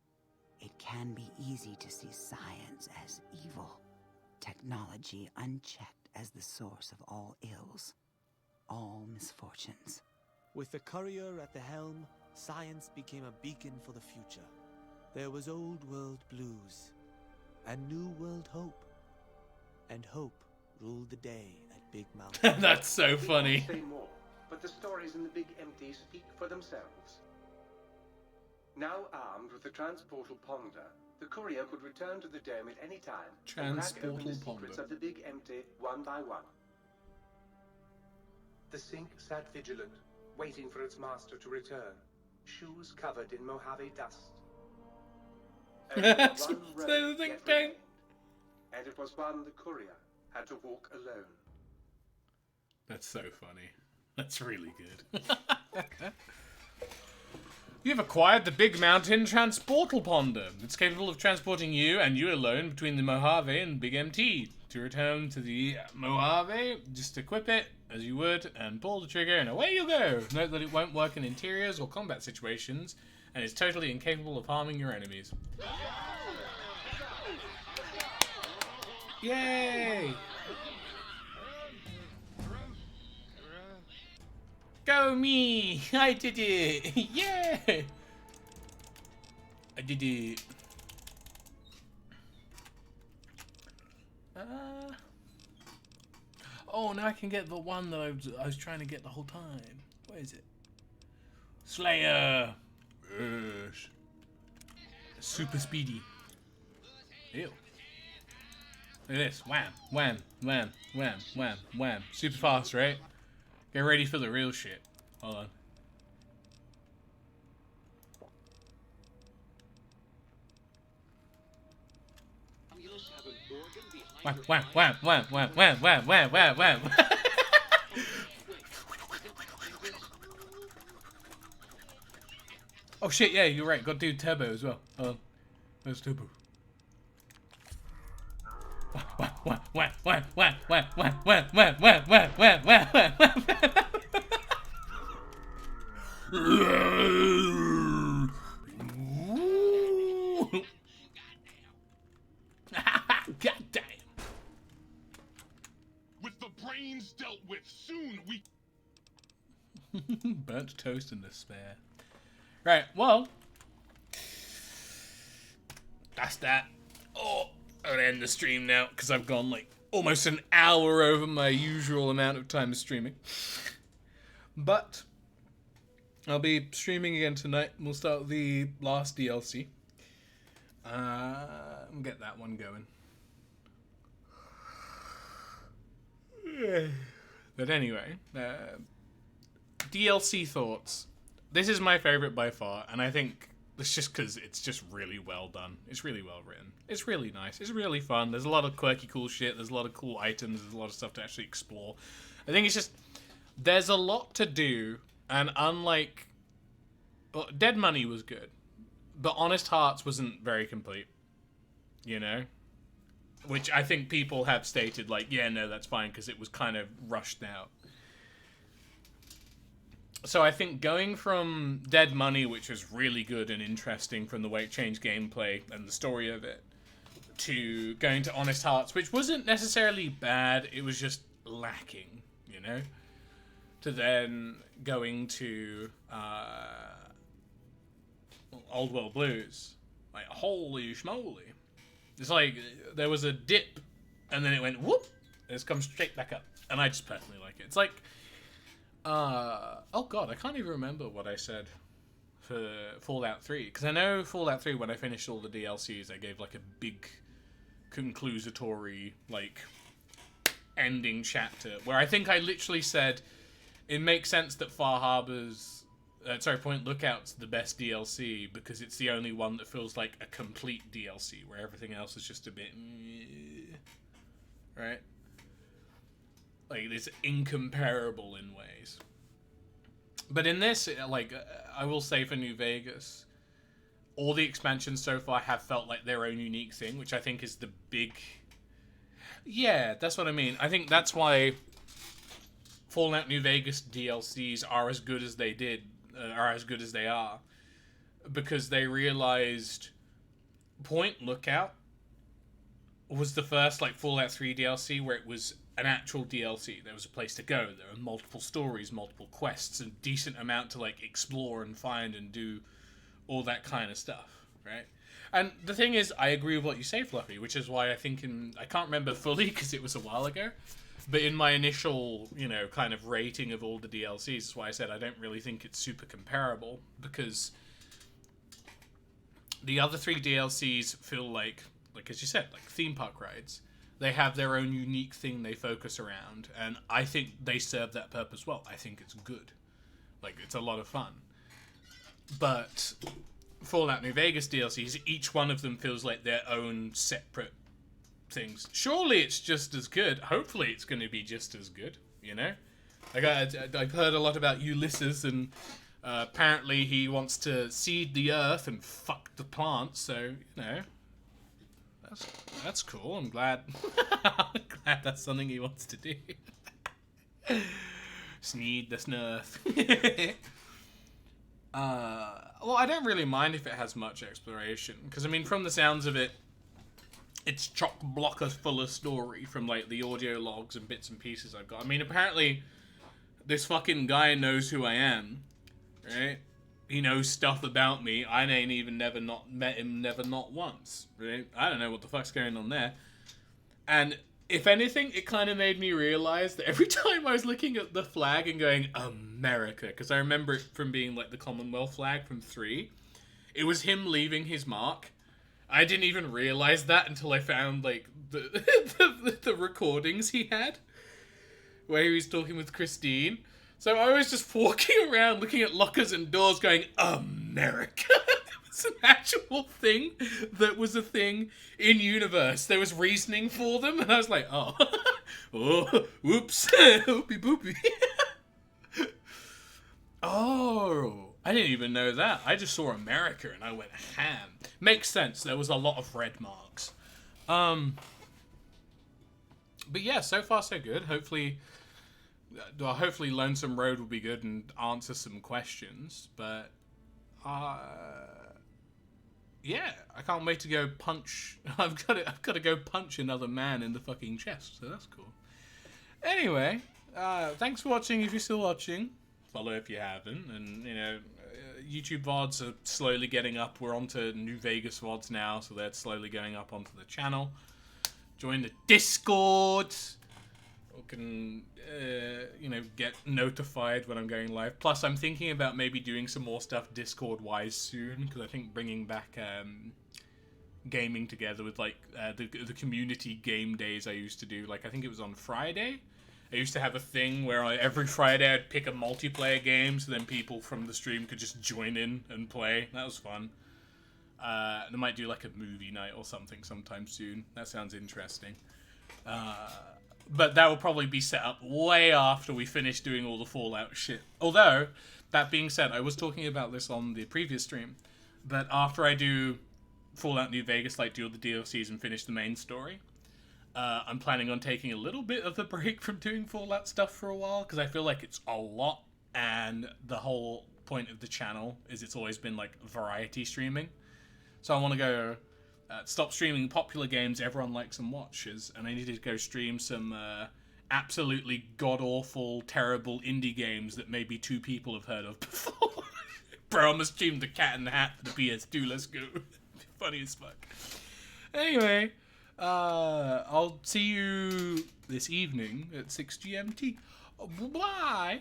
It can be easy to see science as evil, technology unchecked as the source of all ills, all misfortunes. With the courier at the helm, science became a beacon for the future. There was old world blues, and new world hope. And hope ruled the day at Big Mountain. That's so funny. Say more, but the stories in the Big Empty speak for themselves. Now armed with the transportal ponder, the courier could return to the dome at any time and crack open the secrets of the Big Empty one by one. The sink sat vigilant, waiting for its master to return, shoes covered in Mojave dust. That's One what road they yet think. remained, and it was one the courier had to walk alone. That's so funny. That's really good. You've acquired the Big Mountain Transportal Ponder. It's capable of transporting you and you alone between the Mojave and Big MT. To return to the Mojave, just equip it as you would and pull the trigger and away you go. Note that it won't work in interiors or combat situations and is totally incapable of harming your enemies. Yay! Go me! I did it! Yeah! I did it. Oh, now I can get the one that I was trying to get the whole time. Where is it? Slayer! Yes. Super speedy. Ew. Look at this. Wham, wham, wham, wham, wham, wham. Super fast, right? Get ready for the real shit. Hold on. Wham, wham, wham, wham, wham, wham, wham, wham, wham, wham. Oh shit, yeah, you're right. Got to do turbo as well. There's turbo. Wham, wham, wham, wham, wham, wham, wham, wham, wham, wham, wham, wham, wham, wham, wham, wham. God damn. With the brains dealt with, soon we... Burnt toast and despair. Right, well. That's that. Oh, I'm gonna end the stream now because I've gone like almost an hour over my usual amount of time streaming. But I'll be streaming again tonight. We'll start the last DLC. We'll get that one going. But anyway, DLC thoughts. This is my favorite by far, and I think it's just because it's just really well done. It's really well written. It's really nice. It's really fun. There's a lot of quirky, cool shit. There's a lot of cool items. There's a lot of stuff to actually explore. I think it's just there's a lot to do, and unlike Dead Money was good, but Honest Hearts wasn't very complete. You know? Which I think people have stated, like, yeah, no, that's fine, because it was kind of rushed out. So I think going from Dead Money, which was really good and interesting from the way it changed gameplay and the story of it, to going to Honest Hearts, which wasn't necessarily bad, it was just lacking, you know? To then going to Old World Blues. Like, holy schmoly. It's like, there was a dip, and then it went whoop, and it's come straight back up. And I just personally like it. It's like, oh god, I can't even remember what I said for Fallout 3. Because I know Fallout 3, when I finished all the DLCs, I gave like a big conclusatory, like, ending chapter, where I think I literally said, it makes sense that Point Lookout's the best DLC because it's the only one that feels like a complete DLC, where everything else is just a bit, right? Like, it's incomparable in ways. But in this, like, I will say for New Vegas, all the expansions so far have felt like their own unique thing, which I think is the big... Yeah, that's what I mean. I think that's why Fallout New Vegas DLCs are as good as they are, because they realized Point Lookout was the first, like, Fallout 3 DLC where it was an actual DLC. There was a place to go. There were multiple stories, multiple quests, a decent amount to, like, explore and find and do all that kind of stuff, right? And the thing is, I agree with what you say, Fluffy, which is why I think I can't remember fully because it was a while ago, but in my initial, you know, kind of rating of all the DLCs, that's why I said I don't really think it's super comparable, because the other 3 DLCs feel like as you said, like theme park rides. They have their own unique thing they focus around, and I think they serve that purpose well. I think it's good. Like, it's a lot of fun. But Fallout New Vegas DLCs, each one of them feels like their own separate things. Surely it's just as good. Hopefully it's going to be just as good, you know? Like, I've heard a lot about Ulysses, and apparently he wants to seed the earth and fuck the plants, so, you know, that's cool. I'm glad. I'm glad that's something he wants to do. Sneed the snurf. Well, I don't really mind if it has much exploration, because, I mean, from the sounds of it, it's chock-block full of story from, like, the audio logs and bits and pieces I've got. I mean, apparently, this fucking guy knows who I am, right? He knows stuff about me. I ain't even never not met him, never not once, right? I don't know what the fuck's going on there. And if anything, it kind of made me realize that every time I was looking at the flag and going, America, because I remember it from being, like, the Commonwealth flag from 3, it was him leaving his mark. I didn't even realize that until I found, like, the recordings he had, where he was talking with Christine. So I was just walking around looking at lockers and doors going, America. It was an actual thing that was a thing in universe. There was reasoning for them, and I was like, oh, whoops, oopie boopie. Oh, I didn't even know that. I just saw America and I went ham. Makes sense. There was a lot of red marks. But yeah, so far so good. Hopefully Lonesome Road will be good and answer some questions. But yeah, I can't wait to go punch. I've got to go punch another man in the fucking chest. So that's cool. Anyway, thanks for watching. If you're still watching, follow if you haven't. And you know, YouTube VODs are slowly getting up. We're onto New Vegas VODs now, so they're slowly going up onto the channel. join the Discord, or can, get notified when I'm going live. Plus, I'm thinking about maybe doing some more stuff Discord-wise soon, because I think bringing back gaming together with, like, the community game days I used to do. Like, I think it was on Friday. I used to have a thing where every Friday I'd pick a multiplayer game, so then people from the stream could just join in and play. That was fun. I might do like a movie night or something sometime soon. That sounds interesting. But that will probably be set up way after we finish doing all the Fallout shit. Although, that being said, I was talking about this on the previous stream, but after I do Fallout New Vegas, like do all the DLCs and finish the main story, I'm planning on taking a little bit of a break from doing Fallout stuff for a while, because I feel like it's a lot, and the whole point of the channel is it's always been like variety streaming. So I want to go stop streaming popular games everyone likes and watches, and I need to go stream some absolutely god-awful, terrible indie games that maybe 2 people have heard of before. Bro, I'm gonna stream the Cat in the Hat for the PS2, let's go. Funny as fuck. Anyway, I'll see you this evening at 6 GMT. Bye!